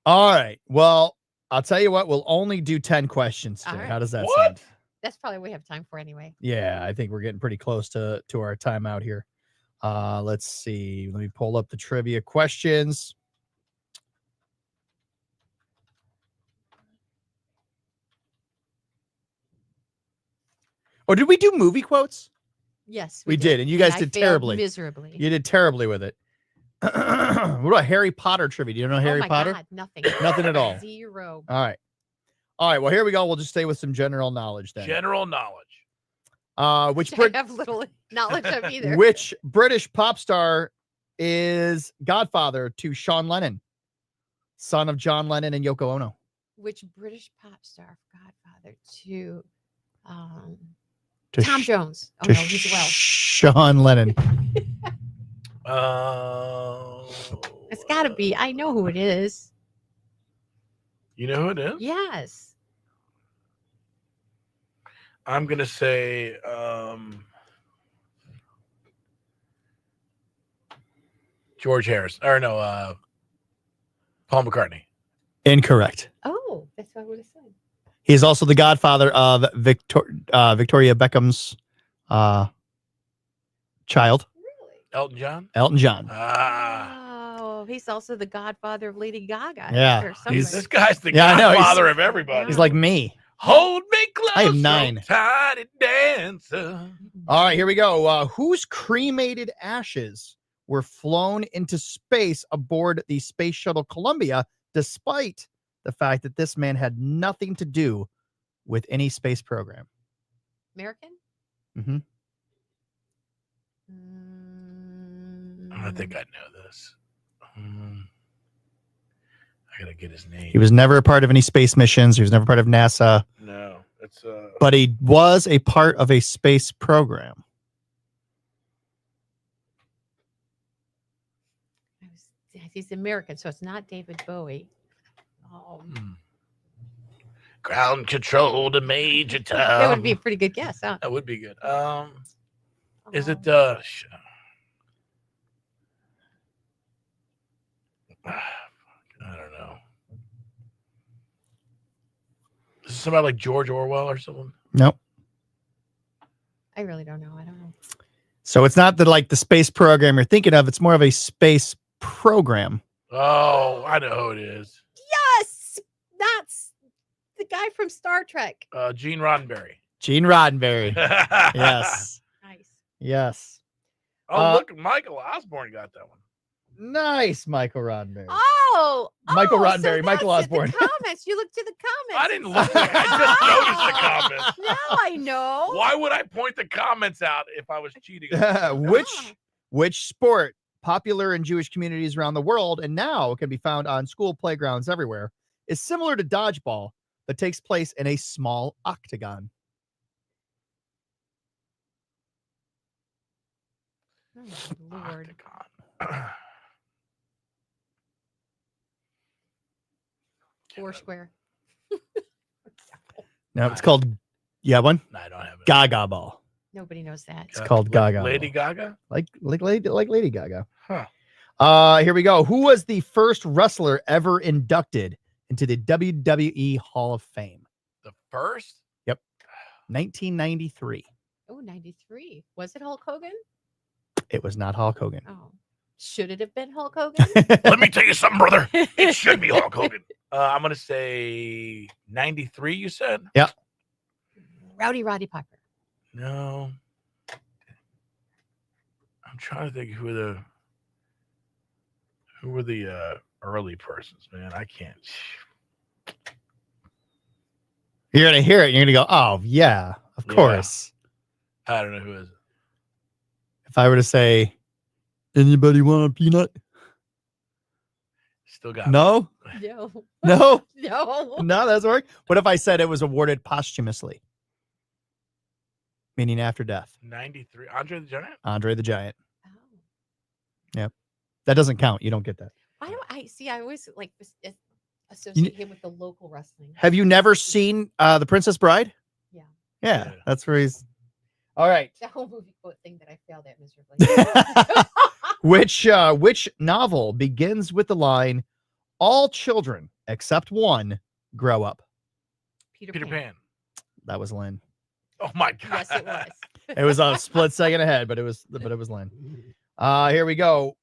L: All right. Well, I'll tell you what, we'll only do 10 questions today.
K: All right.
L: How does that
F: What?
L: sound?
K: That's probably what we have time for anyway.
L: Yeah, I think we're getting pretty close to our timeout here. Let's see. Let me pull up the trivia questions. Or did we do movie quotes?
K: Yes,
L: We did, and you guys
K: I
L: did
K: failed
L: terribly.
K: miserably.
L: You did terribly with it. What about Harry Potter trivia? Do you know Harry
K: oh my
L: Potter?
K: God, nothing.
L: Nothing at all.
K: Zero.
L: All right. Well, here we go. We'll just stay with some general knowledge then.
F: General knowledge.
L: Which
K: I have little knowledge of either.
L: Which British pop star is godfather to Sean Lennon, son of John Lennon and Yoko Ono?
K: Which British pop star godfather to
L: To
K: Tom
L: Sh-
K: Jones? Oh
L: to
K: no, he's Welsh.
L: Sean Lennon.
K: It's got to be. I know who it is.
F: You know who it is?
K: Yes.
F: I'm gonna say George Harris. Or no, Paul McCartnney.
L: Incorrect.
K: Oh, that's what I would have said.
L: He's also the godfather of Victoria Beckham's child.
F: Elton John?
L: Elton John.
K: Oh, he's also the godfather of Lady Gaga.
L: Yeah.
K: or something.
F: This guy's the
L: Yeah, I know,
F: godfather of everybody.
L: He's like me.
F: Hold me close.
L: I have 9.
F: Tiny dancer.
L: All right, here we go. Whose cremated ashes were flown into space aboard the Space Shuttle Columbia, despite the fact that this man had nothing to do with any space program?
K: American?
L: Mm-hmm.
F: I think I know this. I gotta get his name.
L: He was never a part of any space missions. He was never part of NASA.
F: No, it's
L: But he was a part of a space program.
K: He's American, so it's not David Bowie. Oh,
F: Ground control to Major Tom.
K: that would be a pretty good guess, huh?
F: That would be good. Is it I don't know. Is this somebody like George Orwell or something?
L: Nope.
K: I really don't know. I don't know.
L: So it's not the space program you're thinking of. It's more of a space program.
F: Oh, I know who it is.
K: Yes, that's the guy from Star Trek.
F: Gene Roddenberry.
L: Gene Roddenberry. Yes.
K: Nice.
L: Yes.
F: Oh, look, Michael Osborne got that one.
L: Nice, Michael Roddenberry.
K: Oh,
L: Michael
K: so
L: Roddenberry, Michael
K: that's
L: Osborne.
K: The comments. You look to the comments.
F: I didn't look. I just noticed the comments.
K: Now I know.
F: Why would I point the comments out if I was cheating?
L: Which sport, popular in Jewish communities around the world and now can be found on school playgrounds everywhere, is similar to dodgeball but takes place in a small octagon?
K: Oh, Lord. Foursquare.
L: No, it's called. You have one?
F: No, I don't have it.
L: Gaga ball.
K: Nobody knows that.
L: It's called Gaga.
F: Lady
L: ball.
F: Gaga?
L: Like Lady Gaga.
F: Huh.
L: Here we go. Who was the first wrestler ever inducted into the WWE Hall of Fame?
F: The first?
L: Yep. 1993.
K: Oh, 93. Was it Hulk Hogan?
L: It was not Hulk Hogan.
K: Oh. Should it have been Hulk Hogan?
F: Let me tell you something, brother. It should be Hulk Hogan. I'm going to say 93, you said?
L: Yep.
K: Rowdy Roddy Piper.
F: No. I'm trying to think who were the early persons, man. I can't.
L: You're going to hear it. And you're going to go, oh, yeah, of course.
F: I don't know who is it.
L: If I were to say, anybody want a peanut?
F: Still got
L: No?
K: No.
L: No?
K: No.
L: No, that doesn't work. What if I said it was awarded posthumously? Meaning after death.
F: 93. Andre the Giant?
L: Andre the Giant. Yep. That doesn't count. You don't get that.
K: Why do I see? I always associate him with the local wrestling.
L: Have you never seen The Princess Bride?
K: Yeah.
L: Yeah, that's where he's. All right.
K: That whole movie quote thing that I failed at miserably.
L: Which novel begins with the line, "All children except one grow up"?
K: Peter
F: Pan.
L: That was Lynn.
F: Oh my God.
K: Yes, it was.
L: It was a split second ahead, but it was Lynn. Here we go.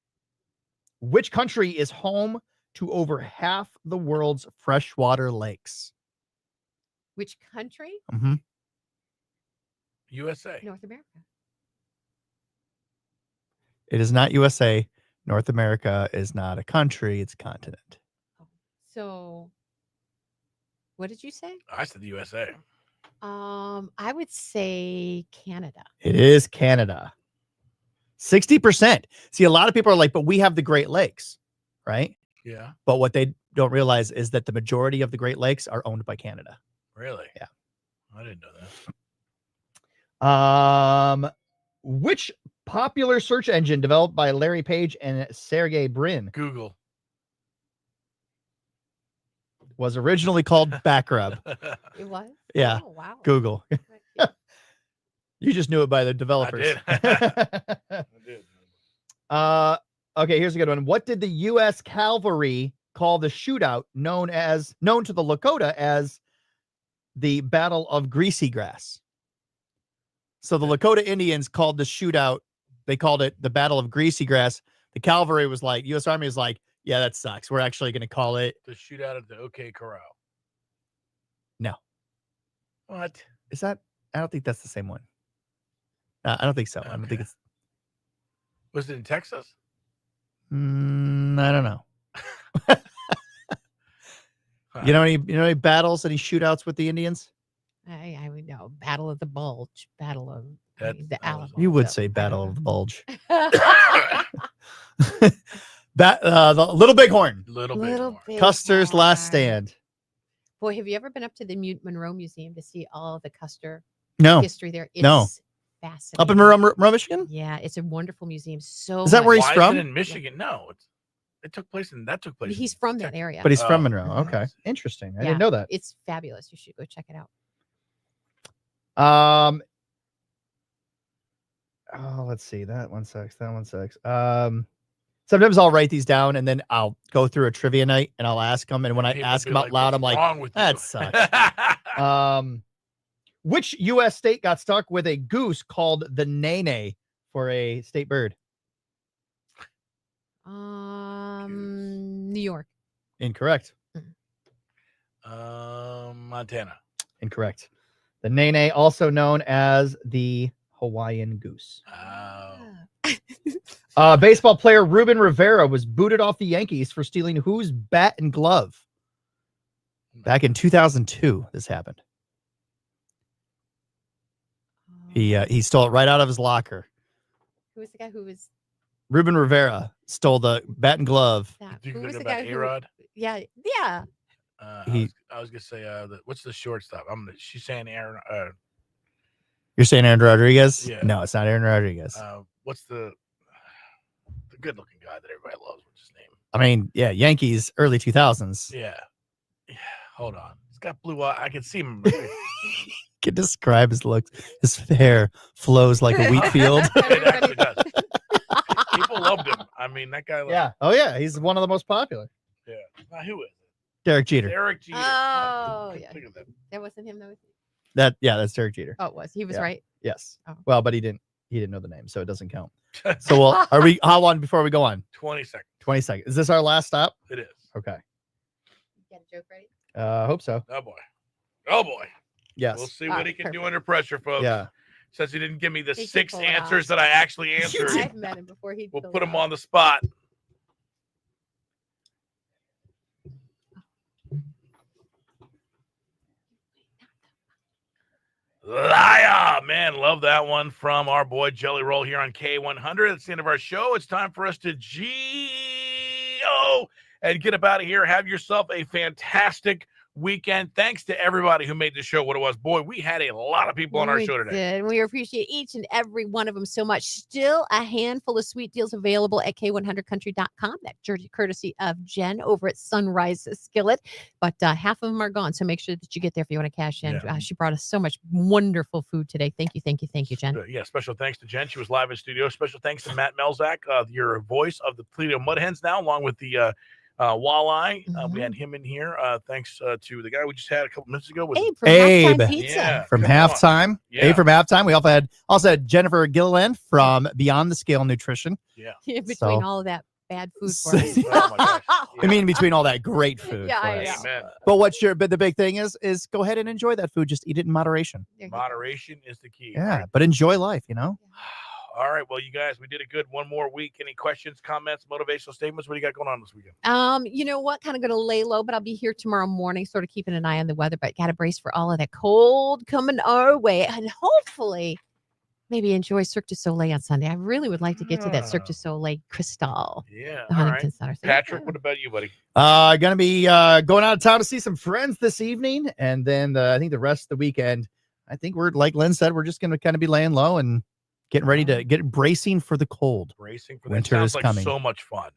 L: Which country is home to over half the world's freshwater lakes?
K: Which country?
L: Mm-hmm.
F: USA.
K: North America.
L: It is not USA. North America is not a country; it's a continent.
K: So, what did you say?
F: I said the USA.
K: I would say Canada.
L: It is Canada. 60%. See, a lot of people are like, but we have the Great Lakes, right?
F: Yeah.
L: But what they don't realize is that the majority of the Great Lakes are owned by Canada.
F: Really?
L: Yeah.
F: I didn't know that.
L: Which popular search engine developed by Larry Page and Sergey Brin
F: Google
L: was originally called Backrub?
K: It was?
L: Yeah.
K: Oh, wow.
L: Google. You just knew it by the developers.
F: I did.
L: Okay, here's a good one. What did the U.S. Cavalry call the shootout known to the Lakota as the Battle of Greasy Grass? So the Lakota Indians called the shootout, they called it the Battle of Greasy Grass. The cavalry was like, U.S. Army was like, yeah, that sucks. We're actually going to call it
F: The shootout at the OK Corral.
L: No.
F: What?
L: Is that? I don't think that's the same one. I don't think so. I don't think it's.
F: Was it in Texas?
L: I don't know. You know any battles, any shootouts with the Indians?
K: I would know. Battle of the Bulge. Battle of the Alamo.
L: You would say Battle of the Bulge. The Little Bighorn.
F: Little
K: Bighorn.
L: Custer's Last Stand.
K: Boy, have you ever been up to the Monroe Museum to see all the Custer
L: No.
K: history there? It's
L: No.
K: fascinating.
L: Up in Monroe, Michigan?
K: Yeah, it's a wonderful museum. So
L: Is that where he's
F: Why
L: from?
F: Is it in Michigan? No, it took place in
K: He's from that area.
L: But he's from Monroe. Okay. Interesting. I didn't know that.
K: It's fabulous. You should go check it out.
L: Let's see. That one sucks. Sometimes I'll write these down and then I'll go through a trivia night and I'll ask them. And when I
F: People
L: ask
F: be
L: them out
F: like,
L: loud, I'm
F: "What's
L: like,
F: wrong with you?"
L: that sucks. Which U.S. state got stuck with a goose called the nene for a state bird?
K: New York.
L: Incorrect.
F: Montana.
L: Incorrect. The nene, also known as the Hawaiian goose. Baseball player Ruben Rivera was booted off the Yankees for stealing whose bat and glove? Back in 2002, this happened. He stole it right out of his locker.
K: Who was the guy who was?
L: Ruben Rivera stole the bat and glove.
K: Who was the
F: about
K: guy who?
F: A-Rod?
K: Yeah.
F: I was gonna say what's the shortstop? She's saying Aaron.
L: You're saying Aaron Rodriguez?
F: Yeah.
L: No, it's not Aaron Rodriguez.
F: What's the good-looking guy that everybody loves? What's his name?
L: I mean, yeah, Yankees, early 2000s.
F: Yeah. Hold on. He's got blue eyes. I can see him.
L: Can describe his looks. His hair flows like a wheat field.
F: It actually does. People loved him. I mean, that guy.
L: Yeah. Oh, yeah. He's one of the most popular.
F: Yeah. Now, who is it?
L: Derek Jeter.
F: Derek Jeter.
K: Oh, yeah.
F: Think of that.
K: That wasn't him, though.
L: That's Derek Jeter.
K: Oh, it was. He was
L: Yeah.
K: right.
L: Yes.
K: Oh.
L: Well, but he didn't know the name, so it doesn't count. So how long before we go on?
F: 20 seconds.
L: 20 seconds. Is this our last stop?
F: It is.
L: Okay.
K: You got a joke ready?
L: Hope so.
F: Oh boy. Oh boy.
L: Yes.
F: We'll see what he can do under pressure, folks.
L: Yeah.
F: Since he didn't give me the
K: He can
F: 6
K: pull it
F: answers
K: off.
F: that I actually answered,
K: I've met him before.
F: we'll put him on the spot. Liar, man, love that one from our boy Jelly Roll here on K100. It's the end of our show. It's time for us to G-O and get up out of here. Have yourself a fantastic weekend. Thanks to everybody who made the show what it was. Boy, we had a lot of people on our show today.
K: We appreciate each and every one of them so much. Still a handful of sweet deals available at K100country.com. That jersey courtesy of Jen over at Sunrise Skillet. But half of them are gone. So make sure that you get there if you want to cash in.
F: Yeah.
K: She brought us so much wonderful food today. Thank you, Jen.
F: Yeah, special thanks to Jen. She was live in studio. Special thanks to Matt Melzak, your voice of the Toledo Mudhens now, along with the Walleye. We had him in here. Thanks to the guy we just had a couple minutes ago. Was
L: Abe
F: Yeah,
L: from
F: come on.
L: halftime.
F: Yeah.
L: Abe from halftime. We also had Jennifer Gilliland from Beyond the Scale Nutrition.
F: Yeah.
K: Between
L: So-
K: all of that bad food for us.
F: Oh my gosh.
L: I mean, between all that great food.
K: Yeah,
L: for
K: I
L: us.
K: know.
F: Amen.
L: But the big thing is go ahead and enjoy that food. Just eat it in moderation.
F: Moderation is the key.
L: Yeah,
F: right?
L: but enjoy life, you know?
F: All right. Well, you guys, we did a good one more week. Any questions, comments, motivational statements? What do you got going on this weekend?
K: You know what? Kind of going to lay low, but I'll be here tomorrow morning, sort of keeping an eye on the weather. But got to brace for all of that cold coming our way, and hopefully, maybe enjoy Cirque du Soleil on Sunday. I really would like to get to that Cirque du Soleil Crystal.
F: Yeah.
K: The
F: All
K: Huntington
F: right.
K: Center. So,
F: Patrick, what about you, buddy?
L: Gonna be going out of town to see some friends this evening, and then I think the rest of the weekend, I think we're like Lynn said, we're just gonna kind of be laying low and getting ready to get bracing for the cold.
F: Bracing for the
L: winter
F: sounds
L: is
F: like
L: coming.
F: so much fun.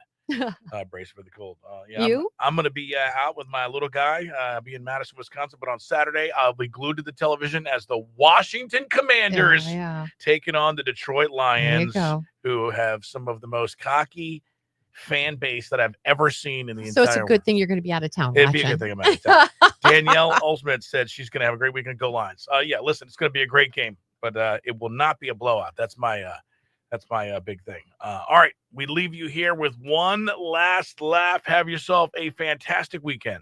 F: Bracing for the cold. Yeah,
K: You?
F: I'm going to be out with my little guy. I'll be in Madison, Wisconsin, but on Saturday I'll be glued to the television as the Washington Commanders taking on the Detroit Lions,
K: go.
F: who have some of the most cocky fan base that I've ever seen in the
K: So
F: entire
K: it's a good thing you're going to be out of town.
F: It'd be a
K: watching.
F: good thing I'm out of town. Danielle Ultimate said she's going to have a great weekend. Go Lions. Yeah, listen, it's going to be a great game, but it will not be a blowout. That's my big thing. All right, we leave you here with one last laugh. Have yourself a fantastic weekend.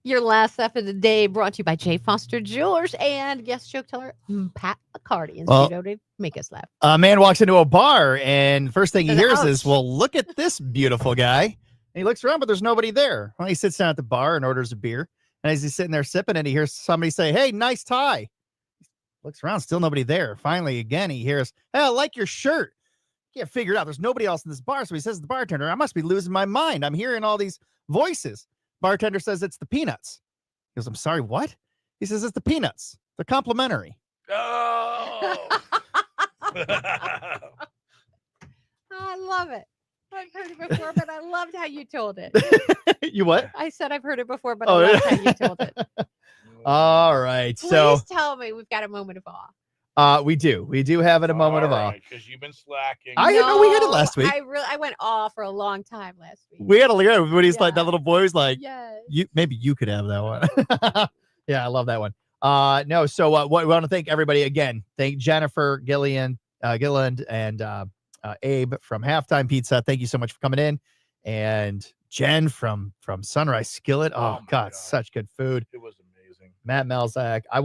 K: Your last laugh of the day brought to you by J. Foster Jewelers and guest joke teller Pat McCarty in studio to make us laugh.
L: A man walks into a bar, and first thing he
K: Says,
L: hears
K: "Ouch."
L: is, "Well, look at this beautiful guy." And he looks around, but there's nobody there. Well, he sits down at the bar and orders a beer. And as he's sitting there sipping it, he hears somebody say, "Hey, nice tie." Looks around, still nobody there. Finally, again, he hears, "Hey, I like your shirt." Can't figure it out. There's nobody else in this bar. So he says to the bartender, "I must be losing my mind. I'm hearing all these voices." Bartender says, "It's the peanuts." He goes, "I'm sorry, what?" He says, "It's the peanuts. They're complimentary."
F: Oh.
K: I love it. I've heard it before, but I loved how you told it.
L: You what?
K: I said I've heard it before, but
L: Oh,
K: I loved
L: yeah.
K: how you told it.
L: All right.
K: Please
L: So
K: tell me we've got a moment of awe.
L: we do have it a moment of awe.
F: Because you've been slacking.
L: I didn't know we had it last week.
K: I went awe for a long time last week.
L: We had a lyric when he's like that little boy who's like,
K: Yes.
L: maybe you could have that one. Yeah, I love that one. No, so what we want to thank everybody again. Thank Jennifer, Gilliland, and Abe from Halftime Pizza. Thank you so much for coming in. And Jen from Sunrise Skillet. Oh God, such good food.
F: It was amazing.
L: Matt Melzak. I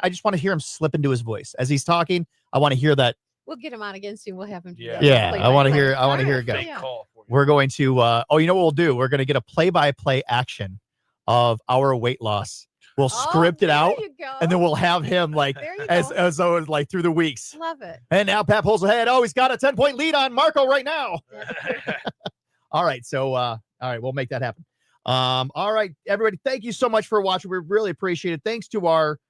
L: just want to hear him slip into his voice as he's talking. I want to hear that.
K: We'll get him on again soon. We'll have him. do that.
L: Yeah,
K: Play
L: I
K: by
L: want to
K: play.
L: hear. I want to
K: All
L: hear
K: right,
L: it go.
K: yeah.
L: We're going to. You know what we'll do? We're going to get a play-by-play action of our weight loss. We'll script it out, and then we'll have him like as though it's like through the weeks.
K: Love it.
L: And now Pat pulls ahead. Oh, he's got a 10-point lead on Marco right now. All right, so all right, we'll make that happen. All right, everybody, thank you so much for watching. We really appreciate it. Thanks to our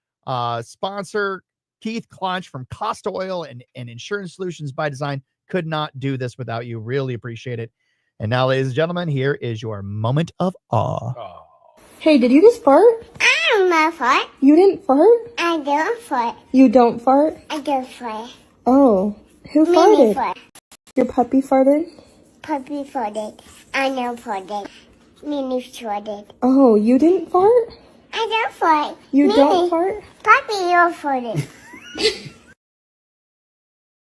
L: sponsor, Keith Clonch from Costa Oil and Insurance Solutions by Design. Could not do this without you. Really appreciate it. And now, ladies and gentlemen, here is your moment of awe.
E: Hey, did you just fart?
Q: I don't know fart.
E: You didn't fart?
Q: I don't fart.
E: You don't fart?
Q: I don't fart.
E: Oh, who
Q: Mimi
E: farted?
Q: fart.
E: Your puppy farted?
Q: Puppy farted. I know farted. Mimi farted.
E: Oh, you didn't fart?
Q: I don't fart.
E: You
Q: Mimi.
E: don't fart?
Q: Puppy, you farted.